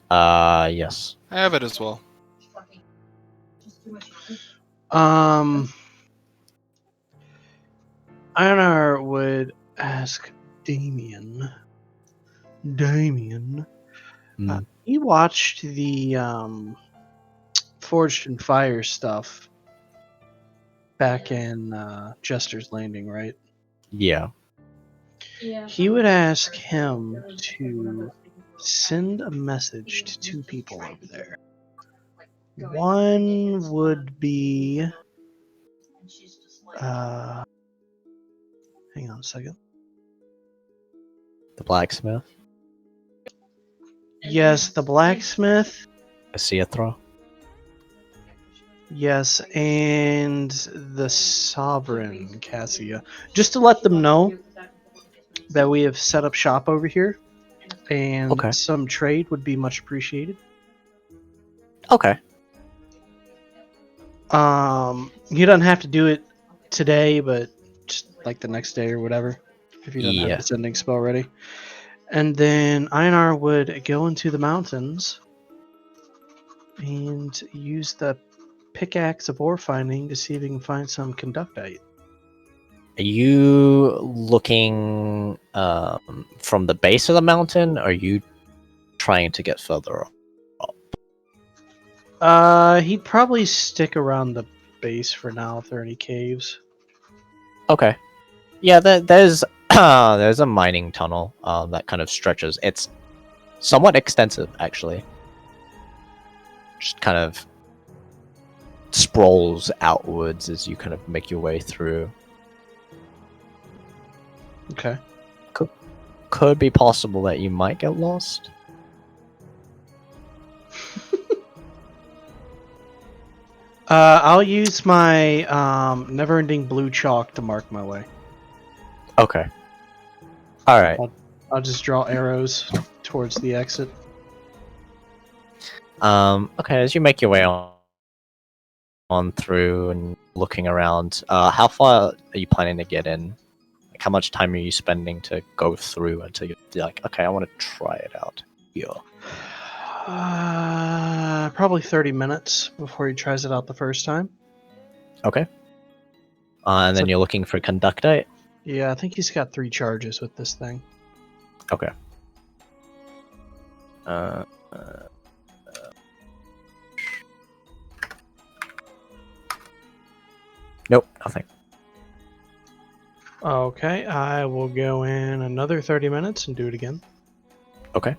[SPEAKER 2] Yes.
[SPEAKER 9] I have it as well.
[SPEAKER 5] I Einar would ask Damien.
[SPEAKER 2] Mm,
[SPEAKER 5] He watched the Forged in Fire stuff back in Jester's Landing, right?
[SPEAKER 2] yeah.
[SPEAKER 5] He would ask him to send a message to two people over there. One would be. Hang on a second.
[SPEAKER 2] The blacksmith.
[SPEAKER 5] Yes, the blacksmith.
[SPEAKER 2] Asiathra.
[SPEAKER 5] Yes, and the sovereign, Cassia. Just to let them know that we have set up shop over here, and
[SPEAKER 2] Okay.
[SPEAKER 5] some trade would be much appreciated.
[SPEAKER 2] Okay.
[SPEAKER 5] He doesn't have to do it today, but just like the next day or whatever, if he doesn't have
[SPEAKER 2] Yeah.
[SPEAKER 5] the sending spell ready. And then Einar would go into the mountains and use the pickaxe of ore finding to see if he can find some conductite.
[SPEAKER 2] Are you looking from the base of the mountain, or are you trying to get further up?
[SPEAKER 5] He'd probably stick around the base for now if there are any caves.
[SPEAKER 2] Okay. Yeah, there's there's a mining tunnel that kind of stretches. It's somewhat extensive, actually. Just kind of sprawls outwards as you kind of make your way through.
[SPEAKER 5] Okay.
[SPEAKER 2] Could be possible that you might get lost.
[SPEAKER 5] I'll use my never-ending blue chalk to mark my way.
[SPEAKER 2] Okay. All right.
[SPEAKER 5] I'll just draw arrows towards the exit.
[SPEAKER 2] Okay, as you make your way on through and looking around, how far are you planning to get in? Like, how much time are you spending to go through until you're like, okay, I want to try it out here?
[SPEAKER 5] Probably 30 minutes before he tries it out the first time.
[SPEAKER 2] Okay. And then
[SPEAKER 5] So-
[SPEAKER 2] you're looking for conductite?
[SPEAKER 5] Yeah, I think he's got 3 charges with this thing.
[SPEAKER 2] Okay. Nope, nothing.
[SPEAKER 5] Okay, I will go in another 30 minutes and do it again.
[SPEAKER 2] Okay.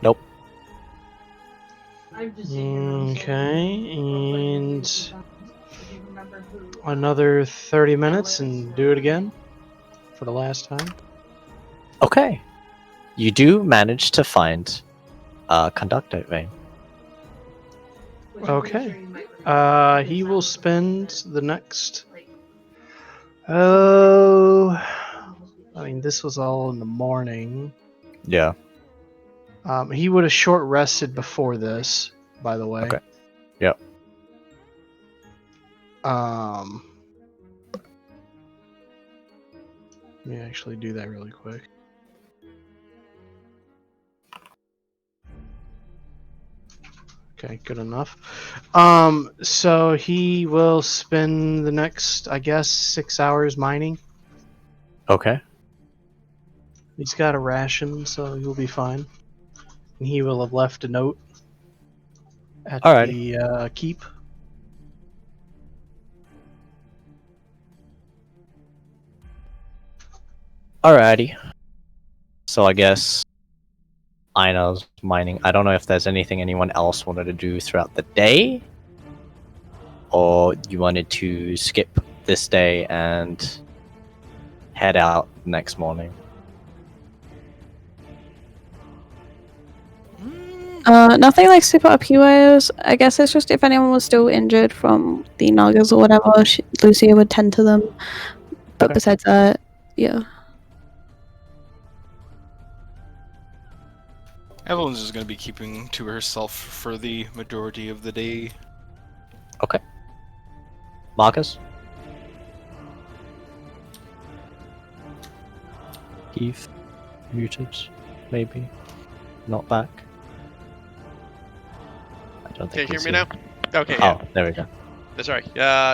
[SPEAKER 2] Nope.
[SPEAKER 5] Okay, and another 30 minutes and do it again for the last time.
[SPEAKER 2] Okay. You do manage to find a conductite vein.
[SPEAKER 5] Okay. He will spend the next. Oh, I mean, this was all in the morning.
[SPEAKER 2] Yeah.
[SPEAKER 5] He would have short rested before this, by the way.
[SPEAKER 2] Okay. Yep.
[SPEAKER 5] Let me actually do that really quick. Okay, good enough. So he will spend the next, I guess, 6 hours mining.
[SPEAKER 2] Okay.
[SPEAKER 5] He's got a ration, so he'll be fine. And he will have left a note at the keep.
[SPEAKER 2] Alrighty. So I guess Ina's mining. I don't know if there's anything anyone else wanted to do throughout the day, or you wanted to skip this day and head out next morning.
[SPEAKER 10] Nothing like super OP-wise. I guess it's just if anyone was still injured from the Nagas or whatever, Lucia would tend to them. But
[SPEAKER 2] Okay.
[SPEAKER 10] besides that, yeah.
[SPEAKER 9] Evelyn's just going to be keeping to herself for the majority of the day.
[SPEAKER 2] Okay. Marcus? Heath? Muted? Maybe? Not back? Don't
[SPEAKER 1] Can you
[SPEAKER 2] think
[SPEAKER 1] hear
[SPEAKER 2] he's
[SPEAKER 1] me
[SPEAKER 2] here.
[SPEAKER 1] now? Okay, yeah.
[SPEAKER 2] Oh, there we go.
[SPEAKER 1] That's right.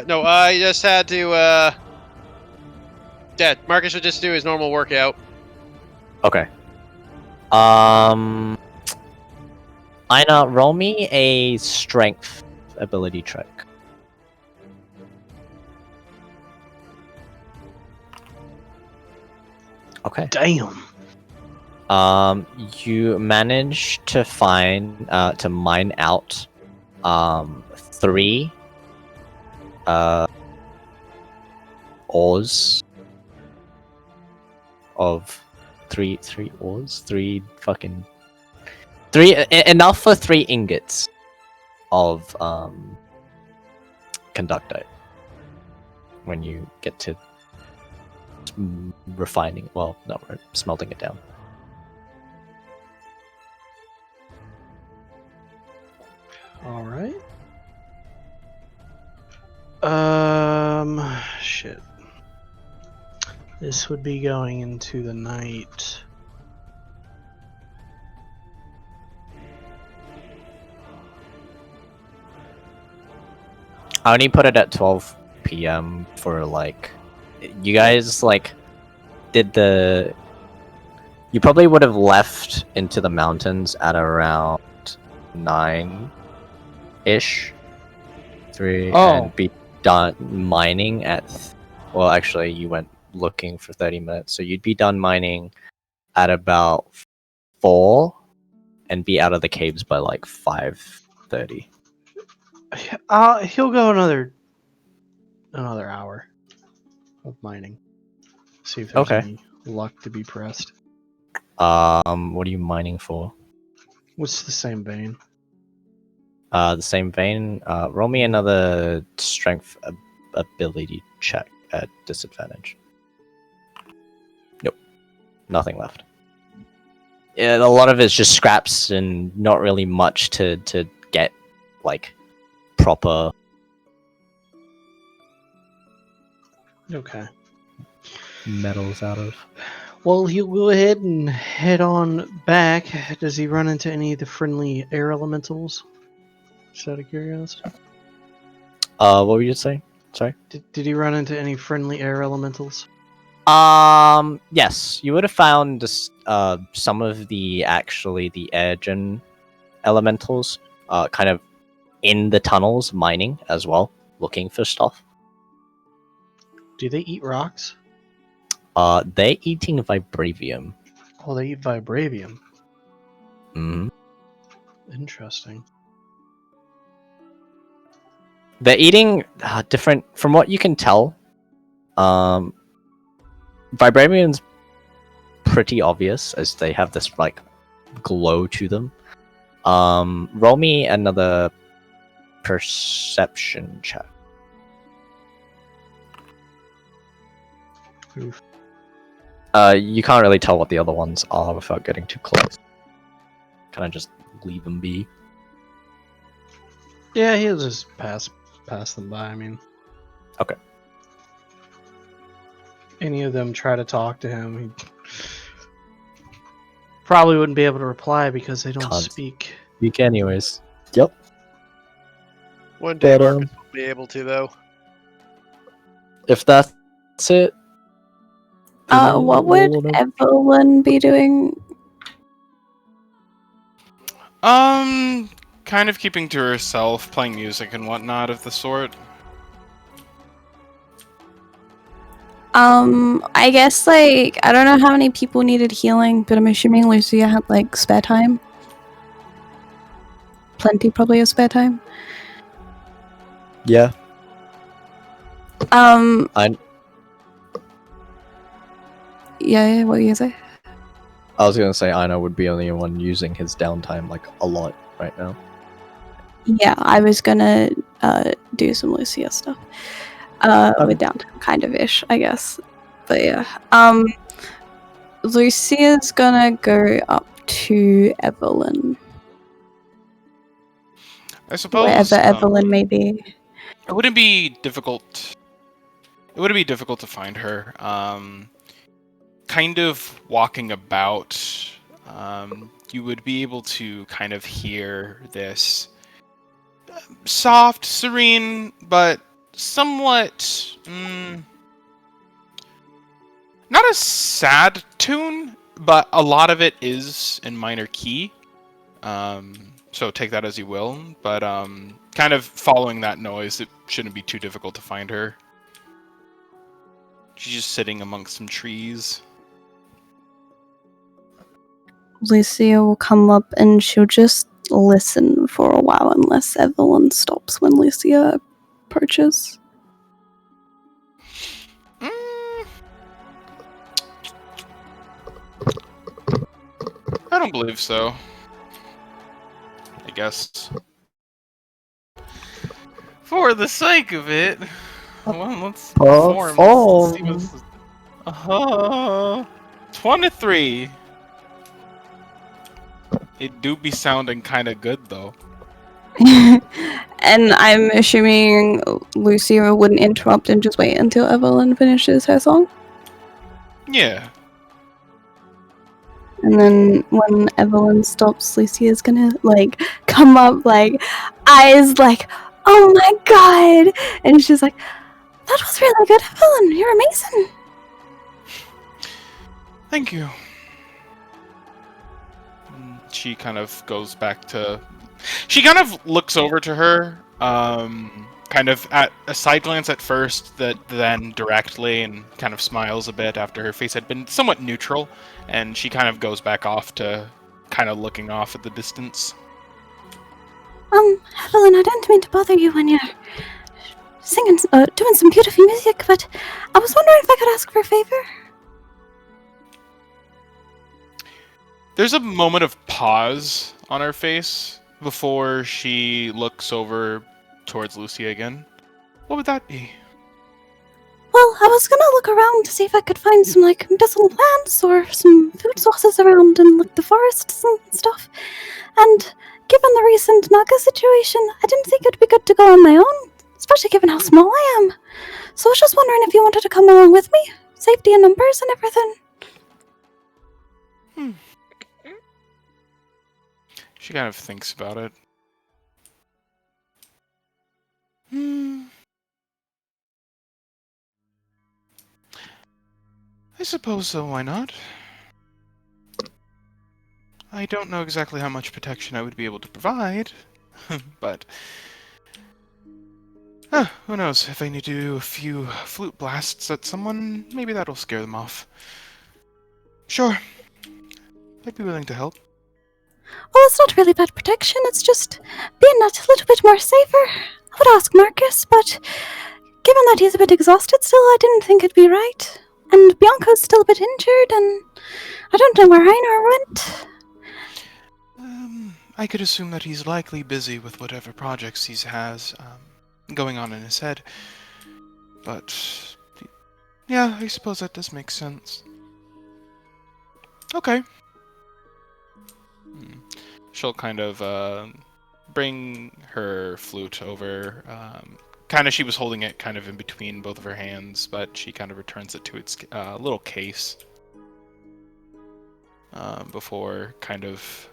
[SPEAKER 1] No, I just had to, yeah, Marcus would just do his normal workout.
[SPEAKER 2] Okay. Ina, roll me a strength ability check. Okay.
[SPEAKER 5] Damn.
[SPEAKER 2] You manage to find, to mine out, 3, ores of 3 ores, 3 fucking 3 enough for 3 ingots of conductite. When you get to refining, well, no, smelting it down.
[SPEAKER 5] All right. Shit. This would be going into the night.
[SPEAKER 2] I only put it at 12 p.m. for like, you guys like did the. You probably would have left into the mountains at around 9-ish. 3 and be done mining at. Well, actually, you went looking for 30 minutes, so you'd be done mining at about 4, and be out of the caves by like 5:30.
[SPEAKER 5] He'll go another hour of mining. See if there's
[SPEAKER 2] Okay.
[SPEAKER 5] any luck to be pressed.
[SPEAKER 2] What are you mining for?
[SPEAKER 5] What's the same vein?
[SPEAKER 2] The same vein. Roll me another strength ability check at disadvantage. Nope, nothing left. Yeah, a lot of it's just scraps and not really much to get like proper.
[SPEAKER 5] Okay.
[SPEAKER 2] Metals out of.
[SPEAKER 5] Well, he'll go ahead and head on back. Does he run into any of the friendly air elementals? Just out of curiosity.
[SPEAKER 2] What were you saying? Sorry.
[SPEAKER 5] Did he run into any friendly air elementals?
[SPEAKER 2] Yes, you would have found some of the air gen elementals, kind of in the tunnels mining as well, looking for stuff.
[SPEAKER 5] Do they eat rocks?
[SPEAKER 2] They're eating vibranium.
[SPEAKER 5] Oh, they eat vibranium.
[SPEAKER 2] Mm-hmm.
[SPEAKER 5] Interesting.
[SPEAKER 2] They're eating different, from what you can tell. Vibranium's pretty obvious as they have this like glow to them. Roll me another perception check.
[SPEAKER 5] Oof.
[SPEAKER 2] You can't really tell what the other ones are without getting too close. Kind of just leave them be.
[SPEAKER 5] Yeah, he'll just pass them by. I mean,
[SPEAKER 2] Okay.
[SPEAKER 5] any of them try to talk to him, he probably wouldn't be able to reply because they don't
[SPEAKER 2] Can't
[SPEAKER 5] speak.
[SPEAKER 2] speak anyways. Yep.
[SPEAKER 1] One day
[SPEAKER 2] But,
[SPEAKER 1] Marcus will be able to, though.
[SPEAKER 2] If that's it.
[SPEAKER 10] What would Evelyn be doing?
[SPEAKER 9] Kind of keeping to herself, playing music and whatnot of the sort.
[SPEAKER 10] I guess, like, I don't know how many people needed healing, but I'm assuming Lucia had, like, spare time. Plenty, probably, of spare time.
[SPEAKER 2] Yeah.
[SPEAKER 10] Yeah, what were you gonna say?
[SPEAKER 2] I was gonna say Ina would be the only one using his downtime like a lot right now.
[SPEAKER 10] Yeah, I was gonna do some Lucia stuff. With downtime, kind of ish, I guess. But yeah. Lucia's gonna go up to Evelyn.
[SPEAKER 9] I suppose
[SPEAKER 10] Wherever Evelyn may be.
[SPEAKER 9] It wouldn't be difficult. It wouldn't be difficult to find her. Kind of walking about, you would be able to kind of hear this soft, serene, but somewhat not a sad tune, but a lot of it is in minor key. So take that as you will. But kind of following that noise, it shouldn't be too difficult to find her. She's just sitting amongst some trees.
[SPEAKER 10] Lucia will come up and she'll just listen for a while unless Evelyn stops when Lucia approaches.
[SPEAKER 9] I don't believe so. I guess. For the sake of it, well, let's perform. Let's see what's... 23. It do be sounding kind of good, though.
[SPEAKER 10] And I'm assuming Lucia wouldn't interrupt and just wait until Evelyn finishes her song.
[SPEAKER 9] Yeah.
[SPEAKER 10] And then when Evelyn stops, Lucia's gonna like come up, like eyes like, "Oh my god!" And she's like, "That was really good, Evelyn. You're amazing."
[SPEAKER 9] Thank you. She kind of goes back to... She kind of looks over to her, kind of at a side glance at first, then directly, and kind of smiles a bit after her face had been somewhat neutral, and she kind of goes back off to kind of looking off at the distance.
[SPEAKER 10] Evelyn, I don't mean to bother you when you're singing, doing some beautiful music, but I was wondering if I could ask for a favor.
[SPEAKER 9] There's a moment of pause on her face before she looks over towards Lucia again. What would that be?
[SPEAKER 10] Well, I was gonna look around to see if I could find some, like, medicinal plants or some food sources around in, like, the forests and stuff. And given the recent Naga situation, I didn't think it'd be good to go on my own, especially given how small I am. So I was just wondering if you wanted to come along with me. Safety in numbers and everything.
[SPEAKER 9] She kind of thinks about it. I suppose so, why not? I don't know exactly how much protection I would be able to provide, but... who knows, if I need to do a few flute blasts at someone, maybe that'll scare them off. Sure. I'd be willing to help.
[SPEAKER 10] Well, it's not really about protection, it's just being a little bit more safer. I would ask Marcus, but given that he's a bit exhausted still, I didn't think it'd be right. And Bianca's still a bit injured, and I don't know where Einar went.
[SPEAKER 9] I could assume that he's likely busy with whatever projects he has going on in his head. But, yeah, I suppose that does make sense. Okay. She'll kind of bring her flute over. Kind of, she was holding it kind of in between both of her hands, but she kind of returns it to its little case before kind of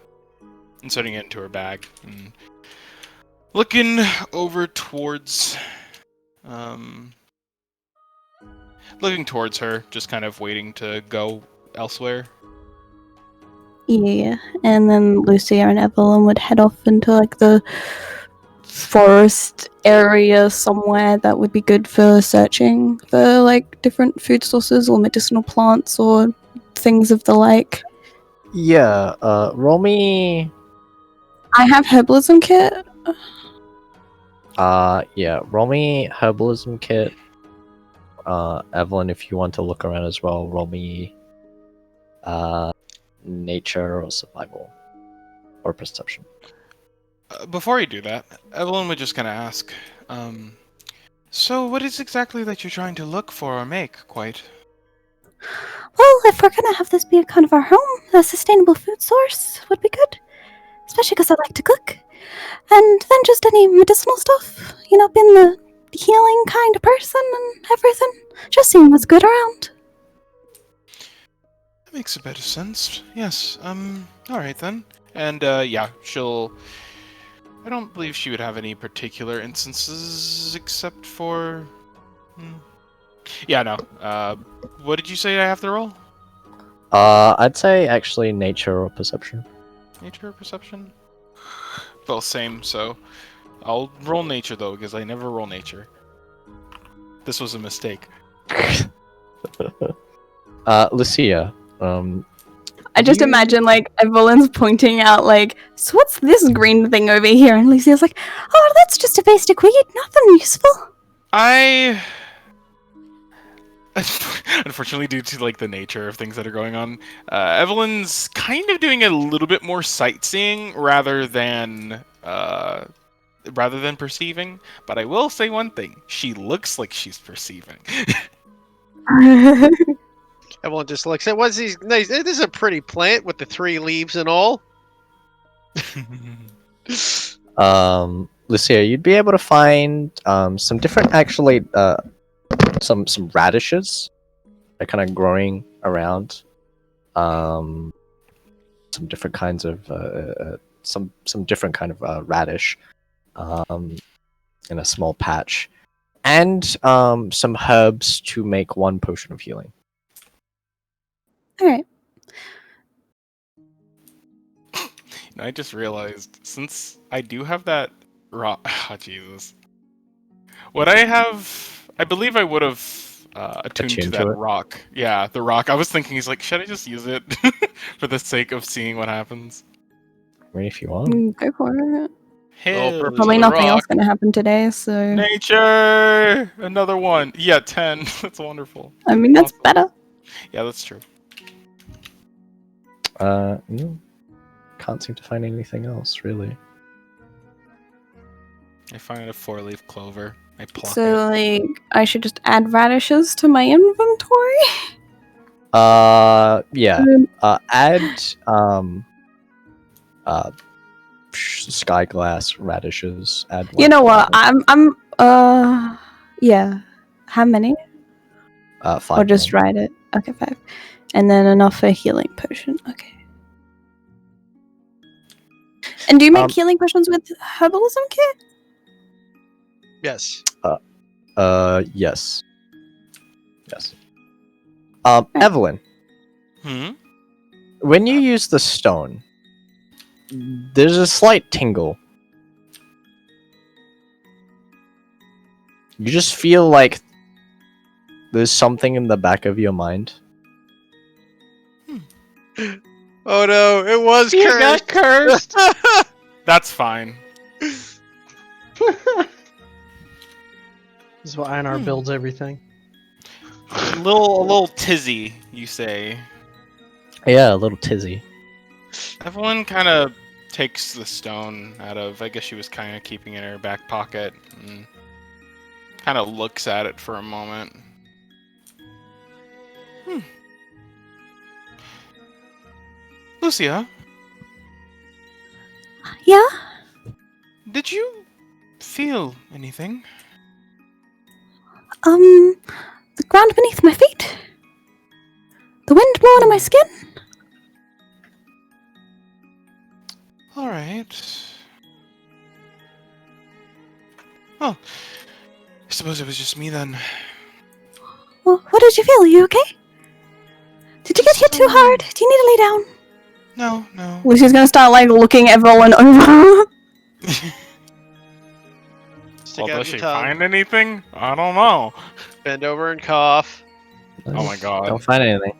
[SPEAKER 9] inserting it into her bag and looking over towards her, just kind of waiting to go elsewhere.
[SPEAKER 10] Yeah, and then Lucia and Evelyn would head off into, like, the forest area somewhere that would be good for searching for, like, different food sources or medicinal plants or things of the like.
[SPEAKER 2] Yeah, roll me...
[SPEAKER 10] I have herbalism kit.
[SPEAKER 2] roll me herbalism kit. Evelyn, if you want to look around as well, roll me nature or survival or perception.
[SPEAKER 9] Before you do that, Evelyn would just kind of ask, so what is exactly that you're trying to look for or make, quite?
[SPEAKER 10] Well, if we're gonna have this be a kind of our home, a sustainable food source would be good. Especially because I like to cook. And then just any medicinal stuff. You know, being the healing kind of person and everything. Just seeing what's good around.
[SPEAKER 9] That makes a bit of sense. Yes, alright then. And, yeah, she'll I don't believe she would have any particular instances except for. Yeah, no. What did you say I have to roll?
[SPEAKER 2] I'd say actually nature or perception.
[SPEAKER 9] Nature or perception? Both same, so I'll roll nature though, because I never roll nature. This was a mistake.
[SPEAKER 2] Lucia,
[SPEAKER 3] I just
[SPEAKER 2] you-
[SPEAKER 3] imagine like Evelyn's pointing out like, so what's this green thing over here? And Lucia's like,
[SPEAKER 10] Oh, that's just a basic weed, nothing useful.
[SPEAKER 9] I unfortunately, due to like the nature of things that are going on, Evelyn's kind of doing a little bit more sightseeing rather than perceiving. But I will say one thing: she looks like she's perceiving.
[SPEAKER 1] Everyone just looks at what's these nice. This is a pretty plant with the 3 leaves and all.
[SPEAKER 2] Lucia, you'd be able to find some different, actually, some radishes. They're kind of growing around. Some different kinds of some different kind of radish, in a small patch, and some herbs to make 1 potion of healing.
[SPEAKER 10] Alright.
[SPEAKER 9] I just realized, since I do have that rock. Oh, Jesus. Would I have. I believe I would have attuned to that rock. Yeah, the rock. I was thinking, he's like, should I just use it for the sake of seeing what happens?
[SPEAKER 2] I mean, if you want.
[SPEAKER 3] go for it.
[SPEAKER 9] Hell,
[SPEAKER 3] Probably nothing else going to happen today, so.
[SPEAKER 9] Nature! Another one. Yeah, 10. That's wonderful.
[SPEAKER 3] I mean, that's
[SPEAKER 9] Awesome.
[SPEAKER 3] better.
[SPEAKER 9] Yeah, that's true.
[SPEAKER 2] No. Can't seem to find anything else, really.
[SPEAKER 9] I find a 4-leaf clover. I pluck
[SPEAKER 3] So,
[SPEAKER 9] it.
[SPEAKER 3] like, I should just add radishes to my inventory?
[SPEAKER 2] Yeah. Add, skyglass radishes. Add.
[SPEAKER 3] You know what? Yeah. How many?
[SPEAKER 2] 5.
[SPEAKER 3] Or just write it. Okay, 5. And then enough for a healing potion. Okay. And do you make healing potions with herbalism kit?
[SPEAKER 1] Yes.
[SPEAKER 2] Yes. Yes. Evelyn. When you use the stone, there's a slight tingle. You just feel like there's something in the back of your mind.
[SPEAKER 1] Oh no, it was
[SPEAKER 5] You
[SPEAKER 1] cursed.
[SPEAKER 5] got cursed.
[SPEAKER 9] That's fine.
[SPEAKER 5] This is why Einar builds everything.
[SPEAKER 9] A little tizzy, you say.
[SPEAKER 2] Yeah, a little tizzy.
[SPEAKER 9] Evelyn kind of takes the stone out of. I guess she was kind of keeping it in her back pocket, and kind of looks at it for a moment. Lucia,
[SPEAKER 10] Yeah?
[SPEAKER 9] did you feel anything?
[SPEAKER 10] The ground beneath my feet? The wind blowing on my skin?
[SPEAKER 9] Alright. Well, I suppose it was just me then.
[SPEAKER 10] Well, what did you feel? Are you okay? Did you get hit too hard? Do you need to lay down?
[SPEAKER 9] No.
[SPEAKER 3] Lucy's gonna start, like, looking Evelyn over.
[SPEAKER 1] Stick
[SPEAKER 9] Well,
[SPEAKER 1] out
[SPEAKER 9] does
[SPEAKER 1] your
[SPEAKER 9] she
[SPEAKER 1] tongue.
[SPEAKER 9] find anything? I don't know.
[SPEAKER 1] Bend over and cough.
[SPEAKER 9] Oh my god.
[SPEAKER 2] Don't find anything.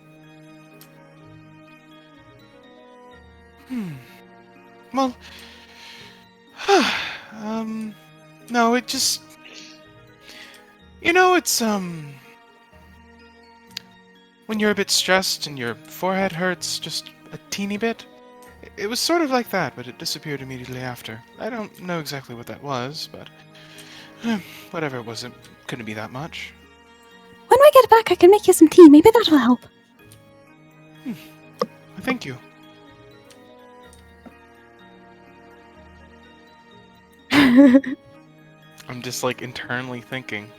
[SPEAKER 9] Well, no, it just, it's, when you're a bit stressed and your forehead hurts just a teeny bit, it was sort of like that, but it disappeared immediately after. I don't know exactly what that was, but whatever it was, it couldn't be that much.
[SPEAKER 10] When we get back, I can make you some tea. Maybe that'll help.
[SPEAKER 9] Thank you. I'm just like internally thinking,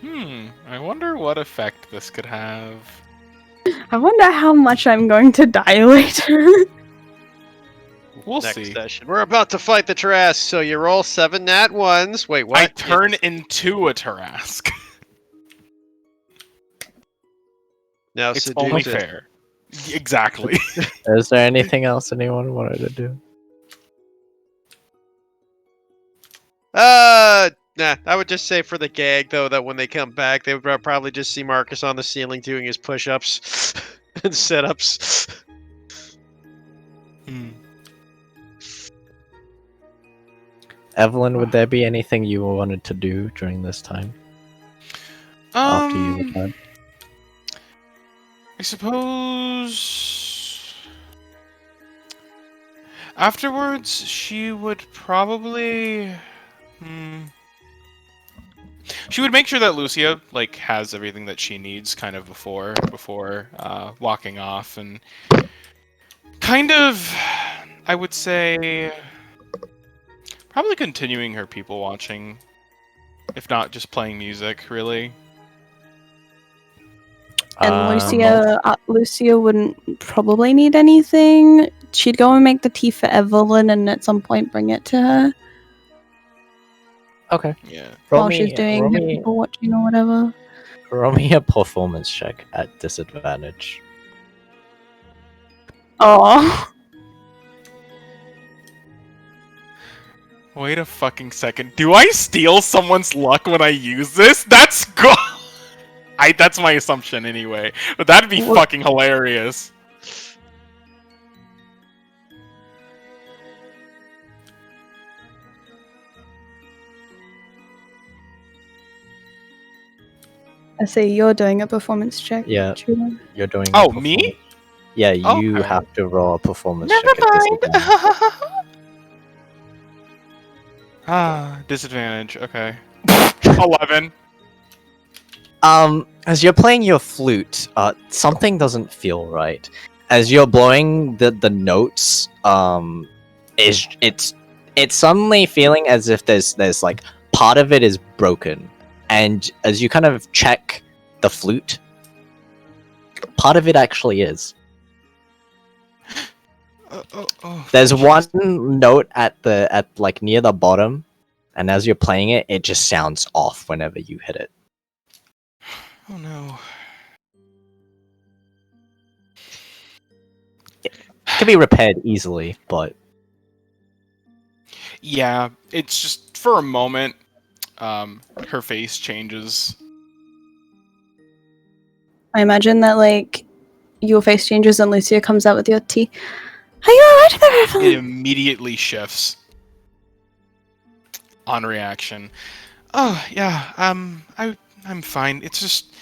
[SPEAKER 9] I wonder what effect this could have.
[SPEAKER 3] I wonder how much I'm going to die later.
[SPEAKER 9] We'll
[SPEAKER 1] next
[SPEAKER 9] see.
[SPEAKER 1] session. We're about to fight the Tarrasque, so you roll 7 nat 1s. Wait, what?
[SPEAKER 9] I turn into a Tarrasque.
[SPEAKER 1] Now
[SPEAKER 9] It's
[SPEAKER 1] seduce
[SPEAKER 9] only
[SPEAKER 1] it.
[SPEAKER 9] fair. Exactly.
[SPEAKER 2] Is there anything else anyone wanted to do?
[SPEAKER 1] Nah, I would just say for the gag, though, that when they come back, they would probably just see Marcus on the ceiling doing his push-ups and sit-ups.
[SPEAKER 2] Evelyn, would there be anything you wanted to do during this time? After you return?
[SPEAKER 9] I suppose afterwards she would probably she would make sure that Lucia like has everything that she needs kind of before walking off, and kind of I would say probably continuing her people watching, if not just playing music, really.
[SPEAKER 3] And Lucia wouldn't probably need anything. She'd go and make the tea for Evelyn, and at some point bring it to her
[SPEAKER 2] Okay.
[SPEAKER 9] Yeah.
[SPEAKER 3] while she's doing her people watching or whatever.
[SPEAKER 2] Roll me a performance check at disadvantage.
[SPEAKER 3] Oh.
[SPEAKER 9] Wait a fucking second. Do I steal someone's luck when I use this? That's that's my assumption anyway. But that'd be fucking hilarious.
[SPEAKER 3] I say you're doing a performance check.
[SPEAKER 2] Yeah,
[SPEAKER 3] Judah.
[SPEAKER 2] you're doing.
[SPEAKER 9] Oh, me?
[SPEAKER 2] Yeah, you
[SPEAKER 9] Okay.
[SPEAKER 2] have to roll a performance
[SPEAKER 9] Never
[SPEAKER 2] check.
[SPEAKER 9] mind.
[SPEAKER 2] At disadvantage.
[SPEAKER 9] Disadvantage. Okay. 11.
[SPEAKER 2] As you're playing your flute, something doesn't feel right. As you're blowing the notes, it's suddenly feeling as if there's like part of it is broken, and as you kind of check the flute, part of it actually is. There's one note at like near the bottom, and as you're playing it, it just sounds off whenever you hit it.
[SPEAKER 9] Oh no.
[SPEAKER 2] It can be repaired easily, but
[SPEAKER 9] Yeah, it's just for a moment, her face changes.
[SPEAKER 3] I imagine that like your face changes and Lucia comes out with your tea. Are you alright there,
[SPEAKER 9] It
[SPEAKER 3] Evelyn?
[SPEAKER 9] immediately shifts on reaction. Oh yeah, I'm fine. It's just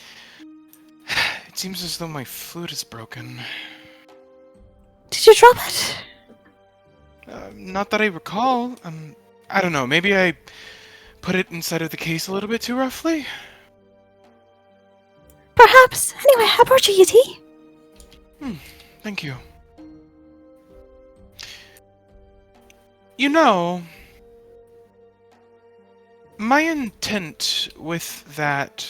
[SPEAKER 9] it seems as though my flute is broken.
[SPEAKER 10] Did you drop it?
[SPEAKER 9] Not that I recall. I don't know. Maybe I put it inside of the case a little bit too roughly.
[SPEAKER 10] Perhaps. Anyway, I brought you your tea.
[SPEAKER 9] Thank you. You know, my intent with that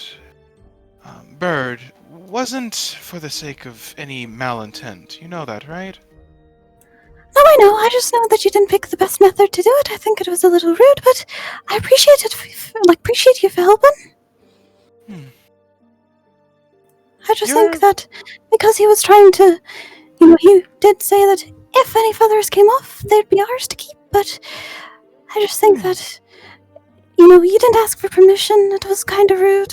[SPEAKER 9] bird wasn't for the sake of any malintent. You know that, right?
[SPEAKER 10] No, I know. I just know that you didn't pick the best method to do it. I think it was a little rude, but I appreciate it. Appreciate you for helping. I just think that because he was trying to, he did say that if any feathers came off, they'd be ours to keep. But I just think that, you didn't ask for permission. It was kind of rude.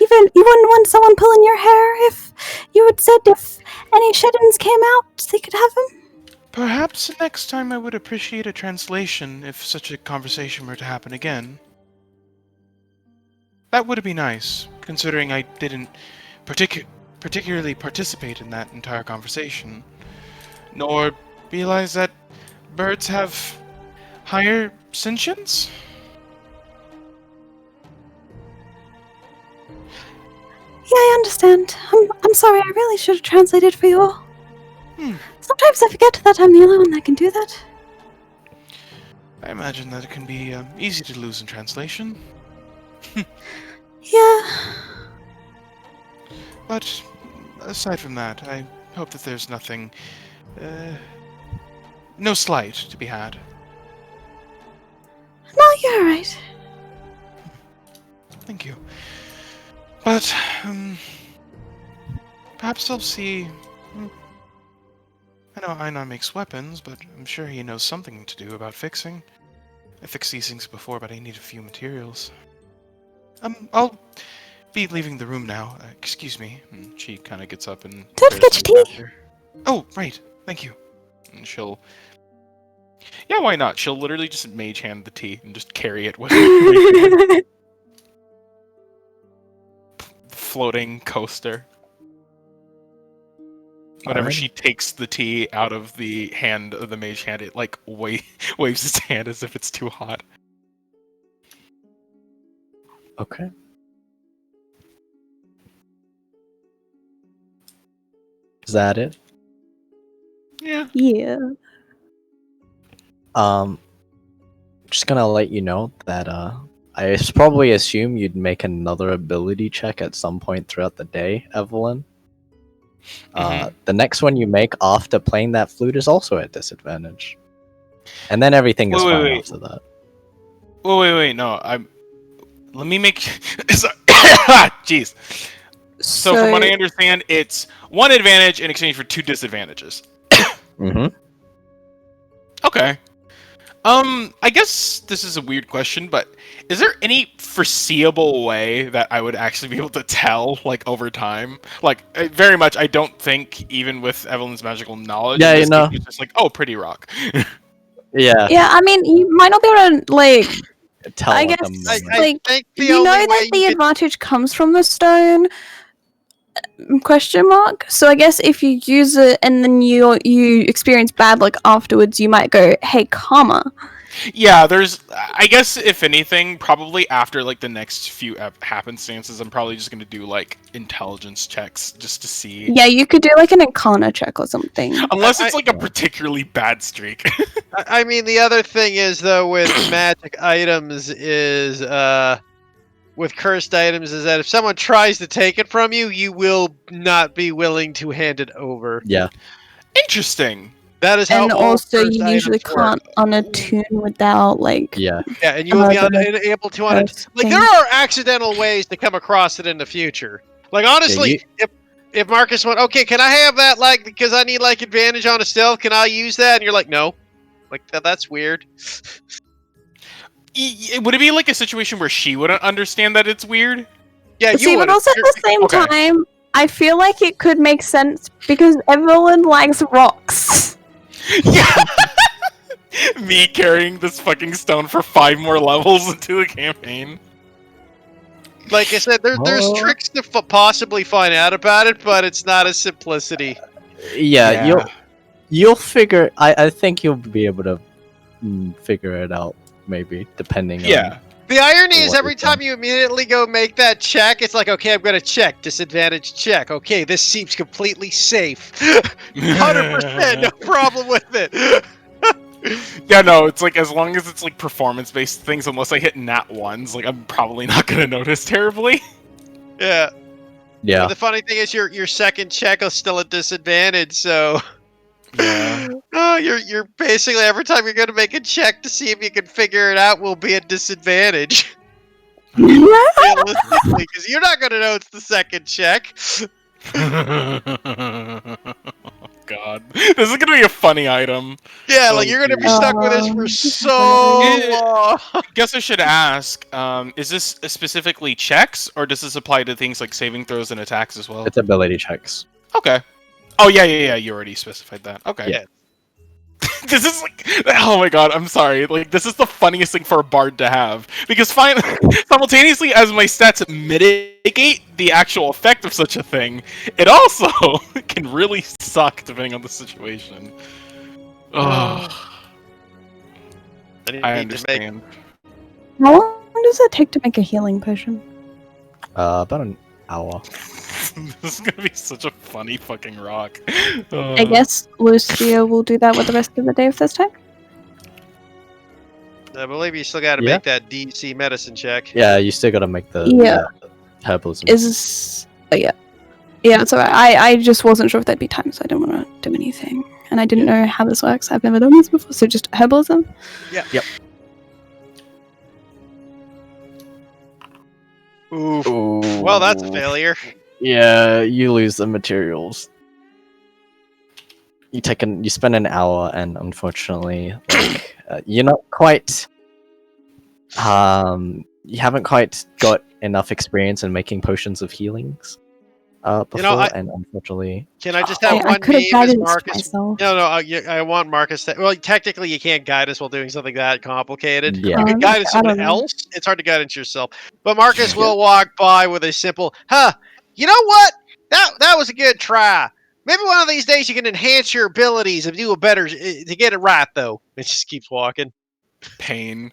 [SPEAKER 10] Even you wouldn't want someone pulling your hair if you had said if any shed-ins came out, they could have them.
[SPEAKER 9] Perhaps next time I would appreciate a translation if such a conversation were to happen again. That would be nice, considering I didn't particularly participate in that entire conversation, nor realize that birds have higher sentience.
[SPEAKER 10] Yeah, I understand. I'm sorry. I really should have translated for you all. Sometimes I forget that I'm the only one that can do that.
[SPEAKER 9] I imagine that it can be easy to lose in translation.
[SPEAKER 10] Yeah.
[SPEAKER 9] But aside from that, I hope that there's nothing
[SPEAKER 7] no slight to be had.
[SPEAKER 10] No, you're right.
[SPEAKER 7] Thank you. But, perhaps I'll see... I know Einar makes weapons, but I'm sure he knows something to do about fixing. I fixed these things before, but I need a few materials. I'll be leaving the room now. Excuse me. And she kind of gets up and...
[SPEAKER 10] Don't forget your tea.
[SPEAKER 7] Oh, right. Thank you. And she'll... Yeah, why not? She'll literally just mage hand the tea and just carry it with her. Floating coaster. Whenever she takes the tea out of the hand of the mage hand, it like waves its hand as if it's too hot.
[SPEAKER 2] Okay. Is that it?
[SPEAKER 7] Yeah.
[SPEAKER 10] Yeah.
[SPEAKER 2] Just gonna let you know that I probably assume you'd make another ability check at some point throughout the day, Evelyn. The next one you make after playing that flute is also at disadvantage. And then everything is fine after that.
[SPEAKER 7] Wait, no, let me make... Jeez. So from what I understand, it's 1 advantage in exchange for 2 disadvantages.
[SPEAKER 2] Mm-hmm.
[SPEAKER 7] Okay. I guess this is a weird question, but is there any foreseeable way that I would actually be able to tell, like, over time? Like, very much, I don't think, even with Evelyn's magical knowledge,
[SPEAKER 2] yeah,
[SPEAKER 7] it's just like, oh, pretty rock.
[SPEAKER 2] Yeah.
[SPEAKER 10] Yeah, I mean, you might not be able to, like...
[SPEAKER 2] Tell
[SPEAKER 10] I
[SPEAKER 2] at
[SPEAKER 10] guess,
[SPEAKER 2] the moment.
[SPEAKER 10] like,
[SPEAKER 1] think the
[SPEAKER 10] you
[SPEAKER 1] only
[SPEAKER 10] know
[SPEAKER 1] way
[SPEAKER 10] that the
[SPEAKER 1] you could-
[SPEAKER 10] advantage comes from the stone? Question mark. So I guess if you use it and then you experience bad luck afterwards, you might go, "Hey, karma."
[SPEAKER 7] Yeah, I guess if anything, probably after like the next few happenstances, I'm probably just gonna do like intelligence checks just to see.
[SPEAKER 10] Yeah, you could do like an Arcana check or something.
[SPEAKER 7] Unless it's like a particularly bad streak.
[SPEAKER 1] I mean, the other thing is though with magic items is with cursed items is that if someone tries to take it from you, you will not be willing to hand it over.
[SPEAKER 2] Yeah.
[SPEAKER 7] Interesting.
[SPEAKER 1] That is how
[SPEAKER 10] And
[SPEAKER 1] all
[SPEAKER 10] also,
[SPEAKER 1] cursed
[SPEAKER 10] you usually
[SPEAKER 1] items work.
[SPEAKER 10] can't unattune without like.
[SPEAKER 2] Yeah.
[SPEAKER 1] Yeah, and you will be unable to like.
[SPEAKER 10] thing.
[SPEAKER 1] There are accidental ways to come across it in the future. Like honestly, if Marcus went, okay, can I have that? Like because I need like advantage on a stealth. Can I use that? And you're like, no. Like that's weird.
[SPEAKER 7] Would it be like a situation where she wouldn't understand that it's weird?
[SPEAKER 1] Yeah, you
[SPEAKER 10] See,
[SPEAKER 1] would.
[SPEAKER 10] but also at the same time, I feel like it could make sense because Evelyn likes rocks.
[SPEAKER 7] Yeah. Me carrying this fucking stone for 5 more levels into the campaign.
[SPEAKER 1] Like I said, there's tricks to possibly find out about it, but it's not a simplicity.
[SPEAKER 2] Yeah. You'll figure. I think you'll be able to figure it out. Maybe depending.
[SPEAKER 7] Yeah.
[SPEAKER 1] The irony is every time you immediately go make that check, it's like, okay, I'm going to check. Disadvantage check. Okay, this seems completely safe. 100%, no problem with it.
[SPEAKER 7] Yeah, no, it's like, as long as it's like performance-based things, unless I hit nat ones, like, I'm probably not going to notice terribly.
[SPEAKER 1] Yeah.
[SPEAKER 2] Yeah.
[SPEAKER 1] But the funny thing is your second check is still a disadvantage, so...
[SPEAKER 7] Yeah.
[SPEAKER 1] Oh, you're basically every time you're going to make a check to see if you can figure it out will be a disadvantage. Realistically, because you're not going to know it's the second check.
[SPEAKER 7] God, this is gonna be a funny item.
[SPEAKER 1] Yeah, like you're gonna be stuck with this for so long.
[SPEAKER 7] Guess I should ask: is this specifically checks, or does this apply to things like saving throws and attacks as well?
[SPEAKER 2] It's ability checks.
[SPEAKER 7] Okay. Oh yeah. You already specified that. Okay.
[SPEAKER 2] Yeah.
[SPEAKER 7] This is like, oh my god, I'm sorry. Like, this is the funniest thing for a bard to have because simultaneously as my stats mitigate the actual effect of such a thing, it also can really suck depending on the situation. Oh, I understand.
[SPEAKER 10] How long does it take to make a healing potion?
[SPEAKER 2] About an hour.
[SPEAKER 7] This is gonna be such a funny fucking rock.
[SPEAKER 10] I guess Lucia will do that with the rest of the day if there's time.
[SPEAKER 1] I believe you still got to make that DC medicine check.
[SPEAKER 2] Yeah, you still got to make the herbalism.
[SPEAKER 10] Yeah, it's alright. I just wasn't sure if there'd be time, so I didn't want to do anything. and I didn't know how this works. I've never done this before, so just herbalism.
[SPEAKER 1] Yeah.
[SPEAKER 2] Yep.
[SPEAKER 1] Oof.
[SPEAKER 2] Ooh.
[SPEAKER 1] Well, that's a failure.
[SPEAKER 2] Yeah, you lose the materials. You spend an hour, and unfortunately, like you're not quite. You haven't quite got enough experience in making potions of healings. Before, and unfortunately,
[SPEAKER 1] Can I just have
[SPEAKER 10] I
[SPEAKER 1] one
[SPEAKER 10] could have
[SPEAKER 1] meme as
[SPEAKER 10] guided
[SPEAKER 1] Marcus?
[SPEAKER 10] myself.
[SPEAKER 1] No, I want Marcus to. Well, technically, you can't guide us while doing something that complicated.
[SPEAKER 2] Yeah.
[SPEAKER 1] You can guide
[SPEAKER 10] I
[SPEAKER 1] someone
[SPEAKER 10] don't know.
[SPEAKER 1] else. It's hard to guide yourself. But Marcus will walk by with a simple, "Huh? You know what? That was a good try. Maybe one of these days you can enhance your abilities and do a better to get it right." Though it just keeps walking.
[SPEAKER 9] Pain,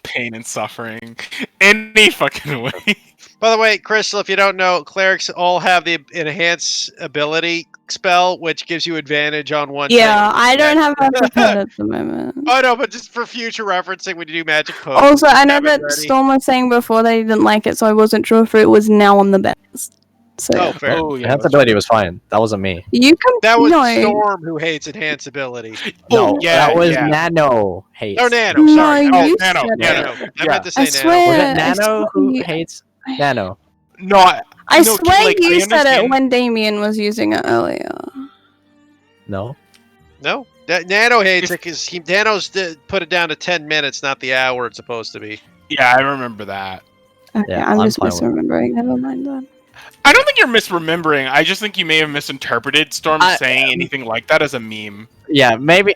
[SPEAKER 9] pain and suffering, any fucking way.
[SPEAKER 1] By the way, Crystal, if you don't know, clerics all have the enhance ability spell, which gives you advantage on one.
[SPEAKER 10] Yeah, I don't have that prepared at the moment.
[SPEAKER 1] Oh no, but just for future referencing when you do magic potions.
[SPEAKER 10] Also, I know
[SPEAKER 1] have it
[SPEAKER 10] that
[SPEAKER 1] ready.
[SPEAKER 10] Storm was saying before they didn't like it, so I wasn't sure if it was now on the best. So
[SPEAKER 1] Oh, fair.
[SPEAKER 9] Oh yeah,
[SPEAKER 2] enhance
[SPEAKER 9] that's
[SPEAKER 2] ability was fine. That wasn't me.
[SPEAKER 10] you can
[SPEAKER 1] That was
[SPEAKER 10] no,
[SPEAKER 1] Storm who hates enhance ability.
[SPEAKER 2] No,
[SPEAKER 9] yeah,
[SPEAKER 2] that was
[SPEAKER 9] yeah.
[SPEAKER 2] Nano hates.
[SPEAKER 1] Oh, Nano.
[SPEAKER 10] no,
[SPEAKER 1] Sorry.
[SPEAKER 10] you
[SPEAKER 9] Nano,
[SPEAKER 10] said
[SPEAKER 9] Nano.
[SPEAKER 10] it.
[SPEAKER 1] I
[SPEAKER 9] Yeah.
[SPEAKER 1] meant to say
[SPEAKER 10] I
[SPEAKER 1] Nano.
[SPEAKER 10] swear.
[SPEAKER 2] Was it
[SPEAKER 10] I
[SPEAKER 2] Nano
[SPEAKER 10] swear
[SPEAKER 2] who
[SPEAKER 10] you-
[SPEAKER 2] hates Nano?
[SPEAKER 9] No,
[SPEAKER 10] I
[SPEAKER 9] no,
[SPEAKER 10] swear
[SPEAKER 9] like,
[SPEAKER 10] you
[SPEAKER 9] I
[SPEAKER 10] said it
[SPEAKER 9] understand-
[SPEAKER 10] when Damien was using it earlier.
[SPEAKER 2] No.
[SPEAKER 1] No, Nano hates it because Nano's put it down to 10 minutes, not the hour it's supposed to be.
[SPEAKER 9] Yeah, I remember that.
[SPEAKER 10] Okay,
[SPEAKER 2] Yeah,
[SPEAKER 10] I'm
[SPEAKER 2] I'm
[SPEAKER 10] just
[SPEAKER 2] fine with it.
[SPEAKER 10] misremembering. Never mind then.
[SPEAKER 9] I don't think you're misremembering. I just think you may have misinterpreted Storm saying anything like that as a meme.
[SPEAKER 2] Yeah, maybe